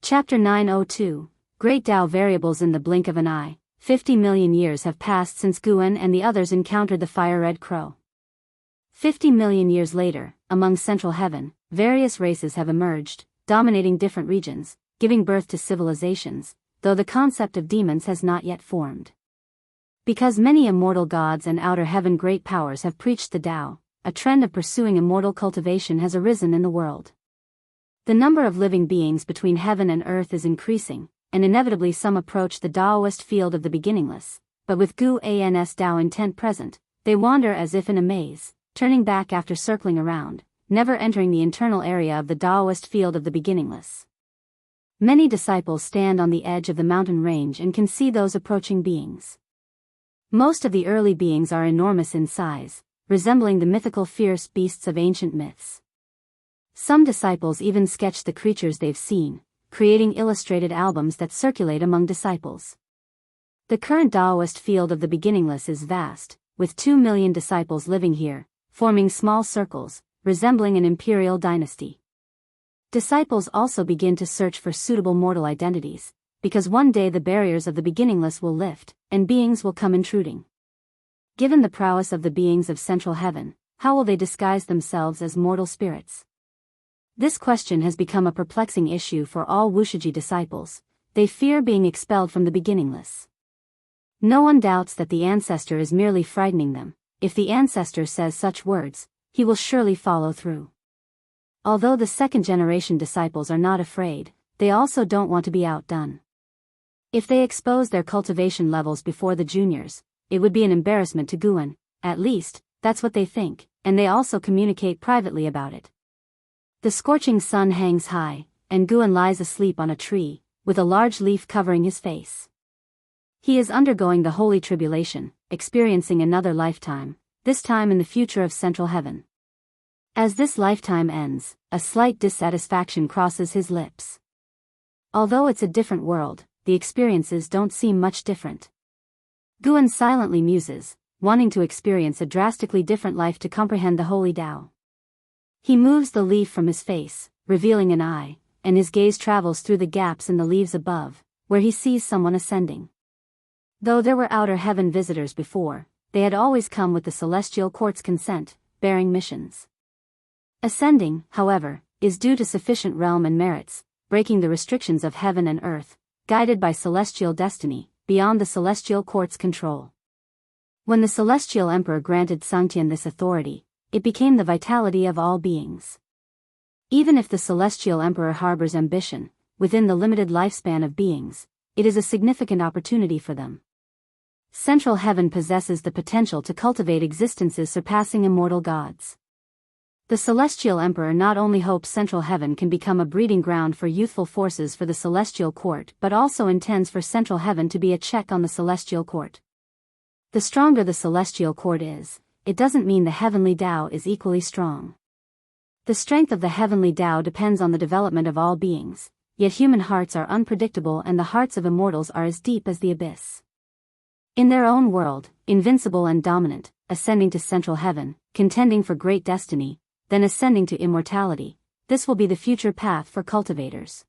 Chapter 902, Great Tao Variables in the Blink of an Eye. 50 million years have passed since Guan and the others encountered the fire-red crow. 50 million years later, among Central Heaven, various races have emerged, dominating different regions, giving birth to civilizations, though the concept of demons has not yet formed. Because many immortal gods and outer heaven great powers have preached the Tao, a trend of pursuing immortal cultivation has arisen in the world. The number of living beings between heaven and earth is increasing, and inevitably some approach the Taoist field of the beginningless, but with Guan's Tao intent present, they wander as if in a maze, turning back after circling around, never entering the internal area of the Taoist field of the beginningless. Many disciples stand on the edge of the mountain range and can see those approaching beings. Most of the early beings are enormous in size, resembling the mythical fierce beasts of ancient myths. Some disciples even sketch the creatures they've seen, creating illustrated albums that circulate among disciples. The current Taoist field of the beginningless is vast, with 2 million disciples living here, forming small circles, resembling an imperial dynasty. Disciples also begin to search for suitable mortal identities, because one day the barriers of the beginningless will lift, and beings will come intruding. Given the prowess of the beings of Central Heaven, how will they disguise themselves as mortal spirits? This question has become a perplexing issue for all Wushiji disciples. They fear being expelled from the beginningless. No one doubts that the ancestor is merely frightening them. If the ancestor says such words, he will surely follow through. Although the second-generation disciples are not afraid, they also don't want to be outdone. If they expose their cultivation levels before the juniors, it would be an embarrassment to Guan. At least, that's what they think, and they also communicate privately about it. The scorching sun hangs high, and Guan lies asleep on a tree, with a large leaf covering his face. He is undergoing the holy tribulation, experiencing another lifetime, this time in the future of Central Heaven. As this lifetime ends, a slight dissatisfaction crosses his lips. Although it's a different world, the experiences don't seem much different. Guan silently muses, wanting to experience a drastically different life to comprehend the holy Tao. He moves the leaf from his face, revealing an eye, and his gaze travels through the gaps in the leaves above, where he sees someone ascending. Though there were outer heaven visitors before, they had always come with the celestial court's consent, bearing missions. Ascending, however, is due to sufficient realm and merits, breaking the restrictions of heaven and earth, guided by celestial destiny, beyond the celestial court's control. When the celestial emperor granted Sangtian this authority, it became the vitality of all beings. Even if the celestial emperor harbors ambition, within the limited lifespan of beings, it is a significant opportunity for them. Central Heaven possesses the potential to cultivate existences surpassing immortal gods. The celestial emperor not only hopes Central Heaven can become a breeding ground for youthful forces for the celestial court but also intends for Central Heaven to be a check on the celestial court. The stronger the celestial court is, it doesn't mean the heavenly Tao is equally strong. The strength of the heavenly Tao depends on the development of all beings, yet human hearts are unpredictable and the hearts of immortals are as deep as the abyss. In their own world, invincible and dominant, ascending to Central Heaven, contending for great destiny, then ascending to immortality, this will be the future path for cultivators.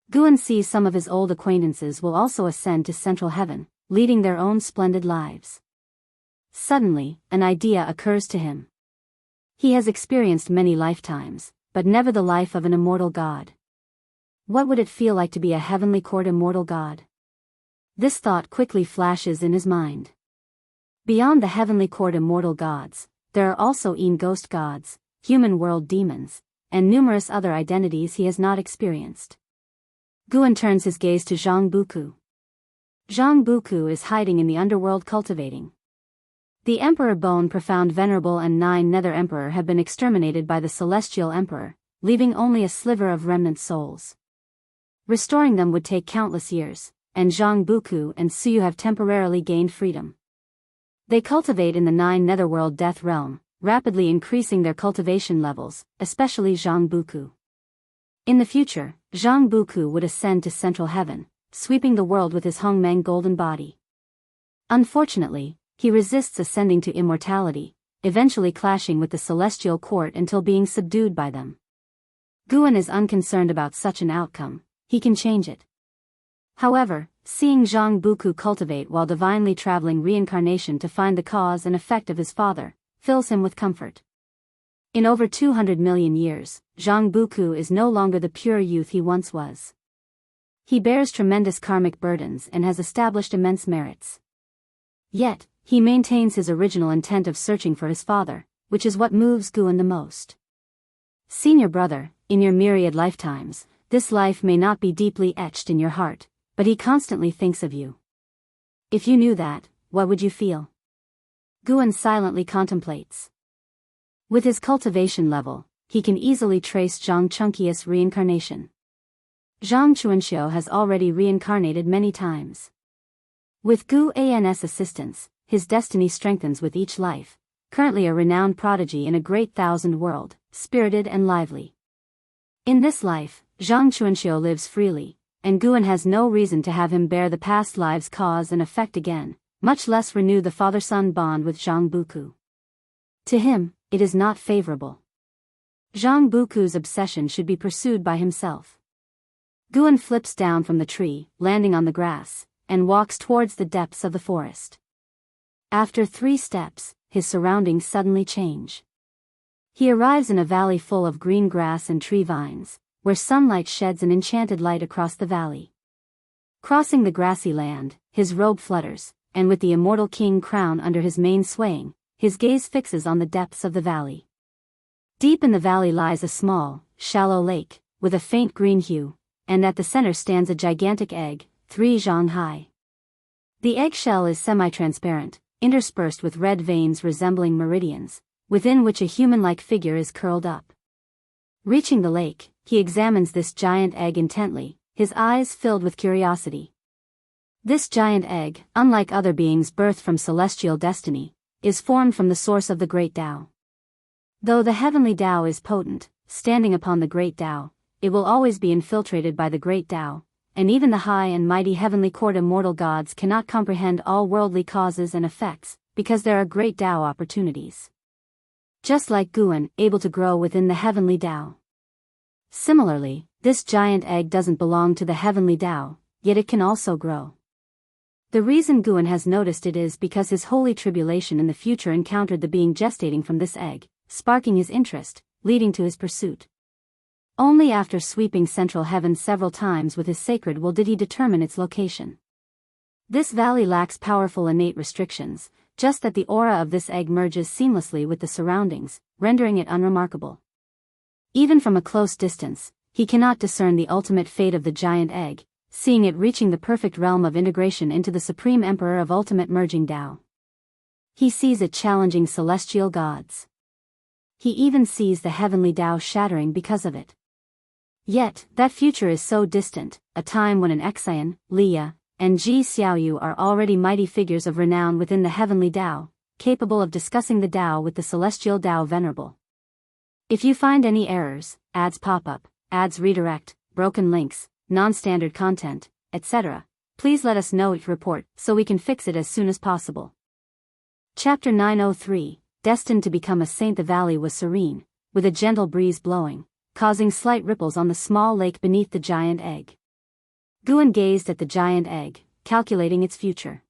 Guan sees some of his old acquaintances will also ascend to Central Heaven, leading their own splendid lives. Suddenly, an idea occurs to him. He has experienced many lifetimes, but never the life of an immortal god. What would it feel like to be a heavenly court immortal god? This thought quickly flashes in his mind. Beyond the heavenly court immortal gods, there are also ghost gods, human world demons, and numerous other identities he has not experienced. Guan turns his gaze to Zhang Buku. Zhang Buku is hiding in the underworld cultivating. The Emperor Bone Profound Venerable and 9 Nether Emperor have been exterminated by the Celestial Emperor, leaving only a sliver of remnant souls. Restoring them would take countless years, and Zhang Buku and Suyu have temporarily gained freedom. They cultivate in the 9 Netherworld Death Realm, rapidly increasing their cultivation levels, especially Zhang Buku. In the future, Zhang Buku would ascend to Central Heaven, sweeping the world with his Hongmeng golden body. Unfortunately, he resists ascending to immortality, eventually clashing with the celestial court until being subdued by them. Guan is unconcerned about such an outcome. he can change it. However, seeing Zhang Buku cultivate while divinely traveling reincarnation to find the cause and effect of his father, fills him with comfort. In over 200 million years, Zhang Buku is no longer the pure youth he once was. He bears tremendous karmic burdens and has established immense merits. Yet, he maintains his original intent of searching for his father, which is what moves Guan the most. Senior brother, in your myriad lifetimes, this life may not be deeply etched in your heart, but he constantly thinks of you. If you knew that, what would you feel? Guan silently contemplates. With his cultivation level, he can easily trace Zhang Chunqi's reincarnation. Zhang Chuanxiu has already reincarnated many times. With Gu An's assistance, his destiny strengthens with each life, currently a renowned prodigy in a great thousand world, spirited and lively. In this life, Zhang Chuanxiu lives freely, and Guan has no reason to have him bear the past lives' cause and effect again, much less renew the father-son bond with Zhang Buku. To him, it is not favorable. Zhang Buku's obsession should be pursued by himself. Guan flips down from the tree, landing on the grass, and walks towards the depths of the forest. After 3 steps, his surroundings suddenly change. He arrives in a valley full of green grass and tree vines, where sunlight sheds an enchanted light across the valley. Crossing the grassy land, his robe flutters, and with the immortal king crown under his mane swaying, his gaze fixes on the depths of the valley. Deep in the valley lies a small, shallow lake, with a faint green hue, and at the center stands a gigantic egg, 3 zhang high. The eggshell is semi-transparent, interspersed with red veins resembling meridians, within which a human-like figure is curled up. Reaching the lake, he examines this giant egg intently, his eyes filled with curiosity. This giant egg, unlike other beings birthed from celestial destiny, is formed from the source of the Great Tao. Though the heavenly Tao is potent, standing upon the Great Tao, it will always be infiltrated by the Great Tao, and even the high and mighty heavenly court immortal gods cannot comprehend all worldly causes and effects, because there are Great Tao opportunities. Just like Guan, able to grow within the heavenly Tao. Similarly, this giant egg doesn't belong to the heavenly Tao, yet it can also grow. The reason Guan has noticed it is because his holy tribulation in the future encountered the being gestating from this egg, sparking his interest, leading to his pursuit. Only after sweeping central heaven several times with his sacred will did he determine its location. This valley lacks powerful innate restrictions, just that the aura of this egg merges seamlessly with the surroundings, rendering it unremarkable. Even from a close distance, he cannot discern the ultimate fate of the giant egg, seeing it reaching the perfect realm of integration into the Supreme Emperor of ultimate merging Tao. He sees it challenging celestial gods. He even sees the heavenly Tao shattering because of it. Yet, that future is so distant, a time when an Xian, Liya, and Ji Xiaoyu are already mighty figures of renown within the heavenly Tao, capable of discussing the Tao with the celestial Tao venerable. If you find any errors, ads pop up, ads redirect, broken links, non-standard content, etc., please let us know each report so we can fix it as soon as possible. Chapter 903, Destined to become a saint. The valley was serene, with a gentle breeze blowing, causing slight ripples on the small lake beneath the giant egg. Guan gazed at the giant egg, calculating its future.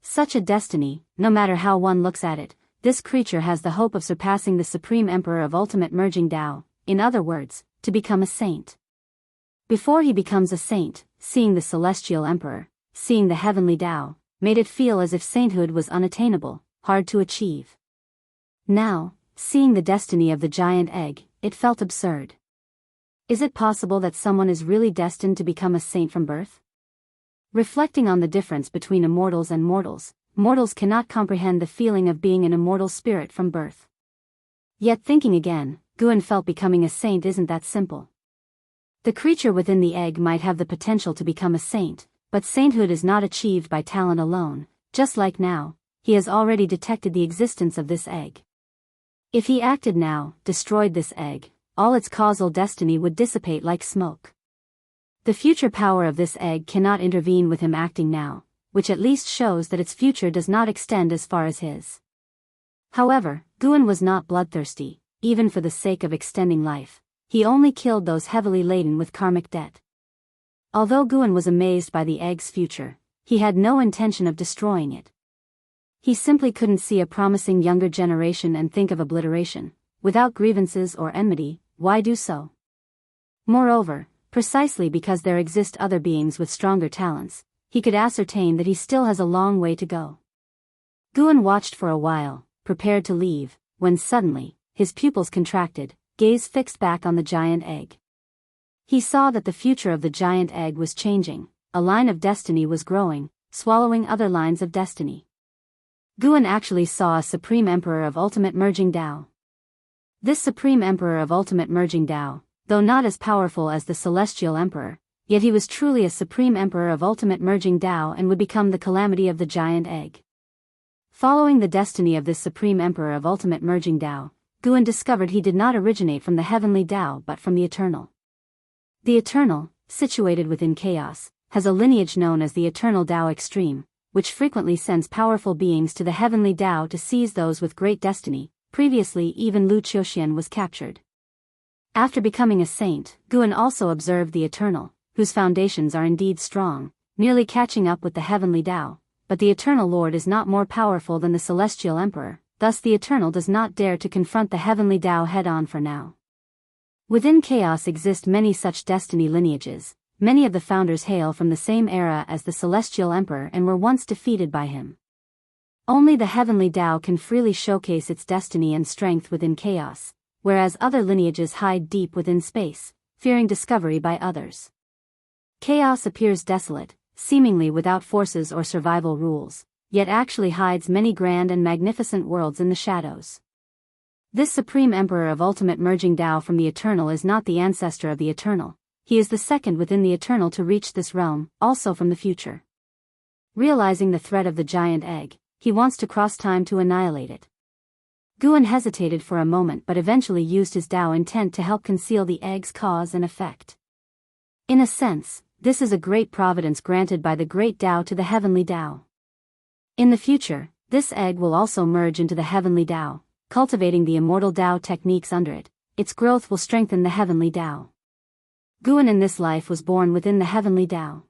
Such a destiny, no matter how one looks at it, this creature has the hope of surpassing the Supreme Emperor of ultimate merging Tao, in other words, to become a saint. Before he becomes a saint, seeing the celestial emperor, seeing the heavenly Tao, made it feel as if sainthood was unattainable, hard to achieve. Now, seeing the destiny of the giant egg, it felt absurd. Is it possible that someone is really destined to become a saint from birth? Reflecting on the difference between immortals and mortals, mortals cannot comprehend the feeling of being an immortal spirit from birth. Yet thinking again, Guan felt becoming a saint isn't that simple. The creature within the egg might have the potential to become a saint, but sainthood is not achieved by talent alone. Just like now, he has already detected the existence of this egg. If he acted now, destroyed this egg, all its causal destiny would dissipate like smoke. The future power of this egg cannot intervene with him acting now, which at least shows that its future does not extend as far as his. However, Guan was not bloodthirsty, even for the sake of extending life. He only killed those heavily laden with karmic debt. Although Guan was amazed by the egg's future, he had no intention of destroying it. He simply couldn't see a promising younger generation and think of obliteration. Without grievances or enmity, why do so? Moreover, precisely because there exist other beings with stronger talents, he could ascertain that he still has a long way to go. Guan watched for a while, prepared to leave, when suddenly, his pupils contracted, gaze fixed back on the giant egg. He saw that the future of the giant egg was changing, a line of destiny was growing, swallowing other lines of destiny. Guan actually saw a Supreme Emperor of Ultimate Merging Tao. This Supreme Emperor of Ultimate Merging Tao, though not as powerful as the Celestial Emperor, yet he was truly a Supreme Emperor of Ultimate Merging Tao and would become the calamity of the giant egg. Following the destiny of this Supreme Emperor of Ultimate Merging Tao, Guan discovered he did not originate from the heavenly Tao but from the Eternal. The Eternal, situated within chaos, has a lineage known as the Eternal Tao Extreme, which frequently sends powerful beings to the heavenly Tao to seize those with great destiny. Previously even Lu Qiuxian was captured. After becoming a saint, Guan also observed the Eternal, whose foundations are indeed strong, nearly catching up with the heavenly Tao, but the Eternal Lord is not more powerful than the Celestial Emperor, thus the Eternal does not dare to confront the heavenly Tao head-on for now. Within chaos exist many such destiny lineages. Many of the founders hail from the same era as the Celestial Emperor and were once defeated by him. Only the heavenly Tao can freely showcase its destiny and strength within chaos, whereas other lineages hide deep within space, fearing discovery by others. Chaos appears desolate, seemingly without forces or survival rules, yet actually hides many grand and magnificent worlds in the shadows. This Supreme Emperor of Ultimate Merging Tao from the Eternal is not the ancestor of the Eternal, he is the second within the Eternal to reach this realm, also from the future. Realizing the threat of the giant egg, he wants to cross time to annihilate it. Guan hesitated for a moment but eventually used his Tao intent to help conceal the egg's cause and effect. In a sense, this is a great providence granted by the great Tao to the heavenly Tao. In the future, this egg will also merge into the heavenly Tao, cultivating the immortal Tao techniques under it. Its growth will strengthen the heavenly Tao. Guan in this life was born within the heavenly Tao.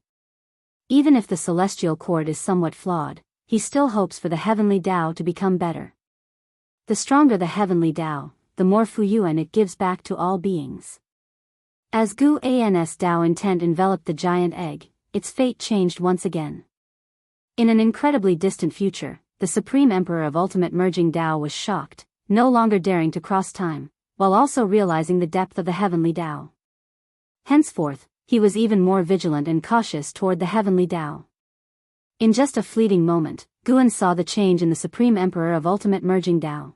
Even if the celestial cord is somewhat flawed, he still hopes for the heavenly Tao to become better. The stronger the heavenly Tao, the more Fuyuan it gives back to all beings. As Guan's Tao intent enveloped the giant egg, its fate changed once again. In an incredibly distant future, the Supreme Emperor of Ultimate Merging Tao was shocked, no longer daring to cross time, while also realizing the depth of the heavenly Tao. Henceforth, he was even more vigilant and cautious toward the heavenly Tao. In just a fleeting moment, Guan saw the change in the Supreme Emperor of Ultimate Merging Tao.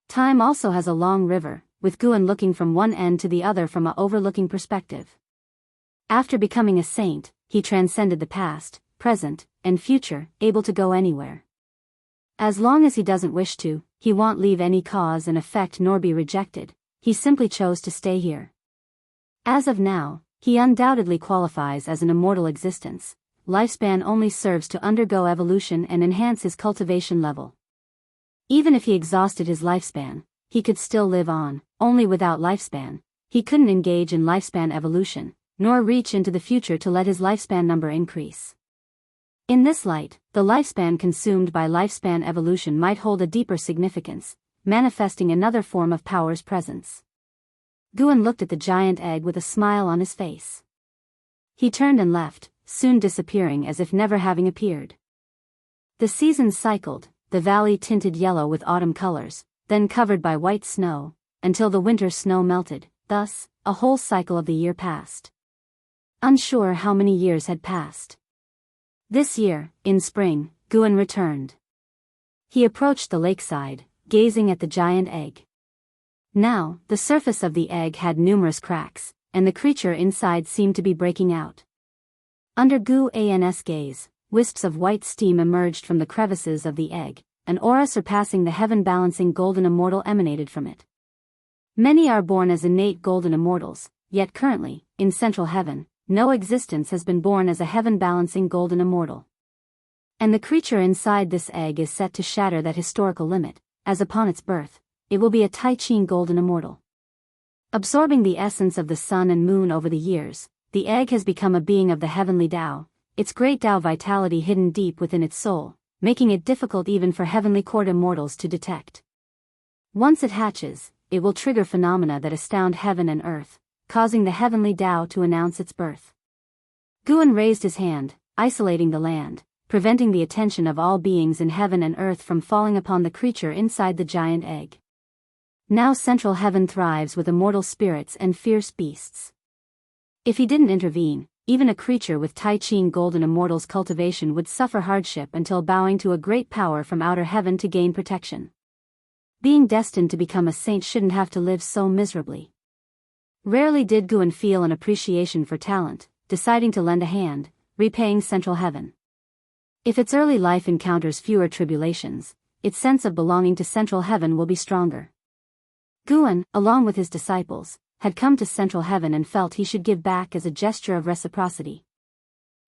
Time also has a long river, with Guan looking from one end to the other from a overlooking perspective. After becoming a saint, he transcended the past, present, and future, able to go anywhere. As long as he doesn't wish to, he won't leave any cause and effect nor be rejected, he simply chose to stay here. As of now, he undoubtedly qualifies as an immortal existence. Lifespan only serves to undergo evolution and enhance his cultivation level. Even if he exhausted his lifespan, he could still live on, only without lifespan, he couldn't engage in lifespan evolution, nor reach into the future to let his lifespan number increase. In this light, the lifespan consumed by lifespan evolution might hold a deeper significance, manifesting another form of power's presence. Guan looked at the giant egg with a smile on his face. He turned and left, soon disappearing as if never having appeared. The seasons cycled, the valley tinted yellow with autumn colors, then covered by white snow, until the winter snow melted. Thus, a whole cycle of the year passed. Unsure how many years had passed. This year, in spring, Guan returned. He approached the lakeside, gazing at the giant egg. Now, the surface of the egg had numerous cracks, and the creature inside seemed to be breaking out. Under Guan's gaze, wisps of white steam emerged from the crevices of the egg, an aura surpassing the heaven-balancing golden immortal emanated from it. Many are born as innate golden immortals, yet currently, in central heaven, no existence has been born as a heaven-balancing golden immortal. And the creature inside this egg is set to shatter that historical limit, as upon its birth, it will be a Tai Ching golden immortal. Absorbing the essence of the sun and moon over the years, the egg has become a being of the heavenly Tao, its great Tao vitality hidden deep within its soul, making it difficult even for heavenly court immortals to detect. Once it hatches, it will trigger phenomena that astound heaven and earth, causing the heavenly Tao to announce its birth. Guan raised his hand, isolating the land, preventing the attention of all beings in heaven and earth from falling upon the creature inside the giant egg. Now central heaven thrives with immortal spirits and fierce beasts. If he didn't intervene, even a creature with Tai Ching golden immortals cultivation would suffer hardship until bowing to a great power from outer heaven to gain protection. Being destined to become a saint shouldn't have to live so miserably. Rarely did Guan feel an appreciation for talent, deciding to lend a hand, repaying central heaven. If its early life encounters fewer tribulations, its sense of belonging to central heaven will be stronger. Guan, along with his disciples, had come to central heaven and felt he should give back as a gesture of reciprocity.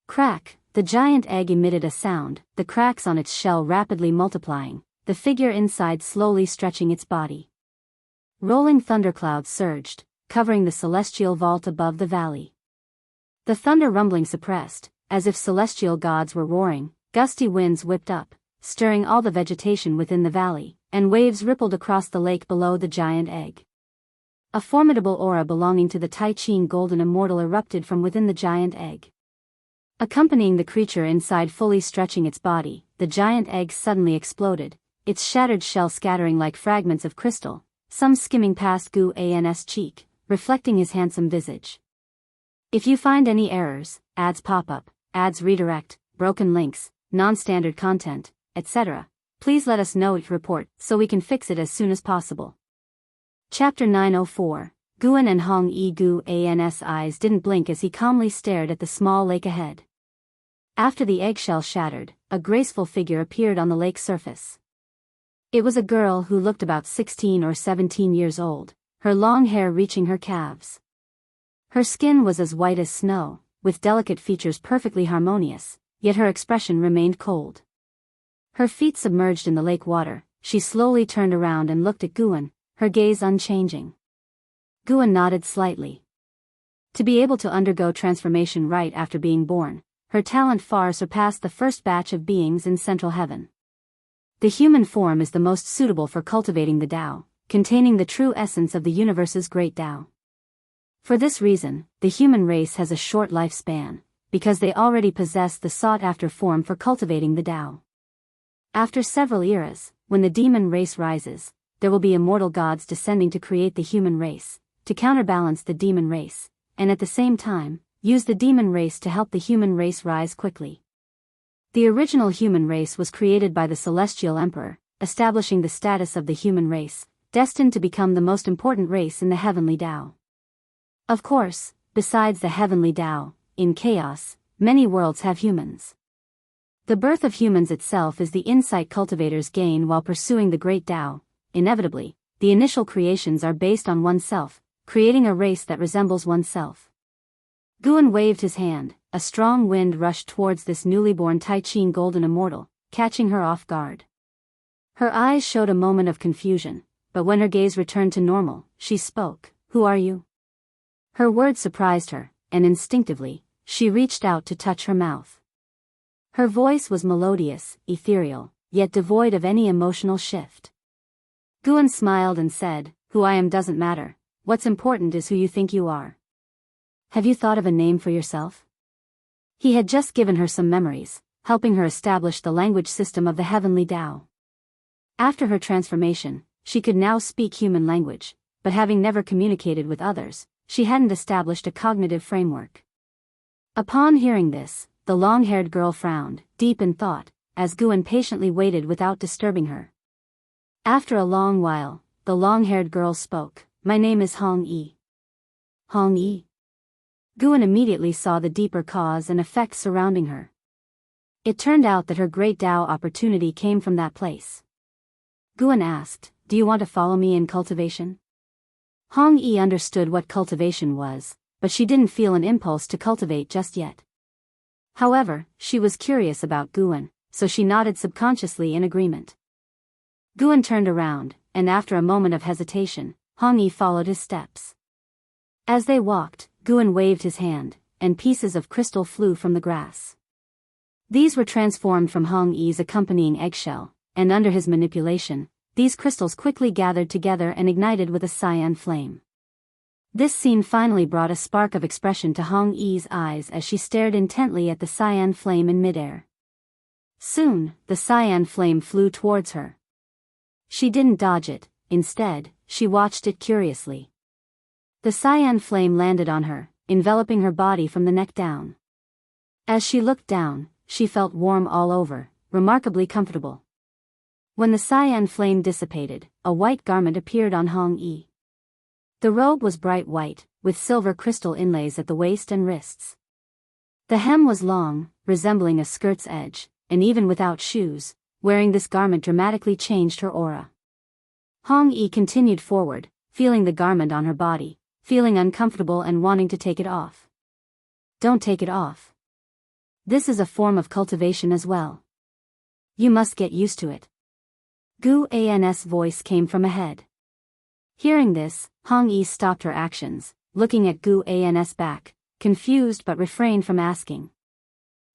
Crack, the giant egg emitted a sound, the cracks on its shell rapidly multiplying, the figure inside slowly stretching its body. Rolling thunderclouds surged, covering the celestial vault above the valley. The thunder rumbling suppressed, as if celestial gods were roaring, gusty winds whipped up, stirring all the vegetation within the valley, and waves rippled across the lake below the giant egg. A formidable aura belonging to the Tai Ching golden immortal erupted from within the giant egg. Accompanying the creature inside fully stretching its body, the giant egg suddenly exploded, its shattered shell scattering like fragments of crystal, some skimming past Guan's cheek, reflecting his handsome visage. If you find any errors, ads pop up, ads redirect, broken links, non-standard content, etc., please let us know it report so we can fix it as soon as possible. Chapter 904, Guan and Hong Yi. Guan's eyes didn't blink as he calmly stared at the small lake ahead. After the eggshell shattered, a graceful figure appeared on the lake's surface. It was a girl who looked about 16 or 17 years old, her long hair reaching her calves. Her skin was as white as snow, with delicate features perfectly harmonious, yet her expression remained cold. Her feet submerged in the lake water, she slowly turned around and looked at Guan, her gaze unchanging. Guan nodded slightly. To be able to undergo transformation right after being born, her talent far surpassed the first batch of beings in central heaven. The human form is the most suitable for cultivating the Tao, containing the true essence of the universe's great Tao. For this reason, the human race has a short lifespan, because they already possess the sought-after form for cultivating the Tao. After several eras, when the demon race rises, there will be immortal gods descending to create the human race, to counterbalance the demon race, and at the same time, use the demon race to help the human race rise quickly. The original human race was created by the Celestial Emperor, establishing the status of the human race, destined to become the most important race in the heavenly Tao. Of course, besides the heavenly Tao, in chaos, many worlds have humans. The birth of humans itself is the insight cultivators gain while pursuing the great Tao. Inevitably, the initial creations are based on oneself, creating a race that resembles oneself. Guan waved his hand, a strong wind rushed towards this newly born Tai Ching golden immortal, catching her off guard. Her eyes showed a moment of confusion, but when her gaze returned to normal, she spoke, "Who are you?" Her words surprised her, and instinctively, she reached out to touch her mouth. Her voice was melodious, ethereal, yet devoid of any emotional shift. Guan smiled and said, "Who I am doesn't matter, what's important is who you think you are. Have you thought of a name for yourself?" He had just given her some memories, helping her establish the language system of the heavenly Tao. After her transformation, she could now speak human language, but having never communicated with others, she hadn't established a cognitive framework. Upon hearing this, the long-haired girl frowned, deep in thought, as Guan patiently waited without disturbing her. After a long while, the long-haired girl spoke, "My name is Hong Yi." Hong Yi? Guan immediately saw the deeper cause and effect surrounding her. It turned out that her great Tao opportunity came from that place. Guan asked, "Do you want to follow me in cultivation?" Hong Yi understood what cultivation was, but she didn't feel an impulse to cultivate just yet. However, she was curious about Guan, so she nodded subconsciously in agreement. Guan turned around, and after a moment of hesitation, Hong Yi followed his steps. As they walked, Guan waved his hand, and pieces of crystal flew from the grass. These were transformed from Hong Yi's accompanying eggshell, and under his manipulation, these crystals quickly gathered together and ignited with a cyan flame. This scene finally brought a spark of expression to Hong Yi's eyes as she stared intently at the cyan flame in midair. Soon, the cyan flame flew towards her. She didn't dodge it, instead, she watched it curiously. The cyan flame landed on her, enveloping her body from the neck down. As she looked down, she felt warm all over, remarkably comfortable. When the cyan flame dissipated, a white garment appeared on Hong Yi. The robe was bright white, with silver crystal inlays at the waist and wrists. The hem was long, resembling a skirt's edge, and even without shoes, wearing this garment dramatically changed her aura. Hong Yi continued forward, feeling the garment on her body, feeling uncomfortable and wanting to take it off. Don't take it off. This is a form of cultivation as well. You must get used to it. Gu An's voice came from ahead. Hearing this, Hong Yi stopped her actions, looking at Gu An's back, confused but refrained from asking.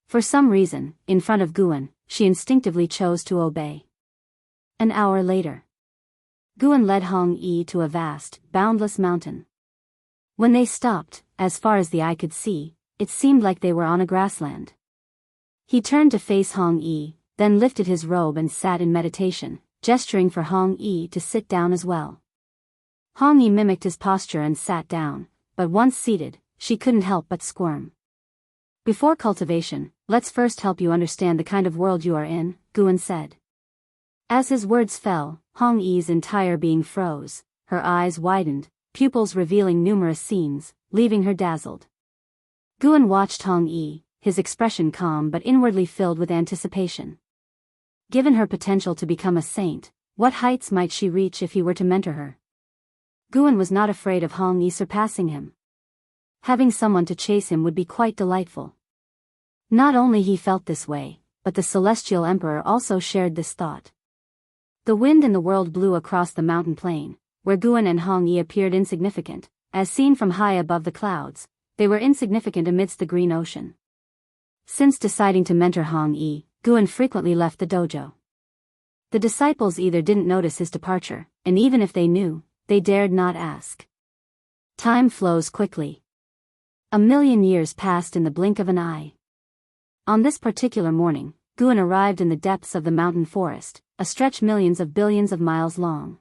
For some reason, in front of Guan, she instinctively chose to obey. An hour later, Guan led Hong Yi to a vast, boundless mountain. When they stopped, as far as the eye could see, it seemed like they were on a grassland. He turned to face Hong Yi, then lifted his robe and sat in meditation, gesturing for Hong Yi to sit down as well. Hong Yi mimicked his posture and sat down, but once seated, she couldn't help but squirm. Before cultivation, let's first help you understand the kind of world you are in, Guan said. As his words fell, Hong Yi's entire being froze, her eyes widened, pupils revealing numerous scenes, leaving her dazzled. Guan watched Hong Yi, his expression calm but inwardly filled with anticipation. Given her potential to become a saint, what heights might she reach if he were to mentor her? Guan was not afraid of Hong Yi surpassing him. Having someone to chase him would be quite delightful. Not only he felt this way, but the celestial emperor also shared this thought. The wind in the world blew across the mountain plain, where Guan and Hong Yi appeared insignificant. As seen from high above the clouds, they were insignificant amidst the green ocean. Since deciding to mentor Hong Yi, Guan frequently left the dojo. The disciples either didn't notice his departure, and even if they knew, they dared not ask. Time flows quickly. 1,000,000 years passed in the blink of an eye. On this particular morning, Guan arrived in the depths of the mountain forest, a stretch millions of billions of miles long.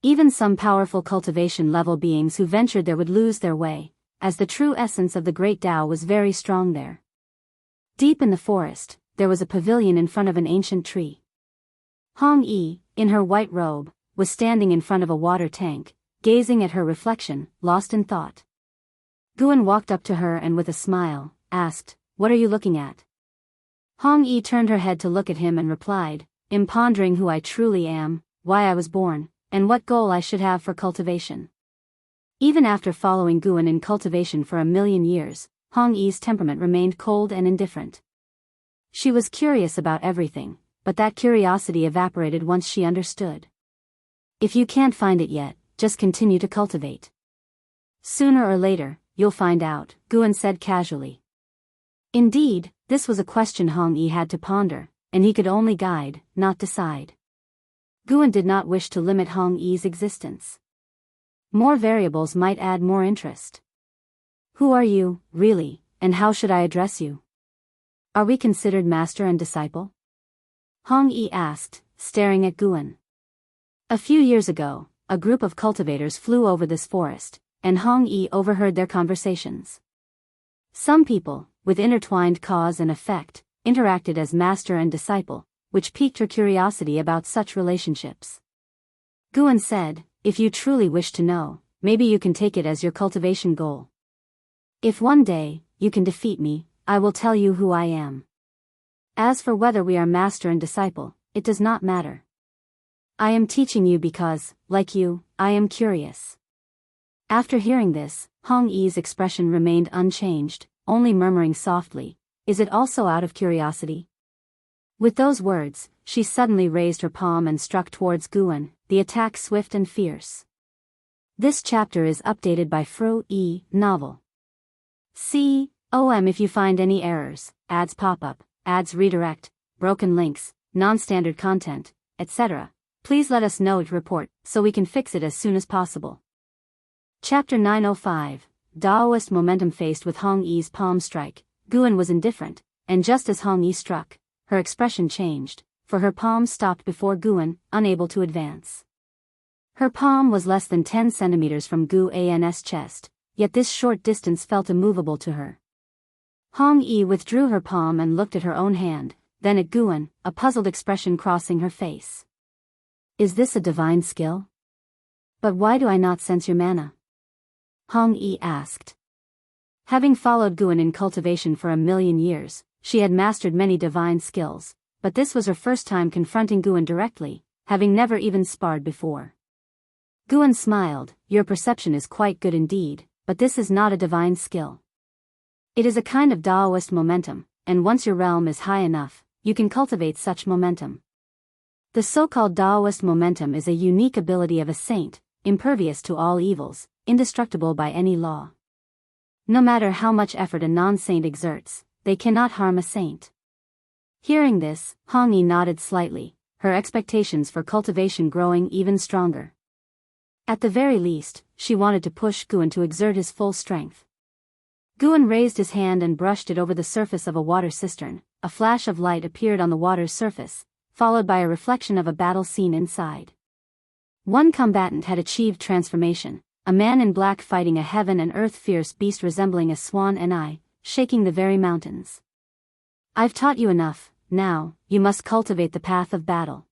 Even some powerful cultivation-level beings who ventured there would lose their way, as the true essence of the great Tao was very strong there. Deep in the forest, there was a pavilion in front of an ancient tree. Hong Yi, in her white robe, was standing in front of a water tank, gazing at her reflection, lost in thought. Guan walked up to her and with a smile, asked, "What are you looking at?" Hong Yi turned her head to look at him and replied, "I'm pondering who I truly am, why I was born, and what goal I should have for cultivation." Even after following Guan in cultivation for 1,000,000 years, Hong Yi's temperament remained cold and indifferent. She was curious about everything, but that curiosity evaporated once she understood. If you can't find it yet, just continue to cultivate. Sooner or later, you'll find out, Guan said casually. Indeed, this was a question Hong Yi had to ponder, and he could only guide, not decide. Guan did not wish to limit Hong Yi's existence. More variables might add more interest. Who are you, really, and how should I address you? Are we considered master and disciple? Hong Yi asked, staring at Guan. A few years ago, a group of cultivators flew over this forest, and Hong Yi overheard their conversations. Some people, with intertwined cause and effect, interacted as master and disciple, which piqued her curiosity about such relationships. Guan said, "If you truly wish to know, maybe you can take it as your cultivation goal. If one day, you can defeat me, I will tell you who I am. As for whether we are master and disciple, it does not matter. I am teaching you because, like you, I am curious." After hearing this, Hong Yi's expression remained unchanged, only murmuring softly, "Is it also out of curiosity?" With those words, she suddenly raised her palm and struck towards Guan, the attack swift and fierce. This chapter is updated by Fro E. Novel. If you find any errors, ads pop up, ads redirect, broken links, non-standard content, etc., please let us know to report so we can fix it as soon as possible. Chapter 905, Daoist Momentum. Faced with Hong Yi's palm strike, Guan was indifferent, and just as Hong Yi struck, her expression changed, for her palm stopped before Guan, unable to advance. Her palm was less than 10 centimeters from Guan's chest, yet this short distance felt immovable to her. Hong Yi withdrew her palm and looked at her own hand, then at Guan, a puzzled expression crossing her face. Is this a divine skill? But why do I not sense your mana? Hong Yi asked. Having followed Guan in cultivation for 1,000,000 years, she had mastered many divine skills, but this was her first time confronting Guan directly, having never even sparred before. Guan smiled. Your perception is quite good indeed, but this is not a divine skill. It is a kind of Daoist momentum, and once your realm is high enough, you can cultivate such momentum. The so-called Daoist momentum is a unique ability of a saint, impervious to all evils, indestructible by any law. No matter how much effort a non-saint exerts, they cannot harm a saint. Hearing this, Hong Yi nodded slightly, her expectations for cultivation growing even stronger. At the very least, she wanted to push Guan to exert his full strength. Guan raised his hand and brushed it over the surface of a water cistern. A flash of light appeared on the water's surface, followed by a reflection of a battle scene inside. One combatant had achieved transformation, a man in black fighting a heaven and earth fierce beast resembling a swan and eye, shaking the very mountains. I've taught you enough, now, you must cultivate the path of battle.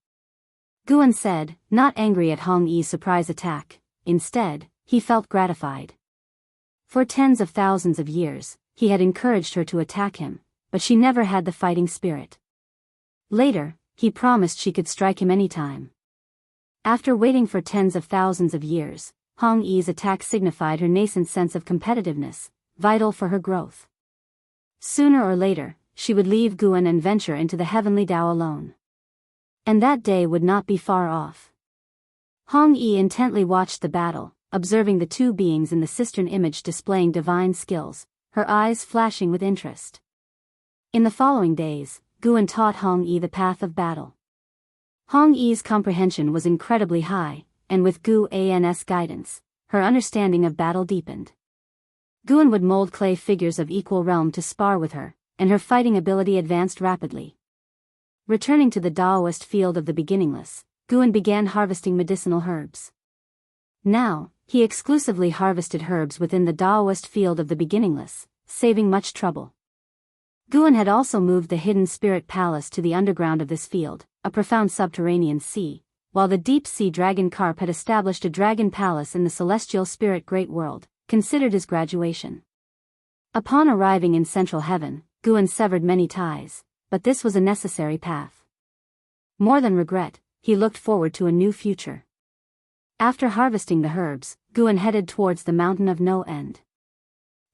Guan said, not angry at Hong Yi's surprise attack. Instead, he felt gratified. For tens of thousands of years, he had encouraged her to attack him, but she never had the fighting spirit. Later, he promised she could strike him anytime. After waiting for tens of thousands of years, Hong Yi's attack signified her nascent sense of competitiveness, vital for her growth. Sooner or later, she would leave Guan and venture into the heavenly Tao alone. And that day would not be far off. Hong Yi intently watched the battle, observing the two beings in the cistern image displaying divine skills, her eyes flashing with interest. In the following days, Guan taught Hong Yi the path of battle. Hong Yi's comprehension was incredibly high, and with Guan's guidance, her understanding of battle deepened. Guan would mold clay figures of equal realm to spar with her, and her fighting ability advanced rapidly. Returning to the Daoist field of the beginningless, Guan began harvesting medicinal herbs. Now, he exclusively harvested herbs within the Daoist field of the beginningless, saving much trouble. Guan had also moved the hidden spirit palace to the underground of this field, a profound subterranean sea, while the deep-sea dragon carp had established a dragon palace in the celestial spirit great world, considered his graduation. Upon arriving in central heaven, Guan severed many ties, but this was a necessary path. More than regret, he looked forward to a new future. After harvesting the herbs, Guan headed towards the mountain of no end.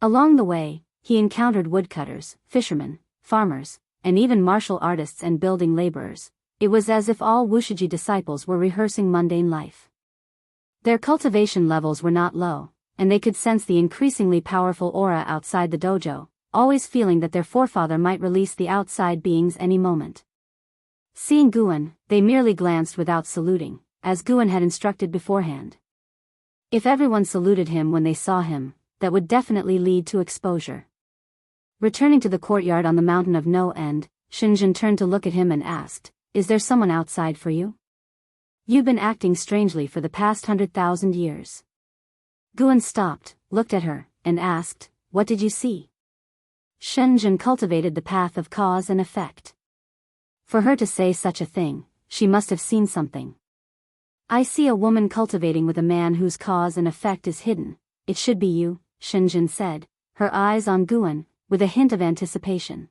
Along the way, he encountered woodcutters, fishermen, farmers, and even martial artists and building laborers. It was as if all Wushiji disciples were rehearsing mundane life. Their cultivation levels were not low, and they could sense the increasingly powerful aura outside the dojo, always feeling that their forefather might release the outside beings any moment. Seeing Guan, they merely glanced without saluting, as Guan had instructed beforehand. If everyone saluted him when they saw him, that would definitely lead to exposure. Returning to the courtyard on the mountain of no end, Shenzhen turned to look at him and asked, "Is there someone outside for you? You've been acting strangely for the past 100,000 years." Guan stopped, looked at her, and asked, "What did you see?" Shenzhen cultivated the path of cause and effect. For her to say such a thing, she must have seen something. "I see a woman cultivating with a man whose cause and effect is hidden. It should be you," Shenzhen said, her eyes on Guan, with a hint of anticipation.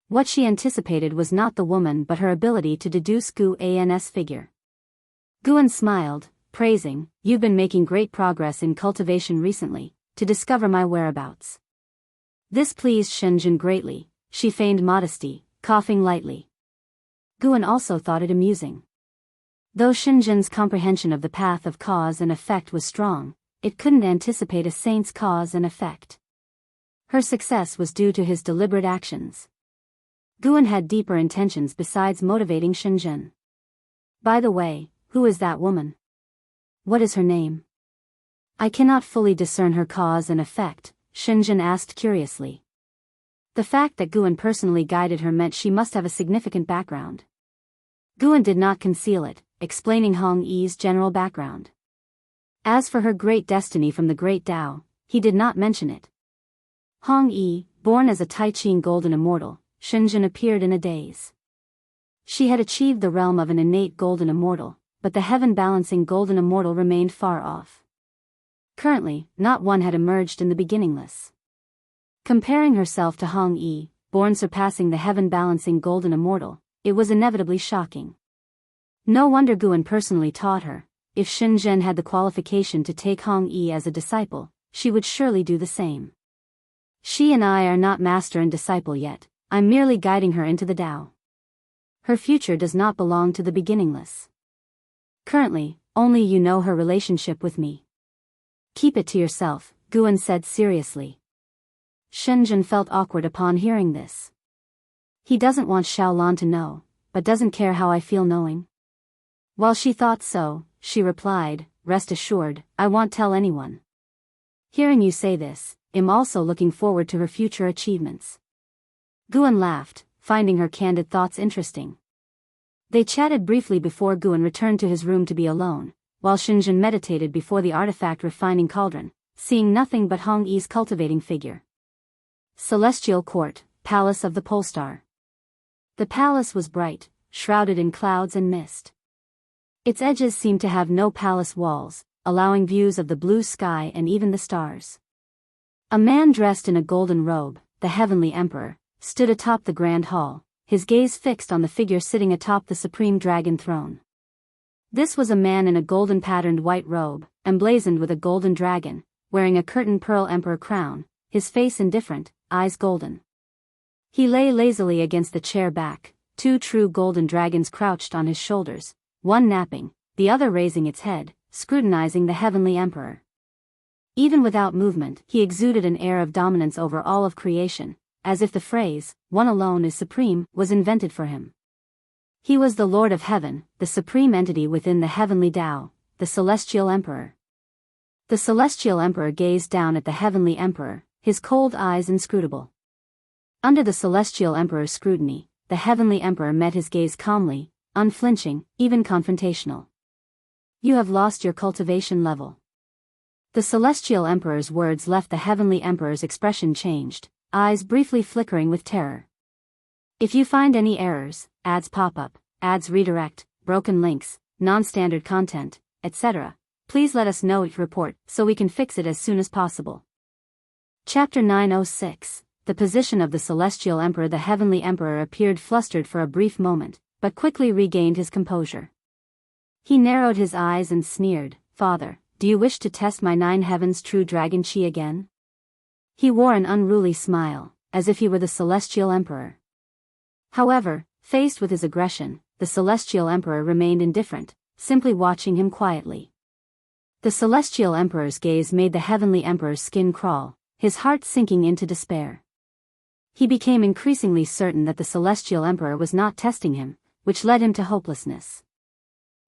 What she anticipated was not the woman but her ability to deduce Guan's figure. Guan smiled, praising, "You've been making great progress in cultivation recently, to discover my whereabouts." This pleased Shenzhen greatly. She feigned modesty, coughing lightly. Guan also thought it amusing. Though Shenzhen's comprehension of the path of cause and effect was strong, it couldn't anticipate a saint's cause and effect. Her success was due to his deliberate actions. Guan had deeper intentions besides motivating Shenzhen. By the way, who is that woman? What is her name? I cannot fully discern her cause and effect, Shenzhen asked curiously. The fact that Guan personally guided her meant she must have a significant background. Guan did not conceal it, explaining Hong Yi's general background. As for her great destiny from the Great Tao, he did not mention it. Hong Yi, born as a Tai-Ching golden immortal, Shenzhen appeared in a daze. She had achieved the realm of an innate golden immortal, but the heaven-balancing golden immortal remained far off. Currently, not one had emerged in the beginningless. Comparing herself to Hong Yi, born surpassing the heaven-balancing golden immortal, it was inevitably shocking. No wonder Guan personally taught her. If Shenzhen had the qualification to take Hong Yi as a disciple, she would surely do the same. She and I are not master and disciple yet, I'm merely guiding her into the Tao. Her future does not belong to the beginningless. Currently, only you know her relationship with me. Keep it to yourself, Guan said seriously. Shenzhen felt awkward upon hearing this. He doesn't want Xiaolan to know, but doesn't care how I feel knowing. While she thought so, she replied, rest assured, I won't tell anyone. Hearing you say this, I'm also looking forward to her future achievements. Guan laughed, finding her candid thoughts interesting. They chatted briefly before Guan returned to his room to be alone, while Shenzhen meditated before the artifact refining cauldron, seeing nothing but Hong Yi's cultivating figure. Celestial Court, Palace of the Polestar. The palace was bright, shrouded in clouds and mist. Its edges seemed to have no palace walls, allowing views of the blue sky and even the stars. A man dressed in a golden robe, the Heavenly Emperor, stood atop the grand hall, his gaze fixed on the figure sitting atop the supreme dragon throne. This was a man in a golden-patterned white robe, emblazoned with a golden dragon, wearing a curtain pearl emperor crown, his face indifferent, eyes golden. He lay lazily against the chair back, two true golden dragons crouched on his shoulders, one napping, the other raising its head, scrutinizing the Heavenly Emperor. Even without movement, he exuded an air of dominance over all of creation, as if the phrase, one alone is supreme, was invented for him. He was the Lord of Heaven, the supreme entity within the Heavenly Tao, the Celestial Emperor. The Celestial Emperor gazed down at the Heavenly Emperor, his cold eyes inscrutable. Under the Celestial Emperor's scrutiny, the Heavenly Emperor met his gaze calmly, unflinching, even confrontational. You have lost your cultivation level. The Celestial Emperor's words left the Heavenly Emperor's expression changed, eyes briefly flickering with terror. If you find any errors, ads pop up, ads redirect, broken links, non-standard content, etc., please let us know each report so we can fix it as soon as possible. Chapter 906, The Position of the Celestial Emperor. The Heavenly Emperor appeared flustered for a brief moment, but quickly regained his composure. He narrowed his eyes and sneered, Father, do you wish to test my 9 heavens true dragon chi again? He wore an unruly smile, as if he were the Celestial Emperor. However, faced with his aggression, the Celestial Emperor remained indifferent, simply watching him quietly. The Celestial Emperor's gaze made the Heavenly Emperor's skin crawl, his heart sinking into despair. He became increasingly certain that the Celestial Emperor was not testing him, which led him to hopelessness.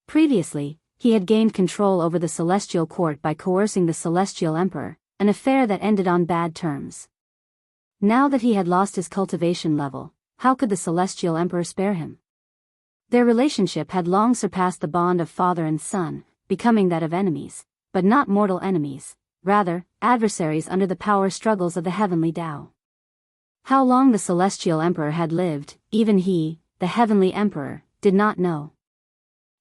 Previously, he had gained control over the Celestial Court by coercing the Celestial Emperor, an affair that ended on bad terms. Now that he had lost his cultivation level, how could the Celestial Emperor spare him? Their relationship had long surpassed the bond of father and son, becoming that of enemies, but not mortal enemies, rather, adversaries under the power struggles of the Heavenly Tao. How long the Celestial Emperor had lived, even he, the Heavenly Emperor, did not know.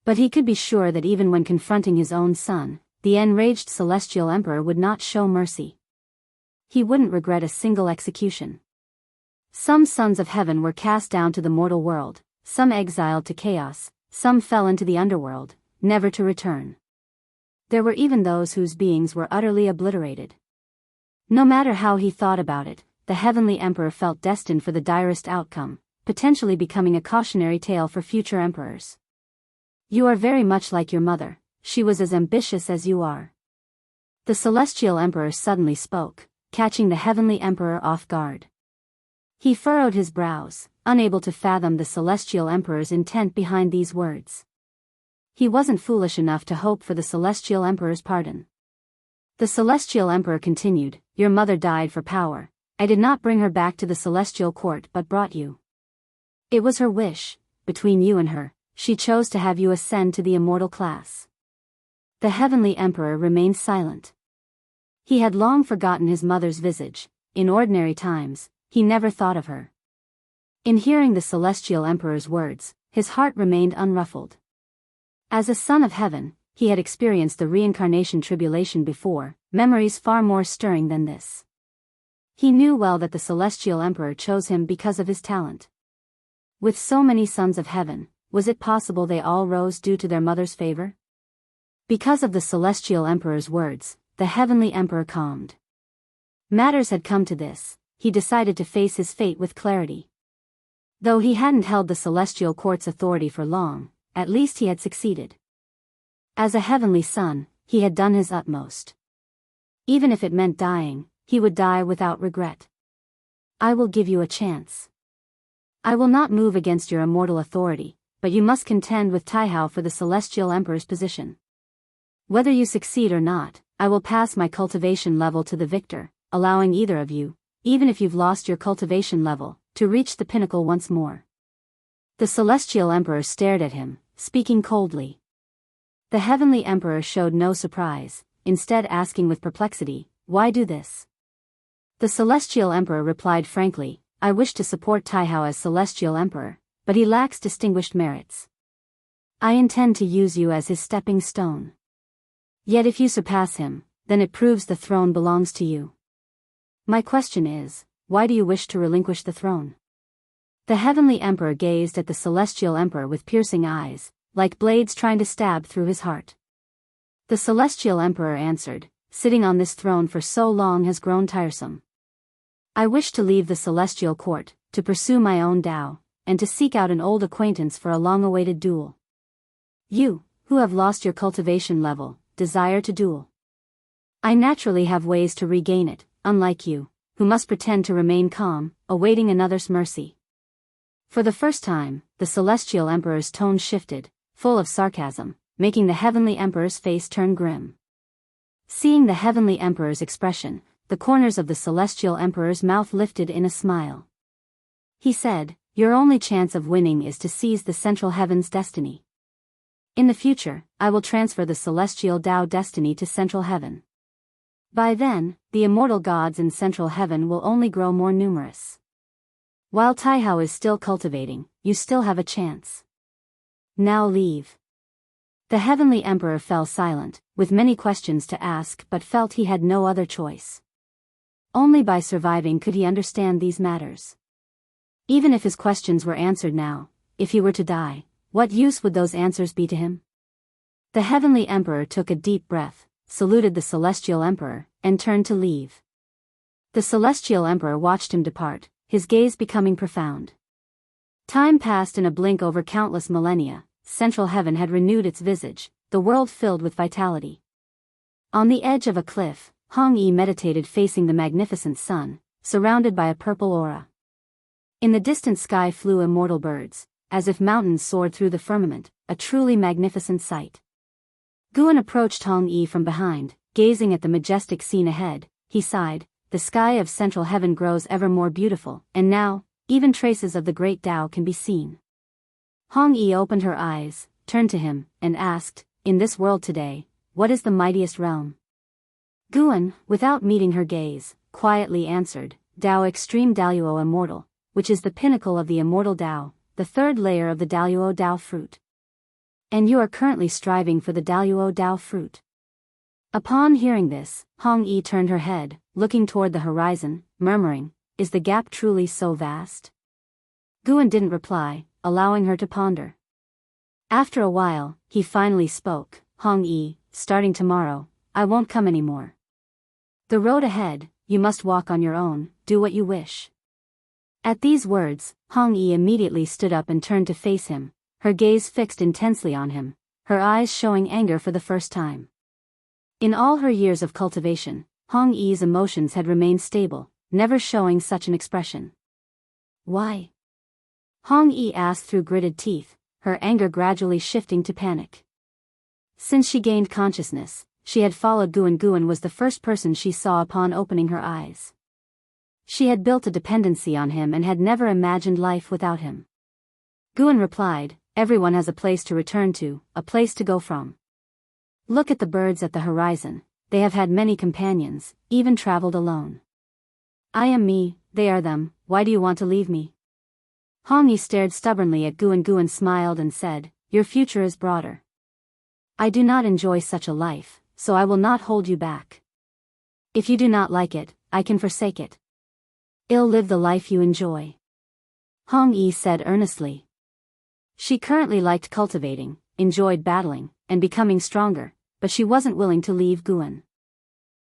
But he could be sure that even when confronting his own son, the enraged Celestial Emperor would not show mercy. He wouldn't regret a single execution. Some sons of heaven were cast down to the mortal world, some exiled to chaos, some fell into the underworld, never to return. There were even those whose beings were utterly obliterated. No matter how he thought about it, the Heavenly Emperor felt destined for the direst outcome, potentially becoming a cautionary tale for future emperors. You are very much like your mother, she was as ambitious as you are. The Celestial Emperor suddenly spoke, catching the heavenly emperor off guard. He furrowed his brows, unable to fathom the celestial emperor's intent behind these words. He wasn't foolish enough to hope for the celestial emperor's pardon. The celestial emperor continued, "Your mother died for power. I did not bring her back to the celestial court but brought you. It was her wish. Between you and her, she chose to have you ascend to the immortal class." The heavenly emperor remained silent. He had long forgotten his mother's visage. In ordinary times, he never thought of her. In hearing the celestial emperor's words, his heart remained unruffled. As a son of heaven, he had experienced the reincarnation tribulation before, memories far more stirring than this. He knew well that the celestial emperor chose him because of his talent. With so many sons of heaven, was it possible they all rose due to their mother's favor? Because of the celestial emperor's words, the heavenly emperor calmed. Matters had come to this, he decided to face his fate with clarity. Though he hadn't held the celestial court's authority for long, at least he had succeeded. As a heavenly son, he had done his utmost. Even if it meant dying, he would die without regret. "I will give you a chance. I will not move against your immortal authority, but you must contend with Taihao for the celestial emperor's position. Whether you succeed or not, I will pass my cultivation level to the victor, allowing either of you, even if you've lost your cultivation level, to reach the pinnacle once more." The celestial emperor stared at him, speaking coldly. The heavenly emperor showed no surprise, instead asking with perplexity, "Why do this?" The celestial emperor replied frankly, "I wish to support Taihao as celestial emperor, but he lacks distinguished merits. I intend to use you as his stepping stone. Yet if you surpass him, then it proves the throne belongs to you. My question is, why do you wish to relinquish the throne?" The heavenly emperor gazed at the celestial emperor with piercing eyes, like blades trying to stab through his heart. The celestial emperor answered, "Sitting on this throne for so long has grown tiresome. I wish to leave the celestial court, to pursue my own Tao, and to seek out an old acquaintance for a long-awaited duel. You, who have lost your cultivation level, desire to duel. I naturally have ways to regain it, unlike you, who must pretend to remain calm, awaiting another's mercy." For the first time, the celestial emperor's tone shifted, full of sarcasm, making the heavenly emperor's face turn grim. Seeing the heavenly emperor's expression, the corners of the celestial emperor's mouth lifted in a smile. He said, "Your only chance of winning is to seize the central heaven's destiny. In the future, I will transfer the celestial Tao destiny to central heaven. By then, the immortal gods in central heaven will only grow more numerous. While Taihao is still cultivating, you still have a chance. Now leave." The heavenly emperor fell silent, with many questions to ask but felt he had no other choice. Only by surviving could he understand these matters. Even if his questions were answered now, if he were to die, what use would those answers be to him? The heavenly emperor took a deep breath, saluted the celestial emperor, and turned to leave. The celestial emperor watched him depart, his gaze becoming profound. Time passed in a blink over countless millennia. Central heaven had renewed its visage, the world filled with vitality. On the edge of a cliff, Hong Yi meditated facing the magnificent sun, surrounded by a purple aura. In the distant sky flew immortal birds, as if mountains soared through the firmament, a truly magnificent sight. Guan approached Hong Yi from behind, gazing at the majestic scene ahead. He sighed, "The sky of central heaven grows ever more beautiful, and now, even traces of the great Tao can be seen." Hong Yi opened her eyes, turned to him, and asked, "In this world today, what is the mightiest realm?" Guan, without meeting her gaze, quietly answered, "Tao Extreme Daluo Immortal, which is the pinnacle of the immortal Tao, the third layer of the Daluo Tao fruit. And you are currently striving for the Daluo Tao fruit." Upon hearing this, Hong Yi turned her head, looking toward the horizon, murmuring, "Is the gap truly so vast?" Guan didn't reply, allowing her to ponder. After a while, he finally spoke, "Hong Yi, starting tomorrow, I won't come anymore. The road ahead, you must walk on your own, do what you wish." At these words, Hong Yi immediately stood up and turned to face him, her gaze fixed intensely on him, her eyes showing anger for the first time. In all her years of cultivation, Hong Yi's emotions had remained stable, never showing such an expression. Why? Hong Yi asked through gritted teeth, her anger gradually shifting to panic. Since she gained consciousness, she had followed Guan. Guan was the first person she saw upon opening her eyes. She had built a dependency on him and had never imagined life without him. Guan replied, everyone has a place to return to, a place to go from. Look at the birds at the horizon, they have had many companions, even traveled alone. I am me, they are them, why do you want to leave me? Hong Yi stared stubbornly at Guan. Guan smiled and said, your future is broader. I do not enjoy such a life, so I will not hold you back. If you do not like it, I can forsake it. Ill live the life you enjoy. Hong Yi said earnestly. She currently liked cultivating, enjoyed battling, and becoming stronger, but she wasn't willing to leave Guan.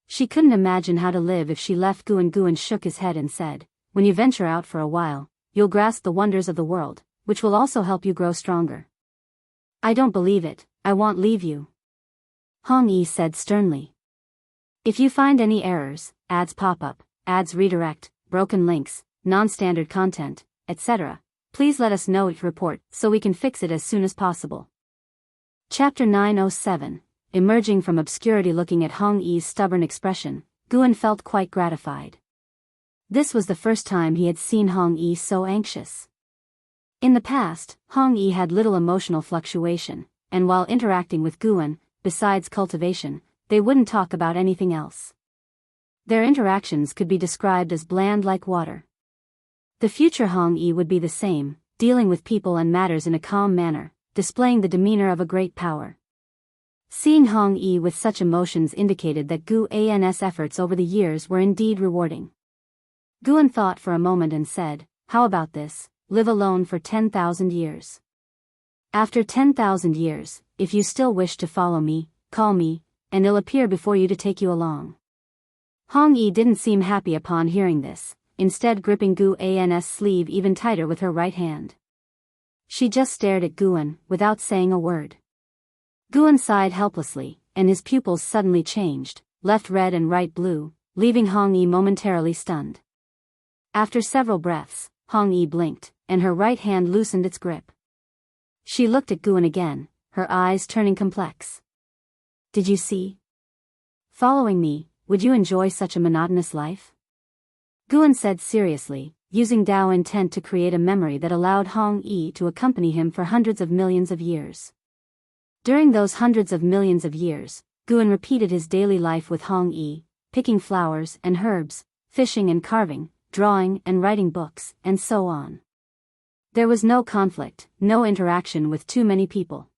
She couldn't imagine how to live if she left Guan. Guan shook his head and said, when you venture out for a while, you'll grasp the wonders of the world, which will also help you grow stronger. I don't believe it, I won't leave you. Hong Yi said sternly. If you find any errors, ads pop up, ads redirect, broken links, non-standard content, etc., please let us know each report so we can fix it as soon as possible. Chapter 907, Emerging from Obscurity. Looking at Hong Yi's stubborn expression, Guan felt quite gratified. This was the first time he had seen Hong Yi so anxious. In the past, Hong Yi had little emotional fluctuation, and while interacting with Guan, besides cultivation, they wouldn't talk about anything else. Their interactions could be described as bland like water. The future Hong Yi would be the same, dealing with people and matters in a calm manner, displaying the demeanor of a great power. Seeing Hong Yi with such emotions indicated that Guan's efforts over the years were indeed rewarding. Guan thought for a moment and said, how about this, live alone for 10,000 years. After 10,000 years, if you still wish to follow me, call me, and I'll appear before you to take you along. Hong Yi didn't seem happy upon hearing this, instead gripping Guan's sleeve even tighter with her right hand. She just stared at Guan, without saying a word. Guan sighed helplessly, and his pupils suddenly changed, left red and right blue, leaving Hong Yi momentarily stunned. After several breaths, Hong Yi blinked, and her right hand loosened its grip. She looked at Guan again, her eyes turning complex. Did you see? Following me, would you enjoy such a monotonous life? Guan said seriously, using Dao intent to create a memory that allowed Hong Yi to accompany him for hundreds of millions of years. During those hundreds of millions of years, Guan repeated his daily life with Hong Yi, picking flowers and herbs, fishing and carving, drawing and writing books, and so on. There was no conflict, no interaction with too many people.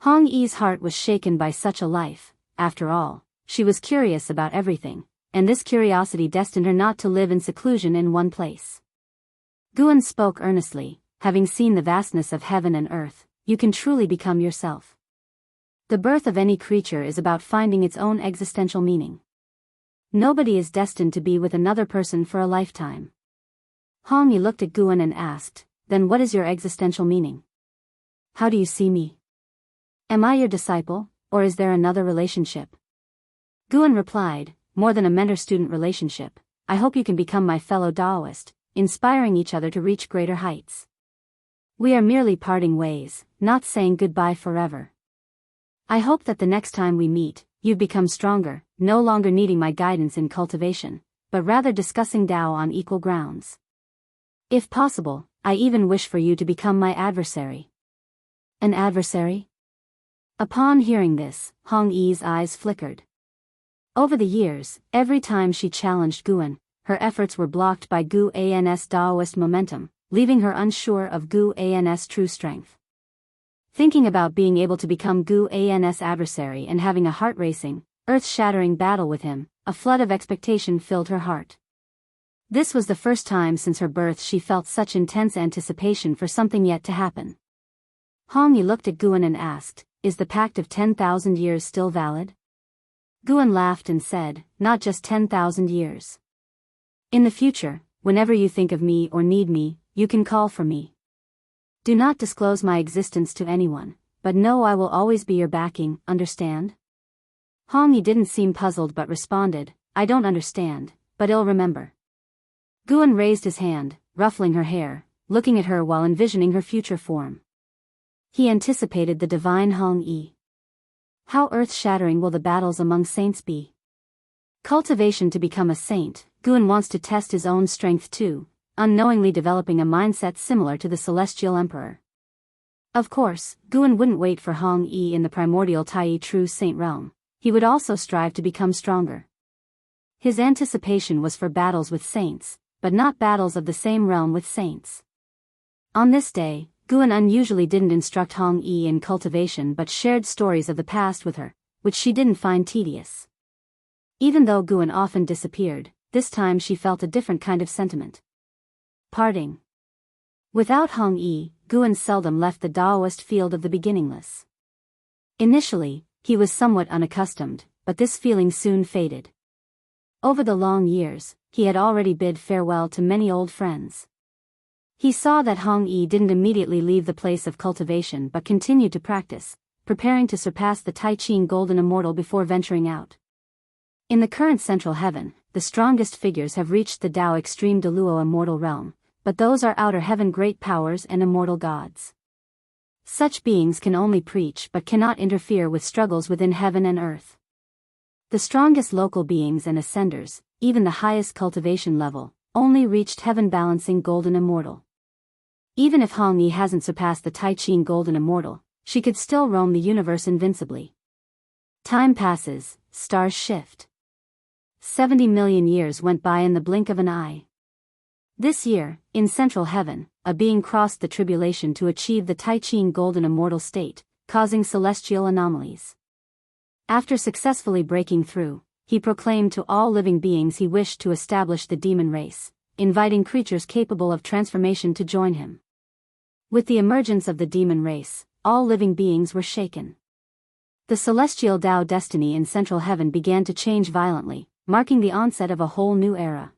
Hong Yi's heart was shaken by such a life. After all, she was curious about everything, and this curiosity destined her not to live in seclusion in one place. Guan spoke earnestly, having seen the vastness of heaven and earth, you can truly become yourself. The birth of any creature is about finding its own existential meaning. Nobody is destined to be with another person for a lifetime. Hong Yi looked at Guan and asked, then what is your existential meaning? How do you see me? Am I your disciple, or is there another relationship? Guan replied, more than a mentor-student relationship, I hope you can become my fellow Taoist, inspiring each other to reach greater heights. We are merely parting ways, not saying goodbye forever. I hope that the next time we meet, you've become stronger, no longer needing my guidance in cultivation, but rather discussing Tao on equal grounds. If possible, I even wish for you to become my adversary. An adversary? Upon hearing this, Hong Yi's eyes flickered. Over the years, every time she challenged Guan, her efforts were blocked by Guan's Taoist momentum, leaving her unsure of Guan's true strength. Thinking about being able to become Guan's adversary and having a heart-racing, earth-shattering battle with him, a flood of expectation filled her heart. This was the first time since her birth she felt such intense anticipation for something yet to happen. Hong Yi looked at Guan and asked, is the pact of 10,000 years still valid? Guan laughed and said, not just 10,000 years. In the future, whenever you think of me or need me, you can call for me. Do not disclose my existence to anyone, but know I will always be your backing, understand? Hong Yi didn't seem puzzled but responded, I don't understand, but I'll remember. Guan raised his hand, ruffling her hair, looking at her while envisioning her future form. He anticipated the divine Hong Yi. How earth-shattering will the battles among saints be? Cultivation to become a saint, Guan wants to test his own strength too, unknowingly developing a mindset similar to the celestial emperor. Of course, Guan wouldn't wait for Hong Yi in the primordial Tai true saint realm. He would also strive to become stronger. His anticipation was for battles with saints, but not battles of the same realm with saints. On this day, Guan unusually didn't instruct Hong Yi in cultivation but shared stories of the past with her, which she didn't find tedious. Even though Guan often disappeared, this time she felt a different kind of sentiment. Parting. Without Hong Yi, Guan seldom left the Taoist field of the beginningless. Initially, he was somewhat unaccustomed, but this feeling soon faded. Over the long years, he had already bid farewell to many old friends. He saw that Hong Yi didn't immediately leave the place of cultivation but continued to practice, preparing to surpass the Tai Ching Golden Immortal before venturing out. In the current Central Heaven, the strongest figures have reached the Tao Extreme Deluo Immortal Realm, but those are Outer Heaven great powers and immortal gods. Such beings can only preach but cannot interfere with struggles within heaven and earth. The strongest local beings and ascenders, even the highest cultivation level, only reached Heaven Balancing Golden Immortal. Even if Hong Yi hasn't surpassed the Tai Ching Golden Immortal, she could still roam the universe invincibly. Time passes, stars shift. 70 million years went by in the blink of an eye. This year, in Central Heaven, a being crossed the tribulation to achieve the Tai Ching Golden Immortal state, causing celestial anomalies. After successfully breaking through, he proclaimed to all living beings he wished to establish the demon race, inviting creatures capable of transformation to join him. With the emergence of the demon race, all living beings were shaken. The celestial Tao destiny in Central Heaven began to change violently, marking the onset of a whole new era.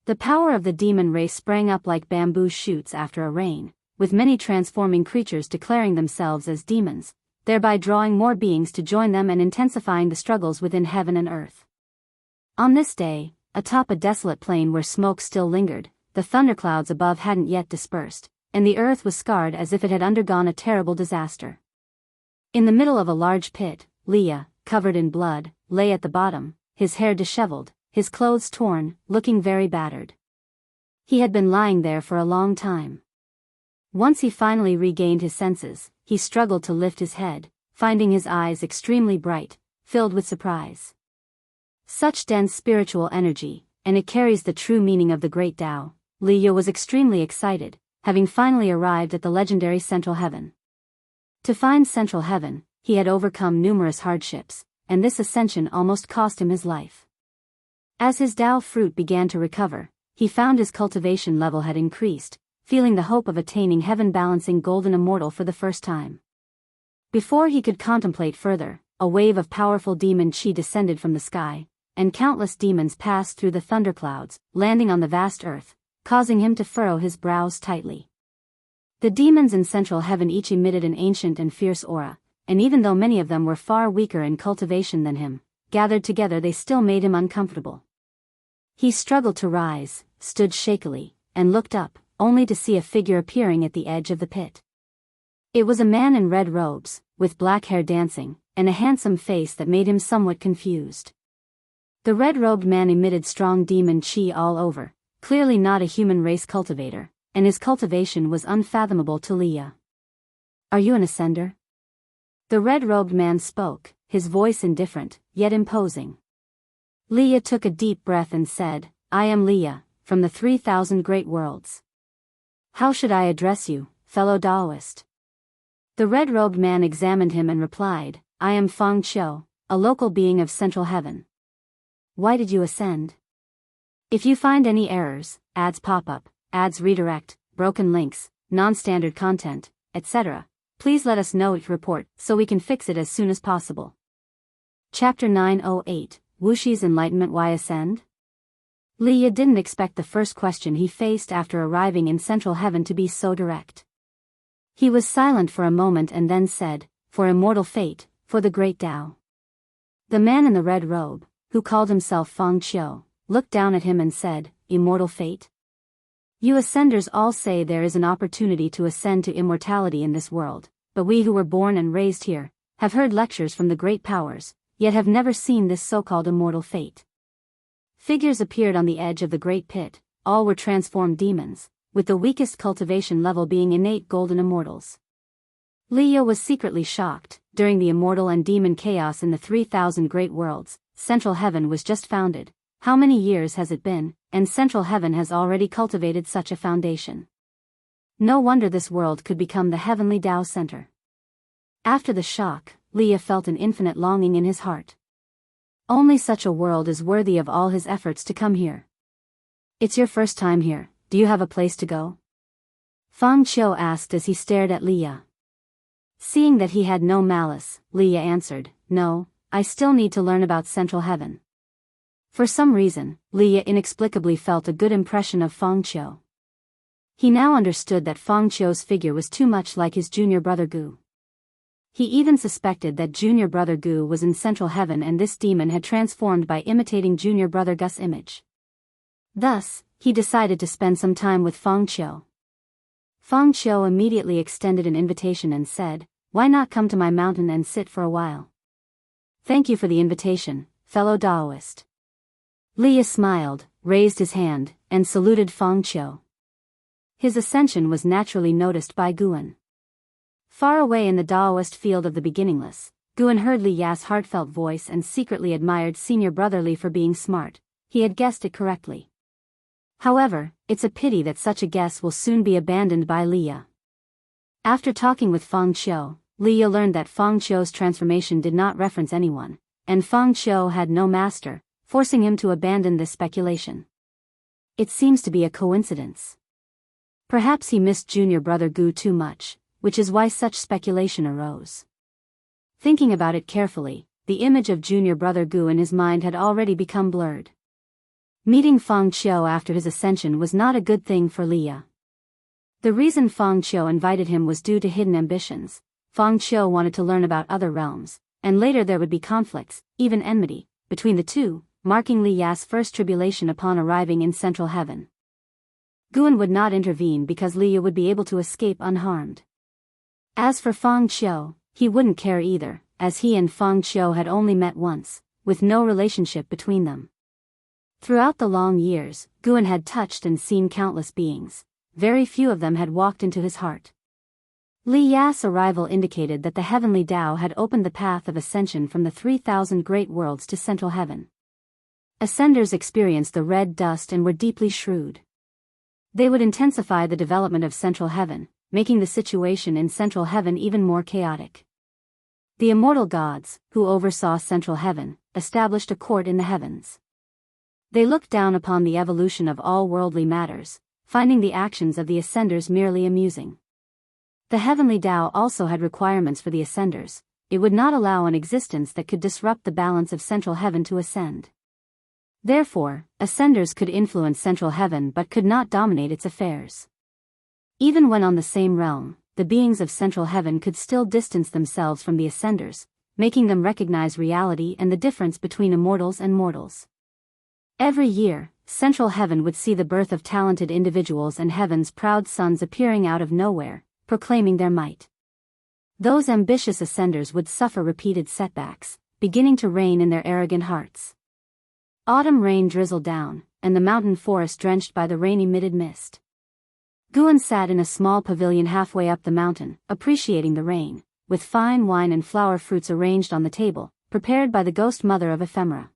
The power of the demon race sprang up like bamboo shoots after a rain, with many transforming creatures declaring themselves as demons, thereby drawing more beings to join them and intensifying the struggles within heaven and earth. On this day, atop a desolate plain where smoke still lingered, the thunderclouds above hadn't yet dispersed, and the earth was scarred as if it had undergone a terrible disaster. In the middle of a large pit, Leah, covered in blood, lay at the bottom, his hair disheveled, his clothes torn, looking very battered. He had been lying there for a long time. Once he finally regained his senses, he struggled to lift his head, finding his eyes extremely bright, filled with surprise. Such dense spiritual energy, and it carries the true meaning of the Great Tao. Leah was extremely excited, having finally arrived at the legendary Central Heaven. To find Central Heaven, he had overcome numerous hardships, and this ascension almost cost him his life. As his Tao fruit began to recover, he found his cultivation level had increased, feeling the hope of attaining Heaven Balancing Golden Immortal for the first time. Before he could contemplate further, a wave of powerful demon chi descended from the sky, and countless demons passed through the thunderclouds, landing on the vast earth, causing him to furrow his brows tightly. The demons in Central Heaven each emitted an ancient and fierce aura, and even though many of them were far weaker in cultivation than him, gathered together they still made him uncomfortable. He struggled to rise, stood shakily, and looked up, only to see a figure appearing at the edge of the pit. It was a man in red robes, with black hair dancing, and a handsome face that made him somewhat confused. The red-robed man emitted strong demon chi all over, clearly not a human race cultivator, and his cultivation was unfathomable to Leah. "Are you an ascender?" The red-robed man spoke, his voice indifferent, yet imposing. Leah took a deep breath and said, "I am Leah, from the 3,000 Great Worlds. How should I address you, fellow Taoist?" The red-robed man examined him and replied, "I am Feng Qiu, a local being of Central Heaven. Why did you ascend? If you find any errors, ads pop up, ads redirect, broken links, non-standard content, etc., please let us know each report so we can fix it as soon as possible." Chapter 908, Wushi's Enlightenment. Why ascend? Leah didn't expect the first question he faced after arriving in Central Heaven to be so direct. He was silent for a moment and then said, "For immortal fate, for the Great Tao." The man in the red robe, who called himself Feng Qiu, looked down at him and said, "Immortal fate? You ascenders all say there is an opportunity to ascend to immortality in this world, but we who were born and raised here have heard lectures from the great powers, yet have never seen this so-called immortal fate." Figures appeared on the edge of the great pit. All were transformed demons, with the weakest cultivation level being innate golden immortals. Leah was secretly shocked. During the immortal and demon chaos in the 3,000 great worlds, Central Heaven was just founded. How many years has it been, and Central Heaven has already cultivated such a foundation? No wonder this world could become the heavenly Tao center. After the shock, Leah felt an infinite longing in his heart. Only such a world is worthy of all his efforts to come here. "It's your first time here, do you have a place to go?" Feng Qiu asked as he stared at Leah. Seeing that he had no malice, Leah answered, "No, I still need to learn about Central Heaven." For some reason, Leah inexplicably felt a good impression of Feng Qiu. He now understood that Feng Qiu's figure was too much like his junior brother Gu. He even suspected that junior brother Gu was in Central Heaven and this demon had transformed by imitating junior brother Gu's image. Thus, he decided to spend some time with Feng Qiu. Feng Qiu immediately extended an invitation and said, "Why not come to my mountain and sit for a while?" "Thank you for the invitation, fellow Taoist." Leah smiled, raised his hand, and saluted Feng Qiu. His ascension was naturally noticed by Guan. Far away in the Taoist field of the beginningless, Guan heard Li Ya's heartfelt voice and secretly admired senior brother Li for being smart. He had guessed it correctly. However, it's a pity that such a guess will soon be abandoned by Leah. After talking with Feng Qiu, Leah learned that Feng Qiu's transformation did not reference anyone, and Feng Qiu had no master, forcing him to abandon this speculation. It seems to be a coincidence. Perhaps he missed junior brother Gu too much, which is why such speculation arose. Thinking about it carefully, the image of junior brother Gu in his mind had already become blurred. Meeting Feng Qiu after his ascension was not a good thing for Leah. The reason Feng Qiu invited him was due to hidden ambitions. Feng Qiu wanted to learn about other realms, and later there would be conflicts, even enmity, between the two, marking Li Ya's first tribulation upon arriving in Central Heaven. Guan would not intervene because Leah would be able to escape unharmed. As for Feng Qiu, he wouldn't care either, as he and Feng Qiu had only met once, with no relationship between them. Throughout the long years, Guan had touched and seen countless beings. Very few of them had walked into his heart. Li Ya's arrival indicated that the heavenly Tao had opened the path of ascension from the 3,000 great worlds to Central Heaven. Ascenders experienced the red dust and were deeply shrewd. They would intensify the development of Central Heaven, making the situation in Central Heaven even more chaotic. The immortal gods, who oversaw Central Heaven, established a court in the heavens. They looked down upon the evolution of all worldly matters, finding the actions of the ascenders merely amusing. The heavenly Tao also had requirements for the ascenders. It would not allow an existence that could disrupt the balance of Central Heaven to ascend. Therefore, ascenders could influence Central Heaven but could not dominate its affairs. Even when on the same realm, the beings of Central Heaven could still distance themselves from the ascenders, making them recognize reality and the difference between immortals and mortals. Every year, Central Heaven would see the birth of talented individuals and Heaven's proud sons appearing out of nowhere, proclaiming their might. Those ambitious ascenders would suffer repeated setbacks, beginning to reign in their arrogant hearts. Autumn rain drizzled down, and the mountain forest drenched by the rainy mist. Guan sat in a small pavilion halfway up the mountain, appreciating the rain, with fine wine and flower fruits arranged on the table, prepared by the ghost mother of ephemera.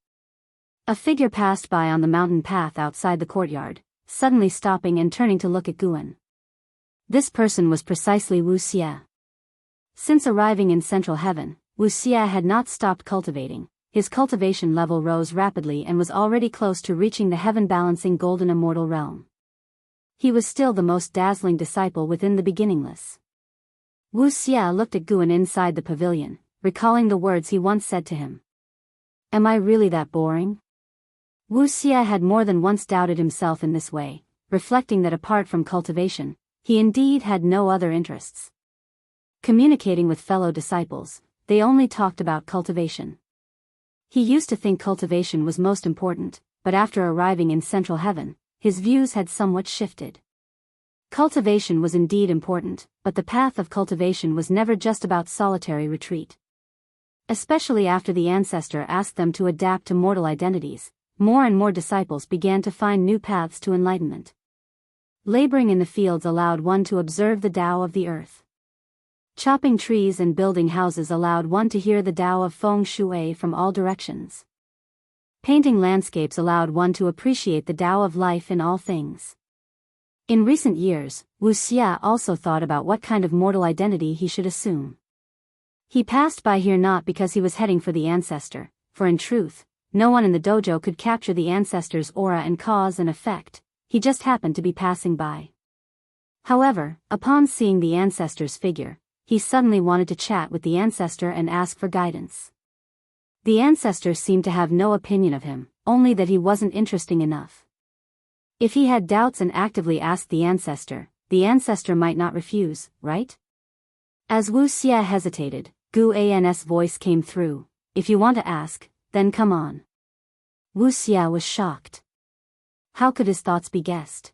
A figure passed by on the mountain path outside the courtyard, suddenly stopping and turning to look at Guan. This person was precisely Wu Xie. Since arriving in Central Heaven, Wu Xie had not stopped cultivating. His cultivation level rose rapidly and was already close to reaching the heaven-balancing golden immortal realm. He was still the most dazzling disciple within the beginningless. Wu Xie looked at Guan inside the pavilion, recalling the words he once said to him. "Am I really that boring?" Wu Xie had more than once doubted himself in this way, reflecting that apart from cultivation, he indeed had no other interests. Communicating with fellow disciples, they only talked about cultivation. He used to think cultivation was most important, but after arriving in Central Heaven, his views had somewhat shifted. Cultivation was indeed important, but the path of cultivation was never just about solitary retreat. Especially after the ancestor asked them to adapt to mortal identities, more and more disciples began to find new paths to enlightenment. Laboring in the fields allowed one to observe the Tao of the earth. Chopping trees and building houses allowed one to hear the Tao of feng shui from all directions. Painting landscapes allowed one to appreciate the Tao of life in all things. In recent years, Wu Xia also thought about what kind of mortal identity he should assume. He passed by here not because he was heading for the ancestor, for in truth, no one in the dojo could capture the ancestor's aura and cause and effect, he just happened to be passing by. However, upon seeing the ancestor's figure, he suddenly wanted to chat with the ancestor and ask for guidance. The ancestor seemed to have no opinion of him, only that he wasn't interesting enough. If he had doubts and actively asked the ancestor might not refuse, right? As Wu Xia hesitated, Gu An's voice came through. If you want to ask, then come on. Wu Xia was shocked. How could his thoughts be guessed?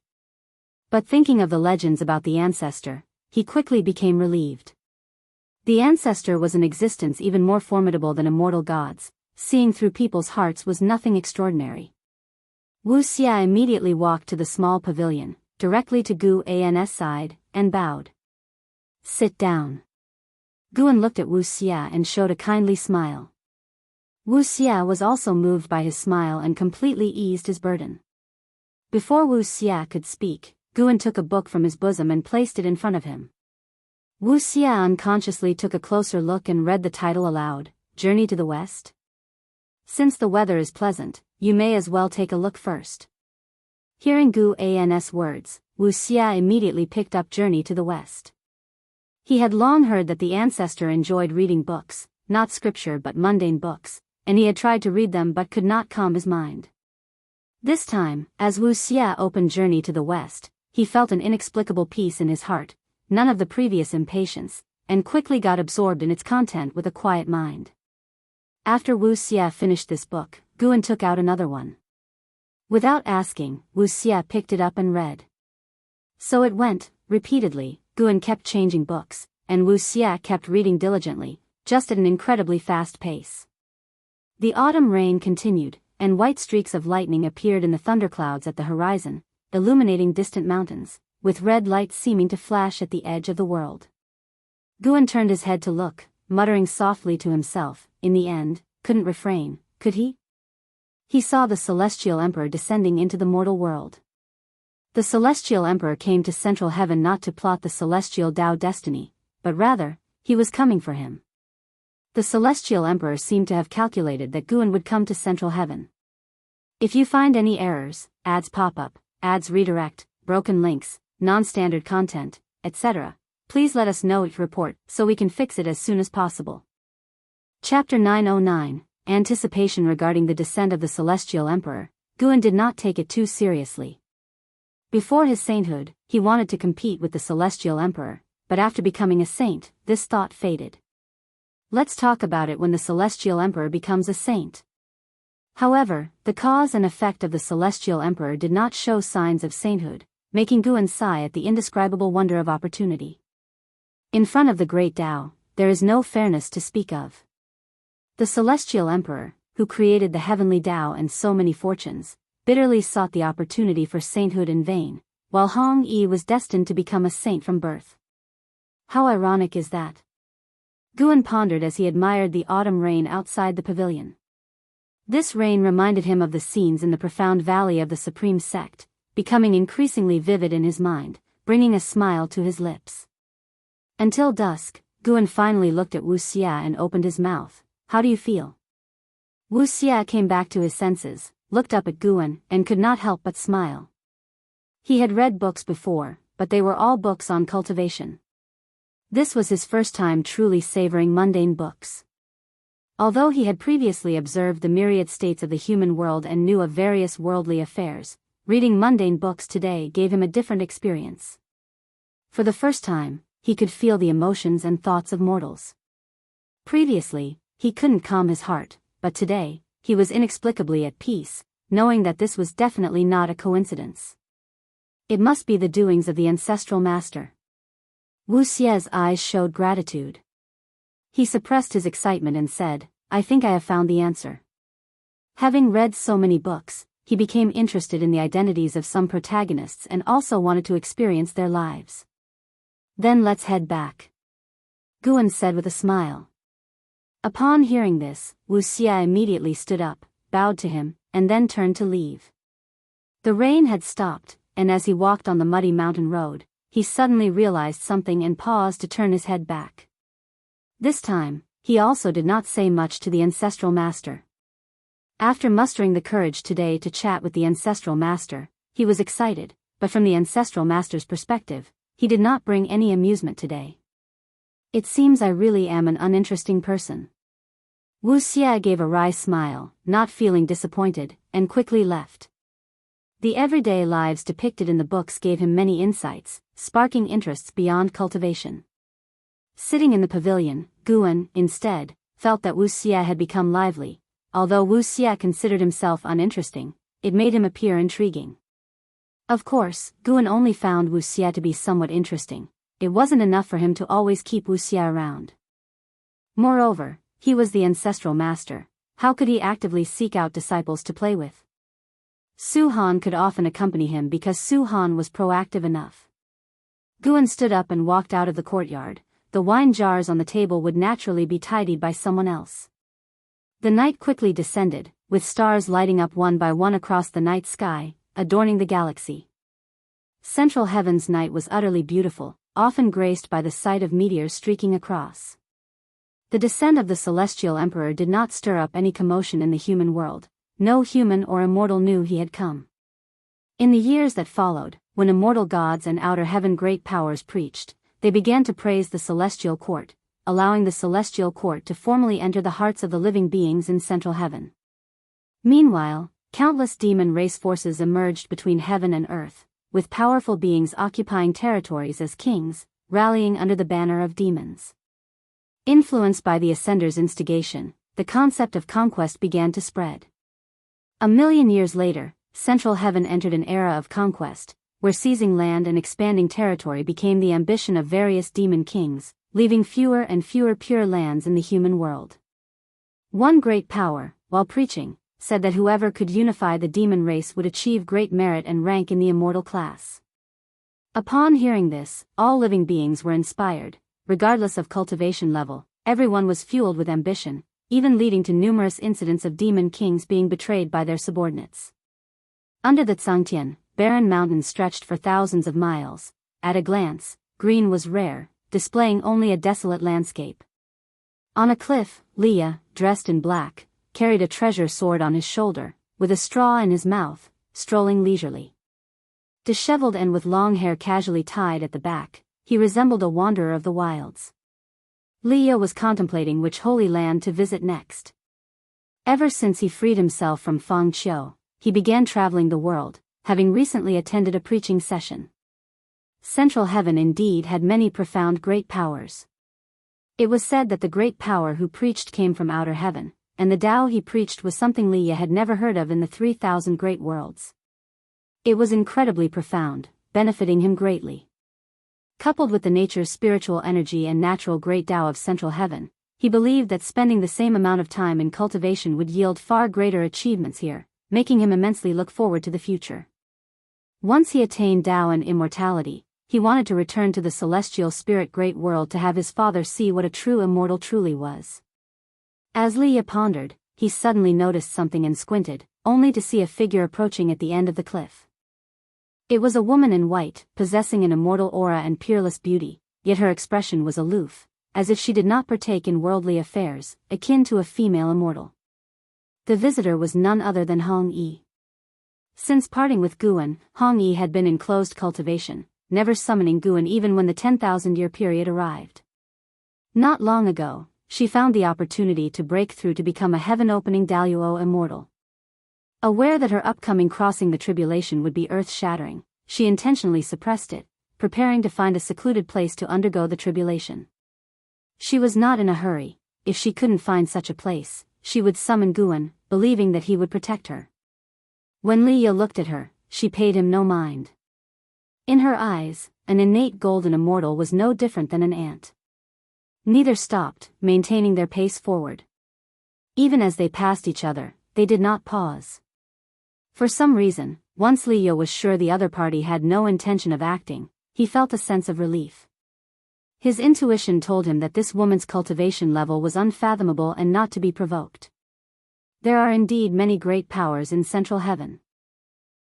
But thinking of the legends about the ancestor, he quickly became relieved. The ancestor was an existence even more formidable than immortal gods, seeing through people's hearts was nothing extraordinary. Wu Xia immediately walked to the small pavilion, directly to Gu An's side, and bowed. Sit down. Guan looked at Wu Xia and showed a kindly smile. Wu Xia was also moved by his smile and completely eased his burden. Before Wu Xia could speak, Guan took a book from his bosom and placed it in front of him. Wu Xia unconsciously took a closer look and read the title aloud, Journey to the West. Since the weather is pleasant, you may as well take a look first. Hearing Gu An's words, Wu Xia immediately picked up Journey to the West. He had long heard that the ancestor enjoyed reading books, not scripture but mundane books, and he had tried to read them but could not calm his mind. This time, as Wu Xia opened Journey to the West, he felt an inexplicable peace in his heart, none of the previous impatience, and quickly got absorbed in its content with a quiet mind. After Wu Xia finished this book, Guan took out another one. Without asking, Wu Xia picked it up and read. So it went, repeatedly. Guan kept changing books, and Wu Xia kept reading diligently, just at an incredibly fast pace. The autumn rain continued, and white streaks of lightning appeared in the thunderclouds at the horizon, illuminating distant mountains, with red lights seeming to flash at the edge of the world. Guan turned his head to look, muttering softly to himself, in the end, couldn't refrain, could he? He saw the Celestial Emperor descending into the mortal world. The Celestial Emperor came to Central Heaven not to plot the Celestial Tao destiny, but rather, he was coming for him. The Celestial Emperor seemed to have calculated that Guan would come to Central Heaven. If you find any errors, ads pop up, ads redirect, broken links, non-standard content, etc., please let us know each report so we can fix it as soon as possible. Chapter 909, Anticipation regarding the descent of the Celestial Emperor. Guan did not take it too seriously. Before his sainthood, he wanted to compete with the Celestial Emperor, but after becoming a saint, this thought faded. Let's talk about it when the Celestial Emperor becomes a saint. However, the cause and effect of the Celestial Emperor did not show signs of sainthood, making Guan sigh at the indescribable wonder of opportunity. In front of the great Tao, there is no fairness to speak of. The Celestial Emperor, who created the heavenly Tao and so many fortunes, bitterly sought the opportunity for sainthood in vain, while Hong Yi was destined to become a saint from birth. How ironic is that? Guan pondered as he admired the autumn rain outside the pavilion. This rain reminded him of the scenes in the profound valley of the Supreme Sect, becoming increasingly vivid in his mind, bringing a smile to his lips. Until dusk, Guan finally looked at Wu Xia and opened his mouth. How do you feel? Wu Xia came back to his senses, looked up at Guan, and could not help but smile. He had read books before, but they were all books on cultivation. This was his first time truly savoring mundane books. Although he had previously observed the myriad states of the human world and knew of various worldly affairs, reading mundane books today gave him a different experience. For the first time, he could feel the emotions and thoughts of mortals. Previously, he couldn't calm his heart, but today, he was inexplicably at peace, knowing that this was definitely not a coincidence. It must be the doings of the ancestral master. Wu Xie's eyes showed gratitude. He suppressed his excitement and said, "I think I have found the answer." Having read so many books, he became interested in the identities of some protagonists and also wanted to experience their lives. "Then let's head back," Guan said with a smile. Upon hearing this, Wu Xie immediately stood up, bowed to him, and then turned to leave. The rain had stopped, and as he walked on the muddy mountain road, he suddenly realized something and paused to turn his head back. This time, he also did not say much to the ancestral master. After mustering the courage today to chat with the ancestral master, he was excited, but from the ancestral master's perspective, he did not bring any amusement today. "It seems I really am an uninteresting person." Wu Xie gave a wry smile, not feeling disappointed, and quickly left. The everyday lives depicted in the books gave him many insights, sparking interests beyond cultivation. Sitting in the pavilion, Guan, instead, felt that Wu Xie had become lively. Although Wu Xie considered himself uninteresting, it made him appear intriguing. Of course, Guan only found Wu Xie to be somewhat interesting. It wasn't enough for him to always keep Wu Xie around. Moreover, he was the ancestral master. How could he actively seek out disciples to play with? Su Han could often accompany him because Su Han was proactive enough. Guan stood up and walked out of the courtyard. The wine jars on the table would naturally be tidied by someone else. The night quickly descended, with stars lighting up one by one across the night sky, adorning the galaxy. Central heaven's night was utterly beautiful, often graced by the sight of meteors streaking across. The descent of the celestial emperor did not stir up any commotion in the human world. No human or immortal knew he had come. In the years that followed, when immortal gods and outer heaven great powers preached, they began to praise the celestial court, allowing the celestial court to formally enter the hearts of the living beings in central heaven. Meanwhile, countless demon race forces emerged between heaven and earth, with powerful beings occupying territories as kings, rallying under the banner of demons. Influenced by the Ascender's instigation, the concept of conquest began to spread. 1,000,000 years later, central heaven entered an era of conquest, where seizing land and expanding territory became the ambition of various demon kings, leaving fewer and fewer pure lands in the human world. One great power, while preaching, said that whoever could unify the demon race would achieve great merit and rank in the immortal class. Upon hearing this, all living beings were inspired. Regardless of cultivation level, everyone was fueled with ambition, even leading to numerous incidents of demon kings being betrayed by their subordinates. Under the Zhangtian, barren mountains stretched for thousands of miles. At a glance, green was rare, displaying only a desolate landscape. On a cliff, Leah, dressed in black, carried a treasure sword on his shoulder, with a straw in his mouth, strolling leisurely. Disheveled and with long hair casually tied at the back, he resembled a wanderer of the wilds. Leah was contemplating which holy land to visit next. Ever since he freed himself from Feng Qiu, he began traveling the world, having recently attended a preaching session. Central heaven indeed had many profound great powers. It was said that the great power who preached came from outer heaven, and the Tao he preached was something Leah had never heard of in the 3,000 great worlds. It was incredibly profound, benefiting him greatly. Coupled with the nature's spiritual energy and natural great Tao of central heaven, he believed that spending the same amount of time in cultivation would yield far greater achievements here, making him immensely look forward to the future. Once he attained Tao and immortality, he wanted to return to the celestial spirit great world to have his father see what a true immortal truly was. As Leah pondered, he suddenly noticed something and squinted, only to see a figure approaching at the end of the cliff. It was a woman in white, possessing an immortal aura and peerless beauty, yet her expression was aloof, as if she did not partake in worldly affairs, akin to a female immortal. The visitor was none other than Hong Yi. Since parting with Guan, Hong Yi had been in closed cultivation, never summoning Guan even when the 10,000-year period arrived. Not long ago, she found the opportunity to break through to become a heaven-opening Daluo immortal. Aware that her upcoming crossing the tribulation would be earth-shattering, she intentionally suppressed it, preparing to find a secluded place to undergo the tribulation. She was not in a hurry. If she couldn't find such a place, she would summon Guan, believing that he would protect her. When Liya looked at her, she paid him no mind. In her eyes, an innate golden immortal was no different than an ant. Neither stopped, maintaining their pace forward. Even as they passed each other, they did not pause. For some reason, once Liya was sure the other party had no intention of acting, he felt a sense of relief. His intuition told him that this woman's cultivation level was unfathomable and not to be provoked. There are indeed many great powers in Central Heaven.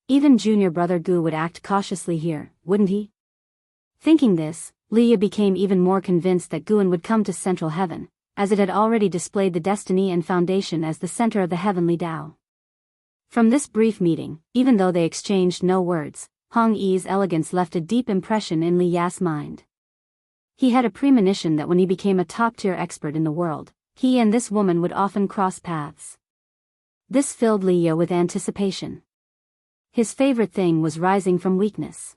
Even junior brother Gu would act cautiously here, wouldn't he? Thinking this, Liya became even more convinced that Guan would come to Central Heaven, as it had already displayed the destiny and foundation as the center of the heavenly Tao. From this brief meeting, even though they exchanged no words, Hong Yi's elegance left a deep impression in Liya's mind. He had a premonition that when he became a top-tier expert in the world, he and this woman would often cross paths. This filled Liya with anticipation. His favorite thing was rising from weakness.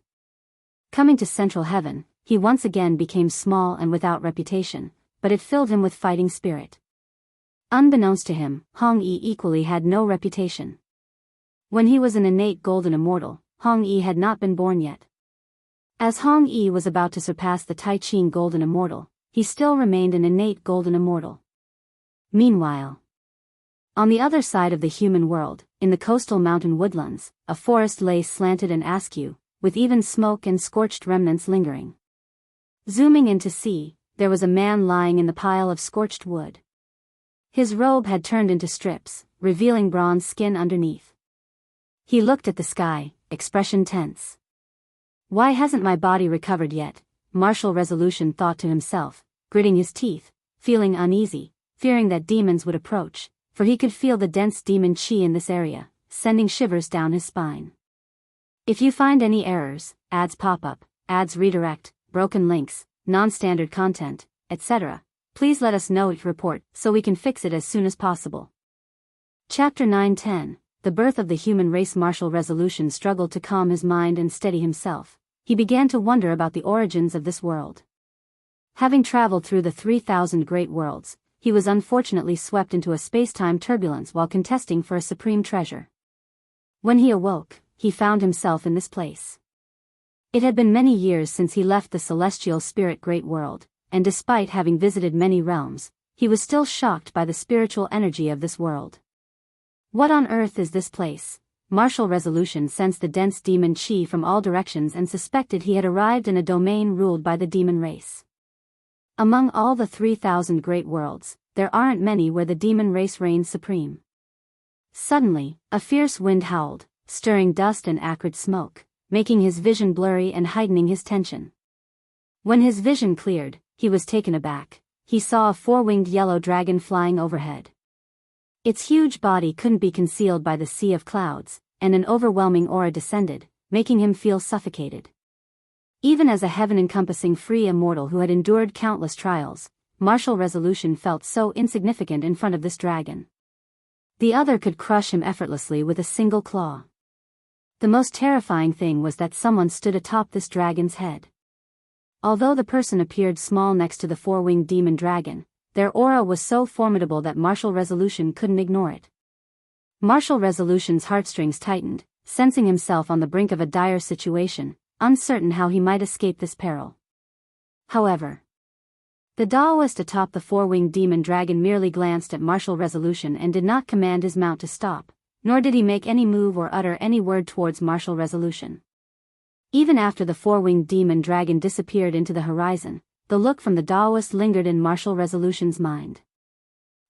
Coming to Central Heaven, he once again became small and without reputation, but it filled him with fighting spirit. Unbeknownst to him, Hong Yi equally had no reputation. When he was an innate golden immortal, Hong Yi had not been born yet. As Hong Yi was about to surpass the Tai Ching golden immortal, he still remained an innate golden immortal. Meanwhile, on the other side of the human world, in the coastal mountain woodlands, a forest lay slanted and askew, with even smoke and scorched remnants lingering. Zooming in to see, there was a man lying in the pile of scorched wood. His robe had turned into strips, revealing bronze skin underneath. He looked at the sky, expression tense. Why hasn't my body recovered yet? Martial Resolution thought to himself, gritting his teeth, feeling uneasy, fearing that demons would approach, for he could feel the dense demon chi in this area, sending shivers down his spine. If you find any errors, ads pop up, ads redirect, broken links, non-standard content, etc., please let us know it report so we can fix it as soon as possible. Chapter 9-10, The Birth of the Human Race. Martial Resolution struggled to calm his mind and steady himself. He began to wonder about the origins of this world. Having traveled through the 3,000 great worlds, he was unfortunately swept into a space-time turbulence while contesting for a supreme treasure. When he awoke, he found himself in this place. It had been many years since he left the celestial spirit great world, and despite having visited many realms, he was still shocked by the spiritual energy of this world. What on earth is this place? Martial Resolution sensed the dense demon chi from all directions and suspected he had arrived in a domain ruled by the demon race. Among all the 3,000 great worlds, there aren't many where the demon race reigns supreme. Suddenly, a fierce wind howled, stirring dust and acrid smoke, making his vision blurry and heightening his tension. When his vision cleared, he was taken aback. He saw a four-winged yellow dragon flying overhead. Its huge body couldn't be concealed by the sea of clouds, and an overwhelming aura descended, making him feel suffocated. Even as a heaven-encompassing free immortal who had endured countless trials, Martial Resolution felt so insignificant in front of this dragon. The other could crush him effortlessly with a single claw. The most terrifying thing was that someone stood atop this dragon's head. Although the person appeared small next to the four-winged demon dragon, their aura was so formidable that Martial Resolution couldn't ignore it. Martial Resolution's heartstrings tightened, sensing himself on the brink of a dire situation, uncertain how he might escape this peril. However, the Taoist atop the four-winged demon dragon merely glanced at Martial Resolution and did not command his mount to stop, nor did he make any move or utter any word towards Martial Resolution. Even after the four-winged demon dragon disappeared into the horizon, the look from the Taoist lingered in Martial Resolution's mind.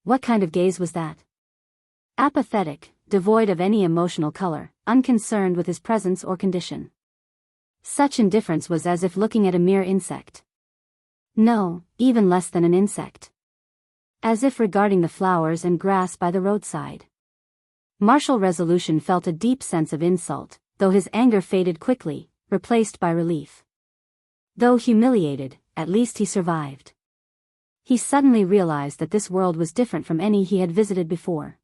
What kind of gaze was that? Apathetic, devoid of any emotional color, unconcerned with his presence or condition. Such indifference was as if looking at a mere insect. No, even less than an insect. As if regarding the flowers and grass by the roadside. Martial Resolution felt a deep sense of insult, though his anger faded quickly, replaced by relief. Though humiliated, at least he survived. He suddenly realized that this world was different from any he had visited before.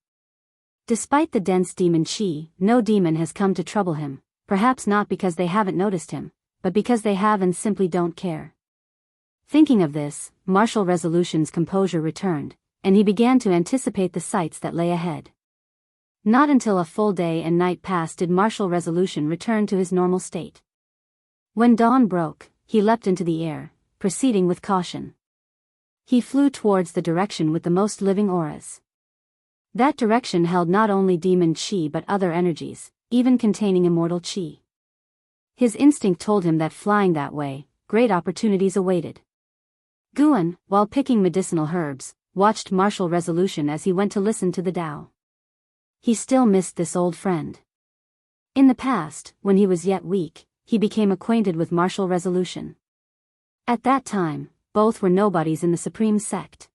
Despite the dense demon chi, no demon has come to trouble him, perhaps not because they haven't noticed him, but because they have and simply don't care. Thinking of this, Martial Resolution's composure returned, and he began to anticipate the sights that lay ahead. Not until a full day and night passed did martial resolution return to his normal state. When dawn broke, he leapt into the air, proceeding with caution. He flew towards the direction with the most living auras. That direction held not only demon chi but other energies, even containing immortal chi. His instinct told him that flying that way, great opportunities awaited. Guan, while picking medicinal herbs, watched martial resolution as he went to listen to the Tao. He still missed this old friend. In the past, when he was yet weak, he became acquainted with martial resolution. At that time, both were nobodies in the supreme sect.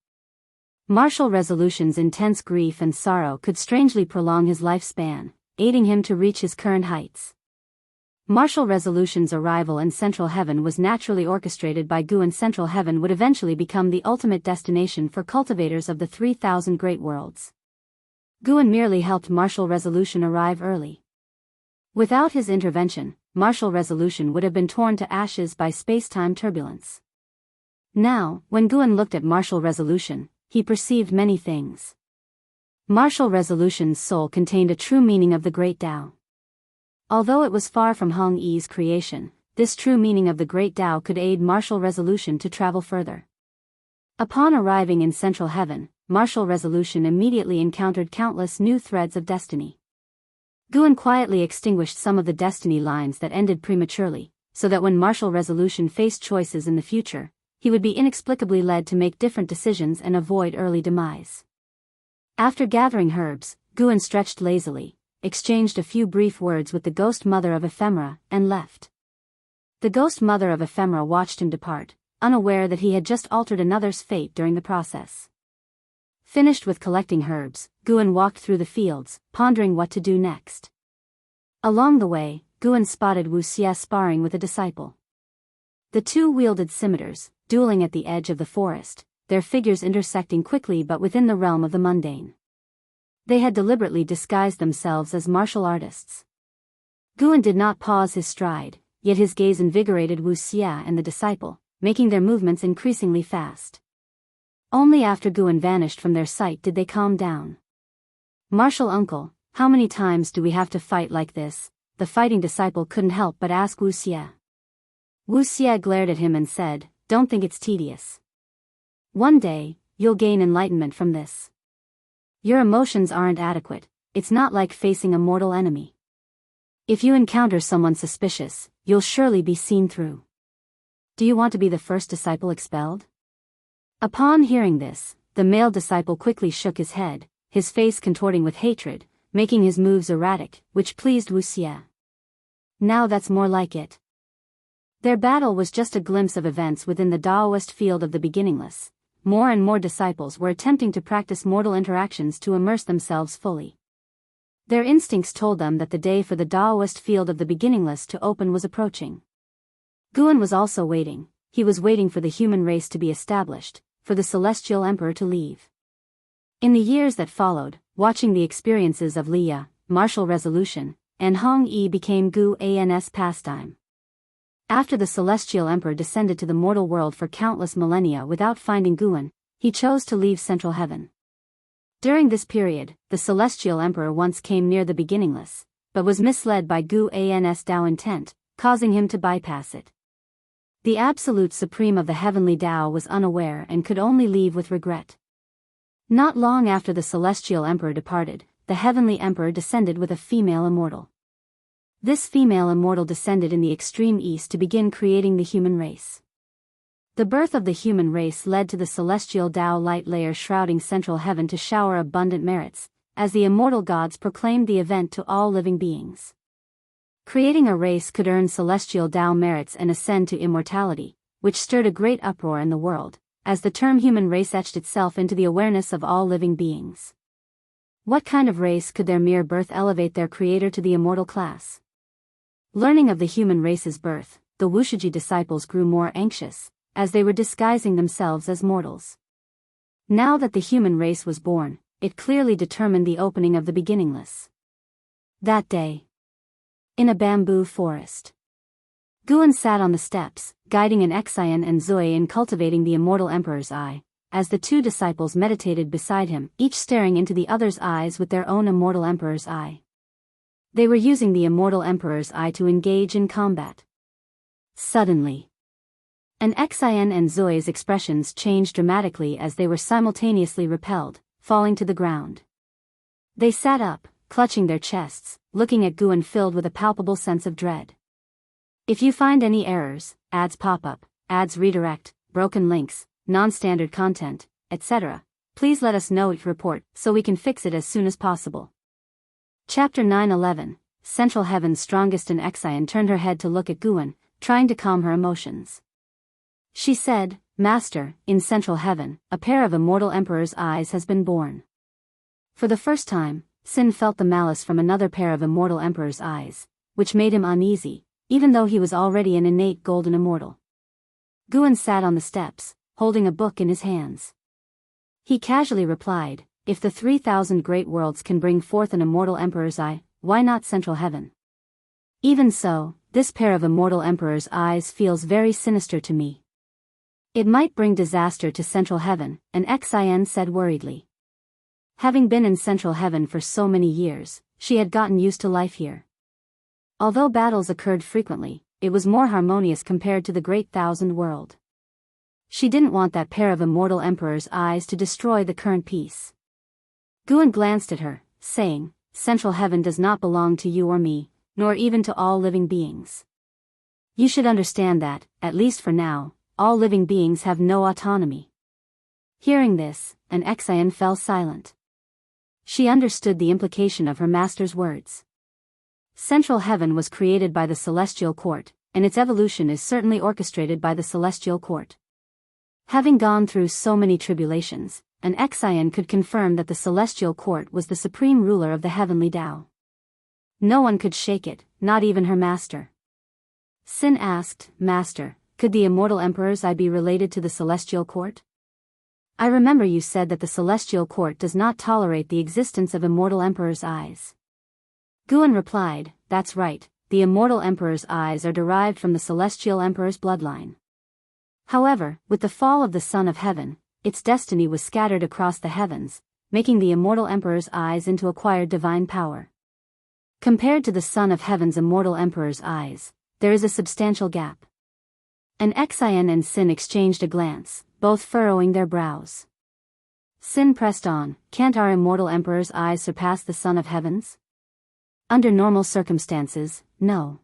Martial resolution's intense grief and sorrow could strangely prolong his lifespan, aiding him to reach his current heights. Martial resolution's arrival in Central Heaven was naturally orchestrated by Gu, and Central Heaven would eventually become the ultimate destination for cultivators of the 3,000 great worlds. Guan merely helped martial resolution arrive early. Without his intervention, martial resolution would have been torn to ashes by space-time turbulence. Now, when Guan looked at martial resolution, he perceived many things. Martial resolution's soul contained a true meaning of the great Tao. Although it was far from Hong Yi's creation, this true meaning of the great Tao could aid martial resolution to travel further. Upon arriving in Central Heaven, martial resolution immediately encountered countless new threads of destiny. Guan quietly extinguished some of the destiny lines that ended prematurely, so that when martial resolution faced choices in the future, he would be inexplicably led to make different decisions and avoid early demise. After gathering herbs, Guan stretched lazily, exchanged a few brief words with the ghost mother of ephemera, and left. The ghost mother of ephemera watched him depart, unaware that he had just altered another's fate during the process. Finished with collecting herbs, Guan walked through the fields, pondering what to do next. Along the way, Guan spotted Wu Xie sparring with a disciple. The two wielded scimitars, dueling at the edge of the forest, their figures intersecting quickly but within the realm of the mundane. They had deliberately disguised themselves as martial artists. Guan did not pause his stride, yet his gaze invigorated Wu Xie and the disciple, making their movements increasingly fast. Only after Guan vanished from their sight did they calm down. "Martial uncle, how many times do we have to fight like this?" the fighting disciple couldn't help but ask Wu Xie. Wu Xie glared at him and said, "Don't think it's tedious. One day, you'll gain enlightenment from this. Your emotions aren't adequate, it's not like facing a mortal enemy. If you encounter someone suspicious, you'll surely be seen through. Do you want to be the first disciple expelled?" Upon hearing this, the male disciple quickly shook his head, his face contorting with hatred, making his moves erratic, which pleased Wu Xie. "Now that's more like it." Their battle was just a glimpse of events within the Taoist field of the beginningless. More and more disciples were attempting to practice mortal interactions to immerse themselves fully. Their instincts told them that the day for the Taoist field of the beginningless to open was approaching. Guan was also waiting. He was waiting for the human race to be established, for the celestial emperor to leave. In the years that followed, watching the experiences of Liya, martial resolution, and Hong Yi became Gu An's pastime. After the celestial emperor descended to the mortal world for countless millennia without finding Guan, he chose to leave Central Heaven. During this period, the celestial emperor once came near the beginningless, but was misled by Gu An's Tao intent, causing him to bypass it. The absolute supreme of the heavenly Tao was unaware and could only leave with regret. Not long after the celestial emperor departed, the heavenly emperor descended with a female immortal. This female immortal descended in the extreme east to begin creating the human race. The birth of the human race led to the celestial Tao light layer shrouding Central Heaven to shower abundant merits, as the immortal gods proclaimed the event to all living beings. Creating a race could earn celestial Tao merits and ascend to immortality, which stirred a great uproar in the world, as the term human race etched itself into the awareness of all living beings. What kind of race could their mere birth elevate their creator to the immortal class? Learning of the human race's birth, the Wushiji disciples grew more anxious, as they were disguising themselves as mortals. Now that the human race was born, it clearly determined the opening of the beginningless. That day, in a bamboo forest, Guan sat on the steps, guiding an Exian and Zoe in cultivating the immortal emperor's eye, as the two disciples meditated beside him, each staring into the other's eyes with their own immortal emperor's eye. They were using the immortal emperor's eye to engage in combat. Suddenly, Xian and Zoe's expressions changed dramatically as they were simultaneously repelled, falling to the ground. They sat up, clutching their chests, looking at Guan filled with a palpable sense of dread. If you find any errors, ads pop up, ads redirect, broken links, non-standard content, etc., please let us know each report so we can fix it as soon as possible. Chapter 9:11, Central Heaven's Strongest. Xian turned her head to look at Guan, trying to calm her emotions. She said, Master, in Central Heaven, a pair of immortal emperor's eyes has been born. For the first time, Sin felt the malice from another pair of immortal emperor's eyes, which made him uneasy, even though he was already an innate golden immortal. Guan sat on the steps, holding a book in his hands. He casually replied, if the 3,000 great worlds can bring forth an immortal emperor's eye, why not Central Heaven? Even so, this pair of immortal emperor's eyes feels very sinister to me. It might bring disaster to Central Heaven, Xian said worriedly. Having been in Central Heaven for so many years, she had gotten used to life here. Although battles occurred frequently, it was more harmonious compared to the Great Thousand World. She didn't want that pair of immortal emperor's eyes to destroy the current peace. Guan glanced at her, saying, Central Heaven does not belong to you or me, nor even to all living beings. You should understand that, at least for now, all living beings have no autonomy. Hearing this, Xian fell silent. She understood the implication of her master's words. Central Heaven was created by the Celestial Court, and its evolution is certainly orchestrated by the Celestial Court. Having gone through so many tribulations, Xian could confirm that the Celestial Court was the supreme ruler of the heavenly Tao. No one could shake it, not even her master. Sin asked, Master, could the immortal emperor's eye be related to the Celestial Court? I remember you said that the Celestial Court does not tolerate the existence of immortal emperor's eyes. Guan replied, that's right, the immortal emperor's eyes are derived from the Celestial Emperor's bloodline. However, with the fall of the Son of Heaven, its destiny was scattered across the heavens, making the immortal emperor's eyes into acquired divine power. Compared to the Son of Heaven's immortal emperor's eyes, there is a substantial gap. Xian and Sin exchanged a glance, both furrowing their brows. Sin pressed on, can't our immortal emperor's eyes surpass the Son of Heaven's? Under normal circumstances, no.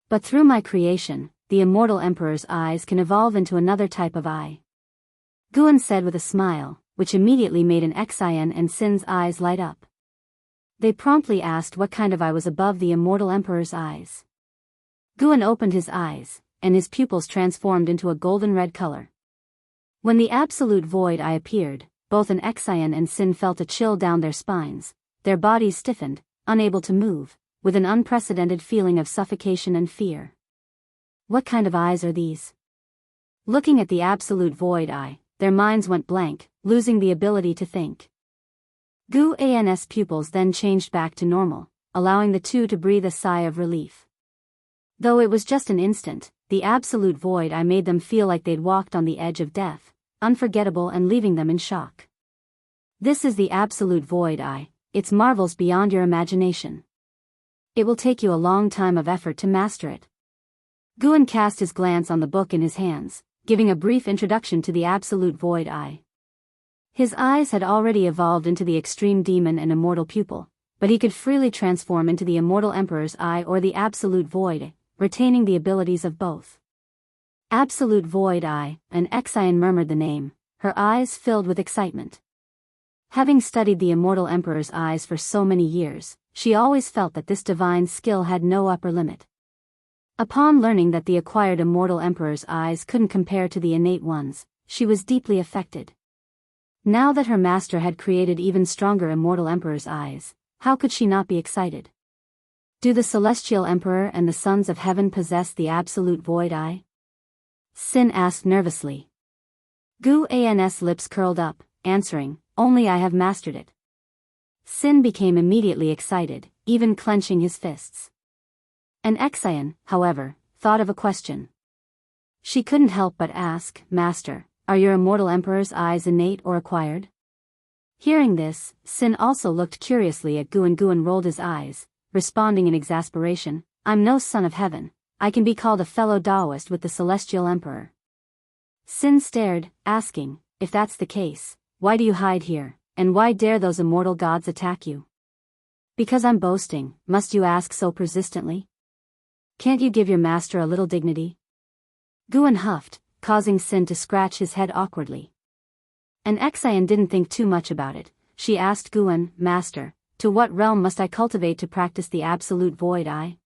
But through my creation, the immortal emperor's eyes can evolve into another type of eye. Guan said with a smile, which immediately made Xian and Sin's eyes light up. They promptly asked what kind of eye was above the immortal emperor's eyes. Guan opened his eyes, and his pupils transformed into a golden red color. When the absolute void eye appeared, both Xian and Sin felt a chill down their spines, their bodies stiffened, unable to move, with an unprecedented feeling of suffocation and fear. What kind of eyes are these? Looking at the absolute void eye, their minds went blank, losing the ability to think. Guan's pupils then changed back to normal, allowing the two to breathe a sigh of relief. Though it was just an instant, the absolute void eye made them feel like they'd walked on the edge of death, unforgettable and leaving them in shock. This is the absolute void eye, its marvels beyond your imagination. It will take you a long time of effort to master it. Guan cast his glance on the book in his hands, giving a brief introduction to the absolute void eye. His eyes had already evolved into the extreme demon and immortal pupil, but he could freely transform into the immortal emperor's eye or the absolute void, retaining the abilities of both. Absolute void eye, Xian murmured the name, her eyes filled with excitement. Having studied the immortal emperor's eyes for so many years, she always felt that this divine skill had no upper limit. Upon learning that the acquired immortal emperor's eyes couldn't compare to the innate ones, she was deeply affected. Now that her master had created even stronger immortal emperor's eyes, how could she not be excited? Do the Celestial Emperor and the Sons of Heaven possess the absolute void eye? Sin asked nervously. Guan's lips curled up, answering, only I have mastered it. Sin became immediately excited, even clenching his fists. Xian, however, thought of a question. She couldn't help but ask, Master, are your immortal emperor's eyes innate or acquired? Hearing this, Sin also looked curiously at Guan. Guan rolled his eyes, responding in exasperation, I'm no son of heaven, I can be called a fellow Taoist with the celestial emperor. Sin stared, asking, if that's the case, why do you hide here, and why dare those immortal gods attack you? Because I'm boasting, must you ask so persistently? Can't you give your master a little dignity? Guan huffed, causing Sin to scratch his head awkwardly. And Exian didn't think too much about it. She asked Guan, Master, to what realm must I cultivate to practice the absolute void I?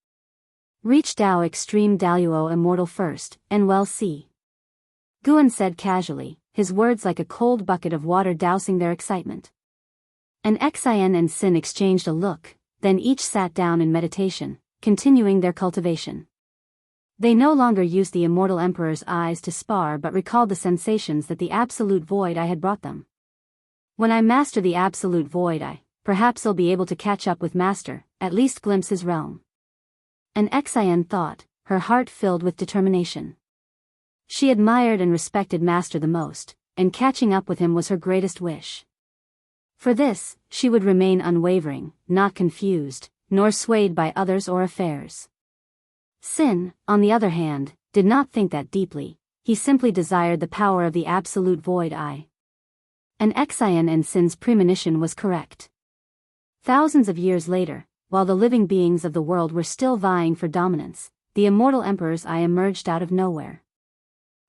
Reach Dao Extreme Daluo Immortal first, and well see. Guan said casually, his words like a cold bucket of water dousing their excitement. And Exian and Sin exchanged a look, then each sat down in meditation, continuing their cultivation. They no longer used the immortal emperor's eyes to spar but recalled the sensations that the absolute void I had brought them. When I master the absolute void perhaps I'll be able to catch up with Master, at least glimpse his realm. And Exian thought, her heart filled with determination. She admired and respected Master the most, and catching up with him was her greatest wish. For this, she would remain unwavering, not confused, nor swayed by others or affairs. Sin, on the other hand, did not think that deeply, he simply desired the power of the absolute void I. And Exian and Sin's premonition was correct. Thousands of years later, while the living beings of the world were still vying for dominance, the immortal emperor's eye emerged out of nowhere.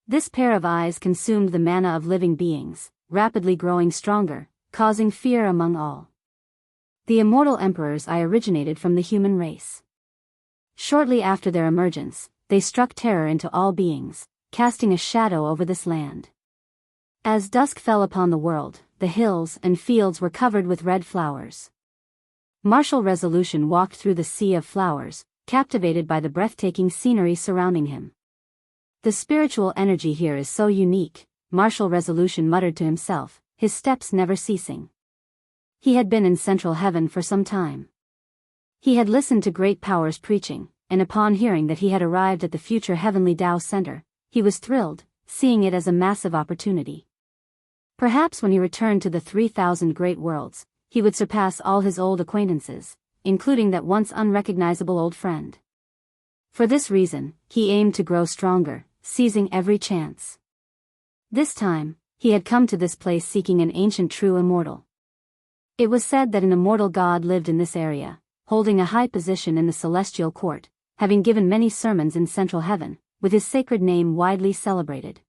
This pair of eyes consumed the mana of living beings, rapidly growing stronger, causing fear among all. The immortal emperor's eye originated from the human race. Shortly after their emergence, they struck terror into all beings, casting a shadow over this land. As dusk fell upon the world, the hills and fields were covered with red flowers. Martial Resolution walked through the sea of flowers, captivated by the breathtaking scenery surrounding him. The spiritual energy here is so unique, Martial Resolution muttered to himself, his steps never ceasing. He had been in Central Heaven for some time. He had listened to great powers preaching, and upon hearing that he had arrived at the future Heavenly Tao Center, he was thrilled, seeing it as a massive opportunity. Perhaps when he returned to the 3,000 great worlds, he would surpass all his old acquaintances, including that once unrecognizable old friend. For this reason, he aimed to grow stronger, seizing every chance. This time, he had come to this place seeking an ancient true immortal. It was said that an immortal god lived in this area, holding a high position in the celestial court, having given many sermons in Central Heaven, with his sacred name widely celebrated.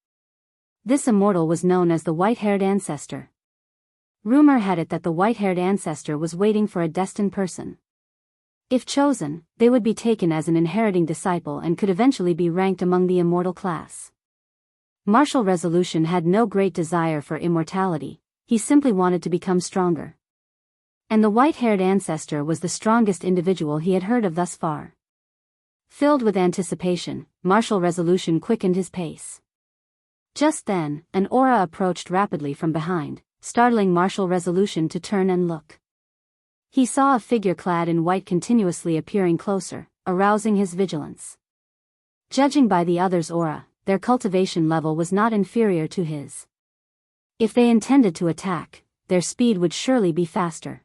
This immortal was known as the white-haired ancestor. Rumor had it that the white-haired ancestor was waiting for a destined person. If chosen, they would be taken as an inheriting disciple and could eventually be ranked among the immortal class. Martial Resolution had no great desire for immortality, he simply wanted to become stronger. And the white-haired ancestor was the strongest individual he had heard of thus far. Filled with anticipation, Martial Resolution quickened his pace. Just then, an aura approached rapidly from behind, startling Martial Resolution to turn and look. He saw a figure clad in white continuously appearing closer, arousing his vigilance. Judging by the other's aura, their cultivation level was not inferior to his. If they intended to attack, their speed would surely be faster.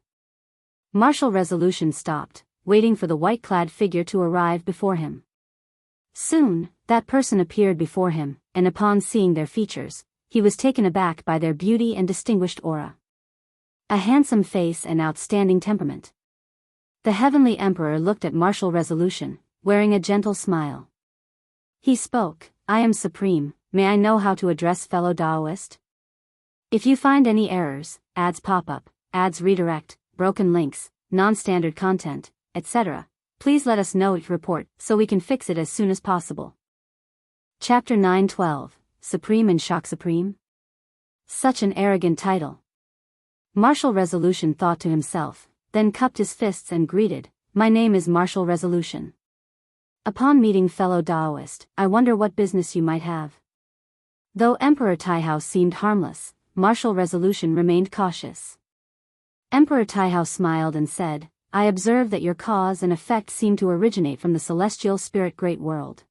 Martial Resolution stopped, waiting for the white-clad figure to arrive before him. Soon, that person appeared before him, and upon seeing their features, he was taken aback by their beauty and distinguished aura. A handsome face and outstanding temperament. The Heavenly Emperor looked at Martial Resolution, wearing a gentle smile. He spoke, I am supreme, may I know how to address fellow Taoist? If you find any errors, ads pop up, ads redirect, broken links, non-standard content, etc., please let us know each report so we can fix it as soon as possible. Chapter 9:12, Supreme and Shock Supreme? Such an arrogant title. Martial Resolution thought to himself, then cupped his fists and greeted, my name is Martial Resolution. Upon meeting fellow Taoist, I wonder what business you might have. Though Emperor Taihao seemed harmless, Martial Resolution remained cautious. Emperor Taihao smiled and said, I observe that your cause and effect seem to originate from the Celestial Spirit Great World.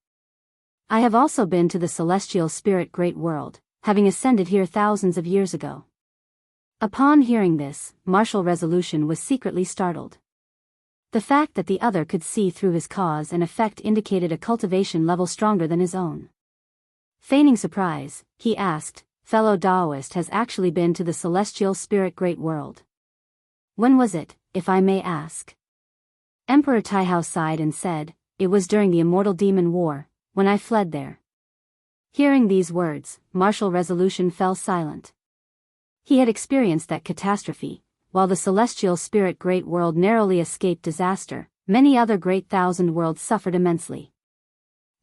I have also been to the Celestial Spirit Great World, having ascended here thousands of years ago. Upon hearing this, Martial Resolution was secretly startled. The fact that the other could see through his cause and effect indicated a cultivation level stronger than his own. Feigning surprise, he asked, "Fellow Taoist has actually been to the celestial spirit great world. When was it, if I may ask?" Emperor Taihao sighed and said, "It was during the Immortal Demon War, when I fled there." Hearing these words, Martial Resolution fell silent. He had experienced that catastrophe. While the celestial spirit great world narrowly escaped disaster, many other great thousand worlds suffered immensely.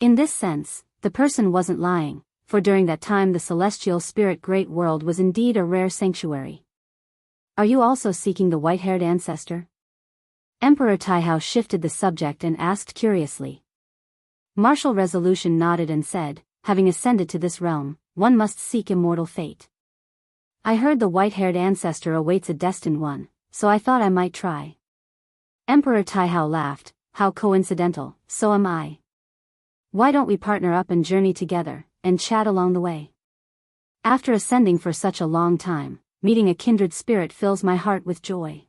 In this sense, the person wasn't lying, for during that time the celestial spirit great world was indeed a rare sanctuary. "Are you also seeking the white-haired ancestor?" Emperor Taihao shifted the subject and asked curiously. Martial Resolution nodded and said, "Having ascended to this realm, one must seek immortal fate. I heard the white-haired ancestor awaits a destined one, so I thought I might try." Emperor Taihao laughed, "How coincidental, so am I. Why don't we partner up and journey together, and chat along the way? After ascending for such a long time, meeting a kindred spirit fills my heart with joy."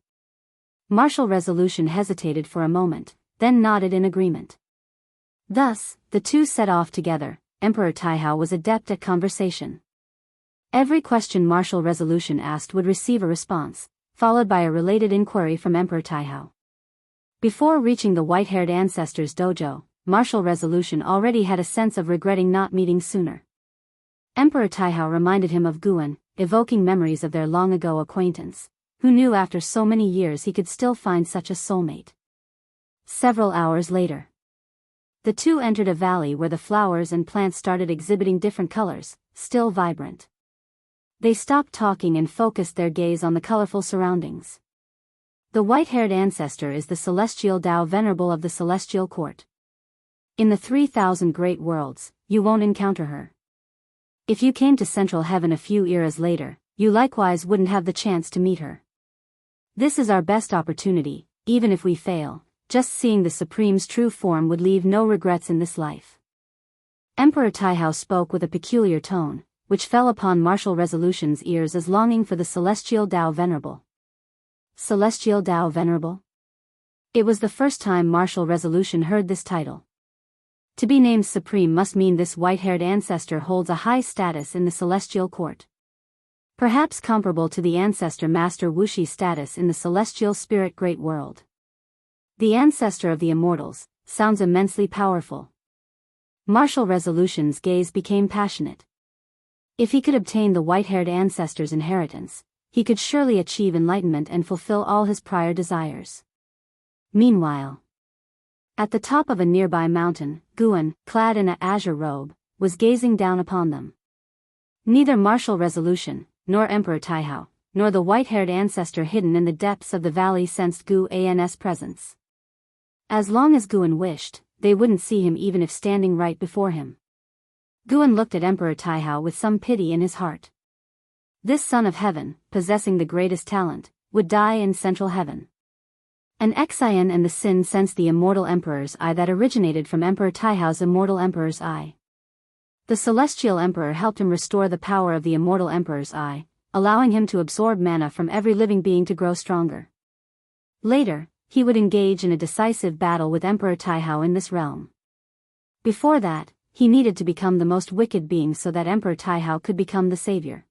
Martial Resolution hesitated for a moment, then nodded in agreement. Thus, the two set off together. Emperor Taihao was adept at conversation. Every question Martial Resolution asked would receive a response, followed by a related inquiry from Emperor Taihao. Before reaching the white-haired ancestor's dojo, Martial Resolution already had a sense of regretting not meeting sooner. Emperor Taihao reminded him of Guan, evoking memories of their long-ago acquaintance. Who knew after so many years he could still find such a soulmate? Several hours later, the two entered a valley where the flowers and plants started exhibiting different colors, still vibrant. They stopped talking and focused their gaze on the colorful surroundings. The white-haired ancestor is the celestial Tao venerable of the celestial court. In the 3,000 great worlds, you won't encounter her. If you came to Central Heaven a few eras later, you likewise wouldn't have the chance to meet her. This is our best opportunity. Even if we fail, just seeing the Supreme's true form would leave no regrets in this life." Emperor Taihao spoke with a peculiar tone, which fell upon Martial Resolution's ears as longing for the celestial Tao venerable. Celestial Tao venerable? It was the first time Martial Resolution heard this title. To be named supreme must mean this white-haired ancestor holds a high status in the celestial court. Perhaps comparable to the ancestor Master Wushi's status in the celestial spirit great world. The ancestor of the immortals sounds immensely powerful. Martial Resolution's gaze became passionate. If he could obtain the white-haired ancestor's inheritance, he could surely achieve enlightenment and fulfill all his prior desires. Meanwhile, at the top of a nearby mountain, Guan, clad in an azure robe, was gazing down upon them. Neither Martial Resolution, nor Emperor Taihao, nor the white-haired ancestor hidden in the depths of the valley sensed Guan's presence. As long as Guan wished, they wouldn't see him even if standing right before him. Guan looked at Emperor Taihao with some pity in his heart. This son of heaven, possessing the greatest talent, would die in Central Heaven. An Xian and the Sin sensed the immortal emperor's eye that originated from Emperor Taihao's immortal emperor's eye. The celestial emperor helped him restore the power of the immortal emperor's eye, allowing him to absorb mana from every living being to grow stronger. Later, he would engage in a decisive battle with Emperor Taihao in this realm. Before that, he needed to become the most wicked being so that Emperor Taihao could become the savior.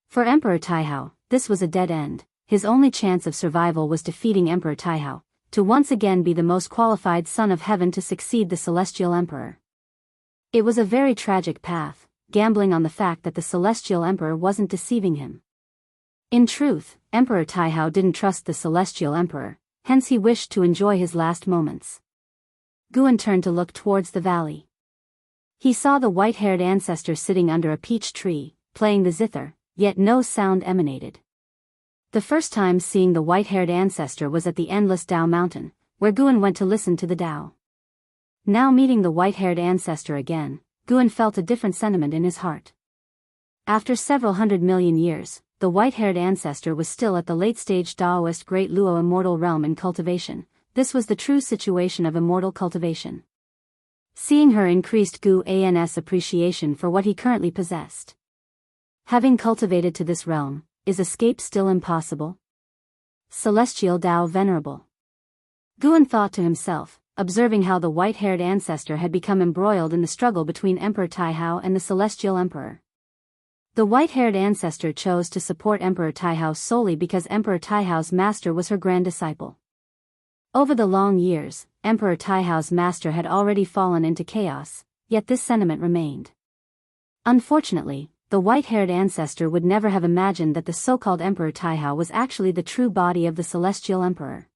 For Emperor Taihao, this was a dead end. His only chance of survival was defeating Emperor Taihao, to once again be the most qualified son of heaven to succeed the celestial emperor. It was a very tragic path, gambling on the fact that the celestial emperor wasn't deceiving him. In truth, Emperor Taihao didn't trust the celestial emperor, hence he wished to enjoy his last moments. Guan turned to look towards the valley. He saw the white-haired ancestor sitting under a peach tree, playing the zither, yet no sound emanated. The first time seeing the white-haired ancestor was at the endless Tao mountain, where Guan went to listen to the Tao. Now meeting the white-haired ancestor again, Guan felt a different sentiment in his heart. After several 100 million years, the white-haired ancestor was still at the late-stage Taoist Great Luo immortal realm in cultivation. This was the true situation of immortal cultivation. Seeing her increased Guan's appreciation for what he currently possessed. Having cultivated to this realm, is escape still impossible? Celestial Tao Venerable. Guan thought to himself, observing how the white-haired ancestor had become embroiled in the struggle between Emperor Taihao and the Celestial Emperor. The white-haired ancestor chose to support Emperor Taihao solely because Emperor Taihao's master was her grand disciple. Over the long years, Emperor Taihao's master had already fallen into chaos, yet this sentiment remained. Unfortunately, the white-haired ancestor would never have imagined that the so-called Emperor Taihao was actually the true body of the Celestial Emperor.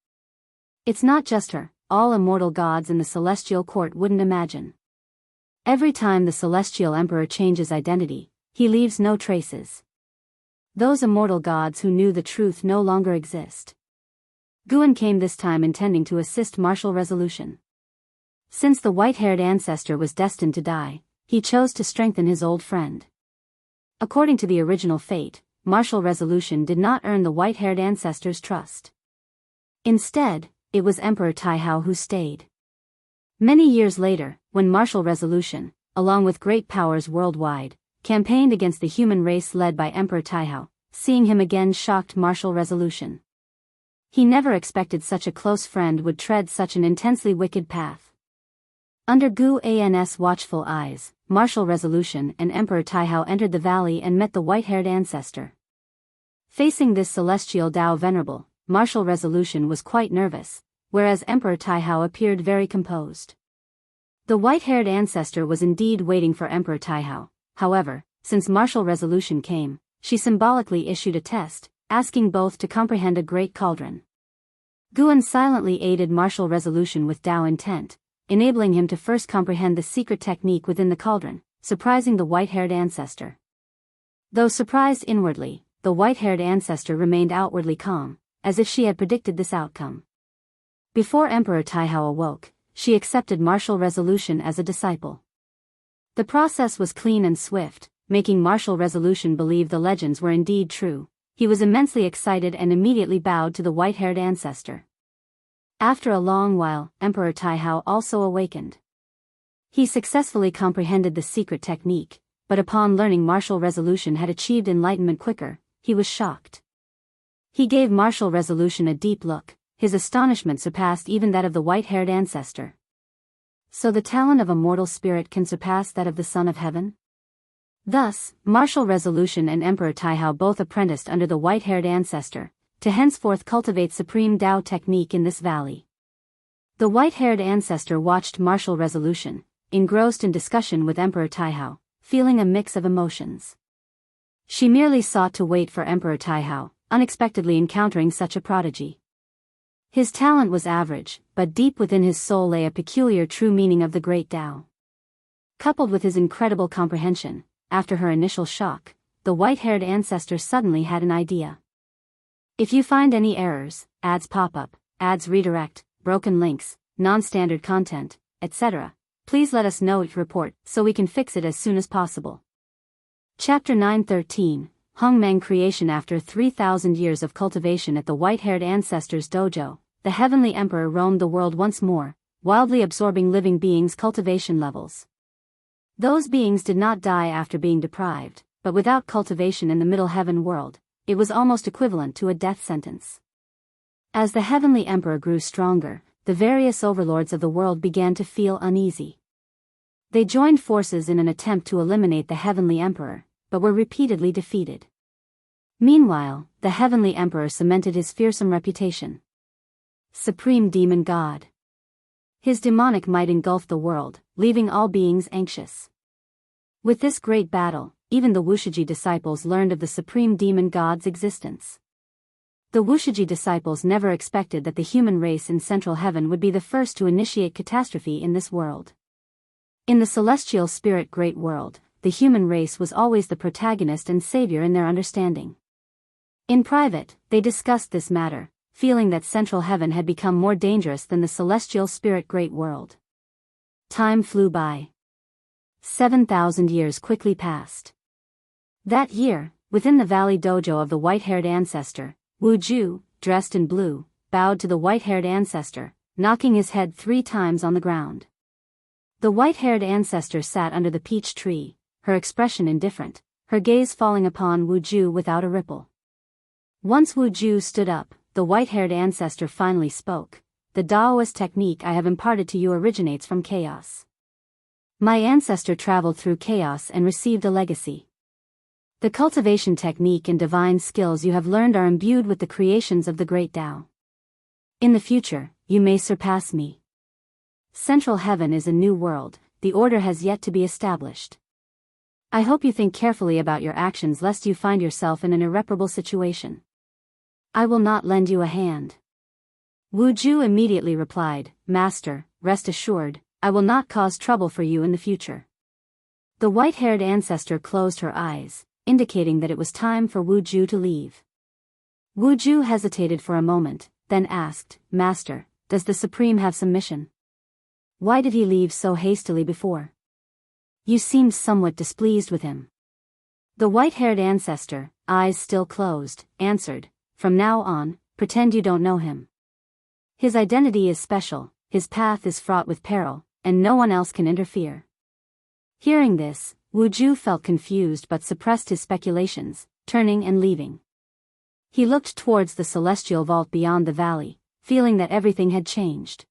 It's not just her, all immortal gods in the Celestial Court wouldn't imagine. Every time the Celestial Emperor changes identity, he leaves no traces. Those immortal gods who knew the truth no longer exist. Guan came this time intending to assist martial resolution. Since the white-haired ancestor was destined to die, he chose to strengthen his old friend. According to the original fate, martial resolution did not earn the white-haired ancestor's trust. Instead, it was Emperor Taihao who stayed. Many years later, when martial resolution, along with great powers worldwide, campaigned against the human race led by Emperor Taihao, seeing him again shocked martial resolution. He never expected such a close friend would tread such an intensely wicked path. Under Gu An's watchful eyes, martial resolution and Emperor Taihao entered the valley and met the white-haired ancestor. Facing this celestial Tao Venerable, martial resolution was quite nervous, whereas Emperor Taihao appeared very composed. The white-haired ancestor was indeed waiting for Emperor Taihao. However, since martial resolution came, she symbolically issued a test, asking both to comprehend a great cauldron. Guan silently aided martial resolution with Tao intent, enabling him to first comprehend the secret technique within the cauldron, surprising the white-haired ancestor. Though surprised inwardly, the white-haired ancestor remained outwardly calm, as if she had predicted this outcome. Before Emperor Taihao awoke, she accepted martial resolution as a disciple. The process was clean and swift, making martial resolution believe the legends were indeed true. He was immensely excited and immediately bowed to the white-haired ancestor. After a long while, Emperor Taihao also awakened. He successfully comprehended the secret technique, but upon learning martial resolution had achieved enlightenment quicker, he was shocked. He gave martial resolution a deep look. His astonishment surpassed even that of the white-haired ancestor. So the talent of a mortal spirit can surpass that of the Son of Heaven? Thus, martial resolution and Emperor Taihao both apprenticed under the white-haired ancestor, to henceforth cultivate supreme Tao technique in this valley. The white-haired ancestor watched martial resolution, engrossed in discussion with Emperor Taihao, feeling a mix of emotions. She merely sought to wait for Emperor Taihao, unexpectedly encountering such a prodigy. His talent was average, but deep within his soul lay a peculiar true meaning of the great Tao. Coupled with his incredible comprehension, after her initial shock, the white-haired ancestor suddenly had an idea. If you find any errors, ads pop up, ads redirect, broken links, non-standard content, etc., please let us know your report so we can fix it as soon as possible. Chapter 9:13, Hongmeng Creation. After 3,000 years of cultivation at the white-haired ancestor's dojo, the heavenly emperor roamed the world once more, wildly absorbing living beings' cultivation levels. Those beings did not die after being deprived, but without cultivation in the middle heaven world, it was almost equivalent to a death sentence. As the heavenly emperor grew stronger, the various overlords of the world began to feel uneasy. They joined forces in an attempt to eliminate the heavenly emperor, but were repeatedly defeated. Meanwhile, the heavenly emperor cemented his fearsome reputation. Supreme Demon God. His demonic might engulfed the world, leaving all beings anxious. With this great battle, even the Wushiji disciples learned of the Supreme Demon God's existence. The Wushiji disciples never expected that the human race in Central Heaven would be the first to initiate catastrophe in this world. In the celestial spirit great world, the human race was always the protagonist and savior in their understanding. In private, they discussed this matter, feeling that Central Heaven had become more dangerous than the celestial spirit great world. Time flew by. 7,000 years quickly passed. That year, within the valley dojo of the white-haired ancestor, Wu Ju, dressed in blue, bowed to the white-haired ancestor, knocking his head 3 times on the ground. The white-haired ancestor sat under the peach tree, her expression indifferent, her gaze falling upon Wu Ju without a ripple. Once Wu Ju stood up, the white-haired ancestor finally spoke. The Taoist technique I have imparted to you originates from chaos. My ancestor traveled through chaos and received a legacy. The cultivation technique and divine skills you have learned are imbued with the creations of the great Tao. In the future, you may surpass me. Central Heaven is a new world, the order has yet to be established. I hope you think carefully about your actions lest you find yourself in an irreparable situation. I will not lend you a hand. Wu Ju immediately replied, Master, rest assured, I will not cause trouble for you in the future. The white-haired ancestor closed her eyes, indicating that it was time for Wu Ju to leave. Wu Ju hesitated for a moment, then asked, Master, does the Supreme have some mission? Why did he leave so hastily before? You seemed somewhat displeased with him. The white-haired ancestor, eyes still closed, answered, From now on, pretend you don't know him. His identity is special, his path is fraught with peril, and no one else can interfere. Hearing this, Wu Ju felt confused but suppressed his speculations, turning and leaving. He looked towards the celestial vault beyond the valley, feeling that everything had changed.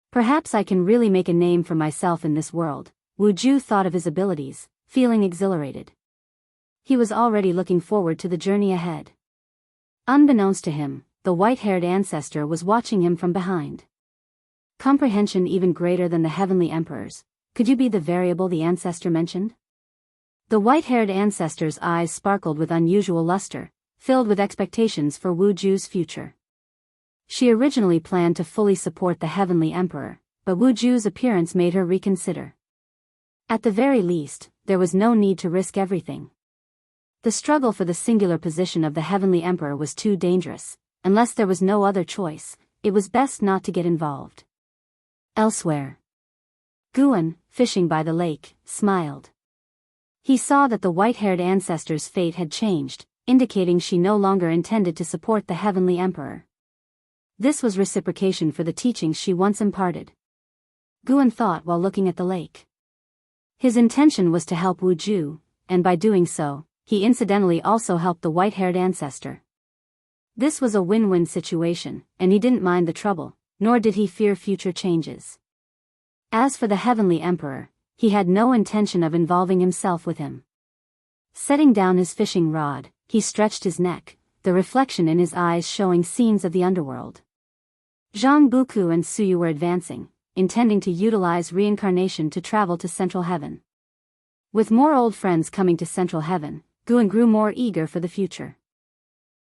Perhaps I can really make a name for myself in this world, Wu Ju thought of his abilities, feeling exhilarated. He was already looking forward to the journey ahead. Unbeknownst to him, the white-haired ancestor was watching him from behind. Comprehension even greater than the heavenly emperors, could you be the variable the ancestor mentioned? The white-haired ancestor's eyes sparkled with unusual luster, filled with expectations for Wu Ju's future. She originally planned to fully support the heavenly emperor, but Wu Ju's appearance made her reconsider. At the very least, there was no need to risk everything. The struggle for the singular position of the heavenly emperor was too dangerous. Unless there was no other choice, it was best not to get involved. Elsewhere. Guan, fishing by the lake, smiled. He saw that the white-haired ancestor's fate had changed, indicating she no longer intended to support the heavenly emperor. This was reciprocation for the teachings she once imparted. Guan thought while looking at the lake. His intention was to help Wu Ju, and by doing so, he incidentally also helped the white-haired ancestor. This was a win-win situation, and he didn't mind the trouble, nor did he fear future changes. As for the heavenly emperor, he had no intention of involving himself with him. Setting down his fishing rod, he stretched his neck, the reflection in his eyes showing scenes of the underworld. Zhang Buku and Suyu were advancing, intending to utilize reincarnation to travel to Central Heaven. With more old friends coming to Central Heaven, Guan grew more eager for the future.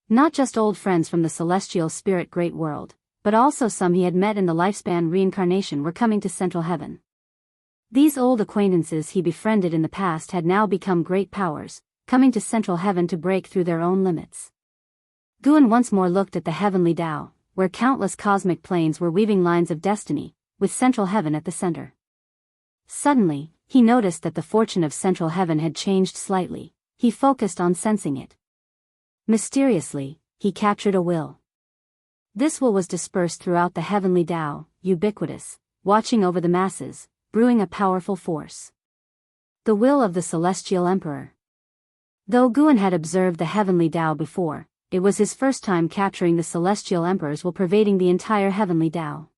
Not just old friends from the celestial spirit great world, but also some he had met in the lifespan reincarnation were coming to Central Heaven. These old acquaintances he befriended in the past had now become great powers, coming to Central Heaven to break through their own limits. Guan once more looked at the heavenly Tao, where countless cosmic planes were weaving lines of destiny, with Central Heaven at the center. Suddenly, he noticed that the fortune of Central Heaven had changed slightly. He focused on sensing it. Mysteriously, he captured a will. This will was dispersed throughout the heavenly Tao, ubiquitous, watching over the masses, brewing a powerful force. The will of the celestial emperor. Though Guan had observed the heavenly Tao before, it was his first time capturing the celestial emperor's will pervading the entire heavenly Tao.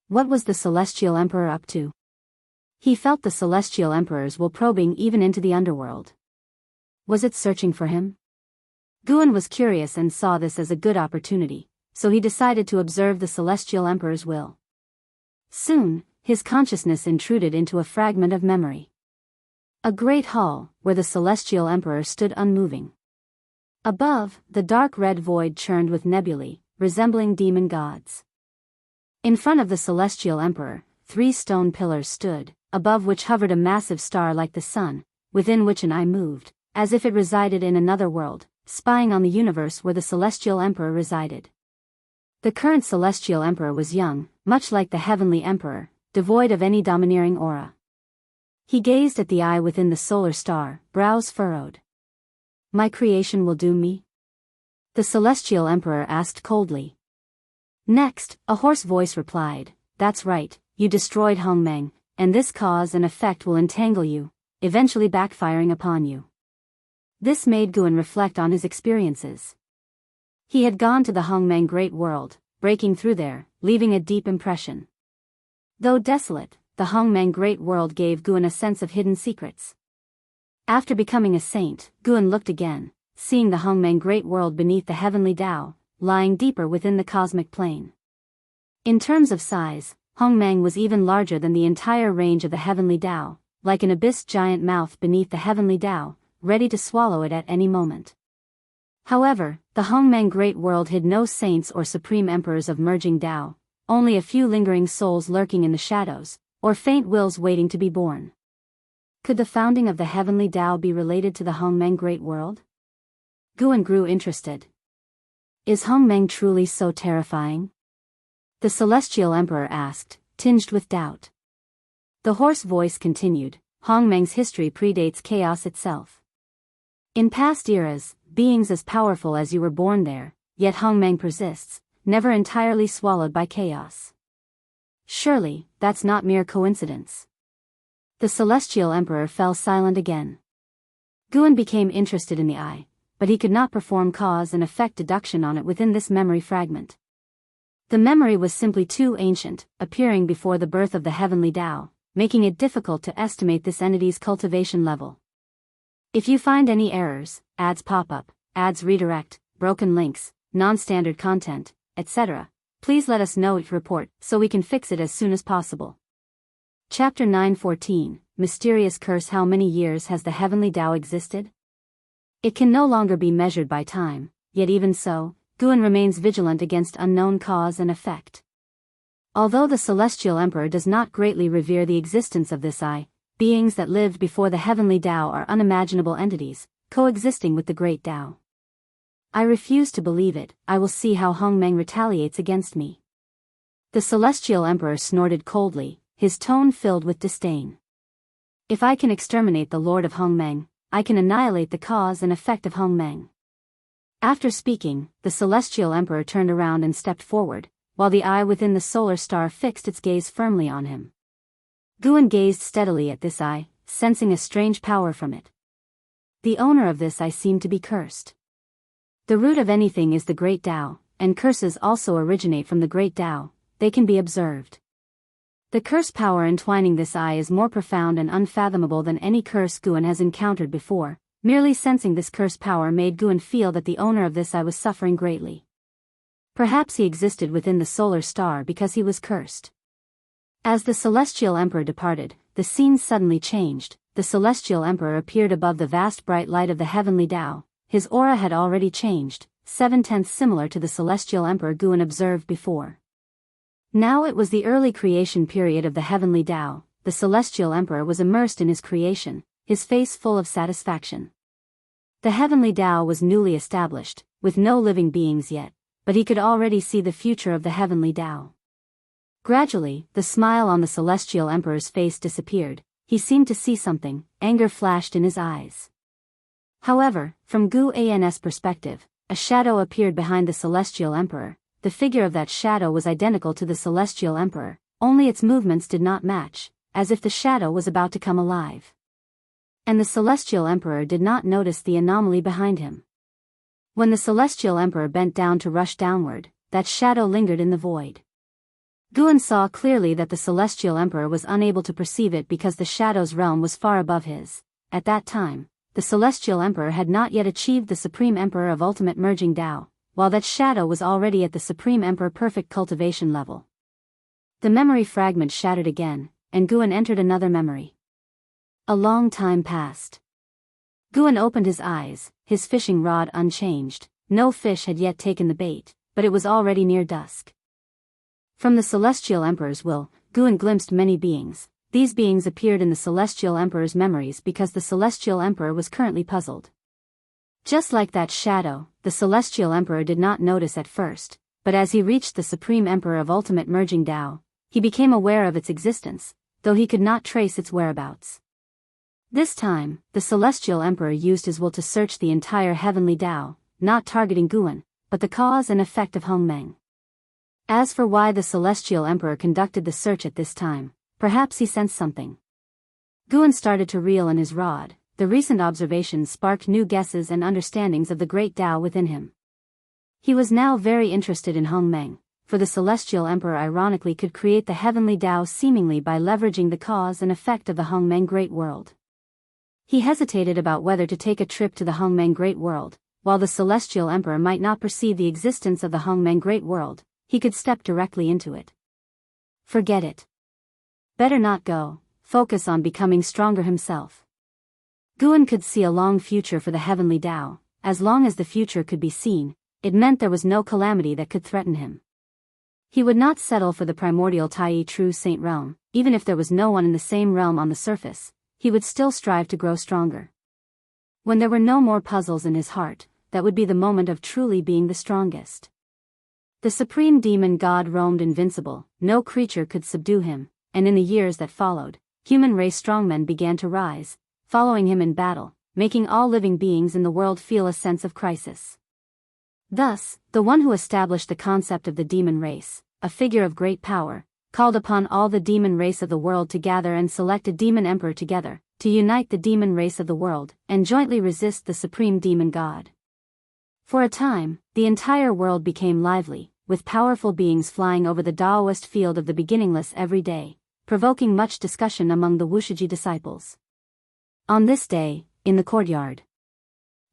What was the celestial emperor up to? He felt the celestial emperor's will probing even into the underworld. Was it searching for him? Guan was curious and saw this as a good opportunity, so he decided to observe the celestial emperor's will. Soon, his consciousness intruded into a fragment of memory. A great hall, where the celestial emperor stood unmoving. Above, the dark red void churned with nebulae, resembling demon gods. In front of the celestial emperor, 3 stone pillars stood, above which hovered a massive star like the sun, within which an eye moved, as if it resided in another world, spying on the universe where the celestial emperor resided. The current celestial emperor was young, much like the heavenly emperor, devoid of any domineering aura. He gazed at the eye within the solar star, brows furrowed. My creation will doom me? The celestial emperor asked coldly. Next, a hoarse voice replied, That's right, you destroyed Hongmeng, and this cause and effect will entangle you, eventually backfiring upon you. This made Guan reflect on his experiences. He had gone to the Hongmeng Great World, breaking through there, leaving a deep impression. Though desolate, the Hongmeng Great World gave Guan a sense of hidden secrets. After becoming a saint, Guan looked again, seeing the Hongmeng Great World beneath the heavenly Tao, lying deeper within the cosmic plane. In terms of size, Hongmeng was even larger than the entire range of the heavenly Tao, like an abyss giant mouth beneath the heavenly Tao, ready to swallow it at any moment. However, the Hongmeng Great World hid no saints or supreme emperors of merging Tao, only a few lingering souls lurking in the shadows, or faint wills waiting to be born. Could the founding of the heavenly Tao be related to the Hongmeng Great World? Guan grew interested. Is Hongmeng truly so terrifying? The Celestial Emperor asked, tinged with doubt. The hoarse voice continued, Hongmeng's history predates chaos itself. In past eras, beings as powerful as you were born there, yet Hongmeng persists, never entirely swallowed by chaos. Surely, that's not mere coincidence. The Celestial Emperor fell silent again. Guan became interested in the eye, but he could not perform cause and effect deduction on it within this memory fragment. The memory was simply too ancient, appearing before the birth of the heavenly Tao, making it difficult to estimate this entity's cultivation level. If you find any errors, ads pop up, ads redirect, broken links, non-standard content, etc., please let us know each report so we can fix it as soon as possible. Chapter 9:14, Mysterious Curse. How many years has the heavenly Tao existed? It can no longer be measured by time, yet even so, Guan remains vigilant against unknown cause and effect. Although the Celestial Emperor does not greatly revere the existence of this eye, beings that lived before the heavenly Tao are unimaginable entities, coexisting with the great Tao. I refuse to believe it. I will see how Hongmeng retaliates against me. The Celestial Emperor snorted coldly, his tone filled with disdain. If I can exterminate the Lord of Hongmeng, I can annihilate the cause and effect of Hongmeng. After speaking, the Celestial Emperor turned around and stepped forward, while the eye within the solar star fixed its gaze firmly on him. Guan gazed steadily at this eye, sensing a strange power from it. The owner of this eye seemed to be cursed. The root of anything is the great Tao, and curses also originate from the great Tao. They can be observed. The curse power entwining this eye is more profound and unfathomable than any curse Guan has encountered before. Merely sensing this curse power made Guan feel that the owner of this eye was suffering greatly. Perhaps he existed within the solar star because he was cursed. As the Celestial Emperor departed, the scene suddenly changed. The Celestial Emperor appeared above the vast bright light of the heavenly Tao. His aura had already changed, 7/10 similar to the Celestial Emperor Guan observed before. Now it was the early creation period of the heavenly Tao. The Celestial Emperor was immersed in his creation, his face full of satisfaction. The heavenly Tao was newly established, with no living beings yet, but he could already see the future of the heavenly Tao. Gradually, the smile on the Celestial Emperor's face disappeared. He seemed to see something. Anger flashed in his eyes. However, from Guan's perspective, a shadow appeared behind the Celestial Emperor. The figure of that shadow was identical to the Celestial Emperor, only its movements did not match, as if the shadow was about to come alive. And the Celestial Emperor did not notice the anomaly behind him. When the Celestial Emperor bent down to rush downward, that shadow lingered in the void. Guan saw clearly that the Celestial Emperor was unable to perceive it because the shadow's realm was far above his. At that time, the Celestial Emperor had not yet achieved the Supreme Emperor of Ultimate Merging Tao, while that shadow was already at the Supreme Emperor Perfect Cultivation level. The memory fragment shattered again, and Guan entered another memory. A long time passed. Guan opened his eyes, his fishing rod unchanged. No fish had yet taken the bait, but it was already near dusk. From the Celestial Emperor's will, Guan glimpsed many beings. These beings appeared in the Celestial Emperor's memories because the Celestial Emperor was currently puzzled. Just like that shadow, the Celestial Emperor did not notice at first, but as he reached the Supreme Emperor of Ultimate Merging Tao, he became aware of its existence, though he could not trace its whereabouts. This time, the Celestial Emperor used his will to search the entire heavenly Tao, not targeting Guan, but the cause and effect of Hongmeng. As for why the Celestial Emperor conducted the search at this time, perhaps he sensed something. Guan started to reel in his rod, the recent observations sparked new guesses and understandings of the great Tao within him. He was now very interested in Hongmeng, for the celestial emperor ironically could create the heavenly Tao seemingly by leveraging the cause and effect of the Hongmeng Great World. He hesitated about whether to take a trip to the Hongmeng Great World. While the celestial emperor might not perceive the existence of the Hongmeng Great World, he could step directly into it. Forget it. Better not go, focus on becoming stronger himself. Guan could see a long future for the heavenly Tao. As long as the future could be seen, it meant there was no calamity that could threaten him. He would not settle for the primordial Tai True Saint realm, even if there was no one in the same realm on the surface, he would still strive to grow stronger. When there were no more puzzles in his heart, that would be the moment of truly being the strongest. The supreme demon god roamed invincible, no creature could subdue him, and in the years that followed, human race strongmen began to rise, following him in battle, making all living beings in the world feel a sense of crisis. Thus, the one who established the concept of the demon race, a figure of great power, called upon all the demon race of the world to gather and select a demon emperor together, to unite the demon race of the world, and jointly resist the supreme demon god. For a time, the entire world became lively, with powerful beings flying over the Taoist field of the beginningless every day, provoking much discussion among the Wushiji disciples. On this day, in the courtyard,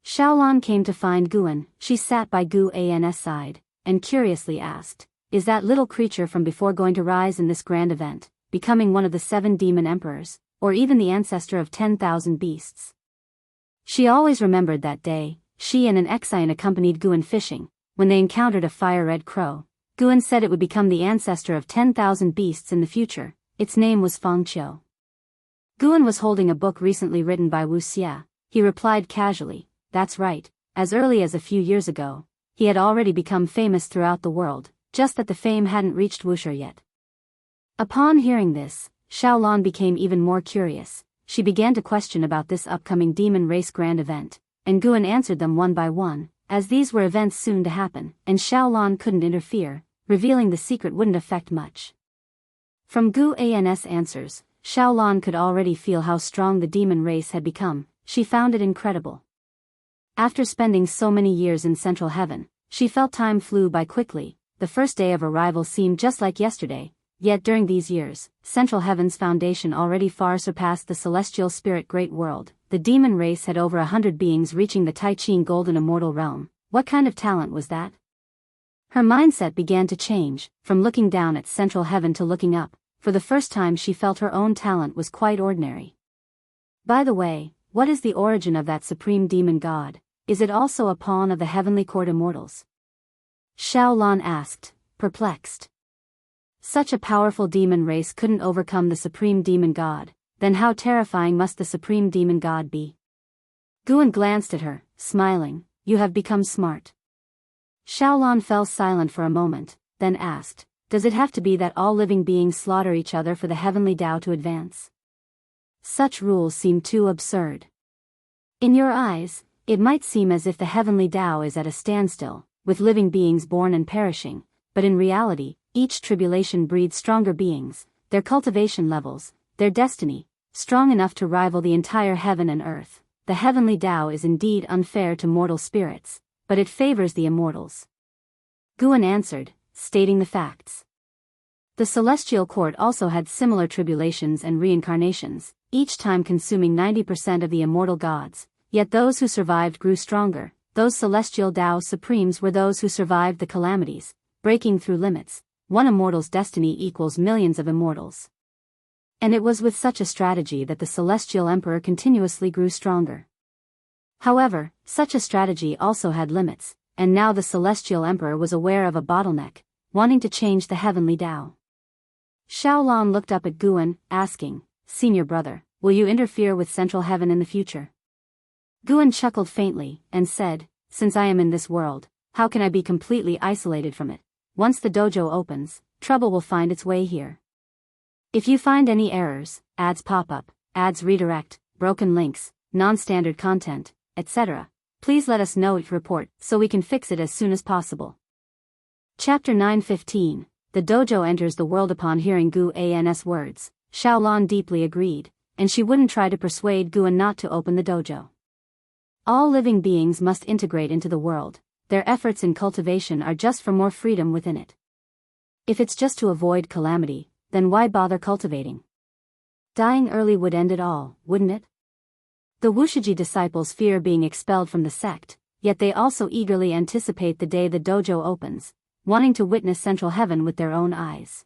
Xiaolan came to find Guan. She sat by Gu An's side, and curiously asked, "Is that little creature from before going to rise in this grand event, becoming one of the 7 demon emperors, or even the ancestor of 10,000 beasts?" She always remembered that day. She and an Exine accompanied Guan fishing. When they encountered a fire-red crow, Guan said it would become the ancestor of 10,000 beasts in the future. Its name was Fangqiu. Guan was holding a book recently written by Wu Xia. He replied casually, "That's right, as early as a few years ago, he had already become famous throughout the world, just that the fame hadn't reached Wuxia yet." Upon hearing this, Xiaolan became even more curious. She began to question about this upcoming demon race grand event, and Guan answered them one by one, as these were events soon to happen, and Xiaolan couldn't interfere, revealing the secret wouldn't affect much. From Gu An's answers, Xiaolan could already feel how strong the demon race had become. She found it incredible. After spending so many years in Central Heaven, she felt time flew by quickly. The first day of arrival seemed just like yesterday, yet during these years, Central Heaven's foundation already far surpassed the celestial spirit great world. The demon race had over 100 beings reaching the Tai Ching golden immortal realm. What kind of talent was that? Her mindset began to change, from looking down at Central Heaven to looking up. For the first time she felt her own talent was quite ordinary. By the way, what is the origin of that supreme demon god? Is it also a pawn of the heavenly court immortals? Xiaolan asked, perplexed. Such a powerful demon race couldn't overcome the supreme demon god, then how terrifying must the supreme demon god be? Guan glanced at her, smiling, "You have become smart." Xiaolan fell silent for a moment, then asked, "Does it have to be that all living beings slaughter each other for the heavenly Tao to advance? Such rules seem too absurd. In your eyes, it might seem as if the heavenly Tao is at a standstill, with living beings born and perishing, but in reality, each tribulation breeds stronger beings, their cultivation levels, their destiny, strong enough to rival the entire heaven and earth. The heavenly Tao is indeed unfair to mortal spirits, but it favors the immortals." Guan answered, stating the facts. The celestial court also had similar tribulations and reincarnations, each time consuming 90% of the immortal gods, yet those who survived grew stronger. Those celestial Tao supremes were those who survived the calamities, breaking through limits. One immortal's destiny equals millions of immortals. And it was with such a strategy that the celestial emperor continuously grew stronger. However, such a strategy also had limits, and now the celestial emperor was aware of a bottleneck, wanting to change the heavenly Tao. Xiaolan looked up at Guan, asking, "Senior brother, will you interfere with Central Heaven in the future?" Guan chuckled faintly, and said, "Since I am in this world, how can I be completely isolated from it? Once the dojo opens, trouble will find its way here. If you find any errors, ads pop up, ads redirect, broken links, non-standard content, etc., please let us know each report so we can fix it as soon as possible." Chapter 9:15. The dojo enters the world. Upon hearing Gu An's words, Xiaolan deeply agreed, and she wouldn't try to persuade Guan not to open the dojo. All living beings must integrate into the world, their efforts in cultivation are just for more freedom within it. If it's just to avoid calamity, then why bother cultivating? Dying early would end it all, wouldn't it? The Wushiji disciples fear being expelled from the sect, yet they also eagerly anticipate the day the dojo opens, wanting to witness central heaven with their own eyes.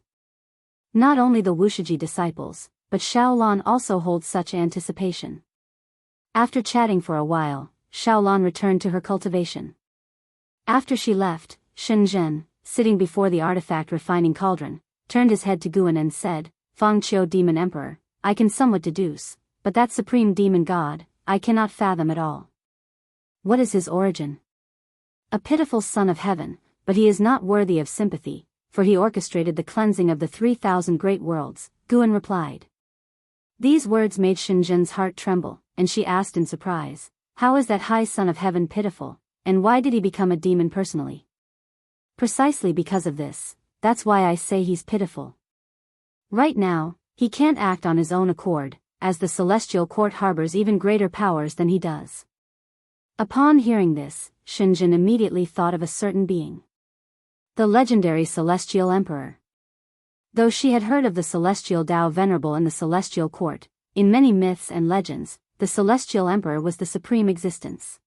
Not only the Wushiji disciples, but Xiaolan also holds such anticipation. After chatting for a while, Xiaolan returned to her cultivation. After she left, Shenzhen, sitting before the artifact refining cauldron, turned his head to Guan and said, "Fangqiu Demon Emperor, I can somewhat deduce, but that supreme demon god, I cannot fathom at all. What is his origin? A pitiful son of heaven, but he is not worthy of sympathy, for he orchestrated the cleansing of the 3,000 great worlds," Guan replied. These words made Shenzhen's heart tremble, and she asked in surprise, "How is that high son of heaven pitiful, and why did he become a demon personally?" "Precisely because of this, that's why I say he's pitiful. Right now, he can't act on his own accord, as the celestial court harbors even greater powers than he does." Upon hearing this, Shenzhen immediately thought of a certain being. The legendary Celestial Emperor. Though she had heard of the Celestial Tao Venerable in the Celestial Court, in many myths and legends, the Celestial Emperor was the supreme existence.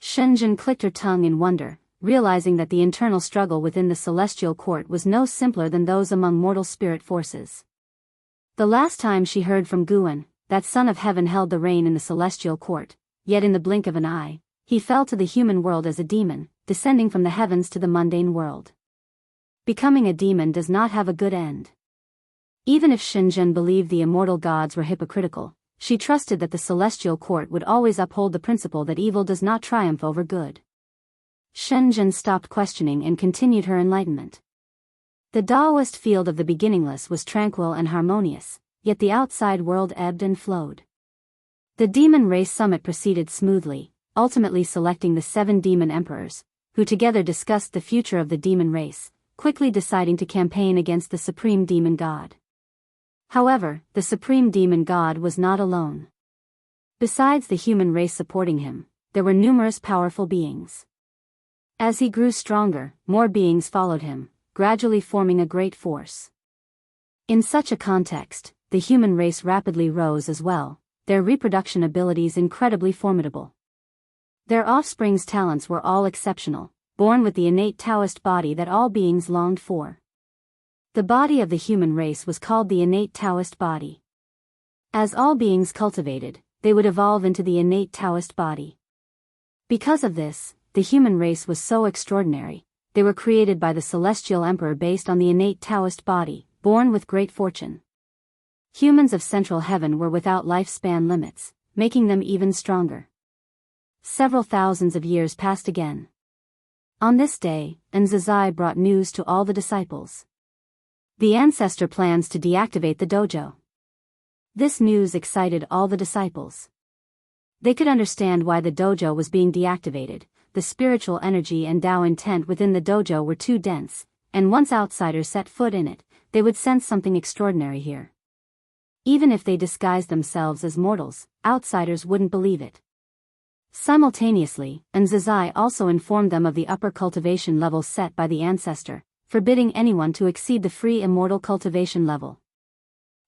Shenzhen clicked her tongue in wonder, realizing that the internal struggle within the Celestial Court was no simpler than those among mortal spirit forces. The last time she heard from Guan, that son of heaven held the reign in the Celestial Court, yet in the blink of an eye, he fell to the human world as a demon, descending from the heavens to the mundane world. Becoming a demon does not have a good end. Even if Shenzhen believed the immortal gods were hypocritical, she trusted that the Celestial Court would always uphold the principle that evil does not triumph over good. Shenzhen stopped questioning and continued her enlightenment. The Taoist field of the beginningless was tranquil and harmonious, yet the outside world ebbed and flowed. The demon race summit proceeded smoothly, ultimately selecting the 7 demon emperors, who together discussed the future of the demon race, quickly deciding to campaign against the supreme demon god. However, the supreme demon god was not alone. Besides the human race supporting him, there were numerous powerful beings. As he grew stronger, more beings followed him, gradually forming a great force. In such a context, the human race rapidly rose as well, their reproduction abilities incredibly formidable. Their offspring's talents were all exceptional, born with the innate Taoist body that all beings longed for. The body of the human race was called the innate Taoist body. As all beings cultivated, they would evolve into the innate Taoist body. Because of this, the human race was so extraordinary. They were created by the Celestial Emperor based on the innate Taoist body, born with great fortune. Humans of central heaven were without lifespan limits, making them even stronger. Several thousands of years passed again. On this day, Enzazai brought news to all the disciples. The ancestor plans to deactivate the dojo. This news excited all the disciples. They could understand why the dojo was being deactivated. The spiritual energy and Tao intent within the dojo were too dense, and once outsiders set foot in it, they would sense something extraordinary here. Even if they disguised themselves as mortals, outsiders wouldn't believe it. Simultaneously, Enzazai also informed them of the upper cultivation level set by the ancestor, forbidding anyone to exceed the free immortal cultivation level.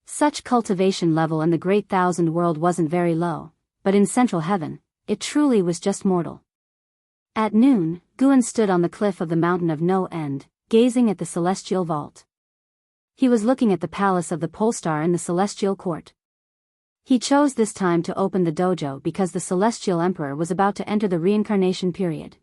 Such cultivation level in the Great Thousand World wasn't very low, but in central heaven, it truly was just mortal. At noon, Guan stood on the cliff of the mountain of no end, gazing at the celestial vault. He was looking at the palace of the Polestar in the celestial court. He chose this time to open the dojo because the Celestial Emperor was about to enter the reincarnation period.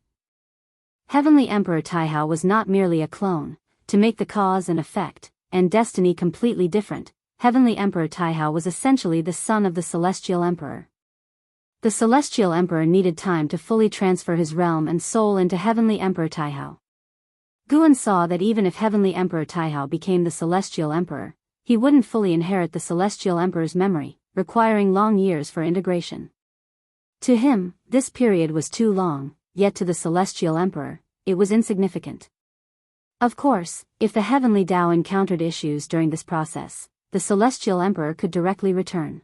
Heavenly Emperor Taihao was not merely a clone. To make the cause and effect, and destiny completely different, Heavenly Emperor Taihao was essentially the son of the Celestial Emperor. The Celestial Emperor needed time to fully transfer his realm and soul into Heavenly Emperor Taihao. Guan saw that even if Heavenly Emperor Taihao became the Celestial Emperor, he wouldn't fully inherit the Celestial Emperor's memory, requiring long years for integration. To him, this period was too long, yet to the Celestial Emperor, it was insignificant. Of course, if the Heavenly Tao encountered issues during this process, the Celestial Emperor could directly return.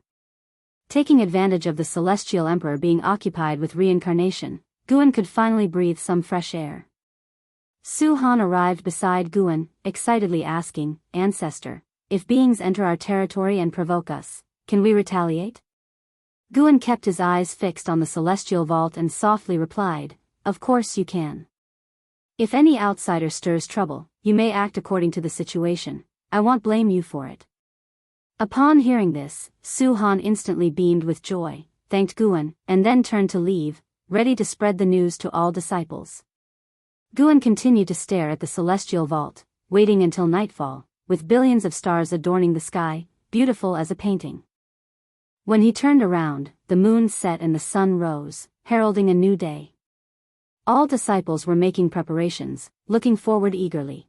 Taking advantage of the celestial emperor being occupied with reincarnation, Guan could finally breathe some fresh air. Su Han arrived beside Guan, excitedly asking, "Ancestor, if beings enter our territory and provoke us, can we retaliate?" Guan kept his eyes fixed on the celestial vault and softly replied, "Of course you can. If any outsider stirs trouble, you may act according to the situation. I won't blame you for it." Upon hearing this, Su Han instantly beamed with joy, thanked Guan, and then turned to leave, ready to spread the news to all disciples. Guan continued to stare at the celestial vault, waiting until nightfall, with billions of stars adorning the sky, beautiful as a painting. When he turned around, the moon set and the sun rose, heralding a new day. All disciples were making preparations, looking forward eagerly.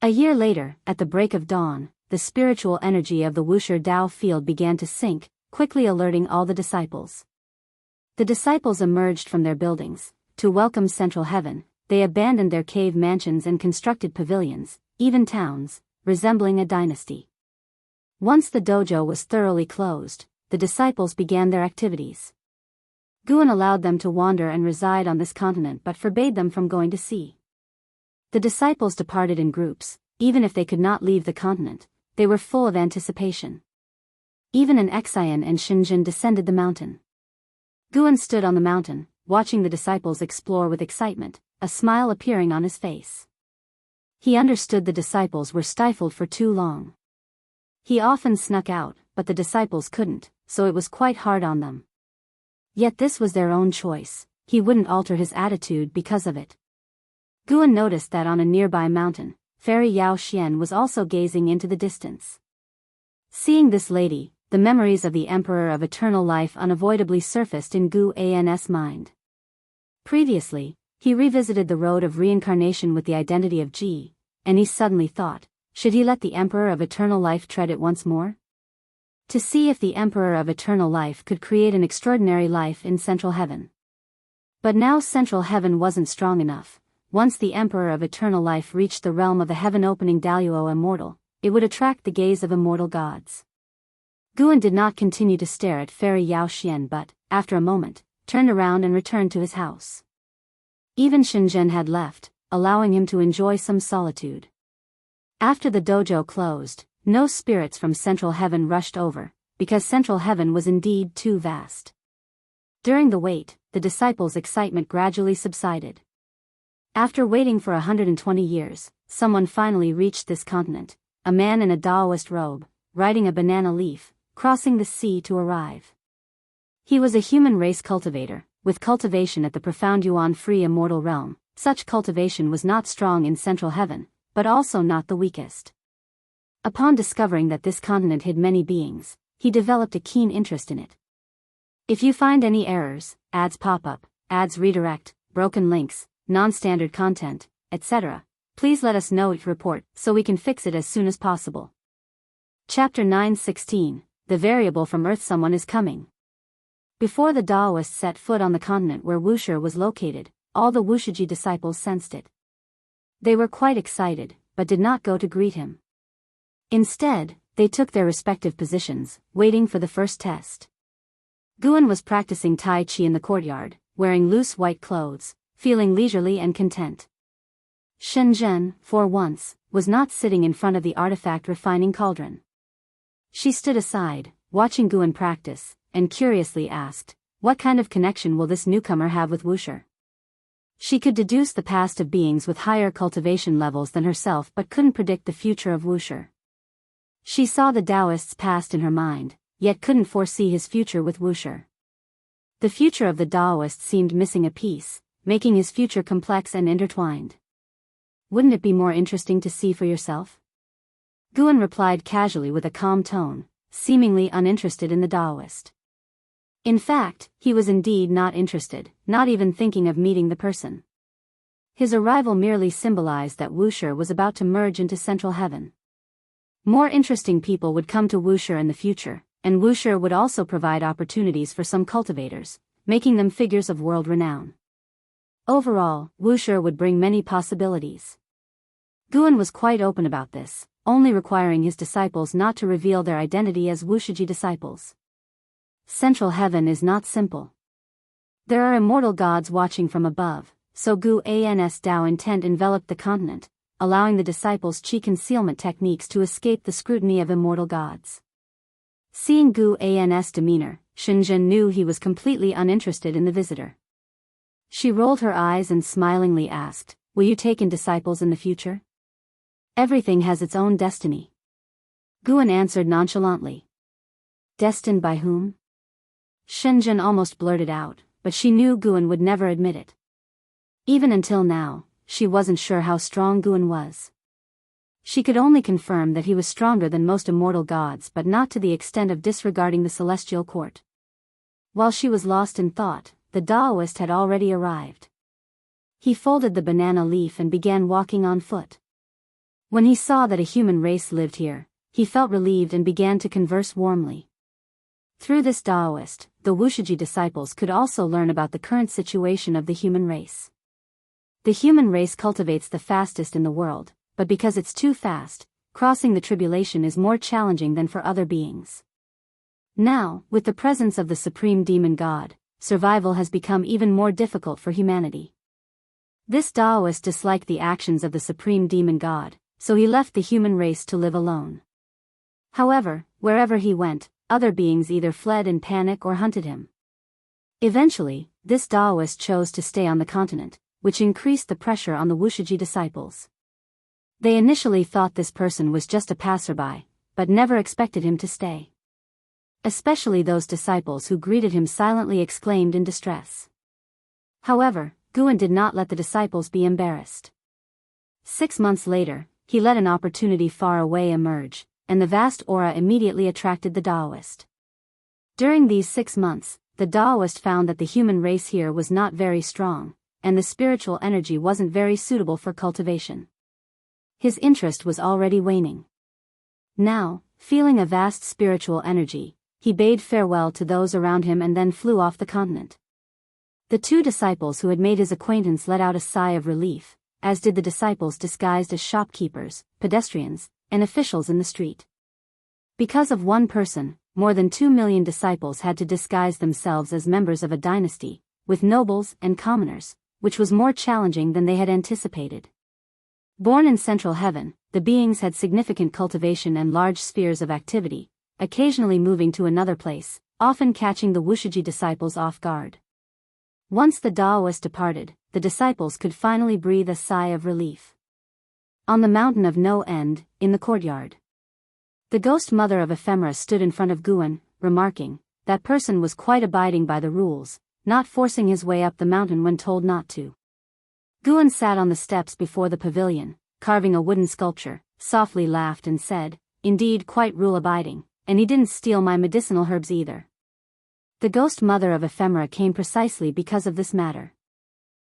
A year later, at the break of dawn, the spiritual energy of the Wusher Dao field began to sink, quickly alerting all the disciples. The disciples emerged from their buildings. To welcome central heaven, they abandoned their cave mansions and constructed pavilions, even towns, resembling a dynasty. Once the dojo was thoroughly closed, the disciples began their activities. Guan allowed them to wander and reside on this continent but forbade them from going to sea. The disciples departed in groups. Even if they could not leave the continent, they were full of anticipation. Even an Xian and Shenzhen descended the mountain. Guan stood on the mountain, watching the disciples explore with excitement, a smile appearing on his face. He understood the disciples were stifled for too long. He often snuck out, but the disciples couldn't, so it was quite hard on them. Yet this was their own choice. He wouldn't alter his attitude because of it. Guan noticed that on a nearby mountain, Fairy Yao Xian was also gazing into the distance. Seeing this lady, the memories of the Emperor of Eternal Life unavoidably surfaced in Gu An's mind. Previously, he revisited the road of reincarnation with the identity of Ji, and he suddenly thought, should he let the Emperor of Eternal Life tread it once more? To see if the Emperor of Eternal Life could create an extraordinary life in Central Heaven. But now Central Heaven wasn't strong enough. Once the Emperor of Eternal Life reached the realm of the heaven-opening Daluo Immortal, it would attract the gaze of immortal gods. Guan did not continue to stare at Fairy Yao Xian but, after a moment, turned around and returned to his house. Even Shenzhen had left, allowing him to enjoy some solitude. After the dojo closed, no spirits from Central Heaven rushed over, because Central Heaven was indeed too vast. During the wait, the disciples' excitement gradually subsided. After waiting for 120 years, someone finally reached this continent, a man in a Taoist robe, riding a banana leaf, crossing the sea to arrive. He was a human race cultivator, with cultivation at the profound Yuan-free immortal realm. Such cultivation was not strong in Central Heaven, but also not the weakest. Upon discovering that this continent hid many beings, he developed a keen interest in it. If you find any errors, ads pop up, ads redirect, broken links, non-standard content, etc., please let us know each report so we can fix it as soon as possible. Chapter 9:16, The Variable from Earth. Someone is coming. Before the Taoists set foot on the continent where Wusher was located, all the Wushiji disciples sensed it. They were quite excited, but did not go to greet him. Instead, they took their respective positions, waiting for the first test. Guan was practicing Tai Chi in the courtyard, wearing loose white clothes, feeling leisurely and content. Shenzhen, for once, was not sitting in front of the artifact refining cauldron. She stood aside, watching Guan practice, and curiously asked, what kind of connection will this newcomer have with Wusher? She could deduce the past of beings with higher cultivation levels than herself but couldn't predict the future of Wusher. She saw the Taoist's past in her mind, yet couldn't foresee his future with Wusher. The future of the Taoist seemed missing a piece, making his future complex and intertwined. Wouldn't it be more interesting to see for yourself? Guan replied casually with a calm tone, seemingly uninterested in the Taoist. In fact, he was indeed not interested, not even thinking of meeting the person. His arrival merely symbolized that Wusher was about to merge into Central Heaven. More interesting people would come to Wusher in the future, and Wusher would also provide opportunities for some cultivators, making them figures of world renown. Overall, Wusher would bring many possibilities. Guan was quite open about this, only requiring his disciples not to reveal their identity as Wushiji disciples. Central heaven is not simple. There are immortal gods watching from above, so Guan's Tao intent enveloped the continent, allowing the disciples' chi concealment techniques to escape the scrutiny of immortal gods. Seeing Guan's demeanor, Shenzhen knew he was completely uninterested in the visitor. She rolled her eyes and smilingly asked, "Will you take in disciples in the future?" "Everything has its own destiny." Guan answered nonchalantly. "Destined by whom?" Shenzhen almost blurted out, but she knew Guan would never admit it. Even until now, she wasn't sure how strong Guan was. She could only confirm that he was stronger than most immortal gods, but not to the extent of disregarding the celestial court. While she was lost in thought, the Taoist had already arrived. He folded the banana leaf and began walking on foot. When he saw that a human race lived here, he felt relieved and began to converse warmly. Through this Taoist, the Wushiji disciples could also learn about the current situation of the human race. The human race cultivates the fastest in the world, but because it's too fast, crossing the tribulation is more challenging than for other beings. Now, with the presence of the supreme demon god, survival has become even more difficult for humanity. This Taoist disliked the actions of the supreme demon god, so he left the human race to live alone. However, wherever he went, other beings either fled in panic or hunted him. Eventually, this Taoist chose to stay on the continent, which increased the pressure on the Wushiji disciples. They initially thought this person was just a passerby, but never expected him to stay. Especially those disciples who greeted him silently exclaimed in distress. However, Guan did not let the disciples be embarrassed. 6 months later, he let an opportunity far away emerge, and the vast aura immediately attracted the Taoist. During these 6 months, the Taoist found that the human race here was not very strong, and the spiritual energy wasn't very suitable for cultivation. His interest was already waning. Now, feeling a vast spiritual energy, he bade farewell to those around him and then flew off the continent. The 2 disciples who had made his acquaintance let out a sigh of relief, as did the disciples disguised as shopkeepers, pedestrians, and officials in the street. Because of one person, more than 2 million disciples had to disguise themselves as members of a dynasty, with nobles and commoners, which was more challenging than they had anticipated. Born in central heaven, the beings had significant cultivation and large spheres of activity, occasionally moving to another place, often catching the Wushiji disciples off guard. Once the Taoist departed, the disciples could finally breathe a sigh of relief. On the mountain of no end, in the courtyard, the ghost mother of ephemera stood in front of Guan, remarking, "That person was quite abiding by the rules, not forcing his way up the mountain when told not to." Guan sat on the steps before the pavilion, carving a wooden sculpture, softly laughed and said, "Indeed quite rule-abiding, and he didn't steal my medicinal herbs either." The ghost mother of ephemera came precisely because of this matter.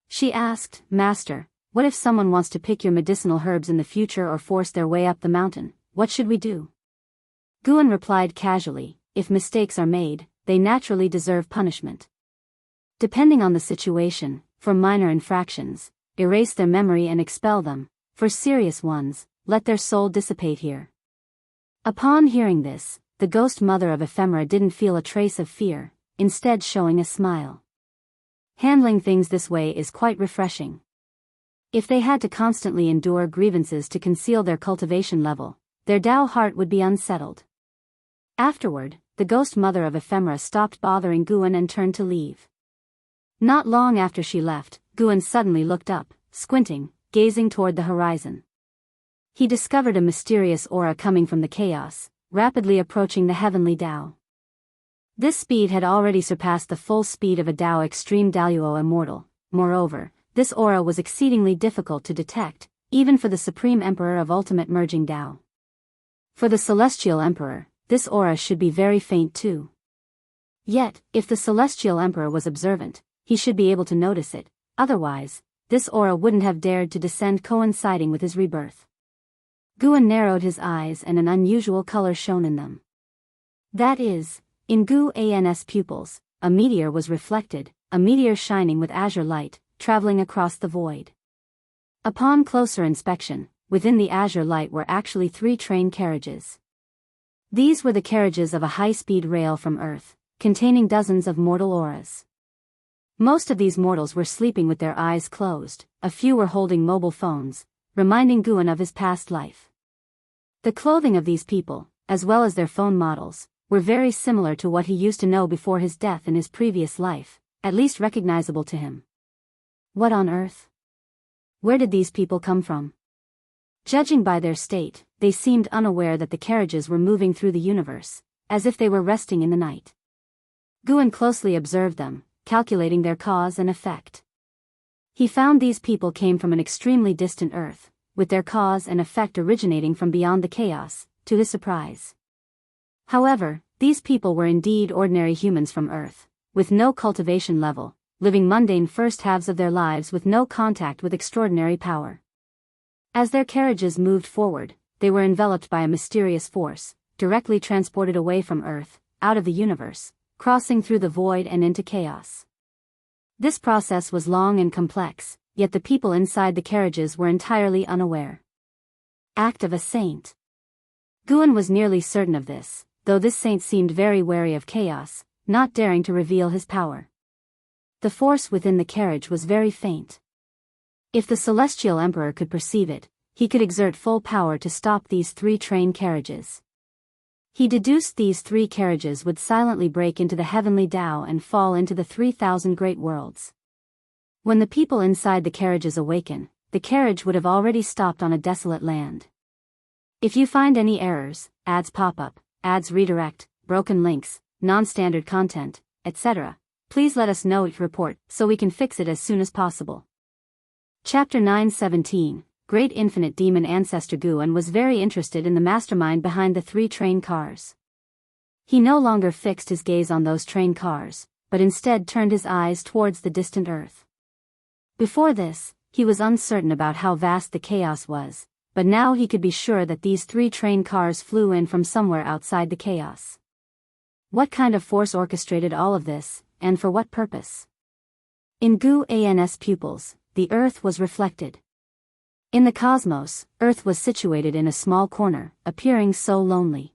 She asked, "Master, what if someone wants to pick your medicinal herbs in the future or force their way up the mountain, what should we do?" Guan replied casually, "If mistakes are made, they naturally deserve punishment. Depending on the situation, for minor infractions, erase their memory and expel them, for serious ones, let their soul dissipate here." Upon hearing this, the ghost mother of ephemera didn't feel a trace of fear, instead showing a smile. Handling things this way is quite refreshing. If they had to constantly endure grievances to conceal their cultivation level, their Tao heart would be unsettled. Afterward, the ghost mother of ephemera stopped bothering Guan and turned to leave. Not long after she left, Guan suddenly looked up, squinting, gazing toward the horizon. He discovered a mysterious aura coming from the chaos, rapidly approaching the heavenly Tao. This speed had already surpassed the full speed of a Tao Extreme Daluo Immortal. Moreover, this aura was exceedingly difficult to detect, even for the Supreme Emperor of Ultimate Merging Tao. For the Celestial Emperor, this aura should be very faint too. Yet, if the Celestial Emperor was observant, he should be able to notice it, otherwise, this aura wouldn't have dared to descend coinciding with his rebirth. Guan narrowed his eyes and an unusual color shone in them. That is, in Guan's pupils, a meteor was reflected, a meteor shining with azure light, traveling across the void. Upon closer inspection, within the azure light were actually 3 train carriages. These were the carriages of a high-speed rail from Earth, containing dozens of mortal auras. Most of these mortals were sleeping with their eyes closed, a few were holding mobile phones, reminding Guan of his past life. The clothing of these people, as well as their phone models, were very similar to what he used to know before his death in his previous life, at least recognizable to him. What on earth? Where did these people come from? Judging by their state, they seemed unaware that the carriages were moving through the universe, as if they were resting in the night. Guan closely observed them, calculating their cause and effect. He found these people came from an extremely distant Earth, with their cause and effect originating from beyond the chaos, to his surprise. However, these people were indeed ordinary humans from Earth, with no cultivation level, living mundane first halves of their lives with no contact with extraordinary power. As their carriages moved forward, they were enveloped by a mysterious force, directly transported away from Earth, out of the universe, crossing through the void and into chaos. This process was long and complex, yet the people inside the carriages were entirely unaware. Act of a saint. Guan was nearly certain of this, though this saint seemed very wary of chaos, not daring to reveal his power. The force within the carriage was very faint. If the celestial emperor could perceive it, he could exert full power to stop these 3 train carriages. He deduced these 3 carriages would silently break into the heavenly Tao and fall into the 3,000 great worlds. When the people inside the carriages awaken, the carriage would have already stopped on a desolate land. If you find any errors, ads pop up, ads redirect, broken links, non-standard content, etc., please let us know your report so we can fix it as soon as possible. Chapter 9:17. Great Infinite Demon Ancestor Guan was very interested in the mastermind behind the 3 train cars. He no longer fixed his gaze on those train cars, but instead turned his eyes towards the distant Earth. Before this, he was uncertain about how vast the chaos was, but now he could be sure that these 3 train cars flew in from somewhere outside the chaos. What kind of force orchestrated all of this, and for what purpose? In Guan's pupils, the Earth was reflected. In the cosmos, Earth was situated in a small corner, appearing so lonely.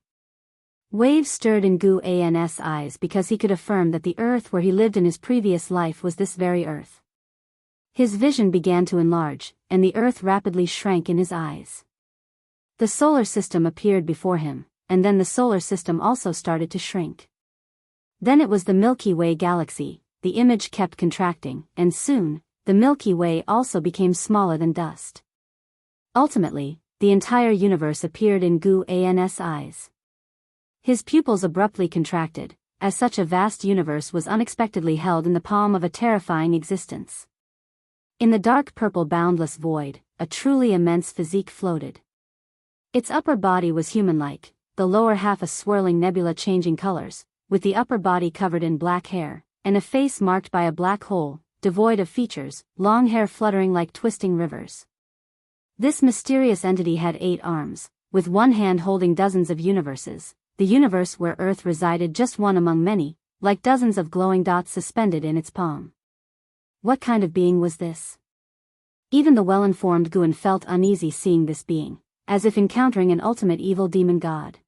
Waves stirred in Guan's eyes because he could affirm that the Earth where he lived in his previous life was this very Earth. His vision began to enlarge, and the Earth rapidly shrank in his eyes. The solar system appeared before him, and then the solar system also started to shrink. Then it was the Milky Way galaxy. The image kept contracting, and soon, the Milky Way also became smaller than dust. Ultimately, the entire universe appeared in Guan's eyes. His pupils abruptly contracted, as such a vast universe was unexpectedly held in the palm of a terrifying existence. In the dark purple boundless void, a truly immense physique floated. Its upper body was human-like, the lower half a swirling nebula changing colors, with the upper body covered in black hair, and a face marked by a black hole, devoid of features, long hair fluttering like twisting rivers. This mysterious entity had 8 arms, with one hand holding dozens of universes, the universe where Earth resided just one among many, like dozens of glowing dots suspended in its palm. What kind of being was this? Even the well-informed Guan felt uneasy seeing this being, as if encountering an ultimate evil demon god.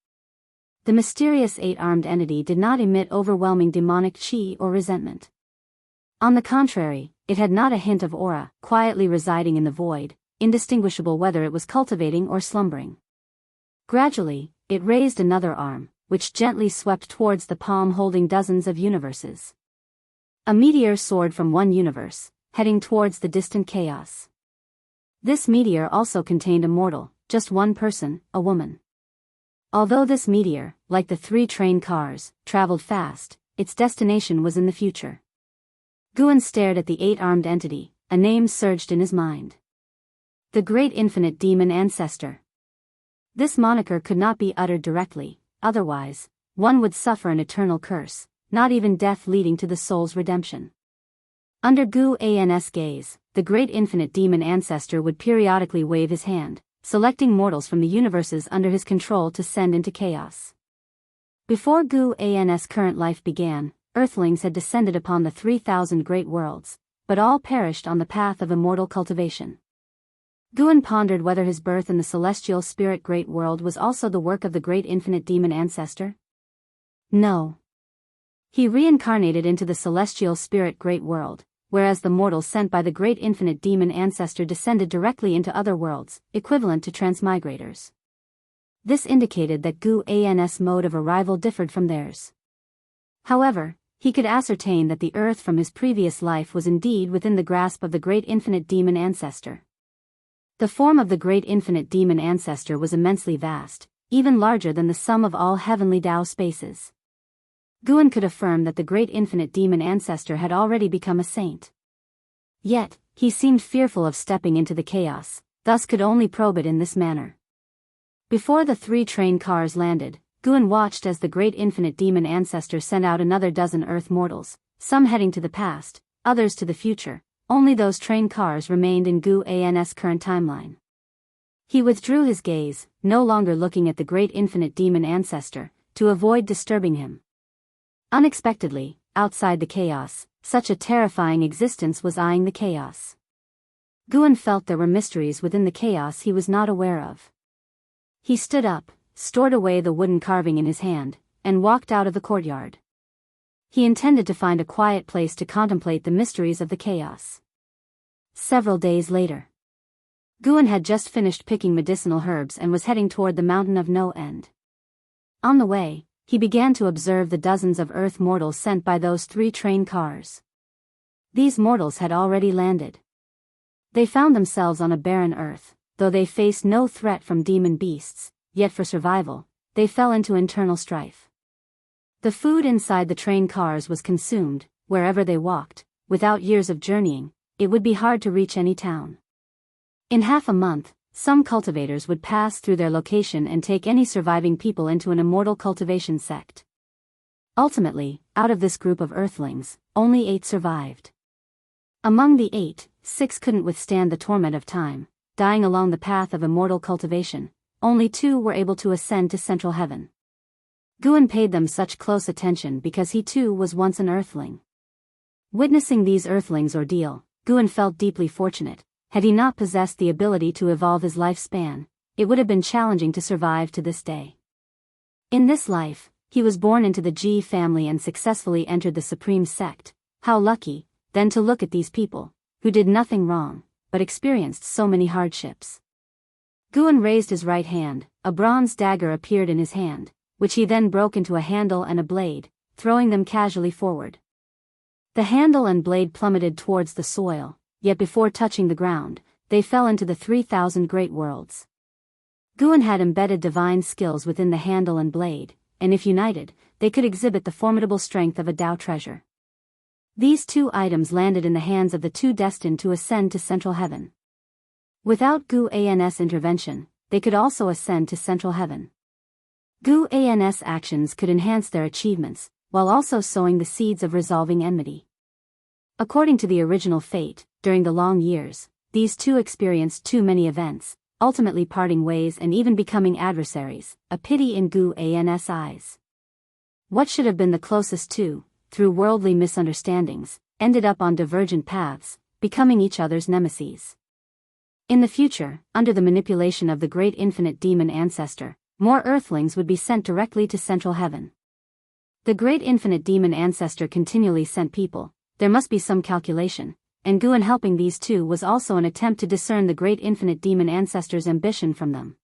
The mysterious 8-armed entity did not emit overwhelming demonic chi or resentment. On the contrary, it had not a hint of aura, quietly residing in the void, indistinguishable whether it was cultivating or slumbering. Gradually, it raised another arm, which gently swept towards the palm holding dozens of universes. A meteor soared from one universe, heading towards the distant chaos. This meteor also contained a mortal, just one person, a woman. Although this meteor, like the 3 train cars, traveled fast, its destination was in the future. Guan stared at the 8-armed entity, a name surged in his mind. The Great Infinite Demon Ancestor. This moniker could not be uttered directly, otherwise, one would suffer an eternal curse, not even death leading to the soul's redemption. Under Guan's gaze, the Great Infinite Demon Ancestor would periodically wave his hand, selecting mortals from the universes under his control to send into chaos. Before Guan's current life began, Earthlings had descended upon the 3,000 great worlds, but all perished on the path of immortal cultivation. Guan pondered whether his birth in the celestial spirit great world was also the work of the Great Infinite Demon Ancestor. No. He reincarnated into the celestial spirit great world, whereas the mortals sent by the great infinite demon ancestor descended directly into other worlds, equivalent to transmigrators. This indicated that Guan's mode of arrival differed from theirs. However, he could ascertain that the earth from his previous life was indeed within the grasp of the great infinite demon ancestor. The form of the great infinite demon ancestor was immensely vast, even larger than the sum of all heavenly Tao spaces. Guan could affirm that the great infinite demon ancestor had already become a saint. Yet, he seemed fearful of stepping into the chaos, thus could only probe it in this manner. Before the 3 train cars landed, Guan watched as the great infinite demon ancestor sent out another dozen Earth mortals, some heading to the past, others to the future. Only those train cars remained in Guan's current timeline. He withdrew his gaze, no longer looking at the great infinite demon ancestor, to avoid disturbing him. Unexpectedly, outside the chaos, such a terrifying existence was eyeing the chaos. Guan felt there were mysteries within the chaos he was not aware of. He stood up, stored away the wooden carving in his hand, and walked out of the courtyard. He intended to find a quiet place to contemplate the mysteries of the chaos. Several days later, Guan had just finished picking medicinal herbs and was heading toward the mountain of no end. On the way, he began to observe the dozens of Earth mortals sent by those 3 train cars. These mortals had already landed. They found themselves on a barren Earth, though they faced no threat from demon beasts, yet for survival, they fell into internal strife. The food inside the train cars was consumed, wherever they walked. Without years of journeying, it would be hard to reach any town. In half a month, some cultivators would pass through their location and take any surviving people into an immortal cultivation sect. Ultimately, out of this group of Earthlings, only 8 survived. Among the 8, 6 couldn't withstand the torment of time, dying along the path of immortal cultivation. Only 2 were able to ascend to central heaven. Guan paid them such close attention because he too was once an Earthling. Witnessing these Earthlings' ordeal, Guan felt deeply fortunate. Had he not possessed the ability to evolve his lifespan, it would have been challenging to survive to this day. In this life, he was born into the Ji family and successfully entered the Supreme Sect. How lucky, then, to look at these people, who did nothing wrong, but experienced so many hardships. Guan raised his right hand, a bronze dagger appeared in his hand, which he then broke into a handle and a blade, throwing them casually forward. The handle and blade plummeted towards the soil, yet before touching the ground, they fell into the 3,000 great worlds. Guan had embedded divine skills within the handle and blade, and if united, they could exhibit the formidable strength of a Tao treasure. These 2 items landed in the hands of the 2 destined to ascend to central heaven. Without Guan's intervention, they could also ascend to central heaven. Guan's actions could enhance their achievements, while also sowing the seeds of resolving enmity. According to the original fate, during the long years, these 2 experienced too many events, ultimately parting ways and even becoming adversaries, a pity in Guan's eyes. What should have been the closest 2, through worldly misunderstandings, ended up on divergent paths, becoming each other's nemeses. In the future, under the manipulation of the great infinite demon ancestor, more Earthlings would be sent directly to central heaven. The great infinite demon ancestor continually sent people. There must be some calculation, and Guan helping these 2 was also an attempt to discern the great infinite demon ancestor's ambition from them.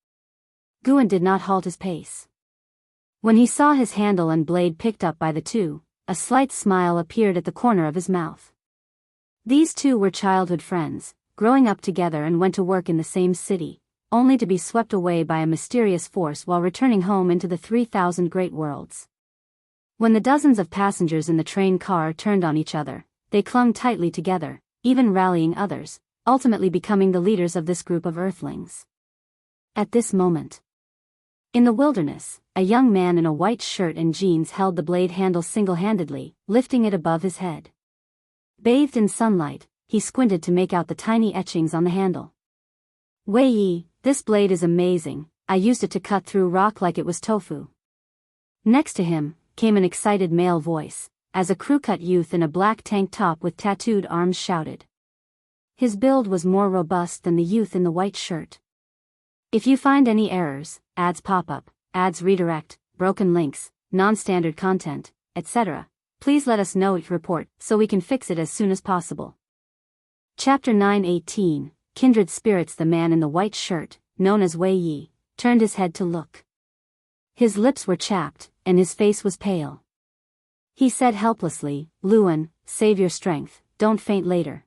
Guan did not halt his pace. When he saw his handle and blade picked up by the 2, a slight smile appeared at the corner of his mouth. These 2 were childhood friends, growing up together and went to work in the same city, only to be swept away by a mysterious force while returning home into the 3,000 great worlds. When the dozens of passengers in the train car turned on each other, they clung tightly together, even rallying others, ultimately becoming the leaders of this group of Earthlings. At this moment, in the wilderness, a young man in a white shirt and jeans held the blade handle single-handedly, lifting it above his head. Bathed in sunlight, he squinted to make out the tiny etchings on the handle. "Wei Yi, this blade is amazing, I used it to cut through rock like it was tofu." Next to him came an excited male voice, as a crew-cut youth in a black tank top with tattooed arms shouted. His build was more robust than the youth in the white shirt. "If you find any errors, ads pop up, ads redirect, broken links, non-standard content, etc., Please let us know your report so we can fix it as soon as possible. Chapter 9:18. Kindred Spirits. The man in the white shirt, known as Wei Yi, turned his head to look. His lips were chapped, and his face was pale. He said helplessly, "Luan, save your strength, don't faint later."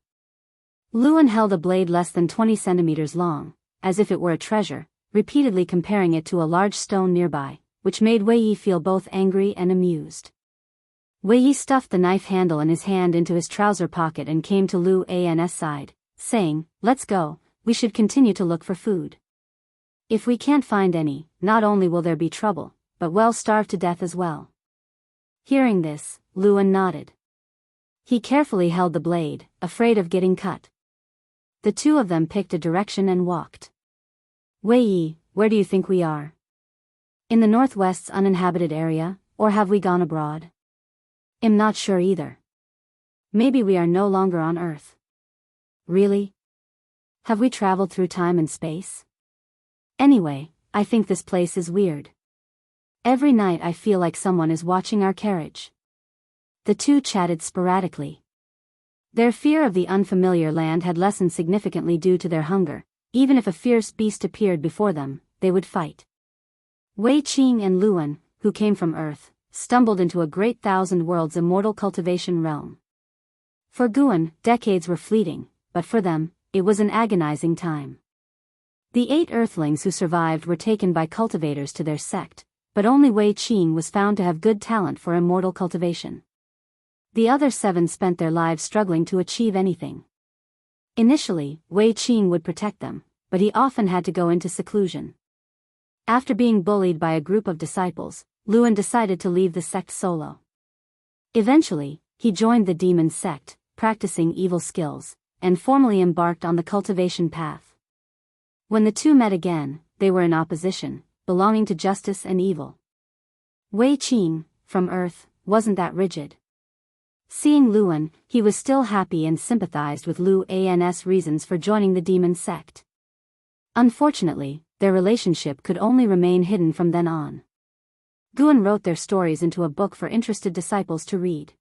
Luan held a blade less than 20 centimeters long, as if it were a treasure, repeatedly comparing it to a large stone nearby, which made Wei Yi feel both angry and amused. Wei Yi stuffed the knife handle in his hand into his trouser pocket and came to Luan's side, saying, "Let's go, we should continue to look for food. If we can't find any, not only will there be trouble, but we'll starve to death as well." Hearing this, Luan nodded. He carefully held the blade, afraid of getting cut. The two of them picked a direction and walked. "Wei Yi, where do you think we are? In the northwest's uninhabited area, or have we gone abroad?" "I'm not sure either. Maybe we are no longer on Earth." "Really? Have we traveled through time and space? Anyway, I think this place is weird. Every night I feel like someone is watching our carriage." The two chatted sporadically. Their fear of the unfamiliar land had lessened significantly due to their hunger. Even if a fierce beast appeared before them, they would fight. Wei Qing and Luan, who came from Earth, stumbled into a great thousand worlds immortal cultivation realm. For Guan, decades were fleeting, but for them, it was an agonizing time. The 8 Earthlings who survived were taken by cultivators to their sect, but only Wei Qing was found to have good talent for immortal cultivation. The other 7 spent their lives struggling to achieve anything. Initially, Wei Qing would protect them, but he often had to go into seclusion. After being bullied by a group of disciples, Luan decided to leave the sect solo. Eventually, he joined the demon sect, practicing evil skills, and formally embarked on the cultivation path. When the two met again, they were in opposition, belonging to justice and evil. Wei Qing, from Earth, wasn't that rigid. Seeing Luan, he was still happy and sympathized with Luan's reasons for joining the demon sect. Unfortunately, their relationship could only remain hidden from then on. Guan wrote their stories into a book for interested disciples to read.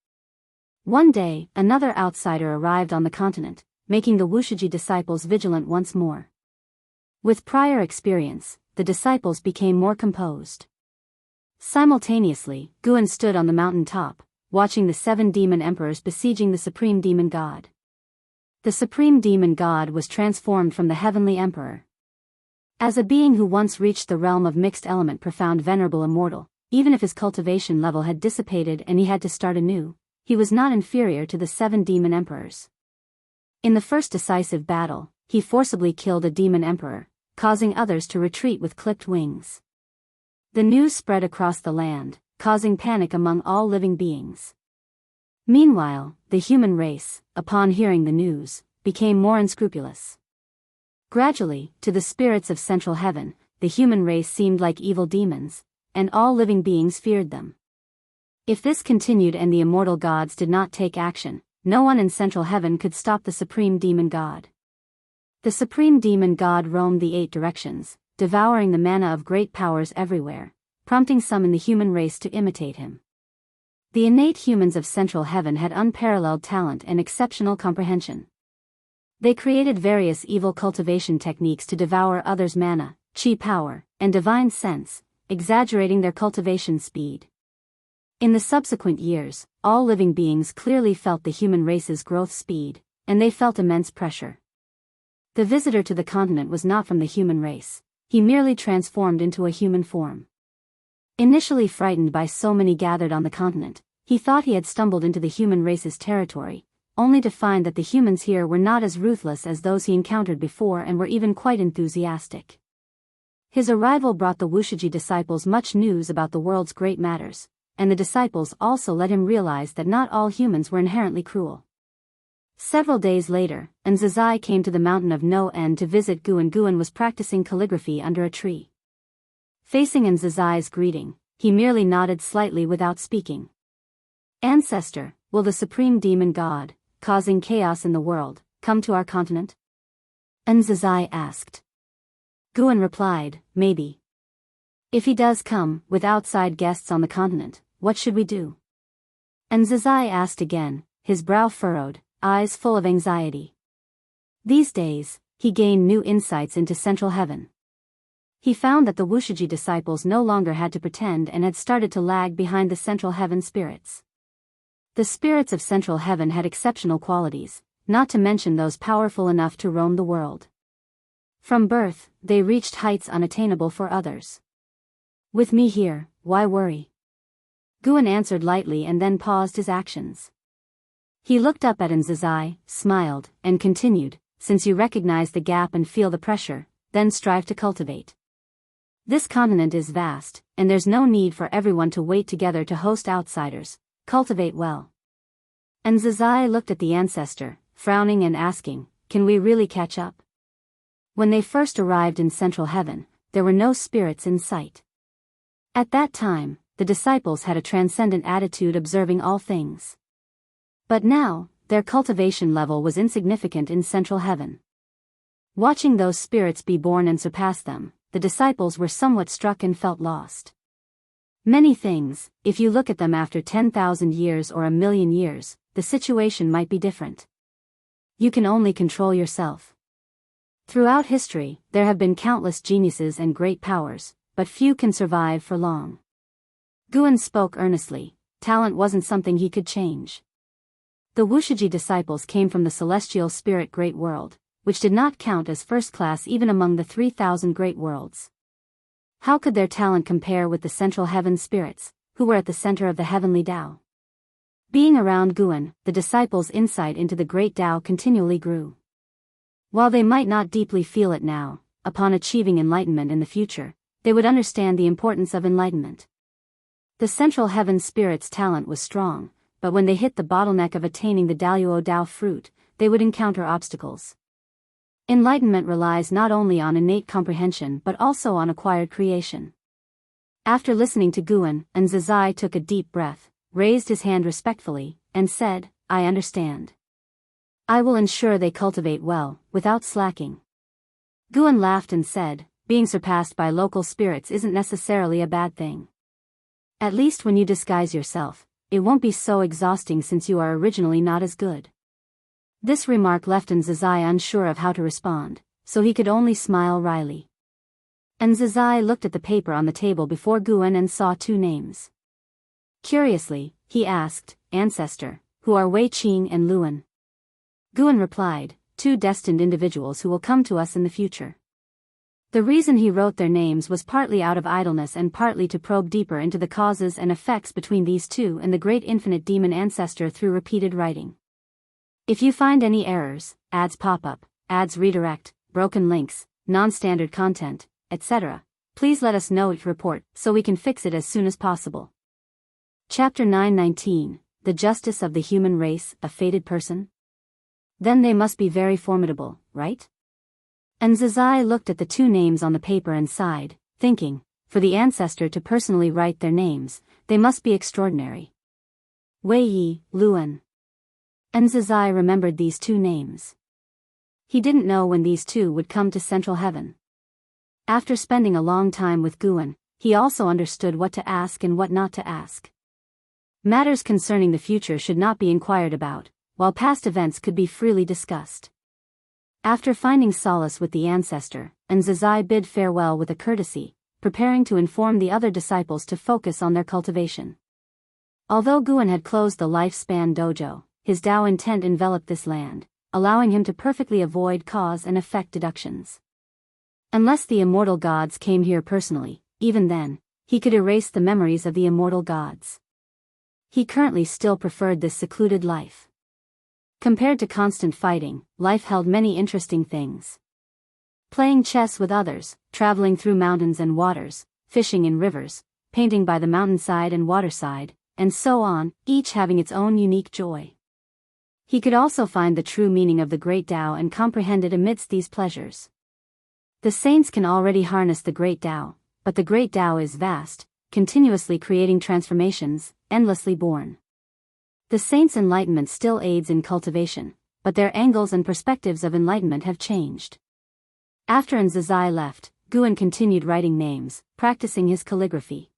One day, another outsider arrived on the continent, making the Wushiji disciples vigilant once more. With prior experience, the disciples became more composed. Simultaneously, Guan stood on the mountain top, watching the 7 demon emperors besieging the supreme demon god. The supreme demon god was transformed from the heavenly emperor. As a being who once reached the realm of mixed element profound venerable immortal, even if his cultivation level had dissipated and he had to start anew, he was not inferior to the 7 demon emperors. In the first decisive battle, he forcibly killed a demon emperor, causing others to retreat with clipped wings. The news spread across the land, causing panic among all living beings. Meanwhile, the human race, upon hearing the news, became more unscrupulous. Gradually, to the spirits of Central Heaven, the human race seemed like evil demons, and all living beings feared them. If this continued and the immortal gods did not take action, no one in Central Heaven could stop the supreme demon god. The supreme demon god roamed the 8 directions, devouring the mana of great powers everywhere, prompting some in the human race to imitate him. The innate humans of Central Heaven had unparalleled talent and exceptional comprehension. They created various evil cultivation techniques to devour others' mana, chi power, and divine sense, exaggerating their cultivation speed. In the subsequent years, all living beings clearly felt the human race's growth speed, and they felt immense pressure. The visitor to the continent was not from the human race, he merely transformed into a human form. Initially frightened by so many gathered on the continent, he thought he had stumbled into the human race's territory, only to find that the humans here were not as ruthless as those he encountered before and were even quite enthusiastic. His arrival brought the Wushiji disciples much news about the world's great matters, and the disciples also let him realize that not all humans were inherently cruel. Several days later, Nzazai came to the mountain of No End to visit Guan. Guan was practicing calligraphy under a tree. Facing Nzazai's greeting, he merely nodded slightly without speaking. "Ancestor, will the supreme demon god, causing chaos in the world, come to our continent?" Nzazai asked. Guan replied, "Maybe. If he does come, with outside guests on the continent, what should we do?" And Zazai asked again, his brow furrowed, eyes full of anxiety. These days, he gained new insights into Central Heaven. He found that the Wushiji disciples no longer had to pretend and had started to lag behind the Central Heaven spirits. The spirits of Central Heaven had exceptional qualities, not to mention those powerful enough to roam the world. From birth, they reached heights unattainable for others. With me here, why worry? Guan answered lightly and then paused his actions. He looked up at Zazai, smiled, and continued, since you recognize the gap and feel the pressure, then strive to cultivate. This continent is vast, and there's no need for everyone to wait together to host outsiders. Cultivate well. And Zazai looked at the ancestor, frowning and asking, can we really catch up? When they first arrived in Central Heaven, there were no spirits in sight. At that time, the disciples had a transcendent attitude observing all things. But now, their cultivation level was insignificant in Central Heaven. Watching those spirits be born and surpass them, the disciples were somewhat struck and felt lost. Many things, if you look at them after 10,000 years or 1,000,000 years, the situation might be different. You can only control yourself. Throughout history, there have been countless geniuses and great powers, but few can survive for long. Guan spoke earnestly. Talent wasn't something he could change. The Wushiji disciples came from the celestial spirit great world, which did not count as first class even among the 3,000 great worlds. How could their talent compare with the Central Heaven spirits, who were at the center of the heavenly Tao? Being around Guan, the disciples' insight into the great Tao continually grew. While they might not deeply feel it now, upon achieving enlightenment in the future, they would understand the importance of enlightenment. The Central Heaven spirits' talent was strong, but when they hit the bottleneck of attaining the Daluo Dao fruit, they would encounter obstacles. Enlightenment relies not only on innate comprehension but also on acquired creation. After listening to Guan, Zazai took a deep breath, raised his hand respectfully, and said, I understand. I will ensure they cultivate well, without slacking. Guan laughed and said, being surpassed by local spirits isn't necessarily a bad thing. At least when you disguise yourself, it won't be so exhausting since you are originally not as good. This remark left Zazai unsure of how to respond, so he could only smile wryly. Zazai looked at the paper on the table before Guan and saw two names. Curiously, he asked, Ancestor, who are Wei Qing and Luan? Guan replied, two destined individuals who will come to us in the future. The reason he wrote their names was partly out of idleness and partly to probe deeper into the causes and effects between these two and the great infinite demon ancestor through repeated writing. If you find any errors, ads pop up, ads redirect, broken links, non-standard content, etc., please let us know each report so we can fix it as soon as possible. Chapter 919, The Justice of the Human Race, a Fated Person? Then they must be very formidable, right? Zazai looked at the two names on the paper and sighed, thinking, for the ancestor to personally write their names, they must be extraordinary. Wei Yi, Luan. Zazai remembered these two names. He didn't know when these two would come to Central Heaven. After spending a long time with Guan, he also understood what to ask and what not to ask. Matters concerning the future should not be inquired about, while past events could be freely discussed. After finding solace with the ancestor, Zazai bid farewell with a courtesy, preparing to inform the other disciples to focus on their cultivation. Although Guan had closed the lifespan dojo, his Tao intent enveloped this land, allowing him to perfectly avoid cause and effect deductions. Unless the immortal gods came here personally, even then, he could erase the memories of the immortal gods. He currently still preferred this secluded life. Compared to constant fighting, life held many interesting things. Playing chess with others, traveling through mountains and waters, fishing in rivers, painting by the mountainside and waterside, and so on, each having its own unique joy. He could also find the true meaning of the great Tao and comprehend it amidst these pleasures. The saints can already harness the great Tao, but the great Tao is vast, continuously creating transformations, endlessly born. The saints' enlightenment still aids in cultivation, but their angles and perspectives of enlightenment have changed. After Zazai left, Guan continued writing names, practicing his calligraphy.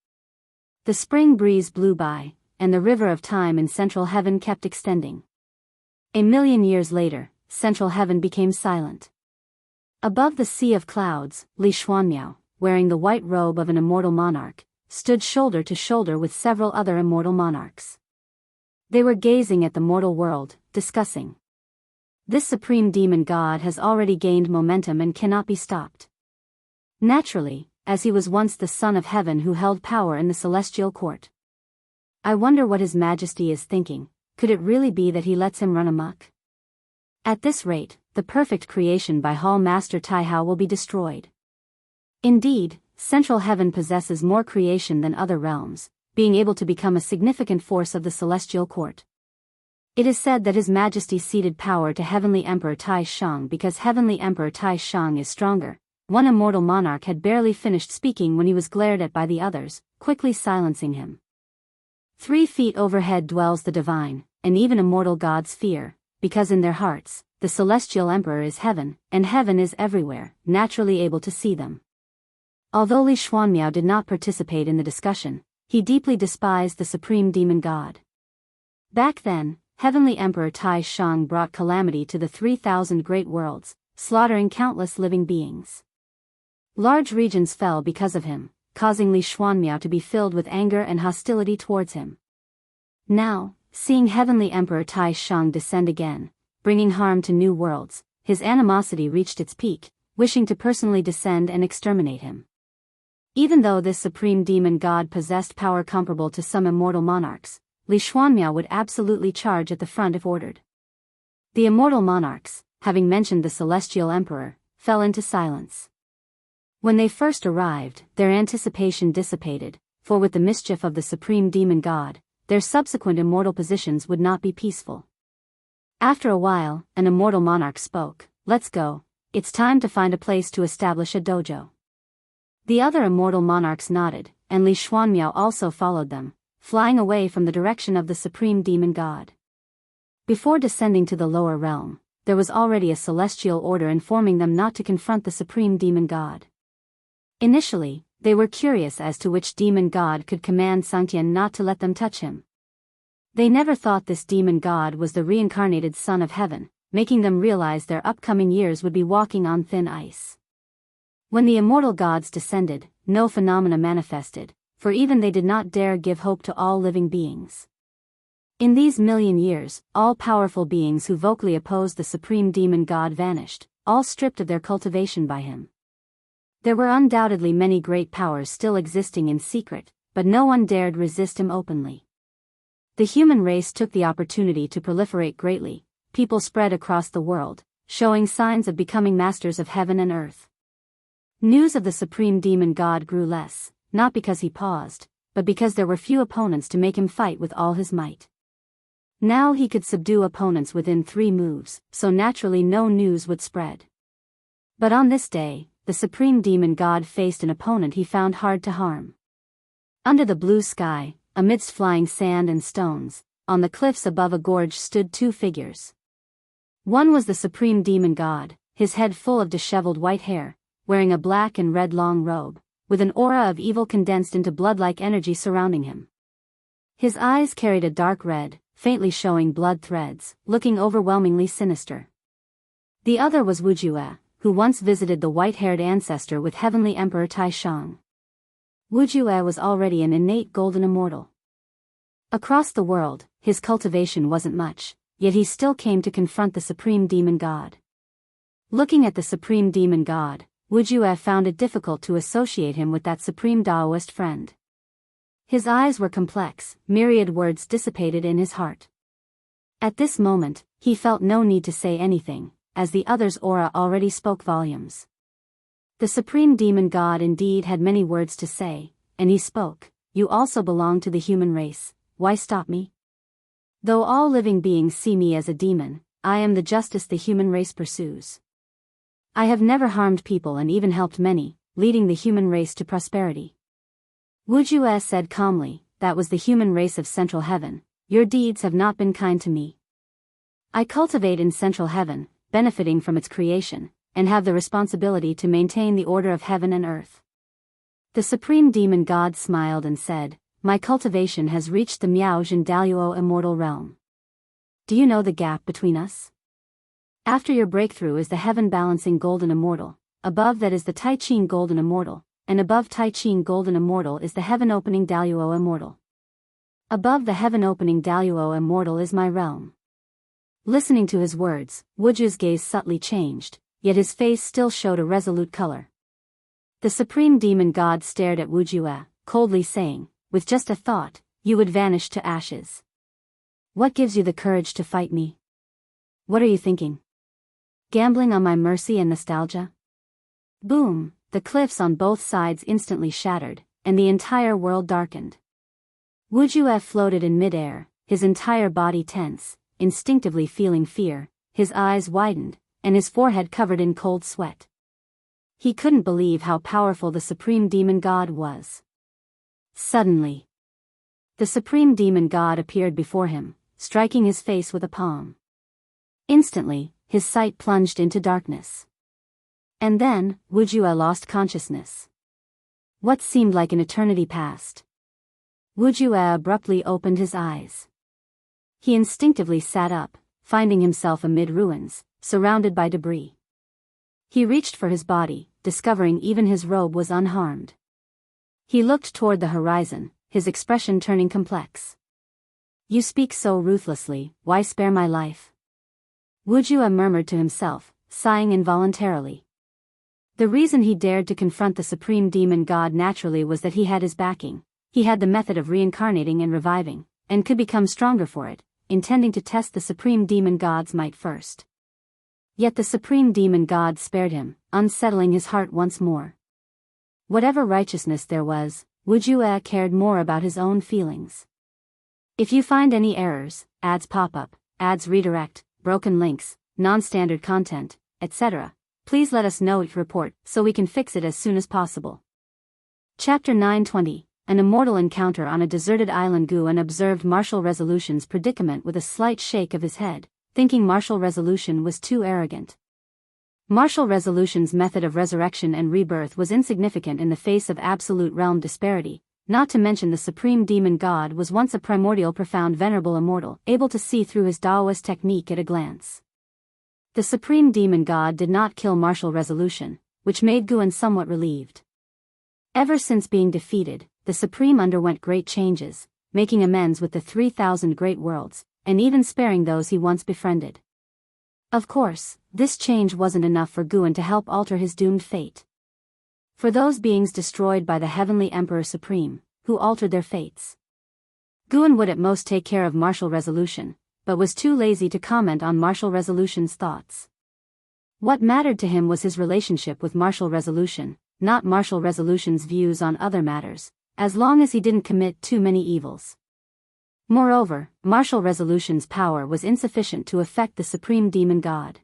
The spring breeze blew by, and the river of time in central heaven kept extending. 1,000,000 years later, central heaven became silent. Above the sea of clouds, Li Xuanmiao, wearing the white robe of an immortal monarch, stood shoulder to shoulder with several other immortal monarchs. They were gazing at the mortal world, discussing. This supreme demon god has already gained momentum and cannot be stopped. Naturally, as he was once the son of heaven who held power in the celestial court. I wonder what His Majesty is thinking. Could it really be that he lets him run amok? At this rate, the perfect creation by Hall Master Taihao will be destroyed. Indeed, central heaven possesses more creation than other realms, being able to become a significant force of the celestial court. It is said that His Majesty ceded power to Heavenly Emperor Tai Shang because Heavenly Emperor Tai Shang is stronger. One immortal monarch had barely finished speaking when he was glared at by the others, quickly silencing him. 3 feet overhead dwells the divine, and even immortal gods fear, because in their hearts, the celestial emperor is heaven, and heaven is everywhere, naturally able to see them. Although Li Xuanmiao did not participate in the discussion, he deeply despised the supreme demon god. Back then, Heavenly Emperor Tai Shang brought calamity to the 3,000 great worlds, slaughtering countless living beings. Large regions fell because of him, causing Li Xuanmiao to be filled with anger and hostility towards him. Now, seeing Heavenly Emperor Tai Shang descend again, bringing harm to new worlds, his animosity reached its peak, wishing to personally descend and exterminate him. Even though this supreme demon god possessed power comparable to some immortal monarchs, Li Xuanmiao would absolutely charge at the front if ordered. The immortal monarchs, having mentioned the celestial emperor, fell into silence. When they first arrived, their anticipation dissipated, for with the mischief of the supreme demon god, their subsequent immortal positions would not be peaceful. After a while, an immortal monarch spoke, "Let's go, it's time to find a place to establish a dojo." The other immortal monarchs nodded, and Li Xuanmiao also followed them, flying away from the direction of the supreme demon god. Before descending to the lower realm, there was already a celestial order informing them not to confront the supreme demon god. Initially, they were curious as to which demon god could command Sangtian not to let them touch him. They never thought this demon god was the reincarnated son of heaven, making them realize their upcoming years would be walking on thin ice. When the immortal gods descended, no phenomena manifested, for even they did not dare give hope to all living beings. In these 1,000,000 years, all powerful beings who vocally opposed the supreme demon god vanished, all stripped of their cultivation by him. There were undoubtedly many great powers still existing in secret, but no one dared resist him openly. The human race took the opportunity to proliferate greatly. People spread across the world, showing signs of becoming masters of heaven and earth. News of the supreme demon god grew less, not because he paused, but because there were few opponents to make him fight with all his might. Now he could subdue opponents within 3 moves, so naturally no news would spread. But on this day, the supreme demon god faced an opponent he found hard to harm. Under the blue sky, amidst flying sand and stones, on the cliffs above a gorge stood 2 figures. One was the supreme demon god, his head full of disheveled white hair, wearing a black and red long robe, with an aura of evil condensed into blood-like energy surrounding him. His eyes carried a dark red, faintly showing blood threads, looking overwhelmingly sinister. The other was Wu Jue, who once visited the white-haired ancestor with Heavenly Emperor Tai Shang. Wu Jue was already an innate golden immortal. Across the world, his cultivation wasn't much, yet he still came to confront the supreme demon god. Looking at the supreme demon god, Wu Jue found it difficult to associate him with that supreme Taoist friend. His eyes were complex, myriad words dissipated in his heart. At this moment, he felt no need to say anything, as the other's aura already spoke volumes. The supreme demon god indeed had many words to say, and he spoke, "You also belong to the human race, why stop me? Though all living beings see me as a demon, I am the justice the human race pursues. I have never harmed people and even helped many, leading the human race to prosperity." Wu Jue said calmly, "That was the human race of Central Heaven. Your deeds have not been kind to me. I cultivate in Central Heaven, benefiting from its creation, and have the responsibility to maintain the order of heaven and earth." The supreme demon god smiled and said, my cultivation has reached the Miaoj and Daluo immortal realm. Do you know the gap between us? After your breakthrough is the heaven-balancing golden immortal, above that is the Tai-Ching golden immortal, and above Tai-Ching golden immortal is the heaven-opening Daluo immortal. Above the heaven-opening Daluo immortal is my realm. Listening to his words, Wuju's gaze subtly changed, yet his face still showed a resolute color. The supreme demon god stared at Wuju, coldly saying, with just a thought, you would vanish to ashes. What gives you the courage to fight me? What are you thinking? Gambling on my mercy and nostalgia? Boom, the cliffs on both sides instantly shattered, and the entire world darkened. Wuju floated in midair, his entire body tense, instinctively feeling fear, his eyes widened, and his forehead covered in cold sweat. He couldn't believe how powerful the supreme demon god was. Suddenly, the supreme demon god appeared before him, striking his face with a palm. Instantly, his sight plunged into darkness. And then, Wuju lost consciousness. What seemed like an eternity passed. Wuju abruptly opened his eyes. He instinctively sat up, finding himself amid ruins, surrounded by debris. He reached for his body, discovering even his robe was unharmed. He looked toward the horizon, his expression turning complex. You speak so ruthlessly, why spare my life? Wuju murmured to himself, sighing involuntarily. The reason he dared to confront the supreme demon god naturally was that he had his backing. He had the method of reincarnating and reviving, and could become stronger for it, intending to test the supreme demon god's might first. Yet the supreme demon god spared him, unsettling his heart once more. Whatever righteousness there was, Wuju cared more about his own feelings. If you find any errors, ads pop up, ads redirect, broken links, non-standard content, etc., please let us know each report so we can fix it as soon as possible. Chapter 920, An Immortal Encounter on a Deserted Island. Guan observed Martial Resolution's predicament with a slight shake of his head, thinking Martial Resolution was too arrogant. Martial Resolution's method of resurrection and rebirth was insignificant in the face of absolute realm disparity, not to mention the supreme demon god was once a primordial profound venerable immortal, able to see through his Daoist technique at a glance. The supreme demon god did not kill Martial Resolution, which made Guan somewhat relieved. Ever since being defeated, the Supreme underwent great changes, making amends with the 3,000 great worlds, and even sparing those he once befriended. Of course, this change wasn't enough for Guan to help alter his doomed fate. For those beings destroyed by the Heavenly Emperor Supreme, who altered their fates, Guan would at most take care of Martial Resolution, but was too lazy to comment on Martial Resolution's thoughts. What mattered to him was his relationship with Martial Resolution, not Martial Resolution's views on other matters, as long as he didn't commit too many evils. Moreover, Martial Resolution's power was insufficient to affect the Supreme Demon God.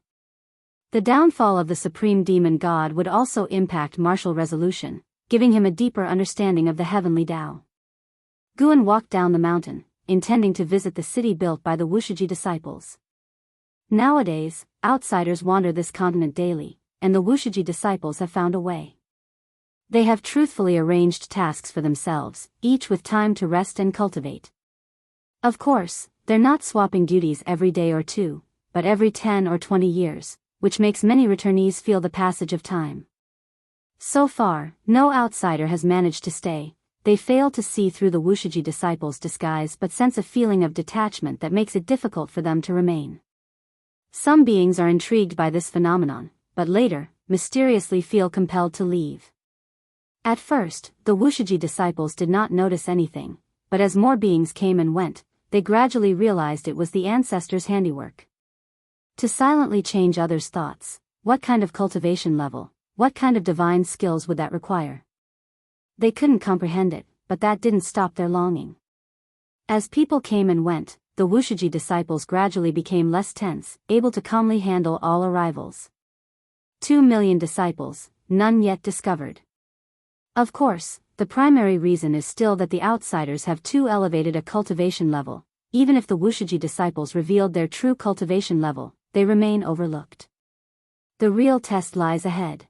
The downfall of the Supreme Demon God would also impact Martial Resolution, giving him a deeper understanding of the heavenly Tao. Guan walked down the mountain, intending to visit the city built by the Wushiji disciples. Nowadays, outsiders wander this continent daily, and the Wushiji disciples have found a way. They have truthfully arranged tasks for themselves, each with time to rest and cultivate. Of course, they're not swapping duties every day or two, but every 10 or 20 years, which makes many returnees feel the passage of time. So far, no outsider has managed to stay. They fail to see through the Wushiji disciples' disguise but sense a feeling of detachment that makes it difficult for them to remain. Some beings are intrigued by this phenomenon, but later, mysteriously feel compelled to leave. At first, the Wushiji disciples did not notice anything, but as more beings came and went, they gradually realized it was the ancestors' handiwork. To silently change others' thoughts, what kind of cultivation level, what kind of divine skills would that require? They couldn't comprehend it, but that didn't stop their longing. As people came and went, the Wushiji disciples gradually became less tense, able to calmly handle all arrivals. 2 million disciples, none yet discovered. Of course, the primary reason is still that the outsiders have too elevated a cultivation level. Even if the Wushiji disciples revealed their true cultivation level, they remain overlooked. The real test lies ahead.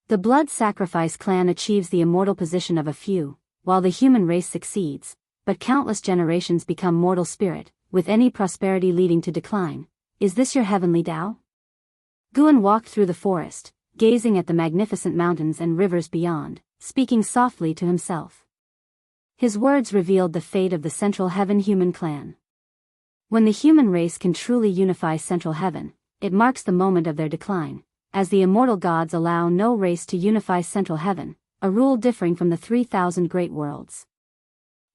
The blood sacrifice clan achieves the immortal position of a few, while the human race succeeds, but countless generations become mortal spirit, with any prosperity leading to decline. Is this your heavenly Tao? Guan walked through the forest, gazing at the magnificent mountains and rivers beyond, speaking softly to himself. His words revealed the fate of the Central Heaven human clan. When the human race can truly unify Central Heaven, it marks the moment of their decline, as the immortal gods allow no race to unify Central Heaven, a rule differing from the 3,000 great worlds.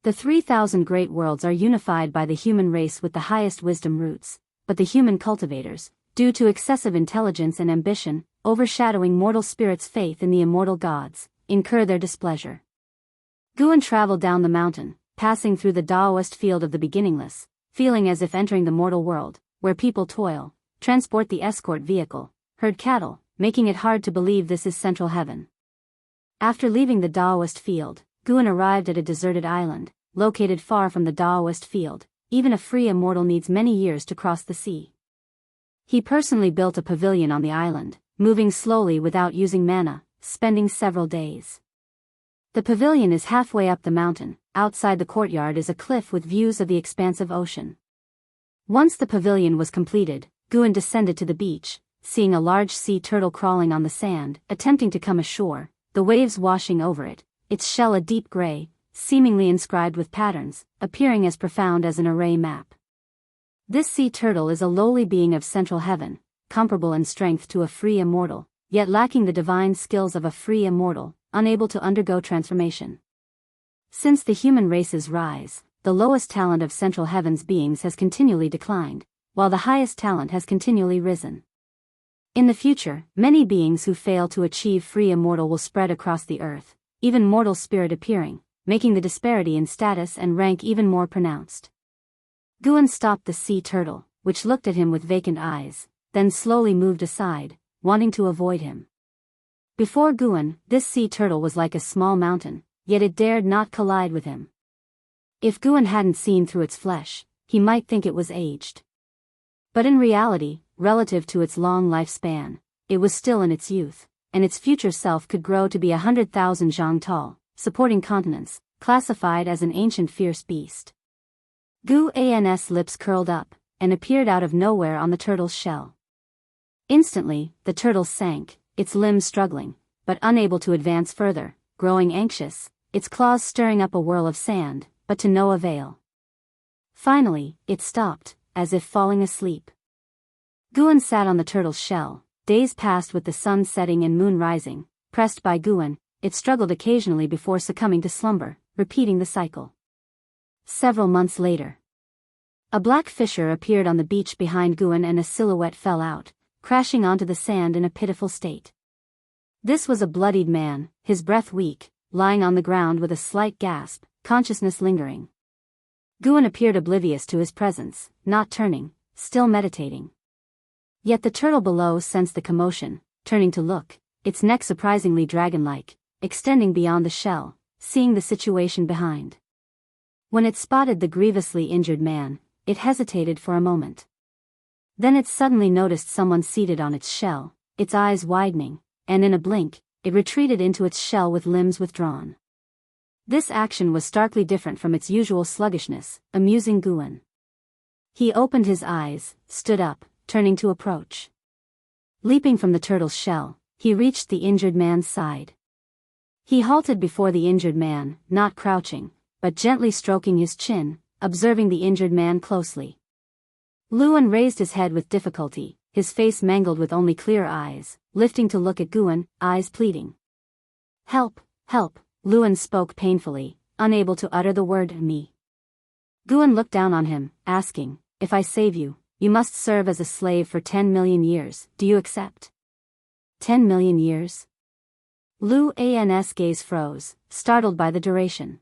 The 3,000 great worlds are unified by the human race with the highest wisdom roots, but the human cultivators, due to excessive intelligence and ambition, overshadowing mortal spirits' faith in the immortal gods, incur their displeasure. Guan traveled down the mountain, passing through the Taoist field of the beginningless, feeling as if entering the mortal world, where people toil, transport the escort vehicle, herd cattle, making it hard to believe this is Central Heaven. After leaving the Taoist field, Guan arrived at a deserted island, located far from the Taoist field. Even a free immortal needs many years to cross the sea. He personally built a pavilion on the island, moving slowly without using mana, spending several days. The pavilion is halfway up the mountain. Outside the courtyard is a cliff with views of the expansive ocean. Once the pavilion was completed, Guan descended to the beach, seeing a large sea turtle crawling on the sand, attempting to come ashore, the waves washing over it, its shell a deep gray, seemingly inscribed with patterns, appearing as profound as an array map. This sea turtle is a lowly being of Central Heaven, comparable in strength to a free immortal, yet lacking the divine skills of a free immortal, unable to undergo transformation. Since the human race's rise, the lowest talent of Central Heaven's beings has continually declined, while the highest talent has continually risen. In the future, many beings who fail to achieve free immortal will spread across the earth, even mortal spirit appearing, making the disparity in status and rank even more pronounced. Guan stopped the sea turtle, which looked at him with vacant eyes, then slowly moved aside, wanting to avoid him. Before Guan, this sea turtle was like a small mountain, yet it dared not collide with him. If Guan hadn't seen through its flesh, he might think it was aged. But in reality, relative to its long lifespan, it was still in its youth, and its future self could grow to be 100,000 zhang tall, supporting continents, classified as an ancient fierce beast. Guan's lips curled up, and appeared out of nowhere on the turtle's shell. Instantly, the turtle sank, its limbs struggling, but unable to advance further, growing anxious, its claws stirring up a whirl of sand, but to no avail. Finally, it stopped, as if falling asleep. Guan sat on the turtle's shell. Days passed with the sun setting and moon rising. Pressed by Guan, it struggled occasionally before succumbing to slumber, repeating the cycle. Several months later, a black fissure appeared on the beach behind Guan and a silhouette fell out, crashing onto the sand in a pitiful state. This was a bloodied man, his breath weak, lying on the ground with a slight gasp, consciousness lingering. Guan appeared oblivious to his presence, not turning, still meditating. Yet the turtle below sensed the commotion, turning to look, its neck surprisingly dragon-like, extending beyond the shell, seeing the situation behind. When it spotted the grievously injured man, it hesitated for a moment. Then it suddenly noticed someone seated on its shell, its eyes widening, and in a blink, it retreated into its shell with limbs withdrawn. This action was starkly different from its usual sluggishness, amusing Guan. He opened his eyes, stood up, turning to approach. Leaping from the turtle's shell, he reached the injured man's side. He halted before the injured man, not crouching, but gently stroking his chin, observing the injured man closely. Luan raised his head with difficulty, his face mangled with only clear eyes, lifting to look at Guan, eyes pleading. "Help, help," Luan spoke painfully, unable to utter the word "me." Guan looked down on him, asking, "If I save you, you must serve as a slave for 10 million years, do you accept?" 10 million years? Luan's gaze froze, startled by the duration.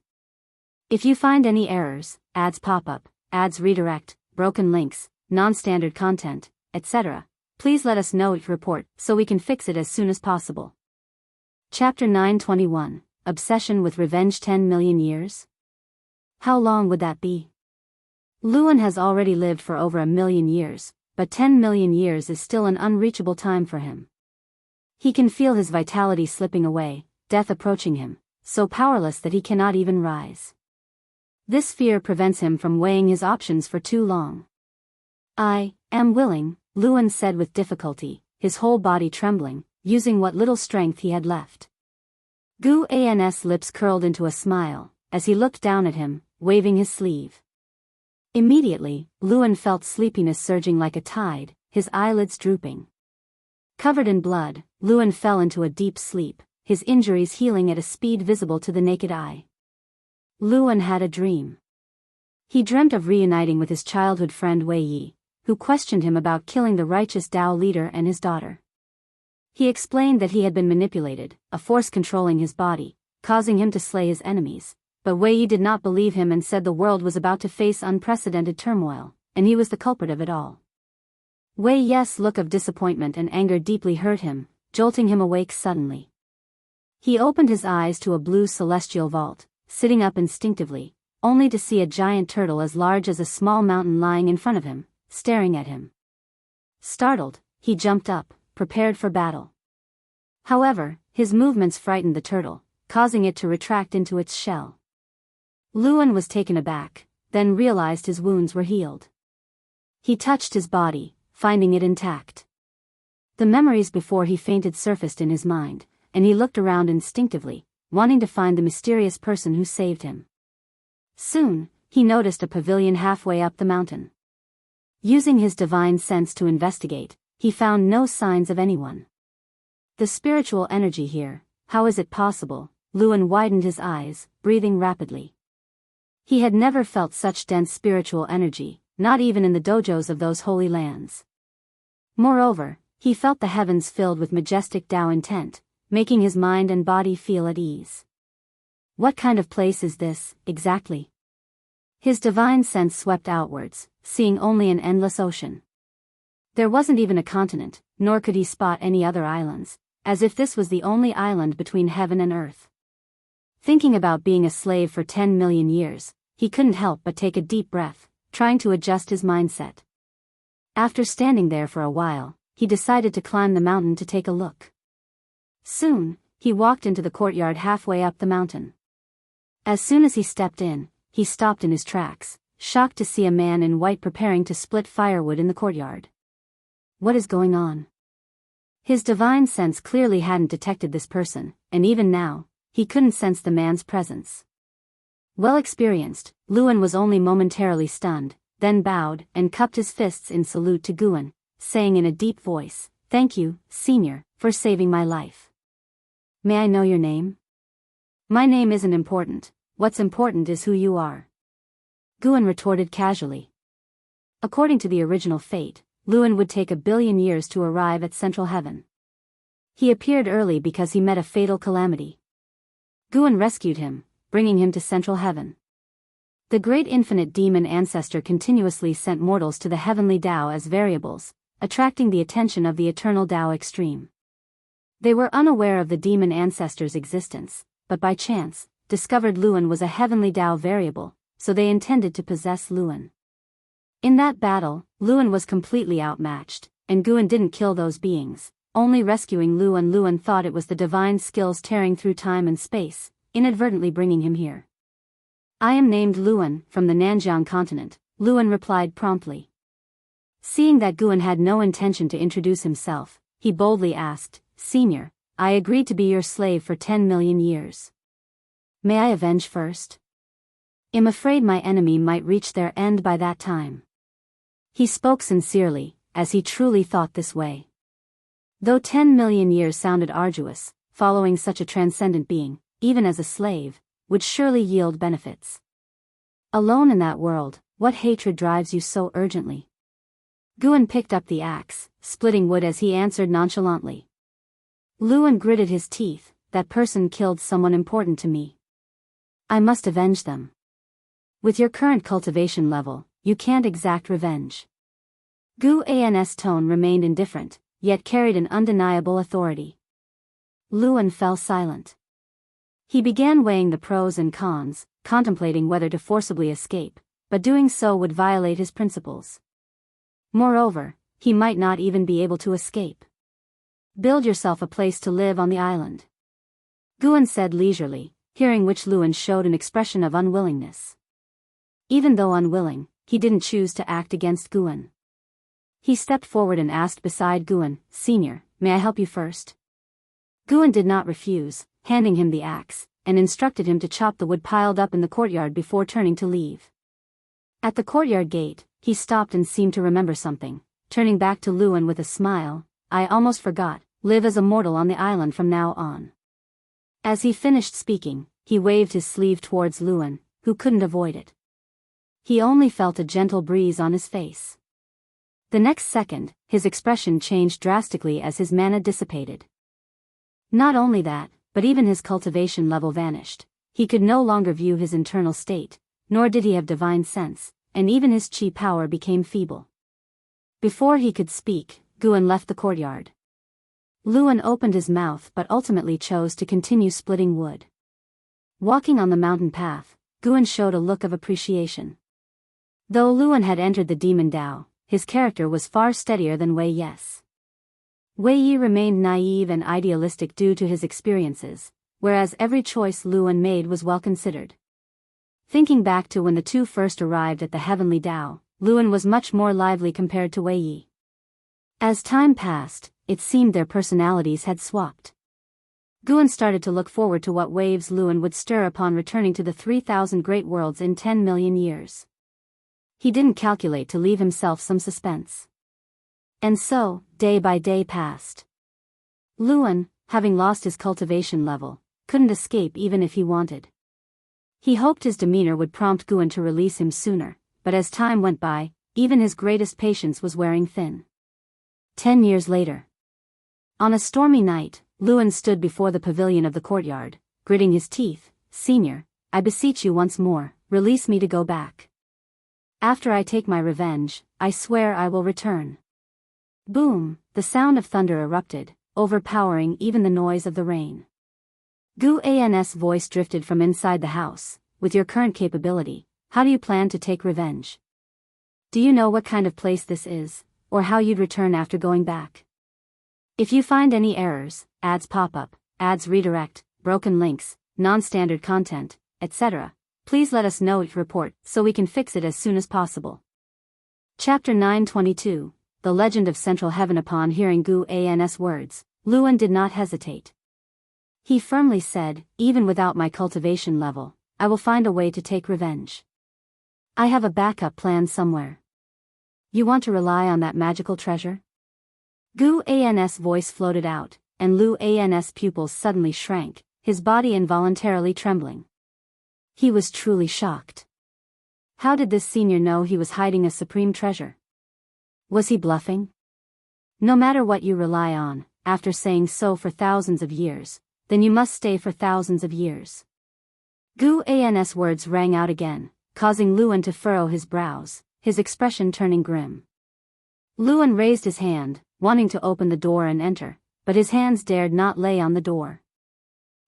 "If you find any errors, ads pop up, ads redirect, broken links, non-standard content, etc., please let us know your report so we can fix it as soon as possible." Chapter 921, Obsession with Revenge. 10 million years? How long would that be? Luan has already lived for over 1,000,000 years, but 10 million years is still an unreachable time for him. He can feel his vitality slipping away, death approaching him, so powerless that he cannot even rise. This fear prevents him from weighing his options for too long. I am willing, Luan said with difficulty, his whole body trembling, using what little strength he had left. Guan's lips curled into a smile, as he looked down at him, waving his sleeve. Immediately, Luan felt sleepiness surging like a tide, his eyelids drooping. Covered in blood, Luan fell into a deep sleep, his injuries healing at a speed visible to the naked eye. Luan had a dream. He dreamt of reuniting with his childhood friend Wei Yi, who questioned him about killing the righteous Dao leader and his daughter. He explained that he had been manipulated, a force controlling his body, causing him to slay his enemies, but Wei Yi did not believe him and said the world was about to face unprecedented turmoil, and he was the culprit of it all. Wei Yi's look of disappointment and anger deeply hurt him, jolting him awake suddenly. He opened his eyes to a blue celestial vault, sitting up instinctively, only to see a giant turtle as large as a small mountain lying in front of him, staring at him. Startled, he jumped up, prepared for battle. However, his movements frightened the turtle, causing it to retract into its shell. Luan was taken aback, then realized his wounds were healed. He touched his body, finding it intact. The memories before he fainted surfaced in his mind, and he looked around instinctively, wanting to find the mysterious person who saved him. Soon, he noticed a pavilion halfway up the mountain. Using his divine sense to investigate, he found no signs of anyone. The spiritual energy here, how is it possible? Luan widened his eyes, breathing rapidly. He had never felt such dense spiritual energy, not even in the dojos of those holy lands. Moreover, he felt the heavens filled with majestic Dao intent, making his mind and body feel at ease. What kind of place is this, exactly? His divine sense swept outwards, seeing only an endless ocean. There wasn't even a continent, nor could he spot any other islands, as if this was the only island between heaven and earth. Thinking about being a slave for 10 million years, he couldn't help but take a deep breath, trying to adjust his mindset. After standing there for a while, he decided to climb the mountain to take a look. Soon, he walked into the courtyard halfway up the mountain. As soon as he stepped in, he stopped in his tracks, shocked to see a man in white preparing to split firewood in the courtyard. What is going on? His divine sense clearly hadn't detected this person, and even now, he couldn't sense the man's presence. Well experienced, Luan was only momentarily stunned, then bowed and cupped his fists in salute to Guan, saying in a deep voice, "Thank you, Senior, for saving my life. May I know your name?" "My name isn't important, what's important is who you are," Guan retorted casually. According to the original fate, Luan would take 1 billion years to arrive at Central Heaven. He appeared early because he met a fatal calamity. Guan rescued him, bringing him to Central Heaven. The great infinite demon ancestor continuously sent mortals to the heavenly Dao as variables, attracting the attention of the eternal Dao extreme. They were unaware of the demon ancestor's existence, but by chance, discovered Luan was a heavenly Dao variable, so they intended to possess Luan. In that battle, Luan was completely outmatched, and Guan didn't kill those beings, only rescuing Luan. Luan thought it was the divine skills tearing through time and space, inadvertently bringing him here. "I am named Luan, from the Nanjiang continent," Luan replied promptly. Seeing that Guan had no intention to introduce himself, he boldly asked, "Senior, I agreed to be your slave for 10 million years. May I avenge first? I'm afraid my enemy might reach their end by that time." He spoke sincerely, as he truly thought this way. Though 10 million years sounded arduous, following such a transcendent being, even as a slave, would surely yield benefits. Alone in that world, what hatred drives you so urgently? Guan picked up the axe, splitting wood as he answered nonchalantly. Luan gritted his teeth, "That person killed someone important to me. I must avenge them. With your current cultivation level, you can't exact revenge." Guan's tone remained indifferent, yet carried an undeniable authority. Luan fell silent. He began weighing the pros and cons, contemplating whether to forcibly escape, but doing so would violate his principles. Moreover, he might not even be able to escape. "Build yourself a place to live on the island," Guan said leisurely, hearing which Luan showed an expression of unwillingness. Even though unwilling, he didn't choose to act against Guan. He stepped forward and asked beside Guan, "Senior, may I help you first?" Guan did not refuse, handing him the axe, and instructed him to chop the wood piled up in the courtyard before turning to leave. At the courtyard gate, he stopped and seemed to remember something, turning back to Luan with a smile. "I almost forgot, live as a mortal on the island from now on." As he finished speaking, he waved his sleeve towards Luan, who couldn't avoid it. He only felt a gentle breeze on his face. The next second, his expression changed drastically as his mana dissipated. Not only that, but even his cultivation level vanished. He could no longer view his internal state, nor did he have divine sense, and even his chi power became feeble. Before he could speak, Guan left the courtyard. Luan opened his mouth but ultimately chose to continue splitting wood. Walking on the mountain path, Guan showed a look of appreciation. Though Luan had entered the demon Dao, his character was far steadier than Wei Yi's. Wei Yi remained naive and idealistic due to his experiences, whereas every choice Luan made was well considered. Thinking back to when the two first arrived at the heavenly Dao, Luan was much more lively compared to Wei Yi. As time passed, it seemed their personalities had swapped. Guan started to look forward to what waves Luan would stir upon returning to the 3,000 Great Worlds in 10 million years. He didn't calculate to leave himself some suspense. And so, day by day passed. Luan, having lost his cultivation level, couldn't escape even if he wanted. He hoped his demeanor would prompt Guan to release him sooner, but as time went by, even his greatest patience was wearing thin. 10 years later. On a stormy night, Luan stood before the pavilion of the courtyard, gritting his teeth. "Senior, I beseech you once more, release me to go back. After I take my revenge, I swear I will return." Boom, the sound of thunder erupted, overpowering even the noise of the rain. Guan's voice drifted from inside the house. "With your current capability, how do you plan to take revenge? Do you know what kind of place this is, or how you'd return after going back? If you find any errors, ads pop up, ads redirect, broken links, non-standard content, etc., please let us know your report so we can fix it as soon as possible." Chapter 922, The Legend of Central Heaven. Upon hearing Guan's words, Luan did not hesitate. He firmly said, "Even without my cultivation level, I will find a way to take revenge. I have a backup plan somewhere. You want to rely on that magical treasure?" Guan's voice floated out, and Luan's pupils suddenly shrank, his body involuntarily trembling. He was truly shocked. How did this senior know he was hiding a supreme treasure? Was he bluffing? No matter what you rely on, after saying so for thousands of years, then you must stay for thousands of years. Guan's words rang out again, causing Luan to furrow his brows, his expression turning grim. Luan raised his hand, wanting to open the door and enter, but his hands dared not lay on the door.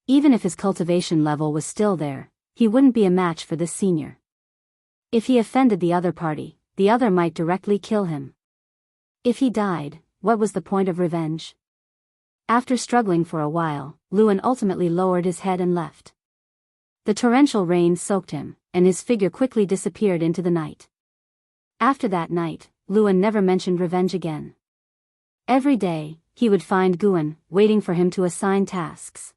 Even if his cultivation level was still there, he wouldn't be a match for this senior. If he offended the other party, the other might directly kill him. If he died, what was the point of revenge? After struggling for a while, Luan ultimately lowered his head and left. The torrential rain soaked him, and his figure quickly disappeared into the night. After that night, Luan never mentioned revenge again. Every day, he would find Guan, waiting for him to assign tasks.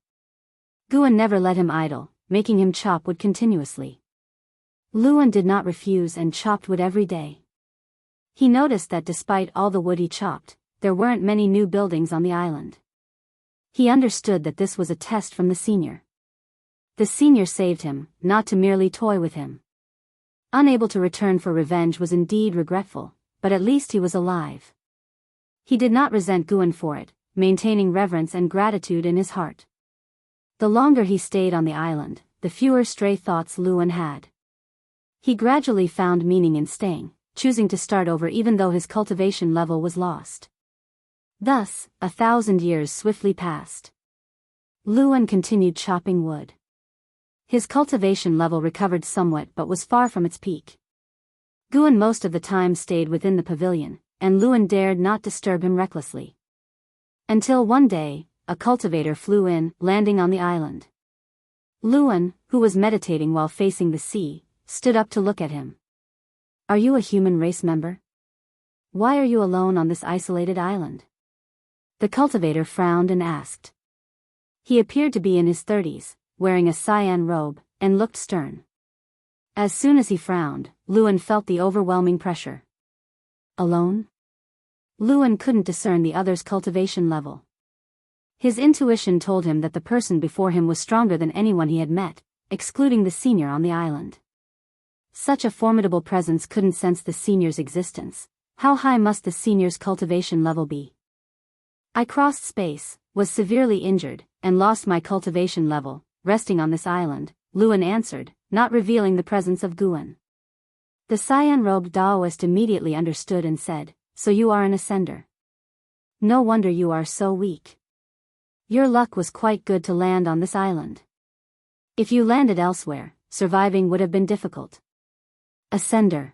Guan never let him idle, making him chop wood continuously. Luan did not refuse and chopped wood every day. He noticed that despite all the wood he chopped, there weren't many new buildings on the island. He understood that this was a test from the senior. The senior saved him, not to merely toy with him. Unable to return for revenge was indeed regretful, but at least he was alive. He did not resent Guan for it, maintaining reverence and gratitude in his heart. The longer he stayed on the island, the fewer stray thoughts Luan had. He gradually found meaning in staying, choosing to start over even though his cultivation level was lost. Thus, 1,000 years swiftly passed. Luan continued chopping wood. His cultivation level recovered somewhat but was far from its peak. Guan most of the time stayed within the pavilion, and Luan dared not disturb him recklessly. Until one day, a cultivator flew in, landing on the island. Luan, who was meditating while facing the sea, stood up to look at him. Are you a human race member? Why are you alone on this isolated island? The cultivator frowned and asked. He appeared to be in his 30s, wearing a cyan robe, and looked stern. As soon as he frowned, Luan felt the overwhelming pressure. Alone? Luan couldn't discern the other's cultivation level. His intuition told him that the person before him was stronger than anyone he had met, excluding the senior on the island. Such a formidable presence couldn't sense the senior's existence. How high must the senior's cultivation level be? I crossed space, was severely injured, and lost my cultivation level, resting on this island, Luan answered, not revealing the presence of Guan. The cyan-robed Taoist immediately understood and said, so you are an ascender. No wonder you are so weak. Your luck was quite good to land on this island. If you landed elsewhere, surviving would have been difficult. Ascender.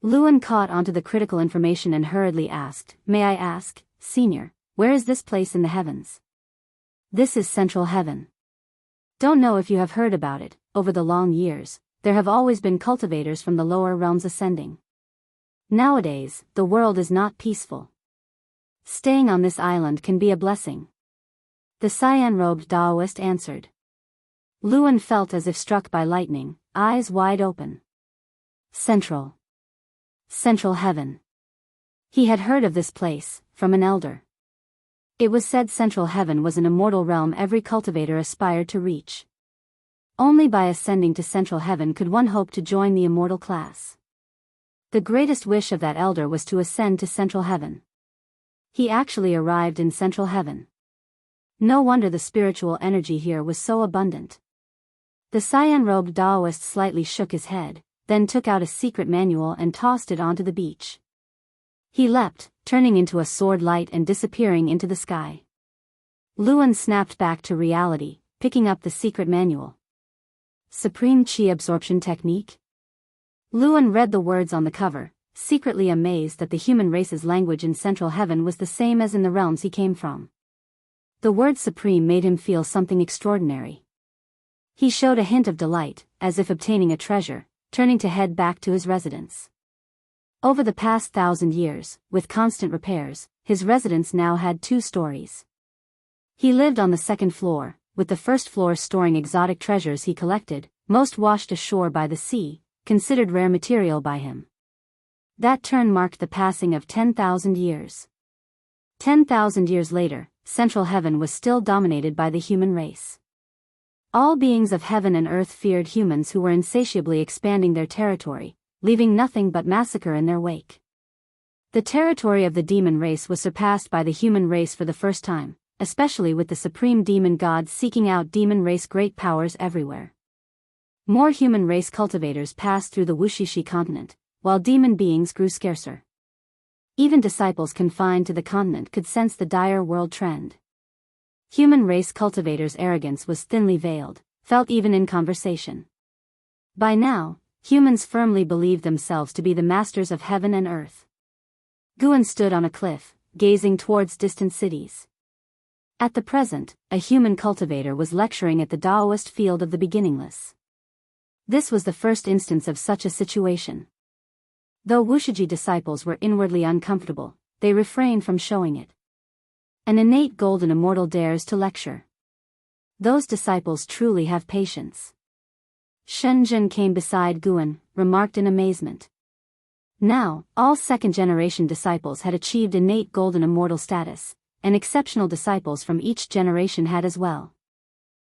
Luan caught onto the critical information and hurriedly asked, may I ask, Senior, where is this place in the heavens? This is Central Heaven. Don't know if you have heard about it, over the long years, there have always been cultivators from the lower realms ascending. Nowadays, the world is not peaceful. Staying on this island can be a blessing. The cyan-robed Taoist answered. Luan felt as if struck by lightning, eyes wide open. Central Heaven. He had heard of this place, from an elder. It was said Central Heaven was an immortal realm every cultivator aspired to reach. Only by ascending to Central Heaven could one hope to join the immortal class. The greatest wish of that elder was to ascend to Central Heaven. He actually arrived in Central Heaven. No wonder the spiritual energy here was so abundant. The cyan-robed Taoist slightly shook his head, then took out a secret manual and tossed it onto the beach. He leapt, turning into a sword light and disappearing into the sky. Luan snapped back to reality, picking up the secret manual. Supreme Chi Absorption Technique? Luan read the words on the cover, secretly amazed that the human race's language in Central Heaven was the same as in the realms he came from. The word supreme made him feel something extraordinary. He showed a hint of delight, as if obtaining a treasure, turning to head back to his residence. Over the past 1,000 years, with constant repairs, his residence now had 2 stories. He lived on the 2nd floor, with the 1st floor storing exotic treasures he collected, most washed ashore by the sea, considered rare material by him. That turn marked the passing of 10,000 years. 10,000 years later, Central Heaven was still dominated by the human race. All beings of heaven and earth feared humans who were insatiably expanding their territory, leaving nothing but massacre in their wake. The territory of the demon race was surpassed by the human race for the first time, especially with the supreme demon god seeking out demon race great powers everywhere. More human race cultivators passed through the Wushishi continent, while demon beings grew scarcer. Even disciples confined to the continent could sense the dire world trend. Human race cultivators' arrogance was thinly veiled, felt even in conversation. By now, humans firmly believed themselves to be the masters of heaven and earth. Guan stood on a cliff, gazing towards distant cities. At the present, a human cultivator was lecturing at the Taoist field of the beginningless. This was the first instance of such a situation. Though Wushiji disciples were inwardly uncomfortable, they refrained from showing it. An innate golden immortal dares to lecture. Those disciples truly have patience. Shenzhen came beside Guan, remarked in amazement. Now, all second-generation disciples had achieved innate golden immortal status, and exceptional disciples from each generation had as well.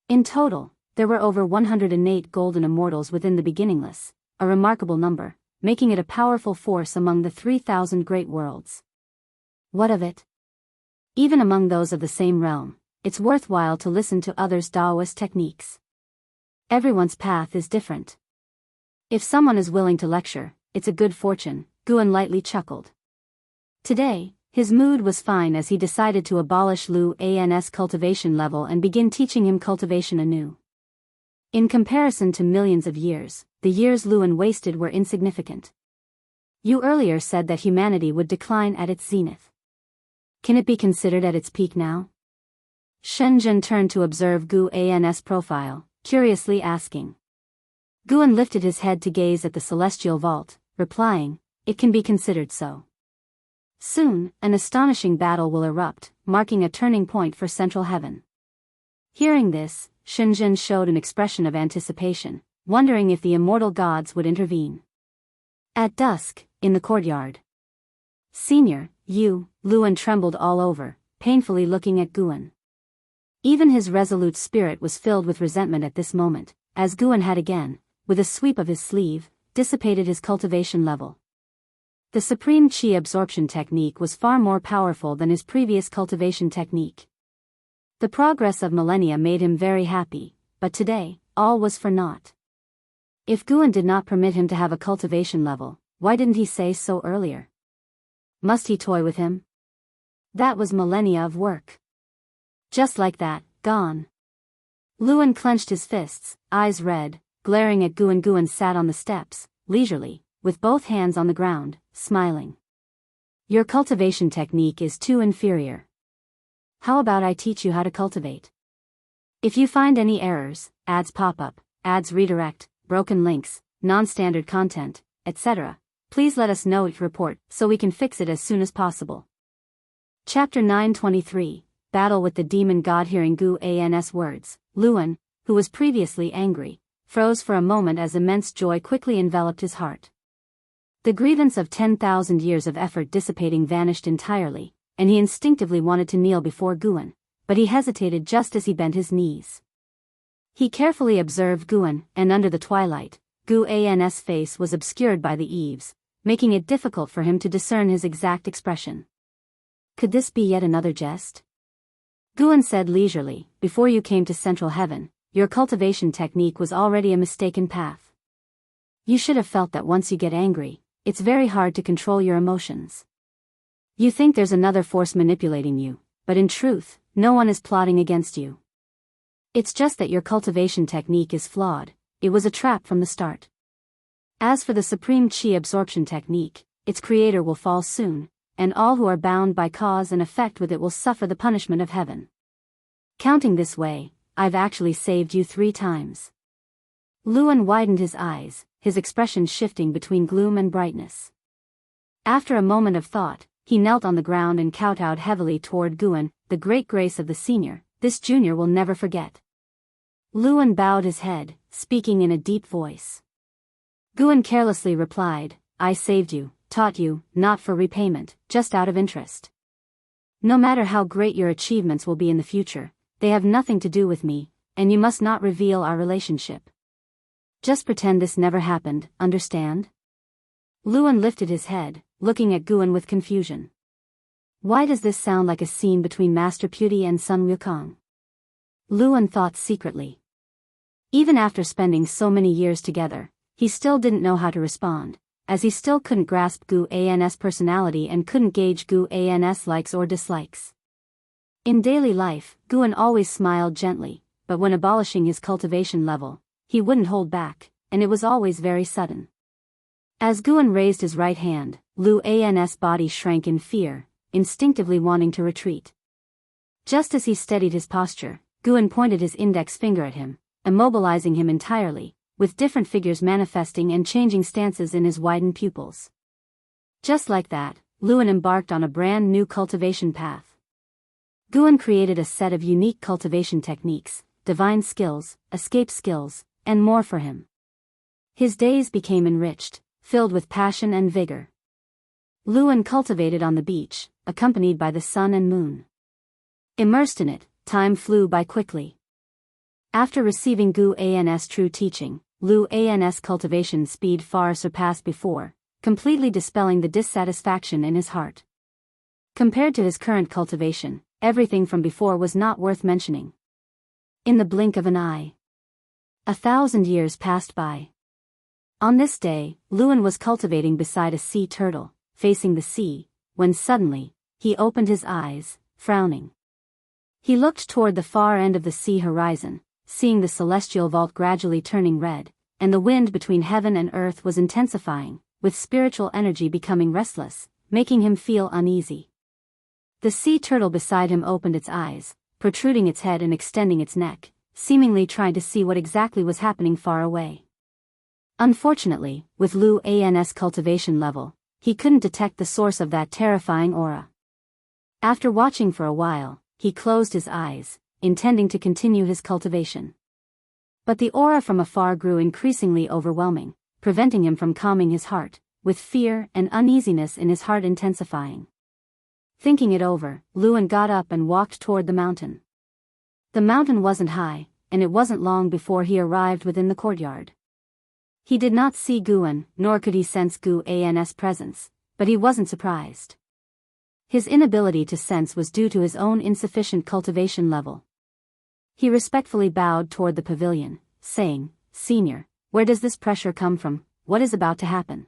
In total, there were over 100 innate golden immortals within the beginningless, a remarkable number, making it a powerful force among the 3,000 great worlds. What of it? Even among those of the same realm, it's worthwhile to listen to others' Taoist techniques. Everyone's path is different. If someone is willing to lecture, it's a good fortune, Guan lightly chuckled. Today, his mood was fine as he decided to abolish Lu An's cultivation level and begin teaching him cultivation anew. In comparison to millions of years, the years Luan wasted were insignificant. You earlier said that humanity would decline at its zenith. Can it be considered at its peak now? Shenzhen turned to observe Gu An's profile, curiously asking. Guan lifted his head to gaze at the celestial vault, replying, "It can be considered so." Soon, an astonishing battle will erupt, marking a turning point for Central Heaven. Hearing this, Shenzhen showed an expression of anticipation, wondering if the immortal gods would intervene. At dusk, in the courtyard. "Senior, Luan trembled all over, painfully looking at Guan. Even his resolute spirit was filled with resentment at this moment, as Guan had again, with a sweep of his sleeve, dissipated his cultivation level. The supreme chi absorption technique was far more powerful than his previous cultivation technique. The progress of millennia made him very happy, but today, all was for naught. If Guan did not permit him to have a cultivation level, why didn't he say so earlier? Must he toy with him? That was millennia of work. Just like that, gone. Luan clenched his fists, eyes red, glaring at Guan. Guan sat on the steps, leisurely, with both hands on the ground, smiling. "Your cultivation technique is too inferior. How about I teach you how to cultivate? If you find any errors, ads pop up, ads redirect, broken links, non-standard content, etc., please let us know it report so we can fix it as soon as possible." Chapter 923, Battle with the Demon God. Hearing Guan's words, Luan, who was previously angry, froze for a moment as immense joy quickly enveloped his heart. The grievance of 10,000 years of effort dissipating vanished entirely, and he instinctively wanted to kneel before Guan, but he hesitated just as he bent his knees. He carefully observed Guan, and under the twilight, Guan's face was obscured by the eaves, making it difficult for him to discern his exact expression. Could this be yet another jest? Guan said leisurely, "Before you came to Central Heaven, your cultivation technique was already a mistaken path. You should have felt that once you get angry, it's very hard to control your emotions. You think there's another force manipulating you, but in truth, no one is plotting against you. It's just that your cultivation technique is flawed. It was a trap from the start. As for the supreme chi absorption technique, its creator will fall soon, and all who are bound by cause and effect with it will suffer the punishment of heaven. Counting this way, I've actually saved you 3 times." Luan widened his eyes, his expression shifting between gloom and brightness. After a moment of thought, he knelt on the ground and kowtowed heavily toward Guan. "The great grace of the senior, this junior will never forget." Luan bowed his head, speaking in a deep voice. Guan carelessly replied, "I saved you, taught you, not for repayment, just out of interest. No matter how great your achievements will be in the future, they have nothing to do with me, and you must not reveal our relationship. Just pretend this never happened, understand?" Luan lifted his head, looking at Guan with confusion. Why does this sound like a scene between Master Putti and Sun Wukong? Luan thought secretly. Even after spending so many years together, he still didn't know how to respond, as he still couldn't grasp Guan's personality and couldn't gauge Guan's likes or dislikes. In daily life, Guan always smiled gently, but when abolishing his cultivation level, he wouldn't hold back, and it was always very sudden. As Guan raised his right hand, Luan's body shrank in fear, instinctively wanting to retreat. Just as he steadied his posture, Guan pointed his index finger at him, immobilizing him entirely, with different figures manifesting and changing stances in his widened pupils. Just like that, Luan embarked on a brand new cultivation path. Guan created a set of unique cultivation techniques, divine skills, escape skills, and more for him. His days became enriched, filled with passion and vigor. Luan cultivated on the beach, accompanied by the sun and moon. Immersed in it, time flew by quickly. After receiving Guan's true teaching, Luan's cultivation speed far surpassed before, completely dispelling the dissatisfaction in his heart. Compared to his current cultivation, everything from before was not worth mentioning. In the blink of an eye, 1,000 years passed by. On this day, Luan was cultivating beside a sea turtle, facing the sea, when suddenly, he opened his eyes, frowning. He looked toward the far end of the sea horizon, seeing the celestial vault gradually turning red, and the wind between heaven and earth was intensifying, with spiritual energy becoming restless, making him feel uneasy. The sea turtle beside him opened its eyes, protruding its head and extending its neck, seemingly trying to see what exactly was happening far away. Unfortunately, with Lu An's cultivation level, he couldn't detect the source of that terrifying aura. After watching for a while, he closed his eyes, intending to continue his cultivation. But the aura from afar grew increasingly overwhelming, preventing him from calming his heart, with fear and uneasiness in his heart intensifying. Thinking it over, Luan got up and walked toward the mountain. The mountain wasn't high, and it wasn't long before he arrived within the courtyard. He did not see Guan, nor could he sense Gu An's presence, but he wasn't surprised. His inability to sense was due to his own insufficient cultivation level. He respectfully bowed toward the pavilion, saying, "Senior, where does this pressure come from? What is about to happen?"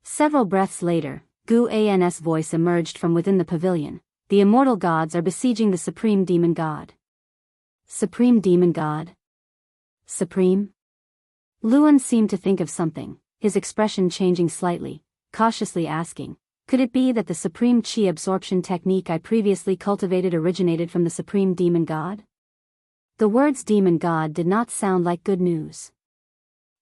Several breaths later, Gu An's voice emerged from within the pavilion. "The immortal gods are besieging the supreme demon god." Supreme demon god? Supreme? Luan seemed to think of something, his expression changing slightly, cautiously asking, "Could it be that the supreme chi absorption technique I previously cultivated originated from the supreme demon god?" The words demon god did not sound like good news.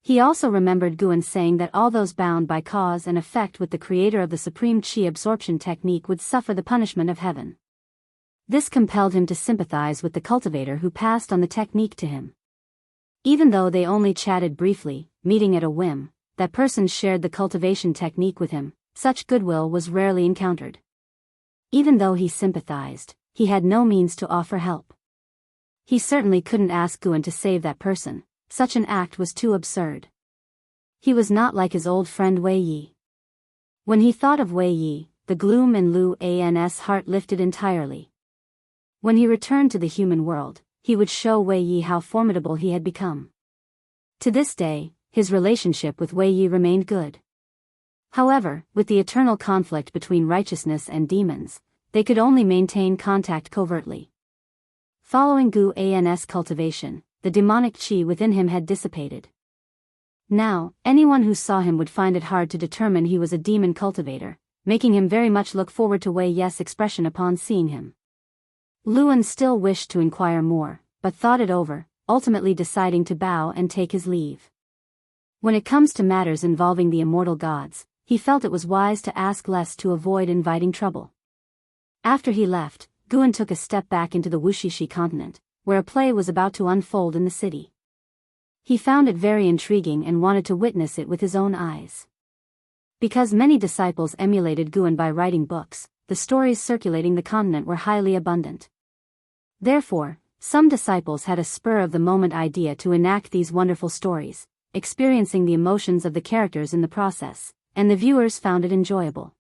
He also remembered Guan saying that all those bound by cause and effect with the creator of the supreme chi absorption technique would suffer the punishment of heaven. This compelled him to sympathize with the cultivator who passed on the technique to him. Even though they only chatted briefly, meeting at a whim, that person shared the cultivation technique with him. Such goodwill was rarely encountered. Even though he sympathized, he had no means to offer help. He certainly couldn't ask Guan to save that person. Such an act was too absurd. He was not like his old friend Wei Yi. When he thought of Wei Yi, the gloom in Lu An's heart lifted entirely. When he returned to the human world, he would show Wei Yi how formidable he had become. To this day, his relationship with Wei Yi remained good. However, with the eternal conflict between righteousness and demons, they could only maintain contact covertly. Following Gu An's cultivation, the demonic chi within him had dissipated. Now, anyone who saw him would find it hard to determine he was a demon cultivator, making him very much look forward to Wei Yi's expression upon seeing him. Luan still wished to inquire more, but thought it over, ultimately deciding to bow and take his leave. When it comes to matters involving the immortal gods, he felt it was wise to ask less to avoid inviting trouble. After he left, Guan took a step back into the Wushishi continent, where a play was about to unfold in the city. He found it very intriguing and wanted to witness it with his own eyes. Because many disciples emulated Guan by writing books, the stories circulating the continent were highly abundant. Therefore, some disciples had a spur-of-the-moment idea to enact these wonderful stories, experiencing the emotions of the characters in the process, and the viewers found it enjoyable.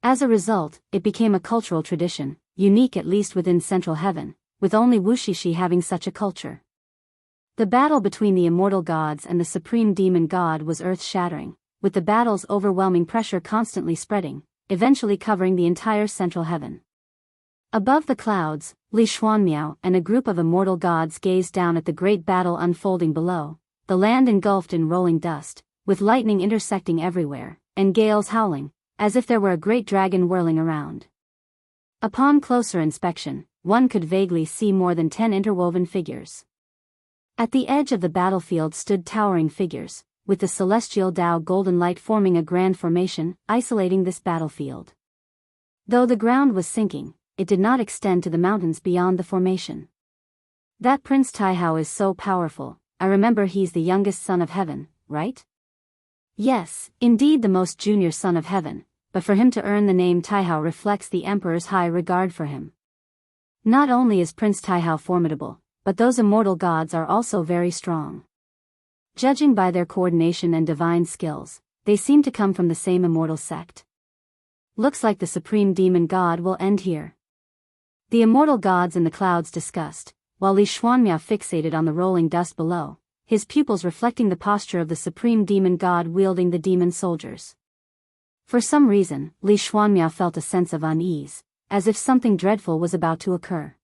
As a result, it became a cultural tradition, unique at least within Central Heaven, with only Wushishi having such a culture. The battle between the immortal gods and the supreme demon god was earth-shattering, with the battle's overwhelming pressure constantly spreading, eventually covering the entire Central Heaven. Above the clouds, Li Xuanmiao and a group of immortal gods gazed down at the great battle unfolding below, the land engulfed in rolling dust, with lightning intersecting everywhere, and gales howling, as if there were a great dragon whirling around. Upon closer inspection, one could vaguely see more than 10 interwoven figures. At the edge of the battlefield stood towering figures, with the celestial Tao golden light forming a grand formation, isolating this battlefield. Though the ground was sinking, it did not extend to the mountains beyond the formation. "That Prince Taihao is so powerful. I remember he's the youngest son of heaven, right?" "Yes, indeed the most junior son of heaven, but for him to earn the name Taihao reflects the emperor's high regard for him. Not only is Prince Taihao formidable, but those immortal gods are also very strong. Judging by their coordination and divine skills, they seem to come from the same immortal sect. Looks like the supreme demon god will end here." The immortal gods in the clouds discussed, while Li Xuanmiao fixated on the rolling dust below, his pupils reflecting the posture of the supreme demon god wielding the demon soldiers. For some reason, Li Xuanmiao felt a sense of unease, as if something dreadful was about to occur.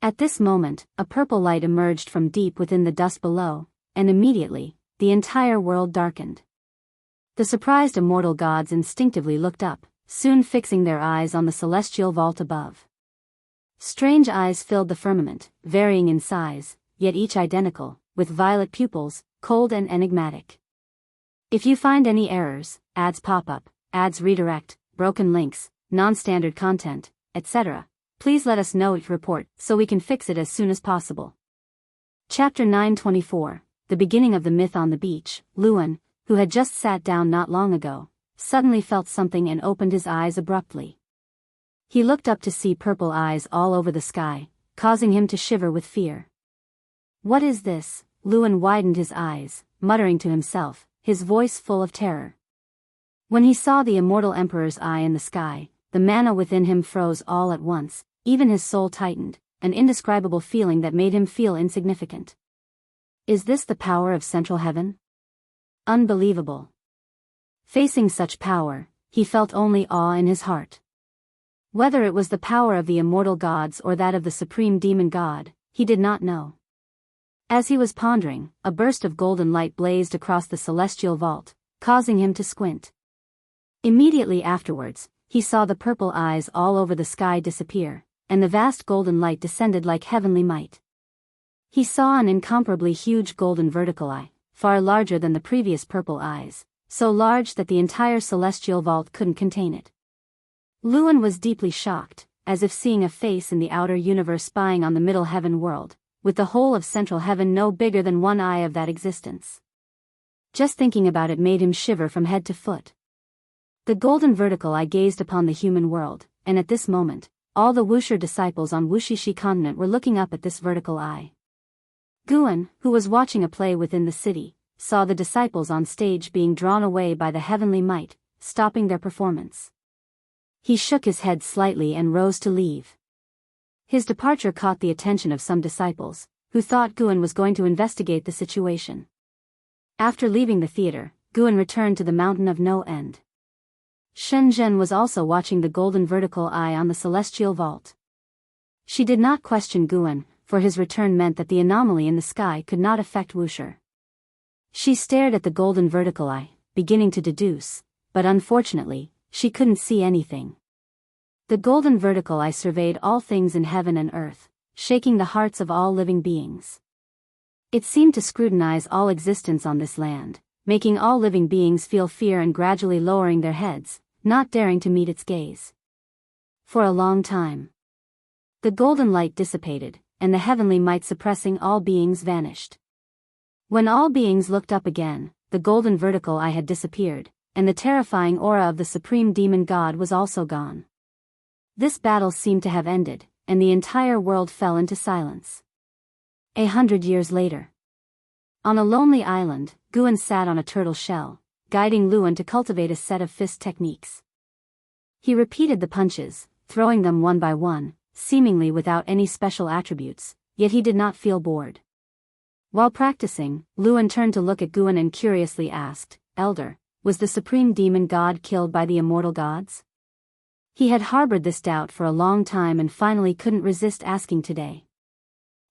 At this moment, a purple light emerged from deep within the dust below, and immediately, the entire world darkened. The surprised immortal gods instinctively looked up, soon fixing their eyes on the celestial vault above. Strange eyes filled the firmament, varying in size, yet each identical, with violet pupils, cold and enigmatic. If you find any errors, ads pop up, ads redirect, broken links, non-standard content, etc., please let us know each report so we can fix it as soon as possible. Chapter 924, The Beginning of the Myth on the Beach. Luan, who had just sat down not long ago, suddenly felt something and opened his eyes abruptly. He looked up to see purple eyes all over the sky, causing him to shiver with fear. What is this? Luan widened his eyes, muttering to himself, his voice full of terror. When he saw the immortal emperor's eye in the sky, the mana within him froze all at once, even his soul tightened, an indescribable feeling that made him feel insignificant. Is this the power of central heaven? Unbelievable. Facing such power, he felt only awe in his heart. Whether it was the power of the immortal gods or that of the supreme demon god, he did not know. As he was pondering, a burst of golden light blazed across the celestial vault, causing him to squint. Immediately afterwards, he saw the purple eyes all over the sky disappear, and the vast golden light descended like heavenly might. He saw an incomparably huge golden vertical eye, far larger than the previous purple eyes, so large that the entire celestial vault couldn't contain it. Luan was deeply shocked, as if seeing a face in the outer universe spying on the middle heaven world, with the whole of central heaven no bigger than one eye of that existence. Just thinking about it made him shiver from head to foot. The golden vertical eye gazed upon the human world, and at this moment, all the Wuxia disciples on Wuxishi continent were looking up at this vertical eye. Guan, who was watching a play within the city, saw the disciples on stage being drawn away by the heavenly might, stopping their performance. He shook his head slightly and rose to leave. His departure caught the attention of some disciples, who thought Guan was going to investigate the situation. After leaving the theater, Guan returned to the Mountain of No End. Shenzhen was also watching the golden vertical eye on the celestial vault. She did not question Guan, for his return meant that the anomaly in the sky could not affect Wuxia. She stared at the golden vertical eye, beginning to deduce, but unfortunately, she couldn't see anything. The golden vertical eye surveyed all things in heaven and earth, shaking the hearts of all living beings. It seemed to scrutinize all existence on this land, making all living beings feel fear and gradually lowering their heads, not daring to meet its gaze. For a long time, the golden light dissipated, and the heavenly might suppressing all beings vanished. When all beings looked up again, the golden vertical eye had disappeared, and the terrifying aura of the supreme demon god was also gone. This battle seemed to have ended, and the entire world fell into silence. 100 years later. On a lonely island, Guan sat on a turtle shell, guiding Luan to cultivate a set of fist techniques. He repeated the punches, throwing them one by one, seemingly without any special attributes, yet he did not feel bored. While practicing, Luan turned to look at Guan and curiously asked, "Elder, was the supreme demon god killed by the immortal gods?" He had harbored this doubt for a long time and finally couldn't resist asking today.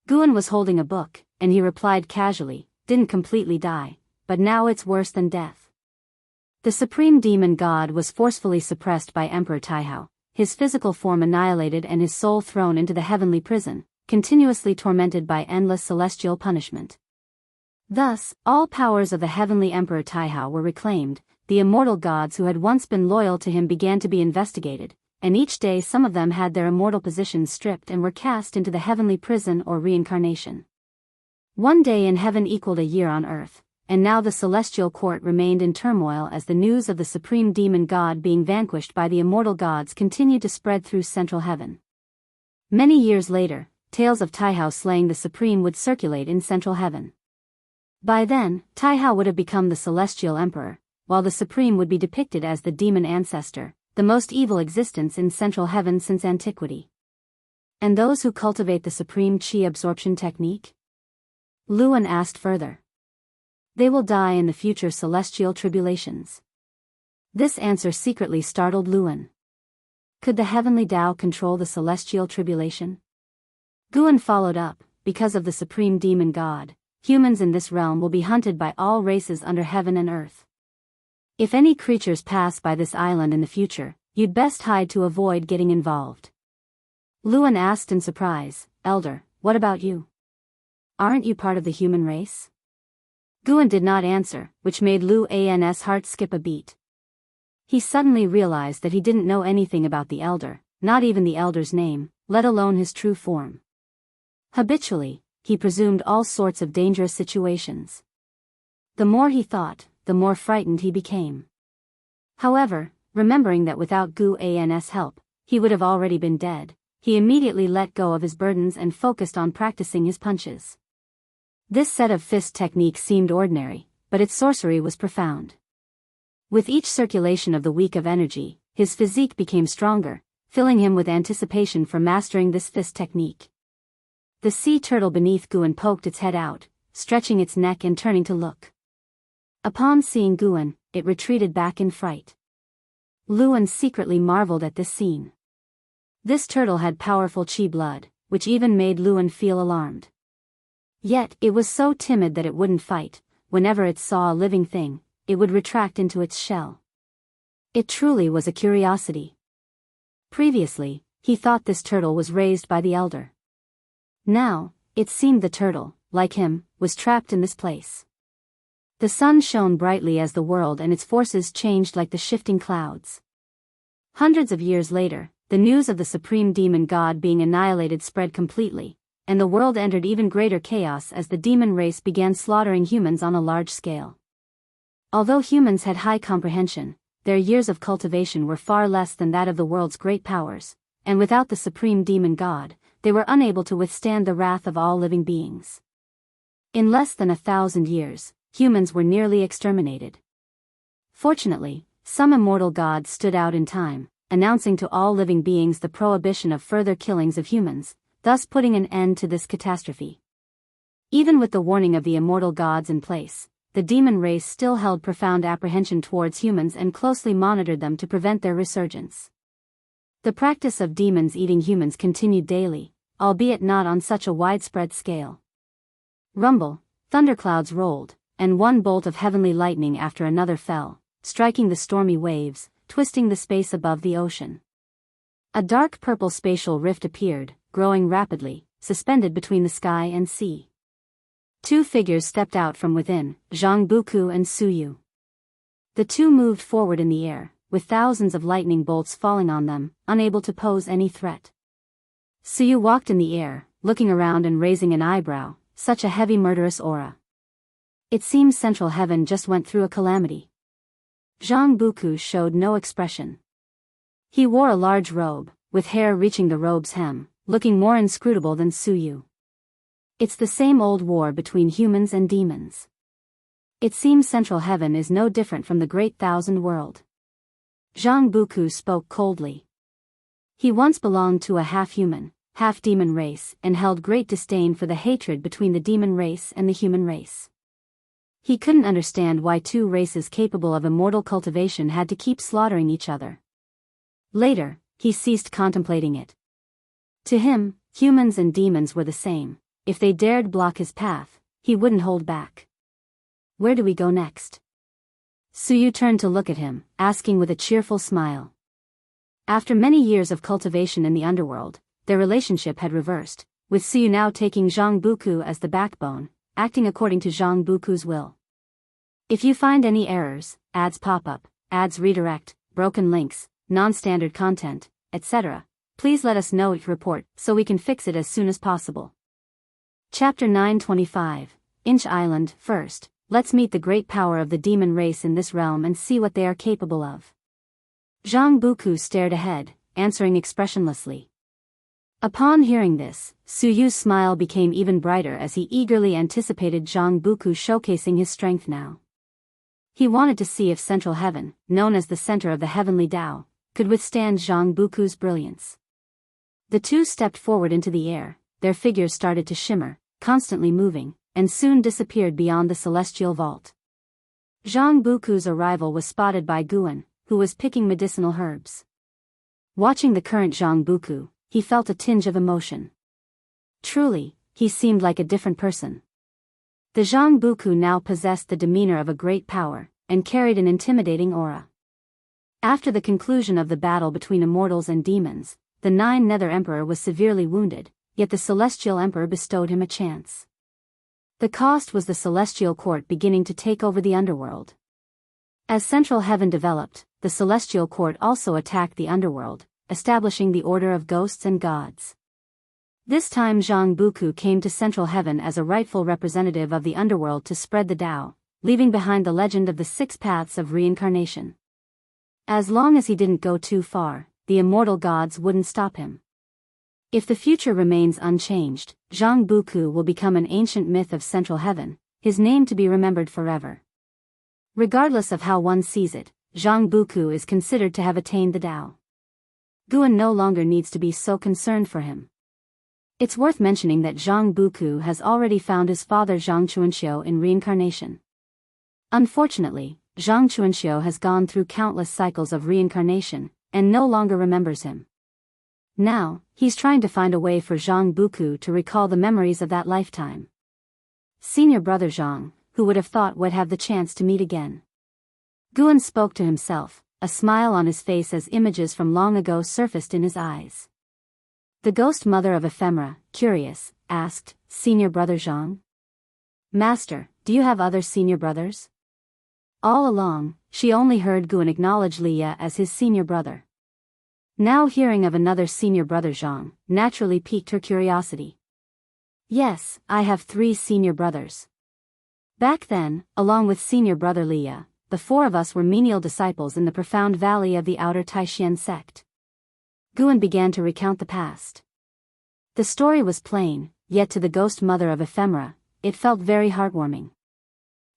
Guan was holding a book, and he replied casually, "Didn't completely die, but now it's worse than death." The supreme demon god was forcefully suppressed by Emperor Taihao, his physical form annihilated and his soul thrown into the heavenly prison, continuously tormented by endless celestial punishment. Thus, all powers of the heavenly Emperor Taihao were reclaimed, the immortal gods who had once been loyal to him began to be investigated, and each day some of them had their immortal positions stripped and were cast into the heavenly prison or reincarnation. One day in heaven equaled a year on earth, and now the celestial court remained in turmoil as the news of the supreme demon god being vanquished by the immortal gods continued to spread through central heaven. Many years later, tales of Taihao slaying the supreme would circulate in central heaven. By then, Taihao would have become the celestial emperor, while the supreme would be depicted as the demon ancestor, the most evil existence in central heaven since antiquity. And those who cultivate the supreme chi absorption technique? Luan asked further. They will die in the future celestial tribulations. This answer secretly startled Luan. Could the heavenly Tao control the celestial tribulation? Guan followed up, because of the supreme demon god, humans in this realm will be hunted by all races under heaven and earth. If any creatures pass by this island in the future, you'd best hide to avoid getting involved. Luan asked in surprise. Elder, what about you? Aren't you part of the human race? Guan did not answer, which made Luan's heart skip a beat. He suddenly realized that he didn't know anything about the elder, not even the elder's name, let alone his true form. Habitually, he presumed all sorts of dangerous situations. The more he thought, the more frightened he became. However, remembering that without Guan's help, he would have already been dead, he immediately let go of his burdens and focused on practicing his punches. This set of fist technique seemed ordinary, but its sorcery was profound. With each circulation of the week of energy, his physique became stronger, filling him with anticipation for mastering this fist technique. The sea turtle beneath Guan poked its head out, stretching its neck and turning to look. Upon seeing Guan, it retreated back in fright. Luan secretly marveled at this scene. This turtle had powerful chi blood, which even made Luan feel alarmed. Yet, it was so timid that it wouldn't fight. Whenever it saw a living thing, it would retract into its shell. It truly was a curiosity. Previously, he thought this turtle was raised by the elder. Now, it seemed the turtle, like him, was trapped in this place. The sun shone brightly as the world and its forces changed like the shifting clouds. Hundreds of years later, the news of the supreme demon god being annihilated spread completely, and the world entered even greater chaos as the demon race began slaughtering humans on a large scale. Although humans had high comprehension, their years of cultivation were far less than that of the world's great powers, and without the supreme demon god, they were unable to withstand the wrath of all living beings. In less than 1,000 years, humans were nearly exterminated. Fortunately, some immortal gods stood out in time, announcing to all living beings the prohibition of further killings of humans, thus putting an end to this catastrophe. Even with the warning of the immortal gods in place, the demon race still held profound apprehension towards humans and closely monitored them to prevent their resurgence. The practice of demons eating humans continued daily, albeit not on such a widespread scale. Rumble, thunderclouds rolled, and one bolt of heavenly lightning after another fell, striking the stormy waves, twisting the space above the ocean. A dark purple spatial rift appeared, growing rapidly, suspended between the sky and sea. Two figures stepped out from within, Zhang Buku and Suyu. The two moved forward in the air, with thousands of lightning bolts falling on them, unable to pose any threat. Suyu walked in the air, looking around and raising an eyebrow, such a heavy murderous aura. It seems Central Heaven just went through a calamity. Zhang Buku showed no expression. He wore a large robe, with hair reaching the robe's hem, looking more inscrutable than Suyu. It's the same old war between humans and demons. It seems Central Heaven is no different from the Great Thousand World. Zhang Buku spoke coldly. He once belonged to a half-human, half-demon race and held great disdain for the hatred between the demon race and the human race. He couldn't understand why two races capable of immortal cultivation had to keep slaughtering each other. Later, he ceased contemplating it. To him, humans and demons were the same. If they dared block his path, he wouldn't hold back. Where do we go next? Suyu turned to look at him, asking with a cheerful smile. After many years of cultivation in the underworld, their relationship had reversed, with Suyu now taking Zhang Buku as the backbone, acting according to Zhang Buku's will. If you find any errors, ads pop up, ads redirect, broken links, non-standard content, etc., please let us know each report so we can fix it as soon as possible. Chapter 925, Inch Island. First, let's meet the great power of the demon race in this realm and see what they are capable of. Zhang Buku stared ahead, answering expressionlessly. Upon hearing this, Suyu's smile became even brighter as he eagerly anticipated Zhang Buku showcasing his strength now. He wanted to see if Central Heaven, known as the center of the heavenly Tao, could withstand Zhang Buku's brilliance. The two stepped forward into the air, their figures started to shimmer, constantly moving, and soon disappeared beyond the celestial vault. Zhang Buku's arrival was spotted by Guan, who was picking medicinal herbs. Watching the current Zhang Buku, he felt a tinge of emotion. Truly, he seemed like a different person. The Zhang Buku now possessed the demeanor of a great power, and carried an intimidating aura. After the conclusion of the battle between immortals and demons, the Nether Emperor was severely wounded, yet the Celestial Emperor bestowed him a chance. The cost was the Celestial Court beginning to take over the underworld. As Central Heaven developed, the Celestial Court also attacked the underworld, establishing the Order of Ghosts and Gods. This time Zhang Buku came to Central Heaven as a rightful representative of the underworld to spread the Tao, leaving behind the legend of the 6 paths of reincarnation. As long as he didn't go too far, the immortal gods wouldn't stop him. If the future remains unchanged, Zhang Buku will become an ancient myth of Central Heaven, his name to be remembered forever. Regardless of how one sees it, Zhang Buku is considered to have attained the Tao. Guan no longer needs to be so concerned for him. It's worth mentioning that Zhang Buku has already found his father Zhang Chuanxiu in reincarnation. Unfortunately, Zhang Chuanxiu has gone through countless cycles of reincarnation, and no longer remembers him. Now, he's trying to find a way for Zhang Buku to recall the memories of that lifetime. Senior brother Zhang, who would have thought would have the chance to meet again. Guan spoke to himself, a smile on his face as images from long ago surfaced in his eyes. The ghost mother of ephemera, curious, asked, "Senior brother Zhang? Master, do you have other senior brothers?" All along, she only heard Guan acknowledge Liya as his senior brother. Now hearing of another senior brother Zhang, naturally piqued her curiosity. "Yes, I have 3 senior brothers. Back then, along with senior brother Liya, the 4 of us were menial disciples in the profound valley of the outer Taishan sect." Guan began to recount the past. The story was plain, yet to the ghost mother of ephemera, it felt very heartwarming.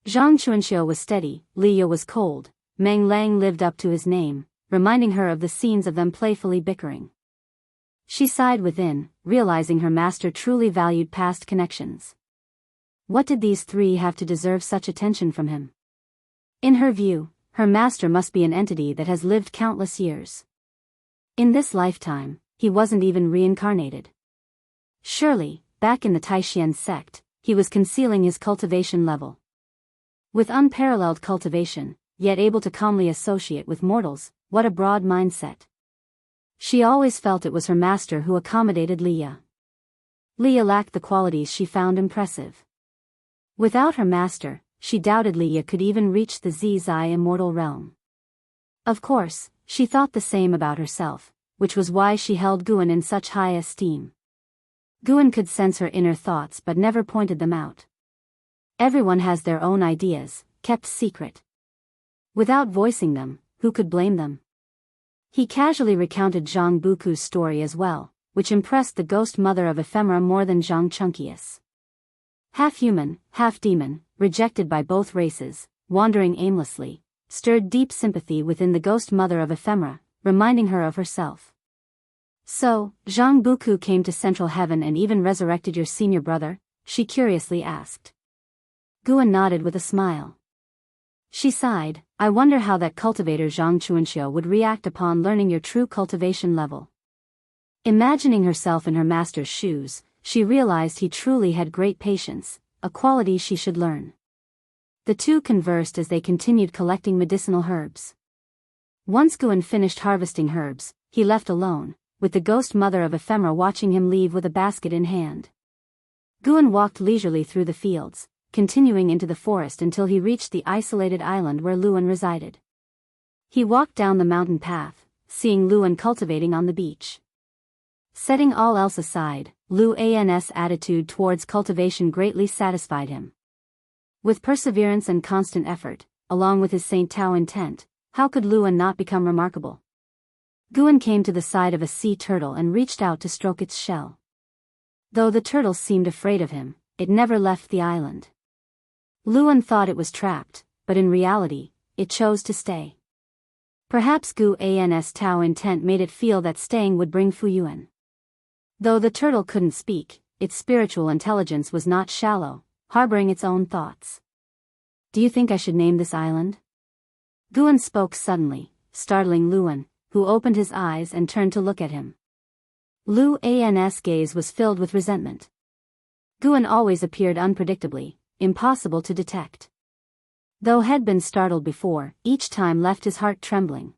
Zhang Chuanxiu was steady, Liya was cold, Meng Lang lived up to his name, reminding her of the scenes of them playfully bickering. She sighed within, realizing her master truly valued past connections. What did these 3 have to deserve such attention from him? In her view, her master must be an entity that has lived countless years. In this lifetime, he wasn't even reincarnated. Surely, back in the Taishan sect, he was concealing his cultivation level. With unparalleled cultivation, yet able to calmly associate with mortals, what a broad mindset. She always felt it was her master who accommodated Liya. Liya lacked the qualities she found impressive. Without her master, she doubted Liya could even reach the Zizai immortal realm. Of course, she thought the same about herself, which was why she held Guan in such high esteem. Guan could sense her inner thoughts but never pointed them out. Everyone has their own ideas, kept secret. Without voicing them, who could blame them? He casually recounted Zhang Buku's story as well, which impressed the ghost mother of ephemera more than Zhang Chunkius. Half human, half demon, rejected by both races, wandering aimlessly, stirred deep sympathy within the ghost mother of ephemera, reminding her of herself. "So, Zhang Buku came to Central Heaven and even resurrected your senior brother?" she curiously asked. Guan nodded with a smile. She sighed, "I wonder how that cultivator Zhang Chuanxiu would react upon learning your true cultivation level." Imagining herself in her master's shoes, she realized he truly had great patience, a quality she should learn. The 2 conversed as they continued collecting medicinal herbs. Once Guan finished harvesting herbs, he left alone, with the ghost mother of ephemera watching him leave with a basket in hand. Guan walked leisurely through the fields, continuing into the forest until he reached the isolated island where Luan resided. He walked down the mountain path, seeing Luan cultivating on the beach. Setting all else aside, Luan's attitude towards cultivation greatly satisfied him. With perseverance and constant effort, along with his Saint Tao intent, how could Luan not become remarkable? Guan came to the side of a sea turtle and reached out to stroke its shell. Though the turtle seemed afraid of him, it never left the island. Luan thought it was trapped, but in reality, it chose to stay. Perhaps Guan's Tao intent made it feel that staying would bring Fuyuan. Though the turtle couldn't speak, its spiritual intelligence was not shallow, harboring its own thoughts. "Do you think I should name this island?" Guan spoke suddenly, startling Luan, who opened his eyes and turned to look at him. Luan's gaze was filled with resentment. Guan always appeared unpredictably, impossible to detect. Though had been startled before, each time left his heart trembling.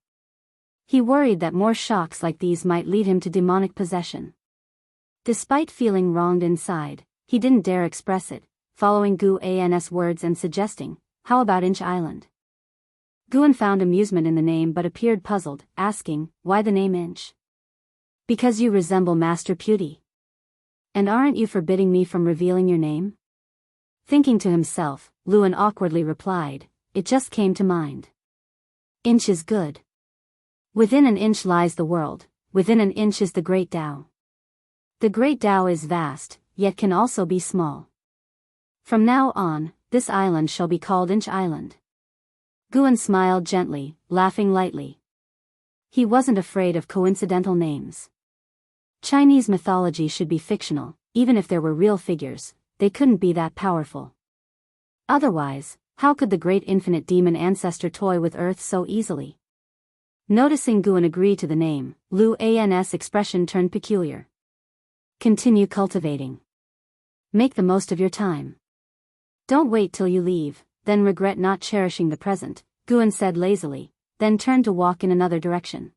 He worried that more shocks like these might lead him to demonic possession. Despite feeling wronged inside, he didn't dare express it, following Guan's words and suggesting, "How about Inch Island?" Guan found amusement in the name but appeared puzzled, asking, "Why the name Inch?" "Because you resemble Master Pewdie. And aren't you forbidding me from revealing your name?" Thinking to himself, Luan awkwardly replied, "It just came to mind. Inch is good. Within an inch lies the world, within an inch is the Great Tao. The Great Tao is vast, yet can also be small. From now on, this island shall be called Inch Island." Guan smiled gently, laughing lightly. He wasn't afraid of coincidental names. Chinese mythology should be fictional, even if there were real figures, they couldn't be that powerful. Otherwise, how could the great infinite demon ancestor toy with Earth so easily? Noticing Guan agree to the name, Luan's expression turned peculiar. "Continue cultivating. Make the most of your time. Don't wait till you leave, then regret not cherishing the present," Guan said lazily, then turned to walk in another direction.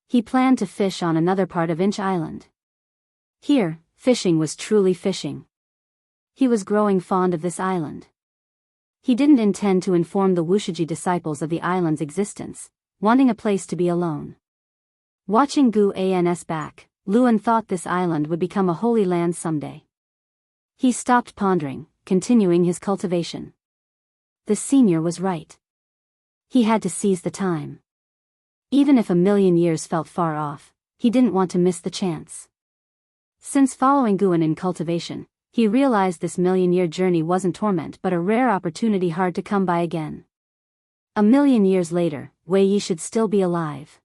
He planned to fish on another part of Inch Island. Here, fishing was truly fishing. He was growing fond of this island. He didn't intend to inform the Wushiji disciples of the island's existence, wanting a place to be alone. Watching Guan's back, Luan thought this island would become a holy land someday. He stopped pondering, continuing his cultivation. The senior was right. He had to seize the time. Even if 1,000,000 years felt far off, he didn't want to miss the chance. Since following Guan in cultivation, he realized this 1,000,000-year journey wasn't torment but a rare opportunity hard to come by again. 1,000,000 years later, Wei Yi should still be alive.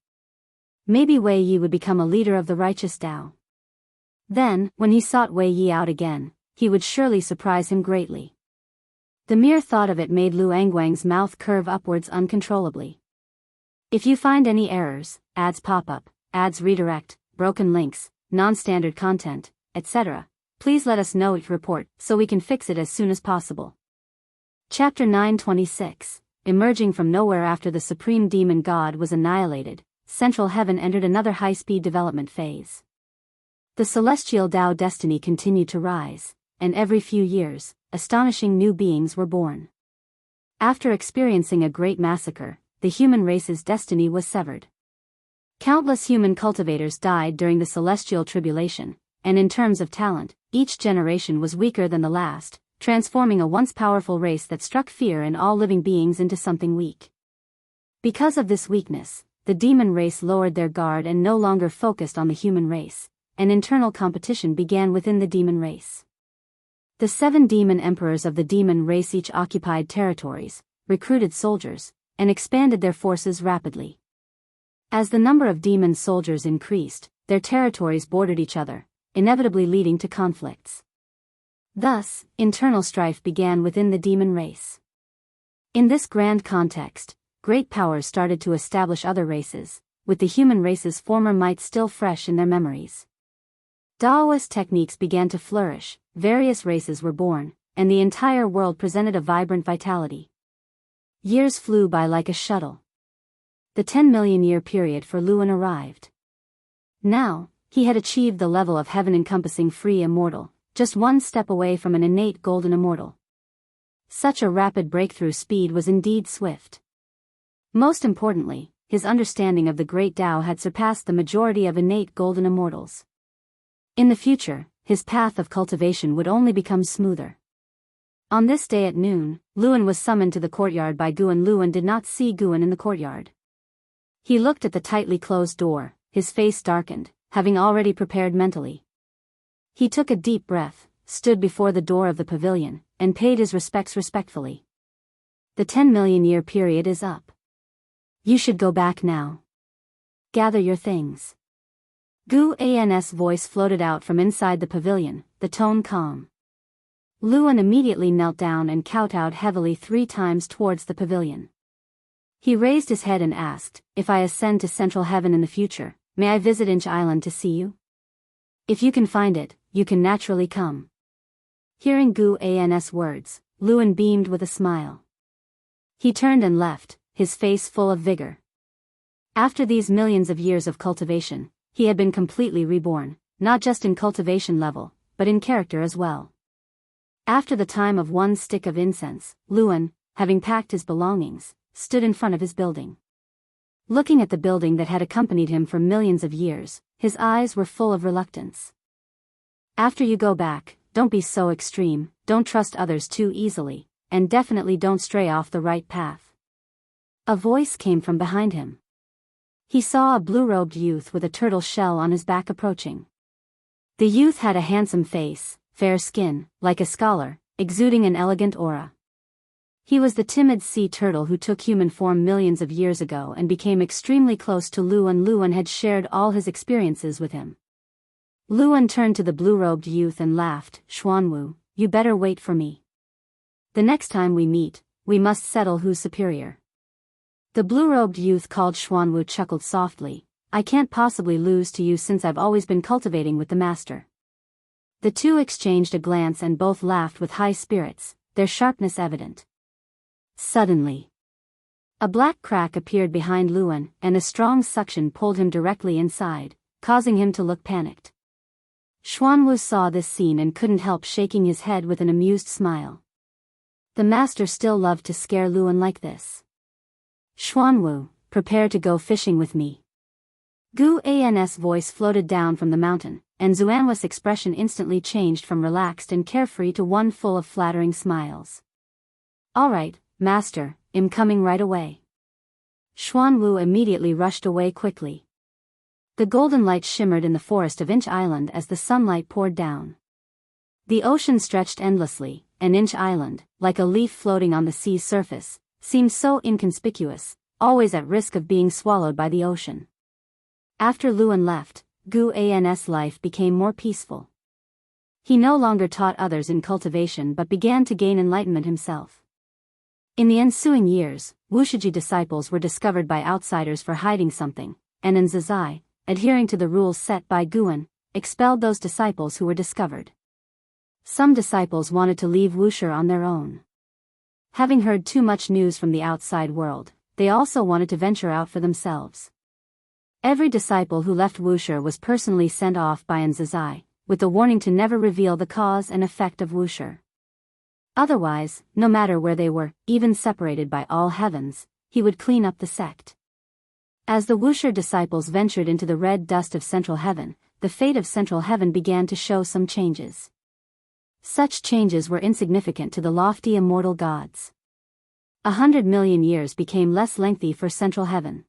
Maybe Wei Yi would become a leader of the righteous Tao. Then, when he sought Wei Yi out again, he would surely surprise him greatly. The mere thought of it made Lu Angwang's mouth curve upwards uncontrollably. If you find any errors, ads pop up, ads redirect, broken links, non-standard content, etc., please let us know each report so we can fix it as soon as possible. Chapter 926. Emerging from nowhere after the supreme demon god was annihilated, Central Heaven entered another high-speed development phase. The celestial Tao destiny continued to rise, and every few years, astonishing new beings were born. After experiencing a great massacre, the human race's destiny was severed. Countless human cultivators died during the celestial tribulation, and in terms of talent, each generation was weaker than the last, transforming a once powerful race that struck fear in all living beings into something weak. Because of this weakness, the demon race lowered their guard and no longer focused on the human race, and internal competition began within the demon race. The 7 demon emperors of the demon race each occupied territories, recruited soldiers, and expanded their forces rapidly. As the number of demon soldiers increased, their territories bordered each other, inevitably leading to conflicts. Thus, internal strife began within the demon race. In this grand context, great powers started to establish other races, with the human race's former might still fresh in their memories. Daoist techniques began to flourish, various races were born, and the entire world presented a vibrant vitality. Years flew by like a shuttle. The 10,000,000-year period for Luan arrived. Now, he had achieved the level of heaven-encompassing free immortal, just one step away from an innate golden immortal. Such a rapid breakthrough speed was indeed swift. Most importantly, his understanding of the Great Tao had surpassed the majority of innate golden immortals. In the future, his path of cultivation would only become smoother. On this day at noon, Luan was summoned to the courtyard by Guan. Luan did not see Guan in the courtyard. He looked at the tightly closed door, his face darkened, having already prepared mentally. He took a deep breath, stood before the door of the pavilion, and paid his respects respectfully. The 10,000,000-year period is up. You should go back now. Gather your things. Guan's voice floated out from inside the pavilion, the tone calm. Luan immediately knelt down and kowtowed heavily 3 times towards the pavilion. He raised his head and asked, "If I ascend to Central Heaven in the future, may I visit Inch Island to see you? If you can find it, you can naturally come." Hearing Guan's words, Luan beamed with a smile. He turned and left, his face full of vigor. After these millions of years of cultivation, he had been completely reborn, not just in cultivation level, but in character as well. After the time of one stick of incense, Luan, having packed his belongings, stood in front of his building. Looking at the building that had accompanied him for millions of years, his eyes were full of reluctance. After you go back, don't be so extreme, don't trust others too easily, and definitely don't stray off the right path. A voice came from behind him. He saw a blue-robed youth with a turtle shell on his back approaching. The youth had a handsome face, fair skin, like a scholar, exuding an elegant aura. He was the timid sea turtle who took human form millions of years ago and became extremely close to Luan. Luan had shared all his experiences with him. Luan turned to the blue-robed youth and laughed. Xuanwu, you better wait for me. The next time we meet, we must settle who's superior. The blue-robed youth called Xuanwu chuckled softly. I can't possibly lose to you since I've always been cultivating with the master. The two exchanged a glance and both laughed with high spirits, their sharpness evident. Suddenly, a black crack appeared behind Luan, and a strong suction pulled him directly inside, causing him to look panicked. Xuanwu saw this scene and couldn't help shaking his head with an amused smile. The master still loved to scare Luan like this. Xuanwu, prepare to go fishing with me. Gu An's voice floated down from the mountain, and Xuanwu's expression instantly changed from relaxed and carefree to one full of flattering smiles. All right, master, I'm coming right away. Xuanwu immediately rushed away quickly. The golden light shimmered in the forest of Inch Island as the sunlight poured down. The ocean stretched endlessly, and Inch Island, like a leaf floating on the sea's surface, seemed so inconspicuous, always at risk of being swallowed by the ocean. After Luan left, Gu An's life became more peaceful. He no longer taught others in cultivation but began to gain enlightenment himself. In the ensuing years, Wushiji disciples were discovered by outsiders for hiding something, and Nzazai, adhering to the rules set by Guan, expelled those disciples who were discovered. Some disciples wanted to leave Wuxia on their own. Having heard too much news from the outside world, they also wanted to venture out for themselves. Every disciple who left Wuxia was personally sent off by Nzazai, with the warning to never reveal the cause and effect of Wuxia. Otherwise, no matter where they were, even separated by all heavens, he would clean up the sect. As the Wuxia disciples ventured into the red dust of Central Heaven, the fate of Central Heaven began to show some changes. Such changes were insignificant to the lofty immortal gods. 100 million years became less lengthy for Central Heaven.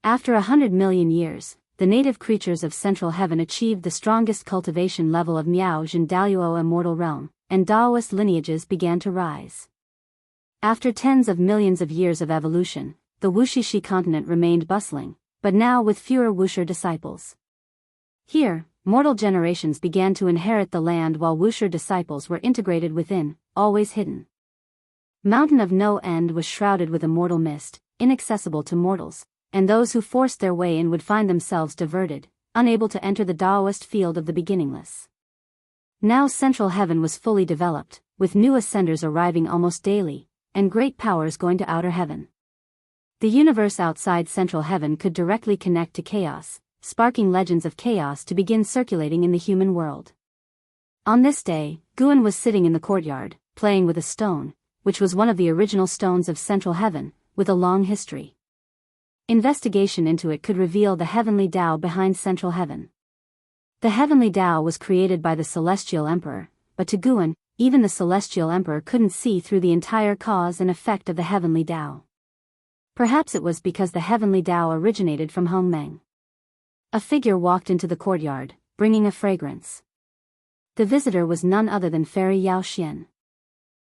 After 100 million years, the native creatures of Central Heaven achieved the strongest cultivation level of Miao Jin Daluo immortal realm, and Daoist lineages began to rise. After tens of millions of years of evolution, the Wuxishi continent remained bustling, but now with fewer Wuxia disciples. Here, mortal generations began to inherit the land while Wuxia disciples were integrated within, always hidden. Mountain of No End was shrouded with immortal mist, inaccessible to mortals, and those who forced their way in would find themselves diverted, unable to enter the Daoist field of the beginningless. Now Central Heaven was fully developed, with new ascenders arriving almost daily, and great powers going to Outer Heaven. The universe outside Central Heaven could directly connect to chaos, sparking legends of chaos to begin circulating in the human world. On this day, Guan was sitting in the courtyard, playing with a stone, which was one of the original stones of Central Heaven, with a long history. Investigation into it could reveal the heavenly Tao behind Central Heaven. The heavenly Tao was created by the Celestial Emperor, but to Guan, even the Celestial Emperor couldn't see through the entire cause and effect of the heavenly Tao. Perhaps it was because the heavenly Tao originated from Hongmeng. A figure walked into the courtyard, bringing a fragrance. The visitor was none other than Fairy Yao Xian.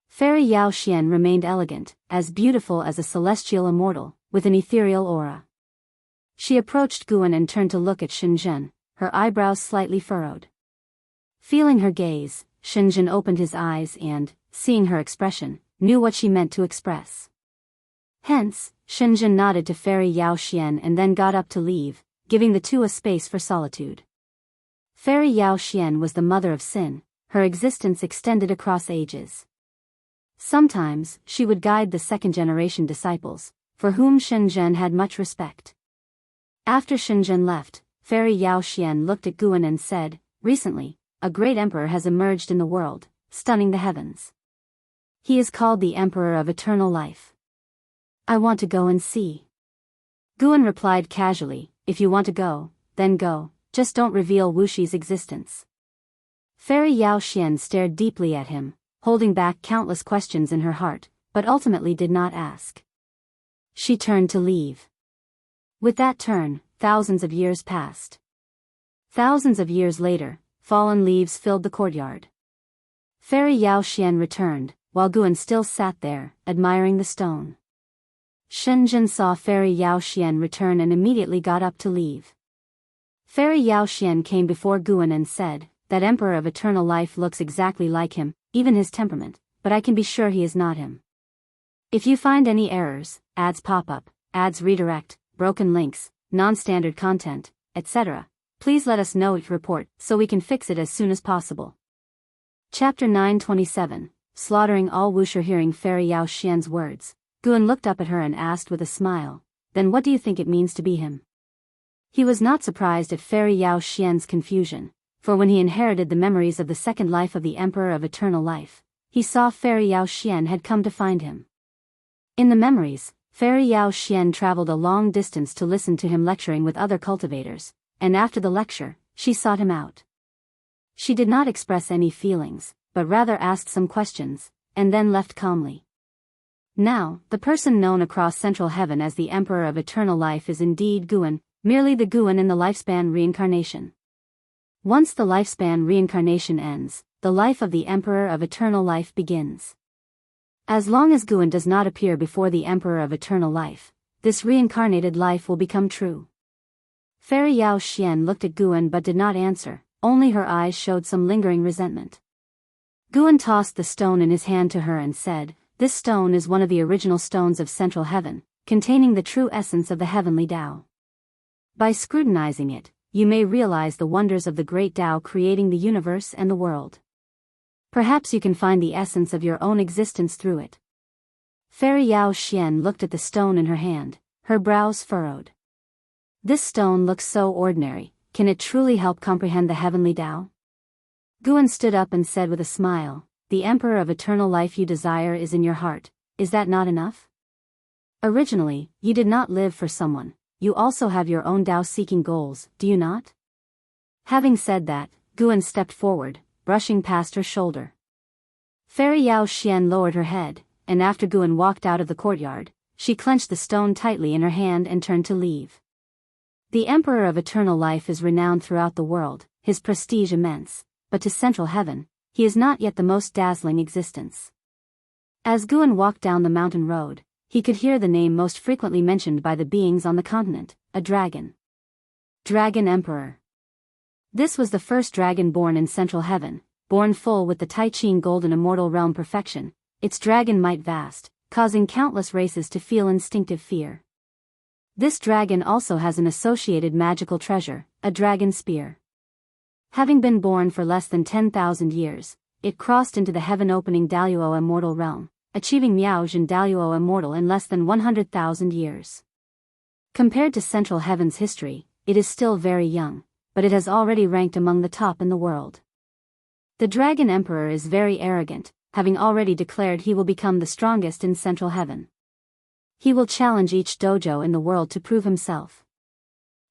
Fairy Yao Xian remained elegant, as beautiful as a celestial immortal, with an ethereal aura. She approached Guan and turned to look at Shenzhen, her eyebrows slightly furrowed. Feeling her gaze, Shenzhen opened his eyes and, seeing her expression, knew what she meant to express. Hence, Shenzhen nodded to Fairy Yao Xian and then got up to leave, giving the two a space for solitude. Fairy Yao Xian was the mother of sin, her existence extended across ages. Sometimes, she would guide the second-generation disciples, for whom Shenzhen had much respect. After Shenzhen left, Fairy Yao Xian looked at Guan and said, "Recently, a great emperor has emerged in the world, stunning the heavens. He is called the Emperor of Eternal Life. I want to go and see." Guan replied casually, "If you want to go, then go, just don't reveal Wuxi's existence." Fairy Yao Xian stared deeply at him, holding back countless questions in her heart, but ultimately did not ask. She turned to leave. With that turn, thousands of years passed. Thousands of years later, fallen leaves filled the courtyard. Fairy Yao Xian returned, while Guan still sat there, admiring the stone. Shenzhen saw Fairy Yao Xian return and immediately got up to leave. Fairy Yao Xian came before Guan and said, "That Emperor of Eternal Life looks exactly like him, even his temperament, but I can be sure he is not him. If you find any errors, ads pop up, ads redirect, broken links, non-standard content, etc., please let us know each report so we can fix it as soon as possible." Chapter 927, Slaughtering All Wuxia. Hearing Fairy Yao Xian's words, Guan looked up at her and asked with a smile, "Then what do you think it means to be him?" He was not surprised at Fairy Yao Xian's confusion, for when he inherited the memories of the second life of the Emperor of Eternal Life, he saw Fairy Yao Xian had come to find him. In the memories, Fairy Yao Xian traveled a long distance to listen to him lecturing with other cultivators, and after the lecture, she sought him out. She did not express any feelings, but rather asked some questions, and then left calmly. Now, the person known across Central Heaven as the Emperor of Eternal Life is indeed Guan, merely the Guan in the lifespan reincarnation. Once the lifespan reincarnation ends, the life of the Emperor of Eternal Life begins. As long as Guan does not appear before the Emperor of Eternal Life, this reincarnated life will become true. Fairy Yao Xian looked at Guan but did not answer, only her eyes showed some lingering resentment. Guan tossed the stone in his hand to her and said, "This stone is one of the original stones of Central Heaven, containing the true essence of the heavenly Tao. By scrutinizing it, you may realize the wonders of the great Tao creating the universe and the world. Perhaps you can find the essence of your own existence through it." Fairy Yao Xian looked at the stone in her hand, her brows furrowed. This stone looks so ordinary, can it truly help comprehend the heavenly Tao? Guan stood up and said with a smile, "The Emperor of Eternal Life you desire is in your heart, is that not enough? Originally, you did not live for someone, you also have your own Tao-seeking goals, do you not?" Having said that, Guan stepped forward, brushing past her shoulder. Fairy Yao Xian lowered her head, and after Guan walked out of the courtyard, she clenched the stone tightly in her hand and turned to leave. The Emperor of Eternal Life is renowned throughout the world, his prestige immense, but to Central Heaven, he is not yet the most dazzling existence. As Guan walked down the mountain road, he could hear the name most frequently mentioned by the beings on the continent, a dragon. Dragon Emperor. This was the first dragon born in Central Heaven, born full with the Tai Ching golden immortal realm perfection, its dragon might vast, causing countless races to feel instinctive fear. This dragon also has an associated magical treasure, a dragon spear. Having been born for less than 10,000 years, it crossed into the heaven-opening Daluo immortal realm, achieving Miaojin Daluo immortal in less than 100,000 years. Compared to Central Heaven's history, it is still very young, but it has already ranked among the top in the world. The Dragon Emperor is very arrogant, having already declared he will become the strongest in Central Heaven. He will challenge each dojo in the world to prove himself.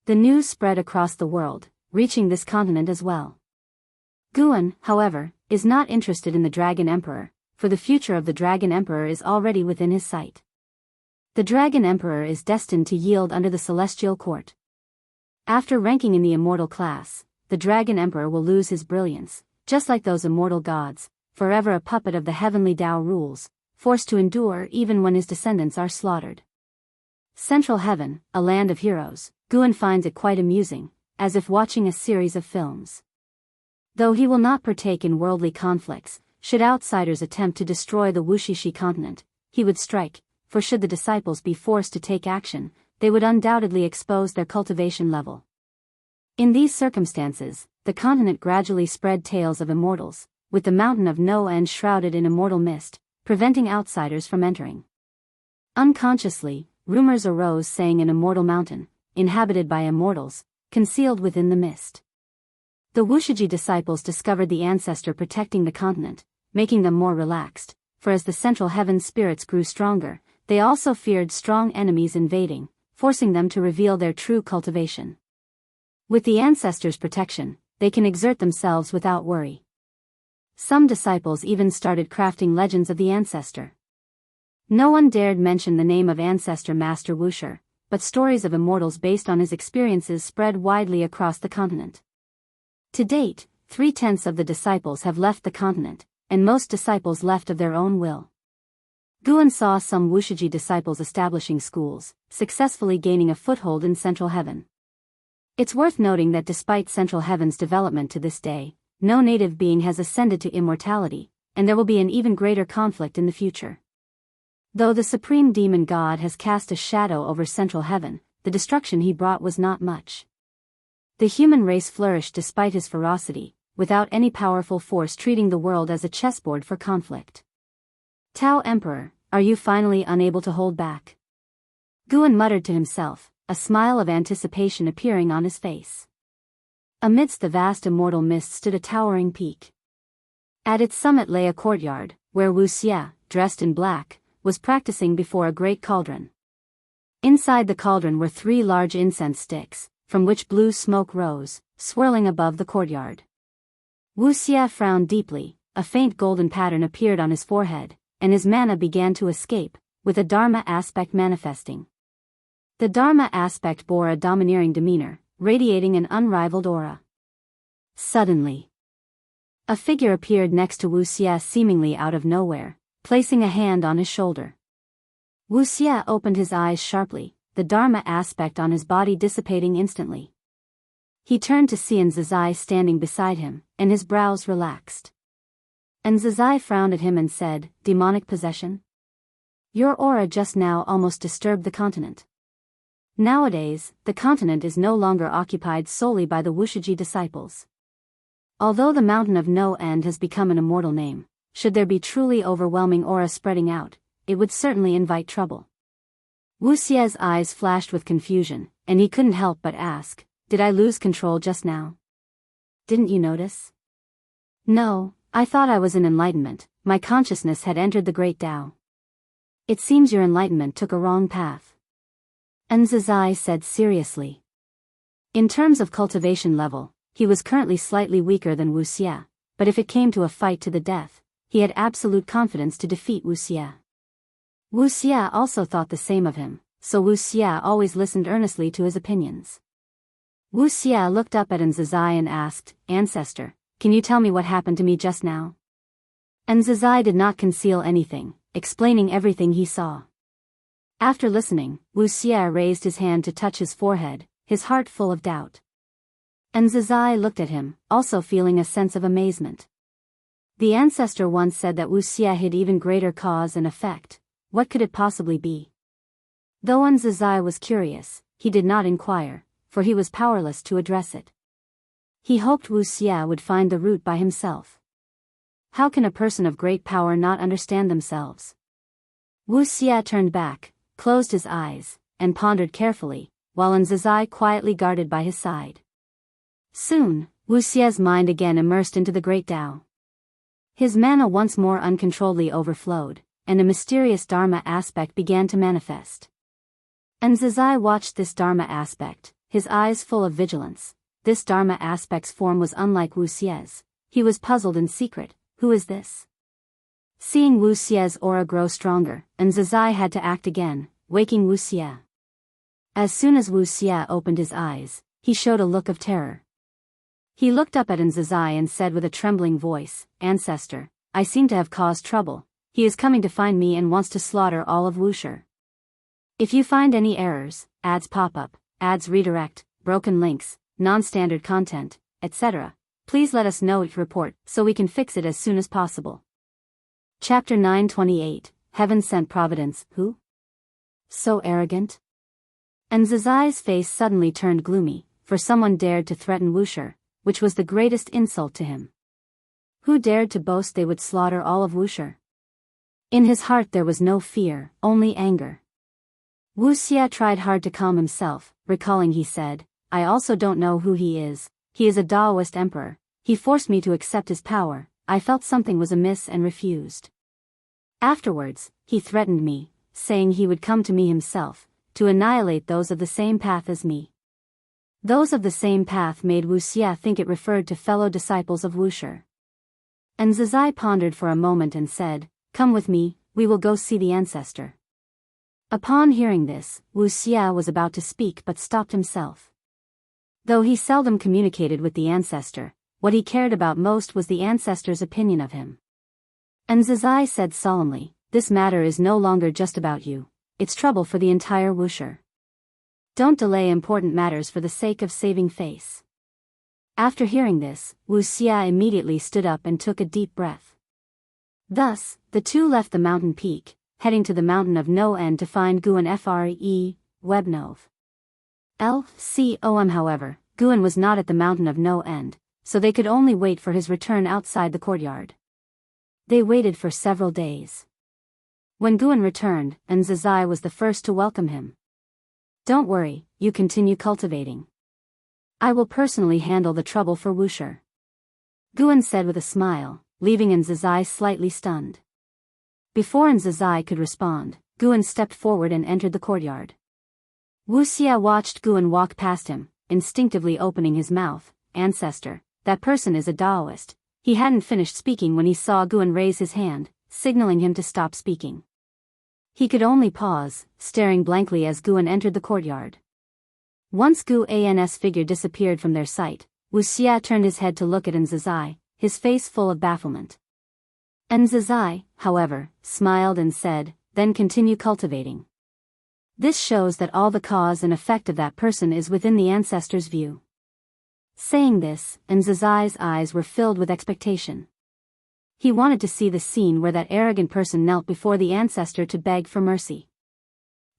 The news spread across the world, reaching this continent as well. Guan, however, is not interested in the Dragon Emperor, for the future of the Dragon Emperor is already within his sight. The Dragon Emperor is destined to yield under the Celestial Court. After ranking in the immortal class, the Dragon Emperor will lose his brilliance, just like those immortal gods, forever a puppet of the heavenly Tao rules, forced to endure even when his descendants are slaughtered. Central Heaven, a land of heroes, Guan finds it quite amusing, as if watching a series of films. Though he will not partake in worldly conflicts, should outsiders attempt to destroy the Wuxishi continent, he would strike, for should the disciples be forced to take action, they would undoubtedly expose their cultivation level. In these circumstances, the continent gradually spread tales of immortals, with the mountain of no end shrouded in immortal mist, preventing outsiders from entering. Unconsciously, rumors arose saying an immortal mountain, inhabited by immortals, concealed within the mist. The Wushiji disciples discovered the ancestor protecting the continent, making them more relaxed, for as the central heaven spirits grew stronger, they also feared strong enemies invading, forcing them to reveal their true cultivation. With the ancestors' protection, they can exert themselves without worry. Some disciples even started crafting legends of the ancestor. No one dared mention the name of ancestor Master Wusher, but stories of immortals based on his experiences spread widely across the continent. To date, 3/10 of the disciples have left the continent, and most disciples left of their own will. Guan saw some Wushiji disciples establishing schools, successfully gaining a foothold in Central Heaven. It's worth noting that despite Central Heaven's development to this day, no native being has ascended to immortality, and there will be an even greater conflict in the future. Though the supreme demon god has cast a shadow over Central Heaven, the destruction he brought was not much. The human race flourished despite his ferocity, without any powerful force treating the world as a chessboard for conflict. Tao Emperor, are you finally unable to hold back? Guan muttered to himself, a smile of anticipation appearing on his face. Amidst the vast immortal mist stood a towering peak. At its summit lay a courtyard, where Wu Xia, dressed in black, was practicing before a great cauldron. Inside the cauldron were 3 large incense sticks, from which blue smoke rose, swirling above the courtyard. Wu Xia frowned deeply, a faint golden pattern appeared on his forehead, and his mana began to escape, with a Dharma aspect manifesting. The Dharma aspect bore a domineering demeanor, radiating an unrivaled aura. Suddenly, a figure appeared next to Wu Xia seemingly out of nowhere, placing a hand on his shoulder. Wu Xia opened his eyes sharply, the Dharma aspect on his body dissipating instantly. He turned to see Enzazai standing beside him, and his brows relaxed. Enzazai frowned at him and said, "Demonic possession? Your aura just now almost disturbed the continent." Nowadays, the continent is no longer occupied solely by the Wushiji disciples. Although the Mountain of No End has become an immortal name, should there be truly overwhelming aura spreading out, it would certainly invite trouble. Wu Xia's eyes flashed with confusion, and he couldn't help but ask, "Did I lose control just now? Didn't you notice?" "No, I thought I was in enlightenment, my consciousness had entered the great Tao." "It seems your enlightenment took a wrong path," Enzazai said seriously. In terms of cultivation level, he was currently slightly weaker than Wu Xia, but if it came to a fight to the death, he had absolute confidence to defeat Wu Xia. Wu Xia also thought the same of him, so Wu Xia always listened earnestly to his opinions. Wu Xia looked up at Enzazai and asked, "Ancestor, can you tell me what happened to me just now?" Enzazai did not conceal anything, explaining everything he saw. After listening, Wu Xia raised his hand to touch his forehead, his heart full of doubt. Enzazai looked at him, also feeling a sense of amazement. The ancestor once said that Wu Xia hid even greater cause and effect. What could it possibly be? Though Enzazai was curious, he did not inquire, for he was powerless to address it. He hoped Wu Xia would find the root by himself. How can a person of great power not understand themselves? Wu Xia turned back, closed his eyes, and pondered carefully, while Enzazai quietly guarded by his side. Soon, Wu Xia's mind again immersed into the great Tao. His mana once more uncontrolledly overflowed, and a mysterious Dharma aspect began to manifest. Enzazai watched this Dharma aspect, his eyes full of vigilance. This Dharma aspect's form was unlike Wu Xia's. He was puzzled in secret, who is this? Seeing Wu Xia's aura grow stronger, Enzazai had to act again, waking Wu Xia. As soon as Wu Xia opened his eyes, he showed a look of terror. He looked up at Enzazai and said with a trembling voice, "Ancestor, I seem to have caused trouble. He is coming to find me and wants to slaughter all of Wusher. If you find any errors, ads pop up, ads redirect, broken links, non-standard content, etc., please let us know each report so we can fix it as soon as possible." Chapter 928, Heaven Sent Providence. Who? So arrogant? Enzazai's face suddenly turned gloomy, for someone dared to threaten Wusher, which was the greatest insult to him. Who dared to boast they would slaughter all of Wusher? In his heart there was no fear, only anger. Wu Xia tried hard to calm himself, recalling he said, I also don't know who he is. He is a Daoist emperor. He forced me to accept his power. I felt something was amiss and refused. Afterwards, he threatened me, saying he would come to me himself, to annihilate those of the same path as me. Those of the same path made Wu Xia think it referred to fellow disciples of Wuxia. And Zizai pondered for a moment and said, Come with me, we will go see the ancestor. Upon hearing this, Wu Xia was about to speak but stopped himself. Though he seldom communicated with the ancestor, what he cared about most was the ancestor's opinion of him. And Zizai said solemnly, This matter is no longer just about you, it's trouble for the entire Wuxia. Don't delay important matters for the sake of saving face. After hearing this, Wu Xia immediately stood up and took a deep breath. Thus, the two left the mountain peak, heading to the mountain of no end to find Guan Fre, Webnov. LCOM. However, Guan was not at the mountain of no end, so they could only wait for his return outside the courtyard. They waited for several days. When Guan returned, and Zizai was the first to welcome him. Don't worry, you continue cultivating. I will personally handle the trouble for Wuxia. Guan said with a smile, leaving Zizai slightly stunned. Before Zizai could respond, Guan stepped forward and entered the courtyard. Wu Xia watched Guan walk past him, instinctively opening his mouth. Ancestor, that person is a Daoist. He hadn't finished speaking when he saw Guan raise his hand, signaling him to stop speaking. He could only pause, staring blankly as Guan entered the courtyard. Once Guan's figure disappeared from their sight, Wu Xia turned his head to look at Zizai, his face full of bafflement. Zizai, however, smiled and said, Then continue cultivating. This shows that all the cause and effect of that person is within the ancestor's view. Saying this, Zizai's eyes were filled with expectation. He wanted to see the scene where that arrogant person knelt before the ancestor to beg for mercy.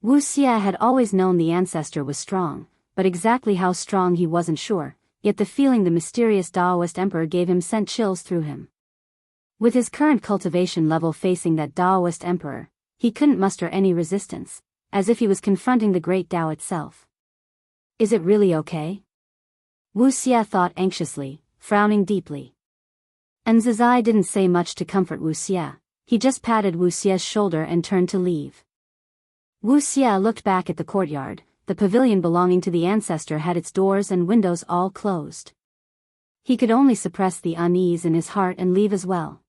Wu Xia had always known the ancestor was strong, but exactly how strong he wasn't sure, yet the feeling the mysterious Daoist emperor gave him sent chills through him. With his current cultivation level facing that Daoist emperor, he couldn't muster any resistance, as if he was confronting the great Tao itself. Is it really okay? Wu Xia thought anxiously, frowning deeply. Zizai didn't say much to comfort Wu Xia. He just patted Wu Xia's shoulder and turned to leave. Wu Xia looked back at the courtyard. The pavilion belonging to the ancestor had its doors and windows all closed. He could only suppress the unease in his heart and leave as well.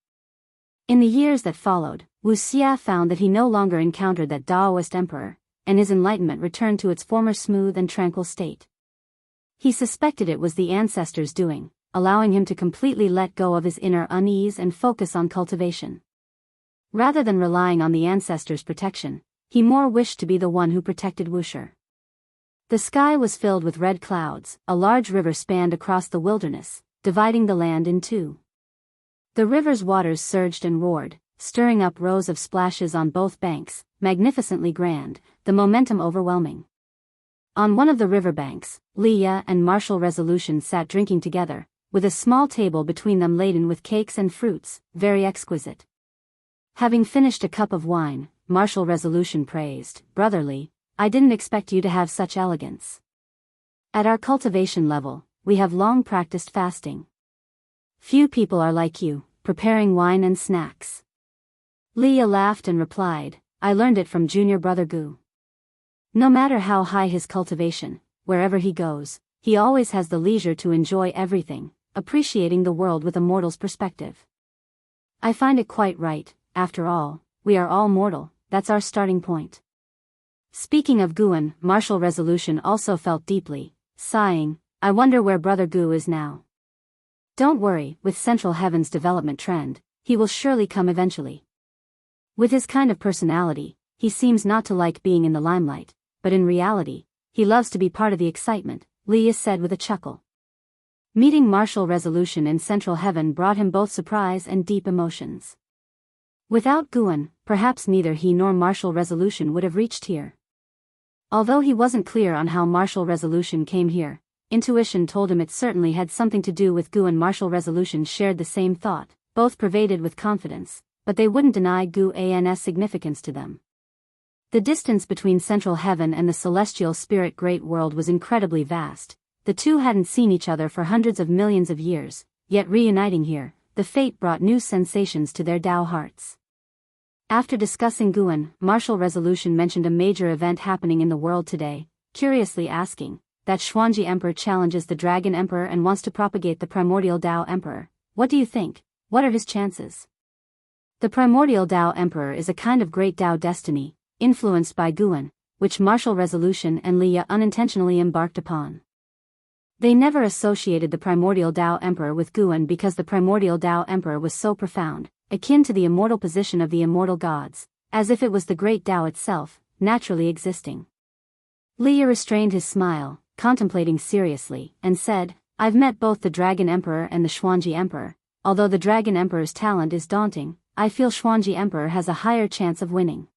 In the years that followed, Wu Xia found that he no longer encountered that Daoist emperor, and his enlightenment returned to its former smooth and tranquil state. He suspected it was the ancestor's doing, allowing him to completely let go of his inner unease and focus on cultivation. Rather than relying on the ancestor's protection, he more wished to be the one who protected Wuxia. The sky was filled with red clouds. A large river spanned across the wilderness, dividing the land in two. The river's waters surged and roared, stirring up rows of splashes on both banks, magnificently grand, the momentum overwhelming. On one of the riverbanks, Leah and Martial Resolution sat drinking together, with a small table between them laden with cakes and fruits, very exquisite. Having finished a cup of wine, Martial Resolution praised, Brotherly, I didn't expect you to have such elegance. At our cultivation level, we have long practiced fasting. Few people are like you, preparing wine and snacks. Leah laughed and replied, I learned it from junior brother Gu. No matter how high his cultivation, wherever he goes, he always has the leisure to enjoy everything, appreciating the world with a mortal's perspective. I find it quite right. After all, we are all mortal, that's our starting point. Speaking of Guan, Martial Resolution also felt deeply, sighing, I wonder where Brother Gu is now. Don't worry, with Central Heaven's development trend, he will surely come eventually. With his kind of personality, he seems not to like being in the limelight, but in reality, he loves to be part of the excitement, Leah said with a chuckle. Meeting Martial Resolution in Central Heaven brought him both surprise and deep emotions. Without Guan, perhaps neither he nor Martial Resolution would have reached here. Although he wasn't clear on how Martial Resolution came here, intuition told him it certainly had something to do with Gu, and Martial Resolution shared the same thought, both pervaded with confidence, but they wouldn't deny Guan's significance to them. The distance between central heaven and the celestial spirit great world was incredibly vast. The two hadn't seen each other for hundreds of millions of years, yet reuniting here, the fate brought new sensations to their Tao hearts. After discussing Guan, Martial Resolution mentioned a major event happening in the world today, curiously asking, that Xuanji Emperor challenges the Dragon Emperor and wants to propagate the Primordial Tao Emperor. What do you think? What are his chances? The Primordial Tao Emperor is a kind of great Tao destiny, influenced by Guan, which Martial Resolution and Liya unintentionally embarked upon. They never associated the Primordial Tao Emperor with Guan because the Primordial Tao Emperor was so profound, akin to the immortal position of the immortal gods, as if it was the great Tao itself, naturally existing. Liya restrained his smile, contemplating seriously, and said, I've met both the Dragon Emperor and the Xuanji Emperor. Although the Dragon Emperor's talent is daunting, I feel Xuanji Emperor has a higher chance of winning.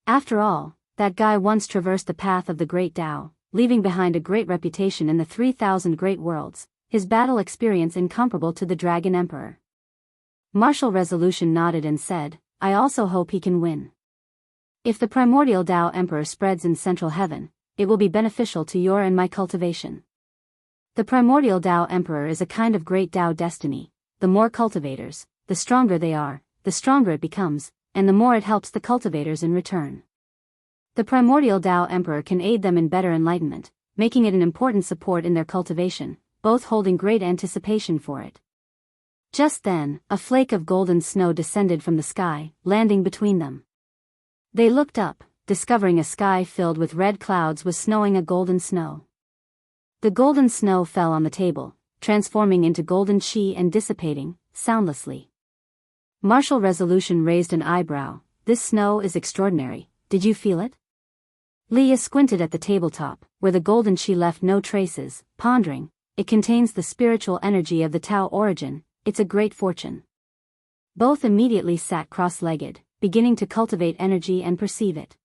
After all, that guy once traversed the path of the great Tao, leaving behind a great reputation in the 3,000 great worlds, his battle experience incomparable to the Dragon Emperor. Martial Resolution nodded and said, I also hope he can win. If the Primordial Tao Emperor spreads in central heaven, it will be beneficial to your and my cultivation. The Primordial Tao Emperor is a kind of great Tao destiny. The more cultivators, the stronger they are, the stronger it becomes, and the more it helps the cultivators in return. The Primordial Tao Emperor can aid them in better enlightenment, making it an important support in their cultivation, both holding great anticipation for it. Just then, a flake of golden snow descended from the sky, landing between them. They looked up, discovering a sky filled with red clouds was snowing a golden snow. The golden snow fell on the table, transforming into golden chi and dissipating, soundlessly. Martial Resolution raised an eyebrow. This snow is extraordinary, did you feel it? Liya squinted at the tabletop, where the golden chi left no traces, pondering, it contains the spiritual energy of the Tao origin, it's a great fortune. Both immediately sat cross-legged, beginning to cultivate energy and perceive it.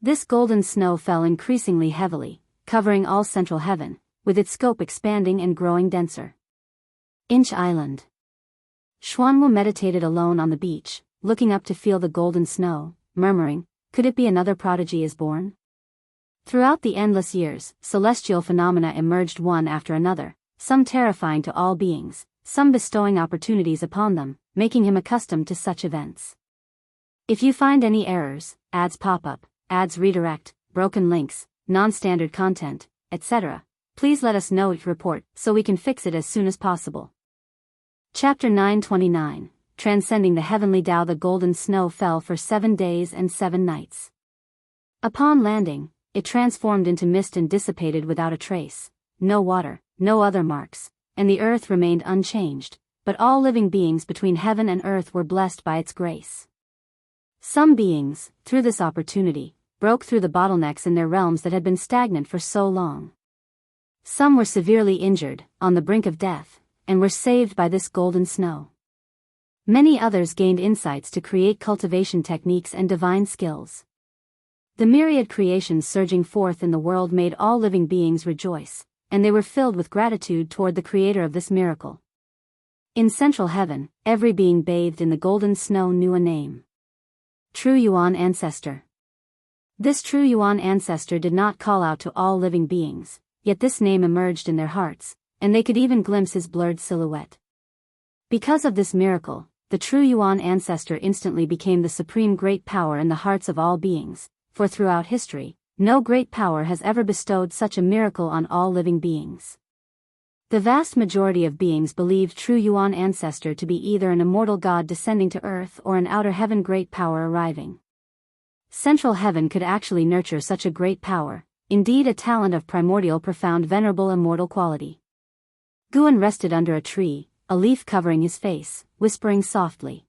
This golden snow fell increasingly heavily, covering all central heaven, with its scope expanding and growing denser. Inch Island. Xuanwu meditated alone on the beach, looking up to feel the golden snow, murmuring, could it be another prodigy is born? Throughout the endless years, celestial phenomena emerged one after another, some terrifying to all beings, some bestowing opportunities upon them, making him accustomed to such events. If you find any errors, ads pop up, ads redirect, broken links, non-standard content, etc., please let us know each report so we can fix it as soon as possible. Chapter 929, Transcending the Heavenly Tao. The golden snow fell for 7 days and 7 nights. Upon landing, it transformed into mist and dissipated without a trace, no water, no other marks, and the earth remained unchanged, but all living beings between heaven and earth were blessed by its grace. Some beings, through this opportunity, broke through the bottlenecks in their realms that had been stagnant for so long. Some were severely injured, on the brink of death, and were saved by this golden snow. Many others gained insights to create cultivation techniques and divine skills. The myriad creations surging forth in the world made all living beings rejoice, and they were filled with gratitude toward the creator of this miracle. In central heaven, every being bathed in the golden snow knew a name. True Yuan Ancestor. This true Yuan Ancestor did not call out to all living beings, yet this name emerged in their hearts, and they could even glimpse his blurred silhouette. Because of this miracle, the true Yuan Ancestor instantly became the supreme great power in the hearts of all beings, for throughout history, no great power has ever bestowed such a miracle on all living beings. The vast majority of beings believed true Yuan Ancestor to be either an immortal god descending to earth or an outer heaven great power arriving. Central heaven could actually nurture such a great power, indeed a talent of primordial profound venerable immortal quality. Guan rested under a tree, a leaf covering his face, whispering softly.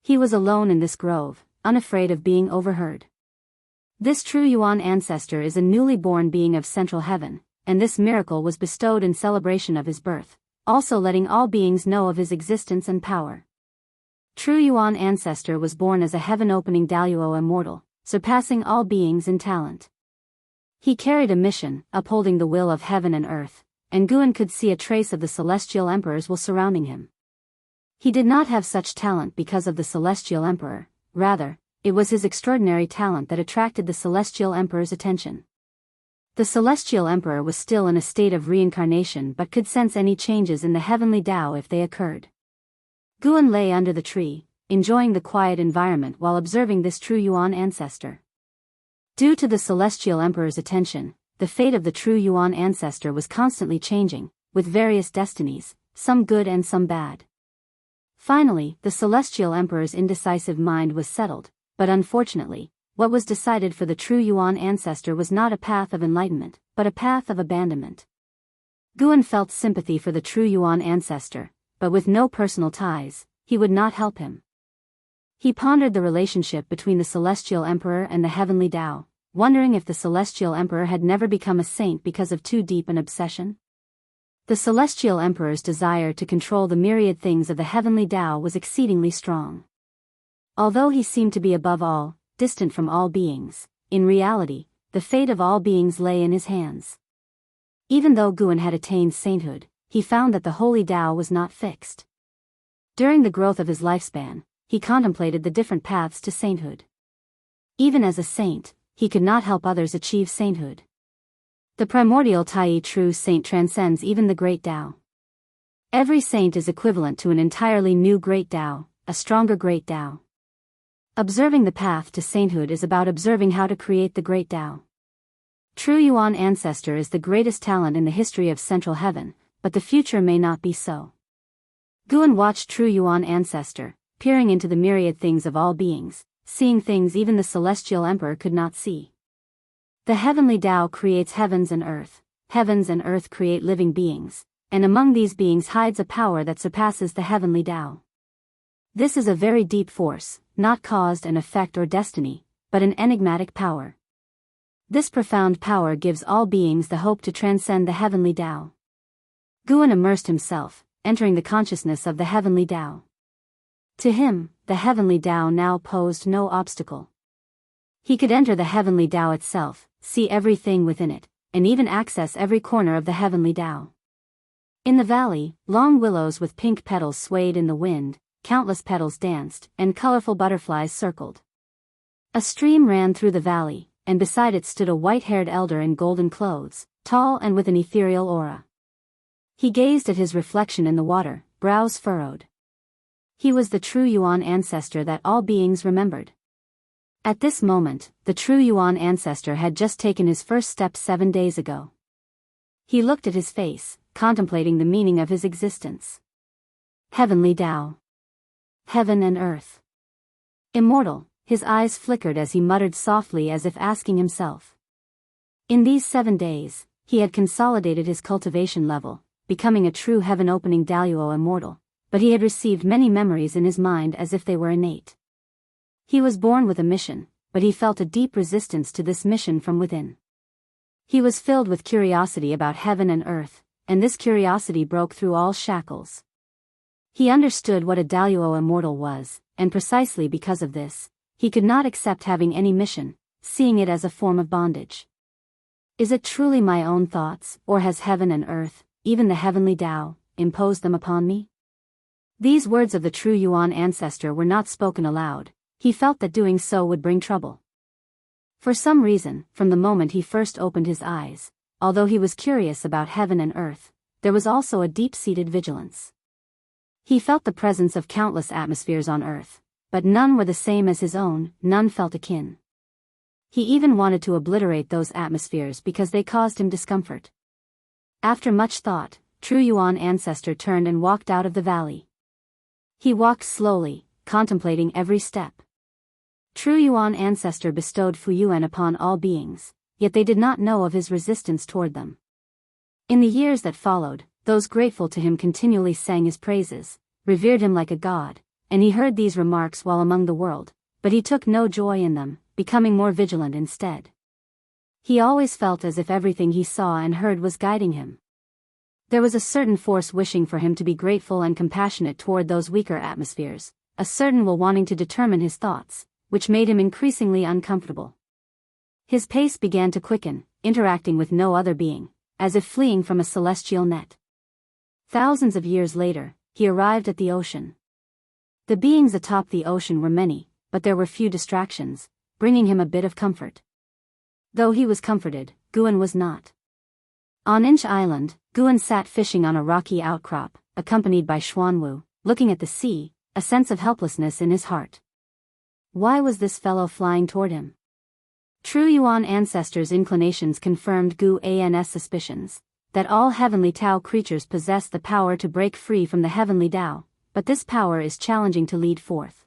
He was alone in this grove, unafraid of being overheard. This true Yuan Ancestor is a newly born being of central heaven, and this miracle was bestowed in celebration of his birth, also letting all beings know of his existence and power. True Yuan Ancestor was born as a heaven-opening Daluo immortal, surpassing all beings in talent. He carried a mission, upholding the will of heaven and earth, and Guan could see a trace of the celestial emperors while surrounding him. He did not have such talent because of the celestial emperor, rather, it was his extraordinary talent that attracted the Celestial Emperor's attention. The Celestial Emperor was still in a state of reincarnation but could sense any changes in the heavenly Tao if they occurred. Guan lay under the tree, enjoying the quiet environment while observing this true Yuan ancestor. Due to the Celestial Emperor's attention, the fate of the true Yuan ancestor was constantly changing, with various destinies, some good and some bad. Finally, the Celestial Emperor's indecisive mind was settled, but unfortunately, what was decided for the true Yuan ancestor was not a path of enlightenment, but a path of abandonment. Guan felt sympathy for the true Yuan ancestor, but with no personal ties, he would not help him. He pondered the relationship between the Celestial Emperor and the Heavenly Tao, wondering if the Celestial Emperor had never become a saint because of too deep an obsession. The Celestial Emperor's desire to control the myriad things of the Heavenly Tao was exceedingly strong. Although he seemed to be above all, distant from all beings, in reality, the fate of all beings lay in his hands. Even though Guan had attained sainthood, he found that the Holy Tao was not fixed. During the growth of his lifespan, he contemplated the different paths to sainthood. Even as a saint, he could not help others achieve sainthood. The primordial Tai true saint transcends even the great Tao. Every saint is equivalent to an entirely new great Tao, a stronger great Tao. Observing the path to sainthood is about observing how to create the great Tao. True Yuan ancestor is the greatest talent in the history of Central Heaven, but the future may not be so. Guan watched True Yuan ancestor, peering into the myriad things of all beings, seeing things even the Celestial Emperor could not see. The Heavenly Tao creates heavens and earth create living beings, and among these beings hides a power that surpasses the Heavenly Tao. This is a very deep force, not cause and effect or destiny, but an enigmatic power. This profound power gives all beings the hope to transcend the Heavenly Tao. Guan immersed himself, entering the consciousness of the Heavenly Tao. To him, the Heavenly Tao now posed no obstacle. He could enter the Heavenly Tao itself, see everything within it, and even access every corner of the Heavenly Tao. In the valley, long willows with pink petals swayed in the wind, countless petals danced, and colorful butterflies circled. A stream ran through the valley, and beside it stood a white-haired elder in golden clothes, tall and with an ethereal aura. He gazed at his reflection in the water, brows furrowed. He was the true Yuan ancestor that all beings remembered. At this moment, the true Yuan ancestor had just taken his first step 7 days ago. He looked at his face, contemplating the meaning of his existence. Heavenly Tao. Heaven and earth. Immortal, his eyes flickered as he muttered softly as if asking himself. In these 7 days, he had consolidated his cultivation level, becoming a true heaven-opening Daluo immortal, but he had received many memories in his mind as if they were innate. He was born with a mission, but he felt a deep resistance to this mission from within. He was filled with curiosity about heaven and earth, and this curiosity broke through all shackles. He understood what a Daluo immortal was, and precisely because of this, he could not accept having any mission, seeing it as a form of bondage. Is it truly my own thoughts, or has heaven and earth, even the Heavenly Tao, imposed them upon me? These words of the true Yuan ancestor were not spoken aloud. He felt that doing so would bring trouble. For some reason, from the moment he first opened his eyes, although he was curious about heaven and earth, there was also a deep-seated vigilance. He felt the presence of countless atmospheres on earth, but none were the same as his own, none felt akin. He even wanted to obliterate those atmospheres because they caused him discomfort. After much thought, True Yuan ancestor turned and walked out of the valley. He walked slowly, contemplating every step. True Yuan ancestor bestowed Fuyuan upon all beings, yet they did not know of his resistance toward them. In the years that followed, those grateful to him continually sang his praises, revered him like a god, and he heard these remarks while among the world, but he took no joy in them, becoming more vigilant instead. He always felt as if everything he saw and heard was guiding him. There was a certain force wishing for him to be grateful and compassionate toward those weaker atmospheres, a certain will wanting to determine his thoughts, which made him increasingly uncomfortable. His pace began to quicken, interacting with no other being, as if fleeing from a celestial net. Thousands of years later, he arrived at the ocean. The beings atop the ocean were many, but there were few distractions, bringing him a bit of comfort. Though he was comforted, Guan was not. On Inch Island, Guan sat fishing on a rocky outcrop, accompanied by Xuanwu, looking at the sea, a sense of helplessness in his heart. Why was this fellow flying toward him? True Yuan ancestors' inclinations confirmed Gu An's suspicions, that all heavenly Tao creatures possess the power to break free from the heavenly Tao, but this power is challenging to lead forth.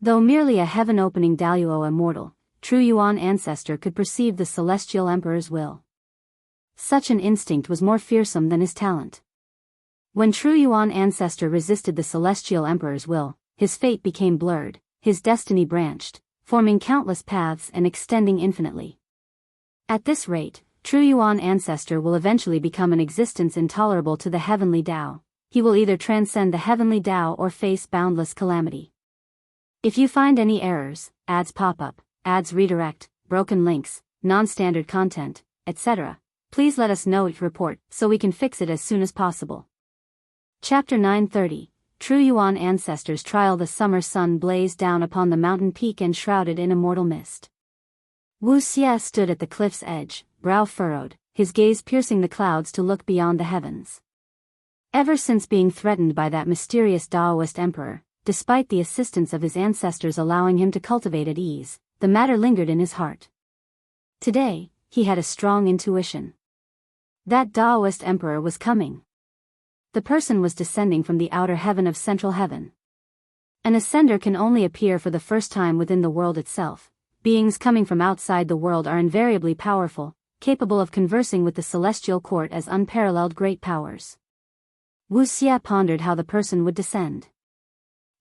Though merely a heaven-opening Daluo immortal, True Yuan ancestor could perceive the celestial emperor's will. Such an instinct was more fearsome than his talent. When True Yuan ancestor resisted the celestial emperor's will, his fate became blurred, his destiny branched, forming countless paths and extending infinitely. At this rate, True Yuan ancestor will eventually become an existence intolerable to the heavenly Tao. He will either transcend the heavenly Tao or face boundless calamity. If you find any errors, ads pop up, ads redirect, broken links, non-standard content, etc., please let us know it report so we can fix it as soon as possible. Chapter 930, True Yuan Ancestors Trial. The summer sun blazed down upon the mountain peak and shrouded in immortal mist. Wu Xie stood at the cliff's edge, brow furrowed, his gaze piercing the clouds to look beyond the heavens. Ever since being threatened by that mysterious Daoist emperor, despite the assistance of his ancestors allowing him to cultivate at ease, the matter lingered in his heart. Today, he had a strong intuition. That Daoist emperor was coming. The person was descending from the outer heaven of central heaven. An ascender can only appear for the first time within the world itself. Beings coming from outside the world are invariably powerful, capable of conversing with the celestial court as unparalleled great powers. Wu Xie pondered how the person would descend.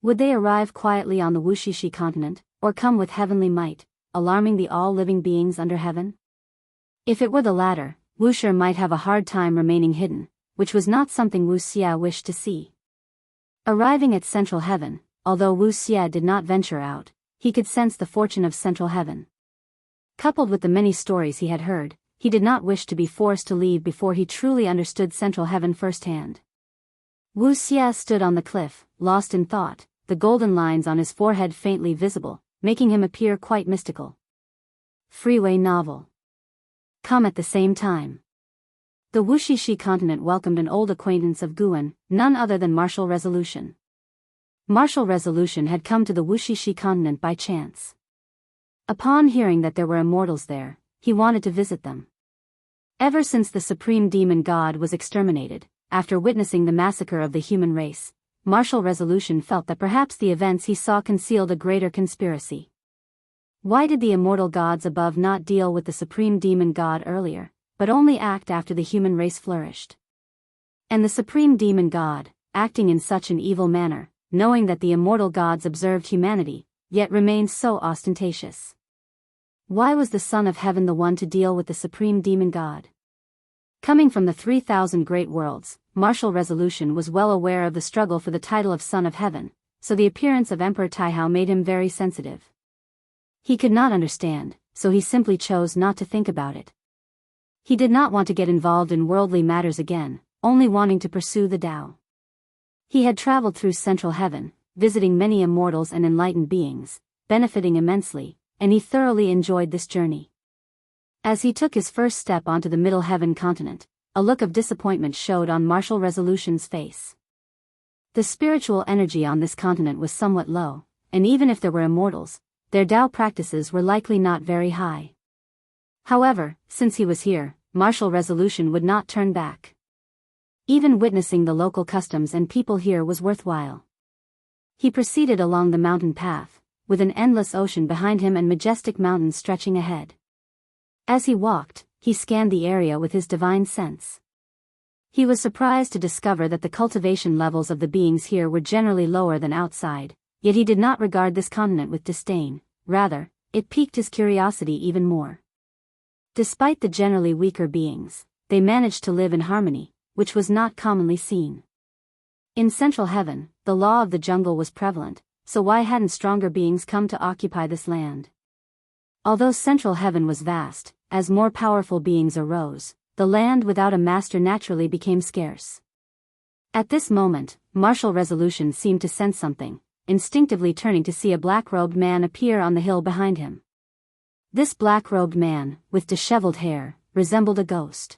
Would they arrive quietly on the Wushishi continent, or come with heavenly might, alarming the all-living beings under heaven? If it were the latter, Wuxia might have a hard time remaining hidden, which was not something Wu Xie wished to see. Arriving at central heaven, although Wu Xie did not venture out, he could sense the fortune of central heaven. Coupled with the many stories he had heard, he did not wish to be forced to leave before he truly understood central heaven firsthand. Wu Xie stood on the cliff, lost in thought, the golden lines on his forehead faintly visible, making him appear quite mystical. Freeway novel. Come at the same time. The Wushishi continent welcomed an old acquaintance of Guan, none other than Martial Resolution. Martial Resolution had come to the Wushishi continent by chance. Upon hearing that there were immortals there, he wanted to visit them. Ever since the supreme demon god was exterminated, after witnessing the massacre of the human race, Martial Resolution felt that perhaps the events he saw concealed a greater conspiracy. Why did the immortal gods above not deal with the supreme demon god earlier, but only act after the human race flourished? And the supreme demon god, acting in such an evil manner, knowing that the immortal gods observed humanity, yet remained so ostentatious. Why was the Son of Heaven the one to deal with the supreme demon god? Coming from the 3,000 great worlds, Martial Resolution was well aware of the struggle for the title of Son of Heaven, so the appearance of Emperor Taihao made him very sensitive. He could not understand, so he simply chose not to think about it. He did not want to get involved in worldly matters again, only wanting to pursue the Tao. He had traveled through central heaven, visiting many immortals and enlightened beings, benefiting immensely, and he thoroughly enjoyed this journey. As he took his first step onto the Middle Heaven continent, a look of disappointment showed on Martial Resolution's face. The spiritual energy on this continent was somewhat low, and even if there were immortals, their Tao practices were likely not very high. However, since he was here, Martial Resolution would not turn back. Even witnessing the local customs and people here was worthwhile. He proceeded along the mountain path, with an endless ocean behind him and majestic mountains stretching ahead. As he walked, he scanned the area with his divine sense. He was surprised to discover that the cultivation levels of the beings here were generally lower than outside, yet he did not regard this continent with disdain, rather, it piqued his curiosity even more. Despite the generally weaker beings, they managed to live in harmony, which was not commonly seen. In central heaven, the law of the jungle was prevalent, so why hadn't stronger beings come to occupy this land? Although central heaven was vast, as more powerful beings arose, the land without a master naturally became scarce. At this moment, Martial Resolution seemed to sense something, instinctively turning to see a black-robed man appear on the hill behind him. This black-robed man, with disheveled hair, resembled a ghost.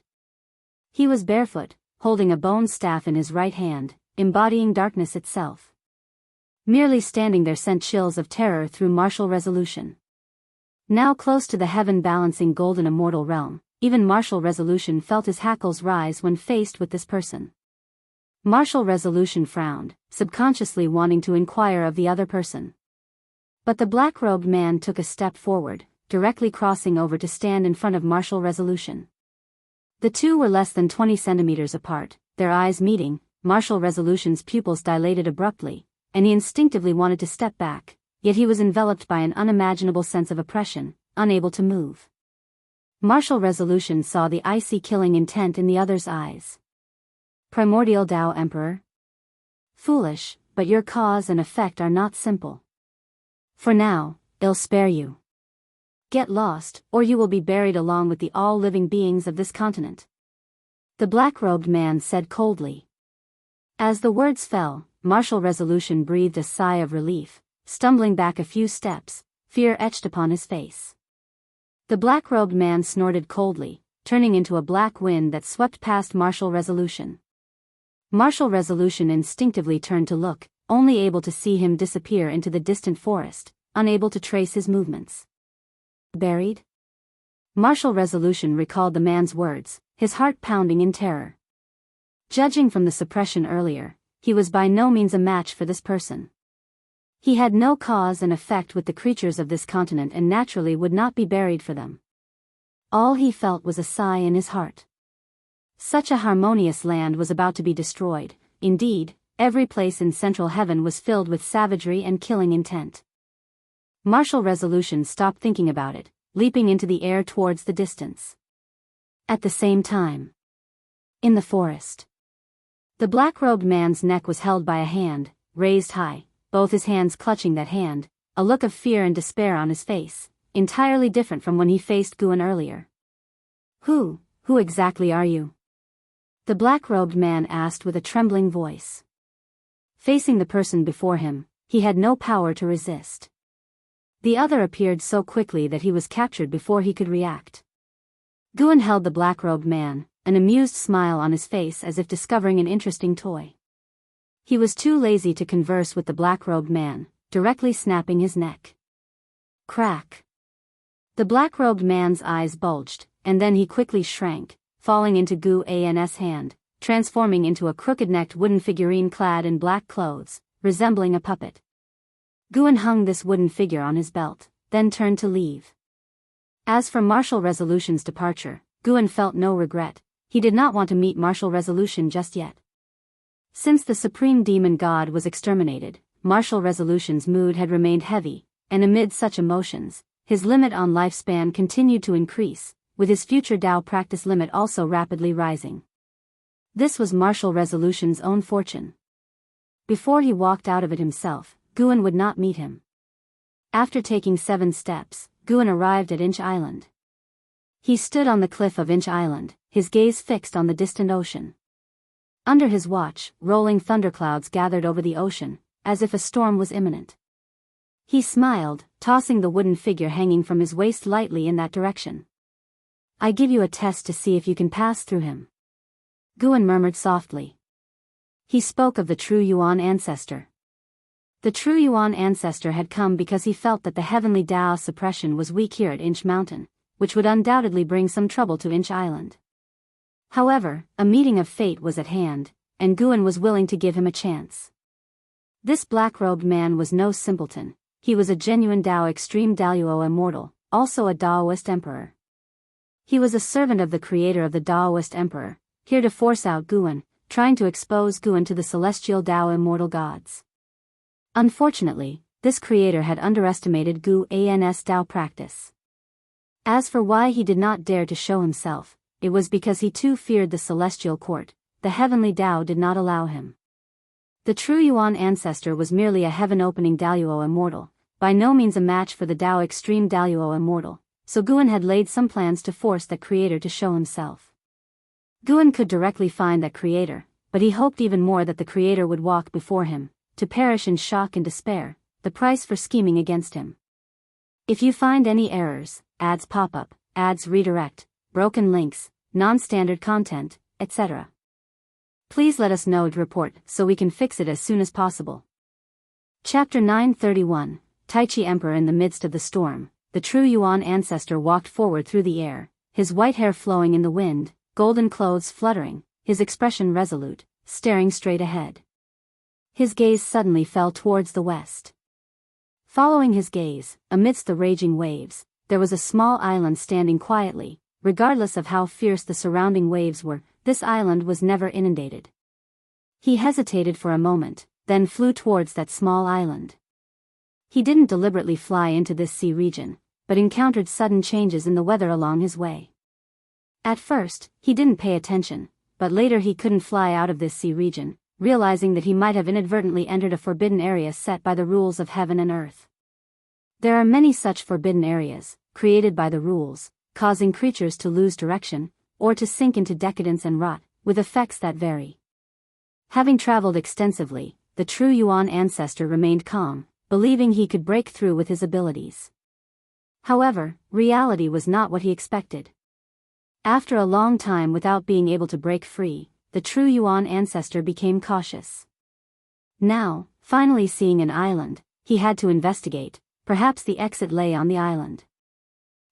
He was barefoot, holding a bone staff in his right hand, embodying darkness itself. Merely standing there sent chills of terror through martial resolution. Now close to the heaven-balancing golden immortal realm, even martial resolution felt his hackles rise when faced with this person. Martial resolution frowned, subconsciously wanting to inquire of the other person. But the black-robed man took a step forward, directly crossing over to stand in front of martial resolution. The two were less than 20 centimeters apart, their eyes meeting, martial resolution's pupils dilated abruptly, and he instinctively wanted to step back, yet he was enveloped by an unimaginable sense of oppression, unable to move. Martial resolution saw the icy killing intent in the other's eyes. Primordial Tao Emperor? Foolish, but your cause and effect are not simple. For now, I'll spare you. Get lost, or you will be buried along with the all-living beings of this continent. The black-robed man said coldly. As the words fell, martial resolution breathed a sigh of relief, stumbling back a few steps, fear etched upon his face. The black-robed man snorted coldly, turning into a black wind that swept past martial resolution. Martial resolution instinctively turned to look, only able to see him disappear into the distant forest, unable to trace his movements. Buried? Martial resolution recalled the man's words, his heart pounding in terror. Judging from the suppression earlier, he was by no means a match for this person. He had no cause and effect with the creatures of this continent and naturally would not be buried for them. All he felt was a sigh in his heart. Such a harmonious land was about to be destroyed. Indeed, every place in central heaven was filled with savagery and killing intent. Martial resolution stopped thinking about it, leaping into the air towards the distance. At the same time, in the forest, the black-robed man's neck was held by a hand, raised high, both his hands clutching that hand, a look of fear and despair on his face, entirely different from when he faced Guan earlier. Who exactly are you? The black-robed man asked with a trembling voice. Facing the person before him, he had no power to resist. The other appeared so quickly that he was captured before he could react. Guan held the black-robed man, an amused smile on his face as if discovering an interesting toy. He was too lazy to converse with the black-robed man, directly snapping his neck. Crack! The black-robed man's eyes bulged, and then he quickly shrank, falling into Guan's hand, transforming into a crooked-necked wooden figurine clad in black clothes, resembling a puppet. Guan hung this wooden figure on his belt, then turned to leave. As for martial resolution's departure, Guan felt no regret. He did not want to meet martial resolution just yet. Since the supreme demon god was exterminated, martial resolution's mood had remained heavy, and amid such emotions, his limit on lifespan continued to increase, with his future Tao practice limit also rapidly rising. This was martial resolution's own fortune. Before he walked out of it himself, Guan would not meet him. After taking 7 steps, Guan arrived at Inch Island. He stood on the cliff of Inch Island, his gaze fixed on the distant ocean. Under his watch, rolling thunderclouds gathered over the ocean, as if a storm was imminent. He smiled, tossing the wooden figure hanging from his waist lightly in that direction. I give you a test to see if you can pass through him. Guan murmured softly. He spoke of the true Yuan ancestor. The true Yuan ancestor had come because he felt that the heavenly Tao suppression was weak here at Inch Mountain, which would undoubtedly bring some trouble to Inch Island. However, a meeting of fate was at hand, and Guan was willing to give him a chance. This black-robed man was no simpleton. He was a genuine Tao Extreme Daluo Immortal, also a Daoist emperor. He was a servant of the creator of the Daoist emperor, here to force out Guan, trying to expose Guan to the celestial Tao immortal gods. Unfortunately, this creator had underestimated Guan's Tao practice. As for why he did not dare to show himself, it was because he too feared the celestial court. The heavenly Tao did not allow him. The true Yuan ancestor was merely a heaven-opening Daluo immortal, by no means a match for the Tao Extreme Daluo immortal, so Guan had laid some plans to force that creator to show himself. Guan could directly find that creator, but he hoped even more that the creator would walk before him, to perish in shock and despair, the price for scheming against him. If you find any errors, ads pop up, ads redirect, broken links, non-standard content, etc., please let us know to report so we can fix it as soon as possible. Chapter 931, Taichi Emperor. In the midst of the storm, the true Yuan ancestor walked forward through the air, his white hair flowing in the wind, golden clothes fluttering, his expression resolute, staring straight ahead. His gaze suddenly fell towards the west. Following his gaze, amidst the raging waves, there was a small island standing quietly. Regardless of how fierce the surrounding waves were, this island was never inundated. He hesitated for a moment, then flew towards that small island. He didn't deliberately fly into this sea region, but encountered sudden changes in the weather along his way. At first, he didn't pay attention, but later he couldn't fly out of this sea region, realizing that he might have inadvertently entered a forbidden area set by the rules of heaven and earth. There are many such forbidden areas, created by the rules, causing creatures to lose direction, or to sink into decadence and rot, with effects that vary. Having traveled extensively, the true Yuan ancestor remained calm, believing he could break through with his abilities. However, reality was not what he expected. After a long time without being able to break free, the true Yuan ancestor became cautious. Now, finally seeing an island, he had to investigate. Perhaps the exit lay on the island.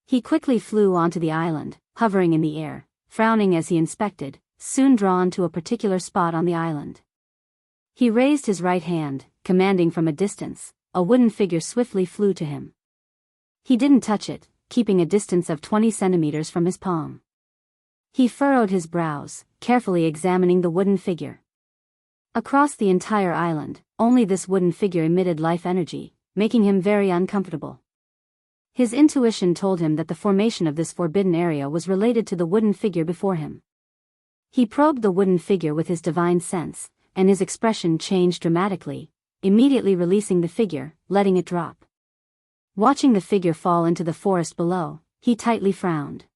He quickly flew onto the island, hovering in the air, frowning as he inspected, soon drawn to a particular spot on the island. He raised his right hand, commanding from a distance. A wooden figure swiftly flew to him. He didn't touch it, keeping a distance of 20 centimeters from his palm. He furrowed his brows, carefully examining the wooden figure. Across the entire island, only this wooden figure emitted life energy, making him very uncomfortable. His intuition told him that the formation of this forbidden area was related to the wooden figure before him. He probed the wooden figure with his divine sense, and his expression changed dramatically, immediately releasing the figure, letting it drop. Watching the figure fall into the forest below, he tightly frowned.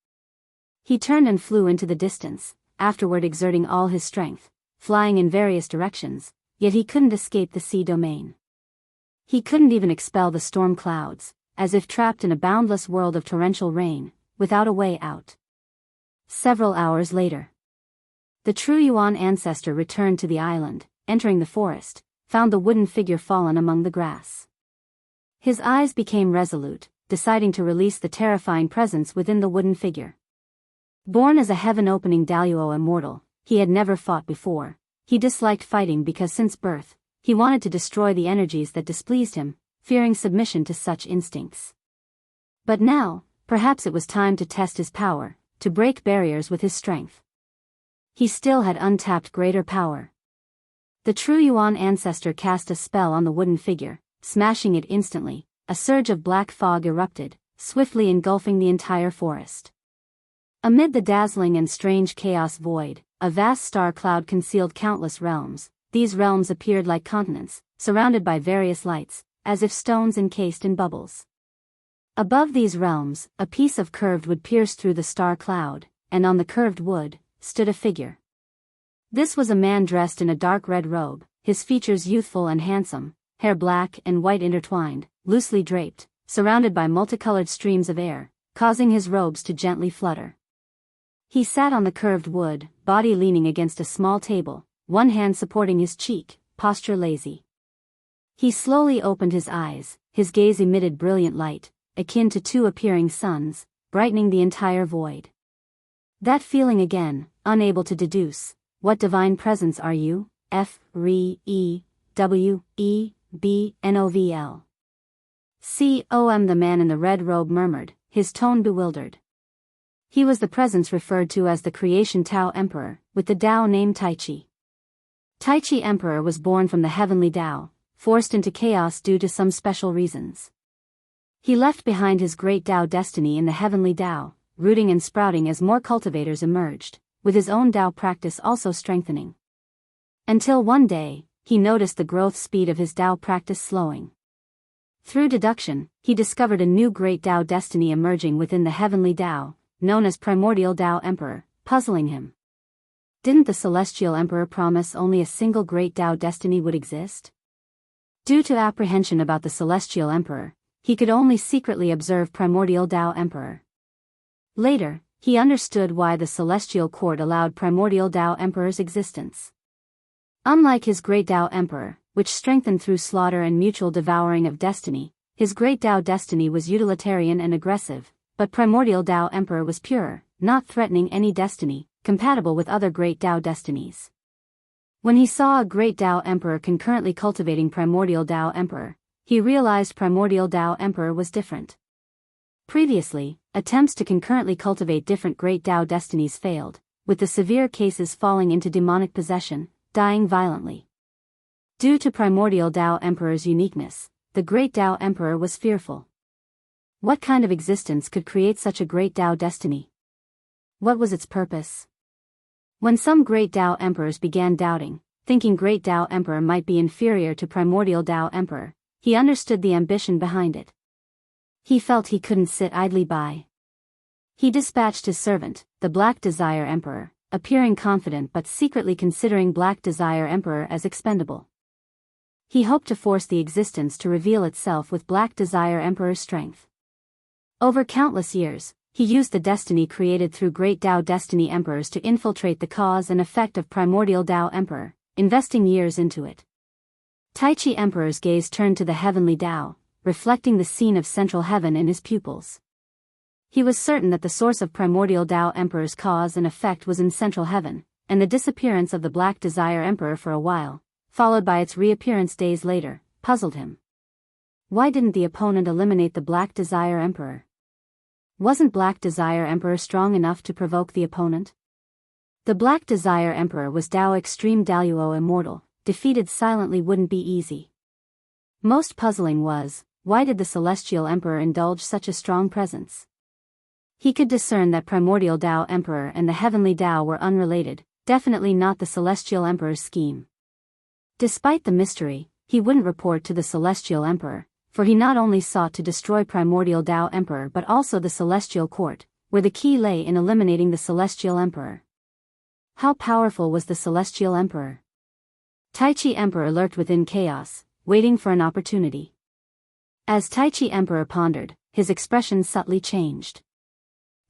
He turned and flew into the distance, afterward exerting all his strength, flying in various directions, yet he couldn't escape the sea domain. He couldn't even expel the storm clouds, as if trapped in a boundless world of torrential rain, without a way out. Several hours later, the true Yuan ancestor returned to the island, entering the forest, found the wooden figure fallen among the grass. His eyes became resolute, deciding to release the terrifying presence within the wooden figure. Born as a heaven-opening Daluo immortal, he had never fought before. He disliked fighting because since birth, he wanted to destroy the energies that displeased him, fearing submission to such instincts. But now, perhaps it was time to test his power, to break barriers with his strength. He still had untapped greater power. The true Yuan ancestor cast a spell on the wooden figure, smashing it instantly. A surge of black fog erupted, swiftly engulfing the entire forest. Amid the dazzling and strange chaos void, a vast star cloud concealed countless realms. These realms appeared like continents, surrounded by various lights, as if stones encased in bubbles. Above these realms, a piece of curved wood pierced through the star cloud, and on the curved wood, stood a figure. This was a man dressed in a dark red robe, his features youthful and handsome, hair black and white intertwined, loosely draped, surrounded by multicolored streams of air, causing his robes to gently flutter. He sat on the curved wood, body leaning against a small table, one hand supporting his cheek, posture lazy. He slowly opened his eyes, his gaze emitted brilliant light, akin to two appearing suns, brightening the entire void. That feeling again, unable to deduce, what divine presence are you? F-R-E-E-W-E-B-N-O-V-L. C-O-M. The man in the red robe murmured, his tone bewildered. He was the presence referred to as the Creation Tao Emperor, with the Tao name Taichi. Taichi Emperor was born from the heavenly Tao, forced into chaos due to some special reasons. He left behind his great Tao destiny in the heavenly Tao, rooting and sprouting as more cultivators emerged, with his own Tao practice also strengthening. Until one day, he noticed the growth speed of his Tao practice slowing. Through deduction, he discovered a new great Tao destiny emerging within the heavenly Tao, known as Primordial Tao Emperor, puzzling him. Didn't the Celestial Emperor promise only a single great Tao destiny would exist? Due to apprehension about the Celestial Emperor, he could only secretly observe Primordial Tao Emperor. Later, he understood why the Celestial Court allowed Primordial Tao Emperor's existence. Unlike his Great Tao Emperor, which strengthened through slaughter and mutual devouring of destiny, his Great Tao destiny was utilitarian and aggressive, but Primordial Tao Emperor was purer, not threatening any destiny, compatible with other Great Tao destinies. When he saw a Great Tao Emperor concurrently cultivating Primordial Tao Emperor, he realized Primordial Tao Emperor was different. Previously, attempts to concurrently cultivate different Great Tao destinies failed, with the severe cases falling into demonic possession, dying violently. Due to Primordial Tao Emperor's uniqueness, the Great Tao Emperor was fearful. What kind of existence could create such a Great Tao destiny? What was its purpose? When some Great Tao Emperors began doubting, thinking Great Tao Emperor might be inferior to Primordial Tao Emperor, he understood the ambition behind it. He felt he couldn't sit idly by. He dispatched his servant, the Black Desire Emperor, appearing confident but secretly considering Black Desire Emperor as expendable. He hoped to force the existence to reveal itself with Black Desire Emperor's strength. Over countless years, he used the destiny created through Great Tao Destiny Emperors to infiltrate the cause and effect of Primordial Tao Emperor, investing years into it. Tai Chi Emperor's gaze turned to the heavenly Tao, reflecting the scene of central heaven in his pupils. He was certain that the source of Primordial Tao Emperor's cause and effect was in central heaven, and the disappearance of the Black Desire Emperor for a while, followed by its reappearance days later, puzzled him. Why didn't the opponent eliminate the Black Desire Emperor? Wasn't Black Desire Emperor strong enough to provoke the opponent? The Black Desire Emperor was Tao Extreme Daluo Immortal, defeated silently wouldn't be easy. Most puzzling was, why did the Celestial Emperor indulge such a strong presence? He could discern that Primordial Tao Emperor and the Heavenly Tao were unrelated, definitely not the Celestial Emperor's scheme. Despite the mystery, he wouldn't report to the Celestial Emperor, for he not only sought to destroy Primordial Tao Emperor but also the Celestial Court, where the key lay in eliminating the Celestial Emperor. How powerful was the Celestial Emperor? Tai Chi Emperor lurked within chaos, waiting for an opportunity. As Tai Chi Emperor pondered, his expression subtly changed.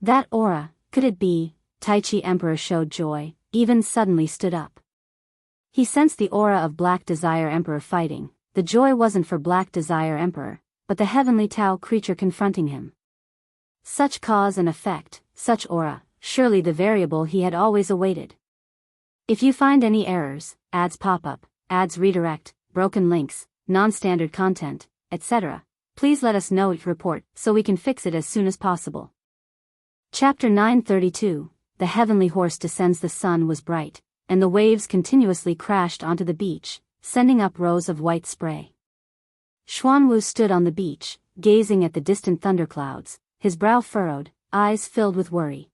That aura, could it be? Tai Chi Emperor showed joy, even suddenly stood up. He sensed the aura of Black Desire Emperor fighting. The joy wasn't for Black Desire Emperor, but the heavenly Tao creature confronting him. Such cause and effect, such aura, surely the variable he had always awaited. If you find any errors, ads pop up, ads redirect, broken links, non-standard content, etc., please let us know it report so we can fix it as soon as possible. Chapter 932, The Heavenly Horse Descends. The sun was bright, and the waves continuously crashed onto the beach, sending up rows of white spray. Xuanwu stood on the beach, gazing at the distant thunderclouds, his brow furrowed, eyes filled with worry.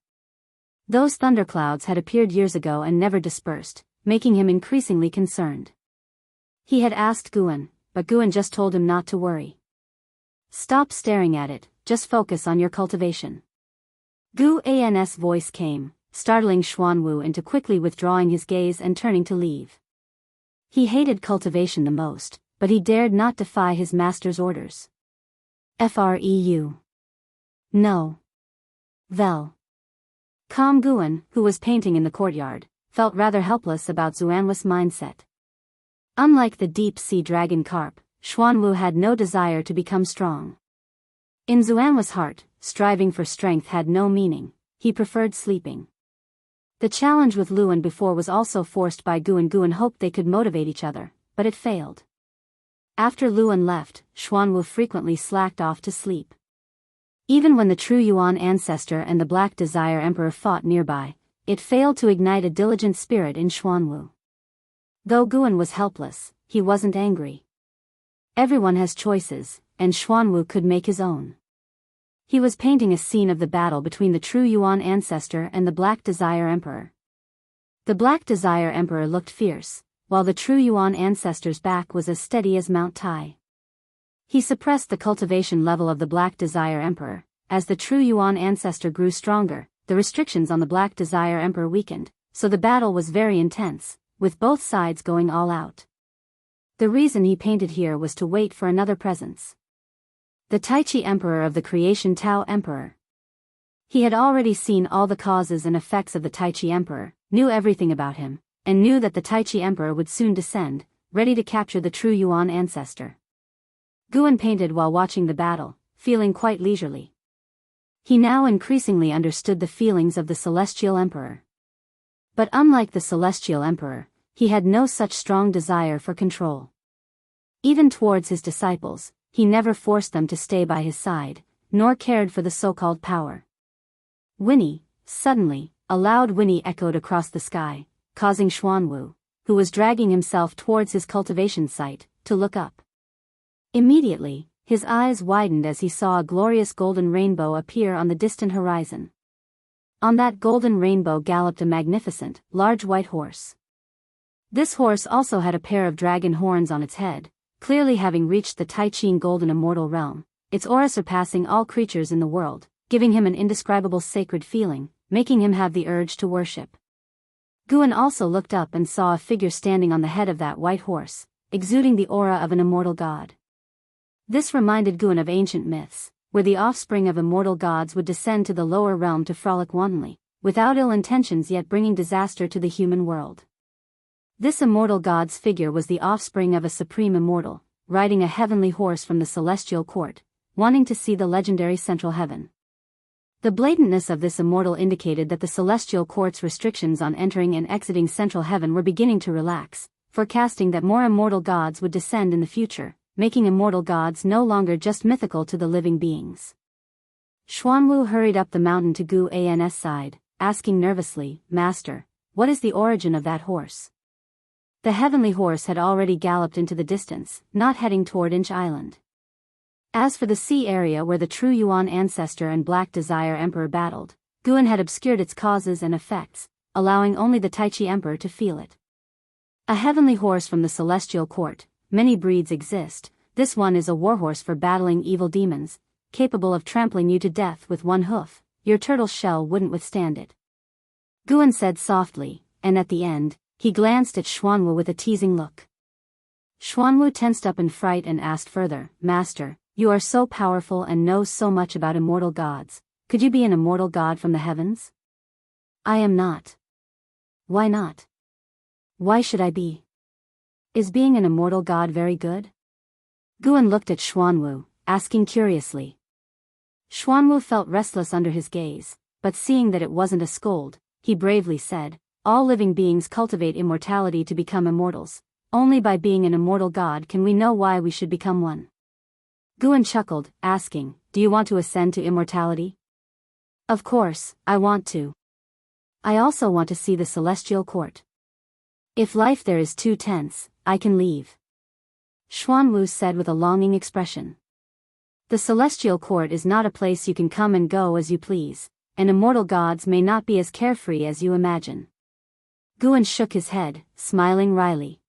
Those thunderclouds had appeared years ago and never dispersed, making him increasingly concerned. He had asked Guan, but Guan just told him not to worry. Stop staring at it, just focus on your cultivation. Guan's voice came, startling Xuanwu into quickly withdrawing his gaze and turning to leave. He hated cultivation the most, but he dared not defy his master's orders. Freu. No. Vel. Calm Guan, who was painting in the courtyard, felt rather helpless about Xuanwu's mindset. Unlike the deep-sea dragon carp, Xuanwu had no desire to become strong. In Xuanwu's heart, striving for strength had no meaning, he preferred sleeping. The challenge with Luan before was also forced by Guan. Guan hoped they could motivate each other, but it failed. After Luan left, Xuanwu frequently slacked off to sleep. Even when the True Yuan ancestor and the Black Desire Emperor fought nearby, it failed to ignite a diligent spirit in Xuanwu. Though Guan was helpless, he wasn't angry. Everyone has choices, and Xuanwu could make his own. He was painting a scene of the battle between the True Yuan ancestor and the Black Desire Emperor. The Black Desire Emperor looked fierce, while the True Yuan ancestor's back was as steady as Mount Tai. He suppressed the cultivation level of the Black Desire Emperor. As the True Yuan ancestor grew stronger, the restrictions on the Black Desire Emperor weakened, so the battle was very intense, with both sides going all out. The reason he painted here was to wait for another presence. The Tai Chi Emperor of the creation Tao Emperor. He had already seen all the causes and effects of the Tai Chi Emperor, knew everything about him, and knew that the Tai Chi Emperor would soon descend, ready to capture the true Yuan ancestor. Guan painted while watching the battle, feeling quite leisurely. He now increasingly understood the feelings of the Celestial Emperor. But unlike the Celestial Emperor, he had no such strong desire for control. Even towards his disciples, he never forced them to stay by his side, nor cared for the so-called power. Whinny, suddenly, a loud whinny echoed across the sky, causing Xuanwu, who was dragging himself towards his cultivation site, to look up. Immediately, his eyes widened as he saw a glorious golden rainbow appear on the distant horizon. On that golden rainbow galloped a magnificent, large white horse. This horse also had a pair of dragon horns on its head, clearly having reached the Tai Chi golden immortal realm, its aura surpassing all creatures in the world, giving him an indescribable sacred feeling, making him have the urge to worship. Guan also looked up and saw a figure standing on the head of that white horse, exuding the aura of an immortal god. This reminded Guan of ancient myths, where the offspring of immortal gods would descend to the lower realm to frolic wantonly, without ill intentions yet bringing disaster to the human world. This immortal god's figure was the offspring of a supreme immortal, riding a heavenly horse from the celestial court, wanting to see the legendary central heaven. The blatantness of this immortal indicated that the celestial court's restrictions on entering and exiting central heaven were beginning to relax, forecasting that more immortal gods would descend in the future, making immortal gods no longer just mythical to the living beings. Xuanwu hurried up the mountain to Gu An's side, asking nervously, "Master, what is the origin of that horse?" The heavenly horse had already galloped into the distance, not heading toward Inch Island. As for the sea area where the true Yuan ancestor and Black Desire Emperor battled, Guan had obscured its causes and effects, allowing only the Tai Chi Emperor to feel it. A heavenly horse from the celestial court, many breeds exist, this one is a warhorse for battling evil demons, capable of trampling you to death with one hoof, your turtle shell wouldn't withstand it. Guan said softly, and at the end, he glanced at Xuanwu with a teasing look. Xuanwu tensed up in fright and asked further, "Master, you are so powerful and know so much about immortal gods, could you be an immortal god from the heavens?" "I am not." "Why not?" "Why should I be? Is being an immortal god very good?" Guan looked at Xuanwu, asking curiously. Xuanwu felt restless under his gaze, but seeing that it wasn't a scold, he bravely said, "All living beings cultivate immortality to become immortals. Only by being an immortal god can we know why we should become one." Guan chuckled, asking, "Do you want to ascend to immortality?" "Of course, I want to. I also want to see the celestial court. If life there is too tense, I can leave," Xuanwu said with a longing expression. "The celestial court is not a place you can come and go as you please, and immortal gods may not be as carefree as you imagine." Guan shook his head, smiling wryly.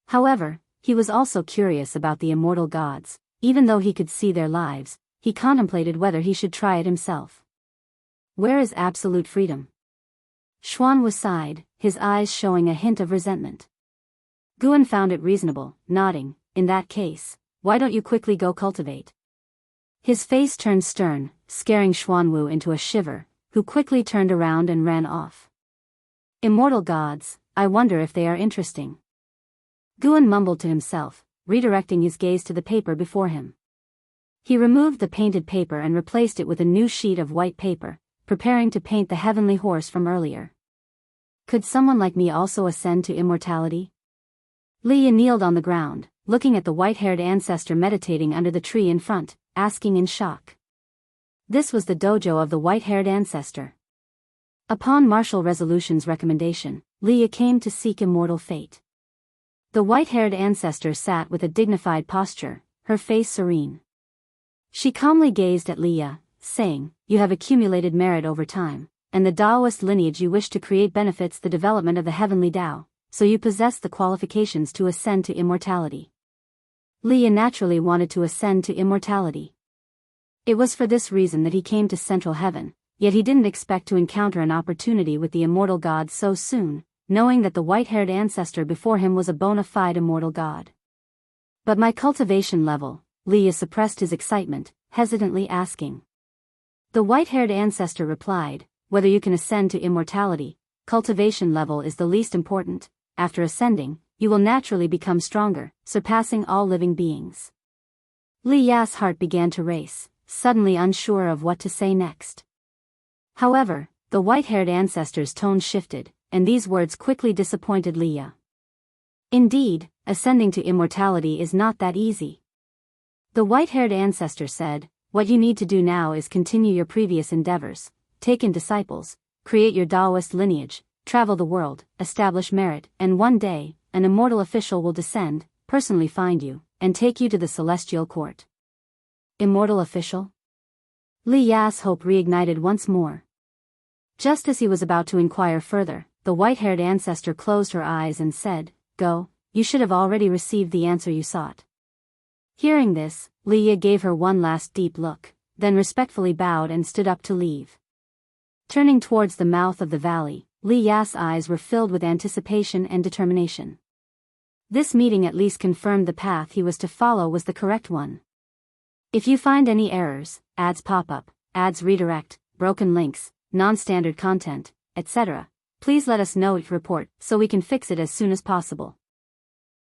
However, he was also curious about the immortal gods. Even though he could see their lives, he contemplated whether he should try it himself. Where is absolute freedom? Xuanwu sighed, his eyes showing a hint of resentment. Guan found it reasonable, nodding, "In that case, why don't you quickly go cultivate?" His face turned stern, scaring Xuanwu into a shiver, who quickly turned around and ran off. Immortal gods, I wonder if they are interesting. Guan mumbled to himself, redirecting his gaze to the paper before him. He removed the painted paper and replaced it with a new sheet of white paper, preparing to paint the heavenly horse from earlier. Could someone like me also ascend to immortality? Leah kneeled on the ground, looking at the white-haired ancestor meditating under the tree in front, asking in shock. This was the dojo of the white-haired ancestor. Upon Martial Resolution's recommendation, Leah came to seek immortal fate. The white-haired ancestor sat with a dignified posture, her face serene. She calmly gazed at Leah, saying, "You have accumulated merit over time, and the Taoist lineage you wish to create benefits the development of the heavenly Tao, so you possess the qualifications to ascend to immortality." Leah naturally wanted to ascend to immortality. It was for this reason that he came to Central Heaven, yet he didn't expect to encounter an opportunity with the immortal god so soon, knowing that the white-haired ancestor before him was a bona fide immortal god. But my cultivation level, Leah suppressed his excitement, hesitantly asking. The white-haired ancestor replied, whether you can ascend to immortality, cultivation level is the least important. After ascending, you will naturally become stronger, surpassing all living beings. Li Ya's heart began to race, suddenly unsure of what to say next. However, the white-haired ancestor's tone shifted, and these words quickly disappointed Li Ya. Indeed, ascending to immortality is not that easy. The white-haired ancestor said, what you need to do now is continue your previous endeavors, take in disciples, create your Taoist lineage, travel the world, establish merit, and one day, an immortal official will descend, personally find you, and take you to the celestial court. Immortal official? Li Ya's hope reignited once more. Just as he was about to inquire further, the white-haired ancestor closed her eyes and said, Go, you should have already received the answer you sought. Hearing this, Li Ya gave her one last deep look, then respectfully bowed and stood up to leave. Turning towards the mouth of the valley, Li Ya's eyes were filled with anticipation and determination. This meeting at least confirmed the path he was to follow was the correct one. If you find any errors, ads pop up, ads redirect, broken links, non-standard content, etc., please let us know each report so we can fix it as soon as possible.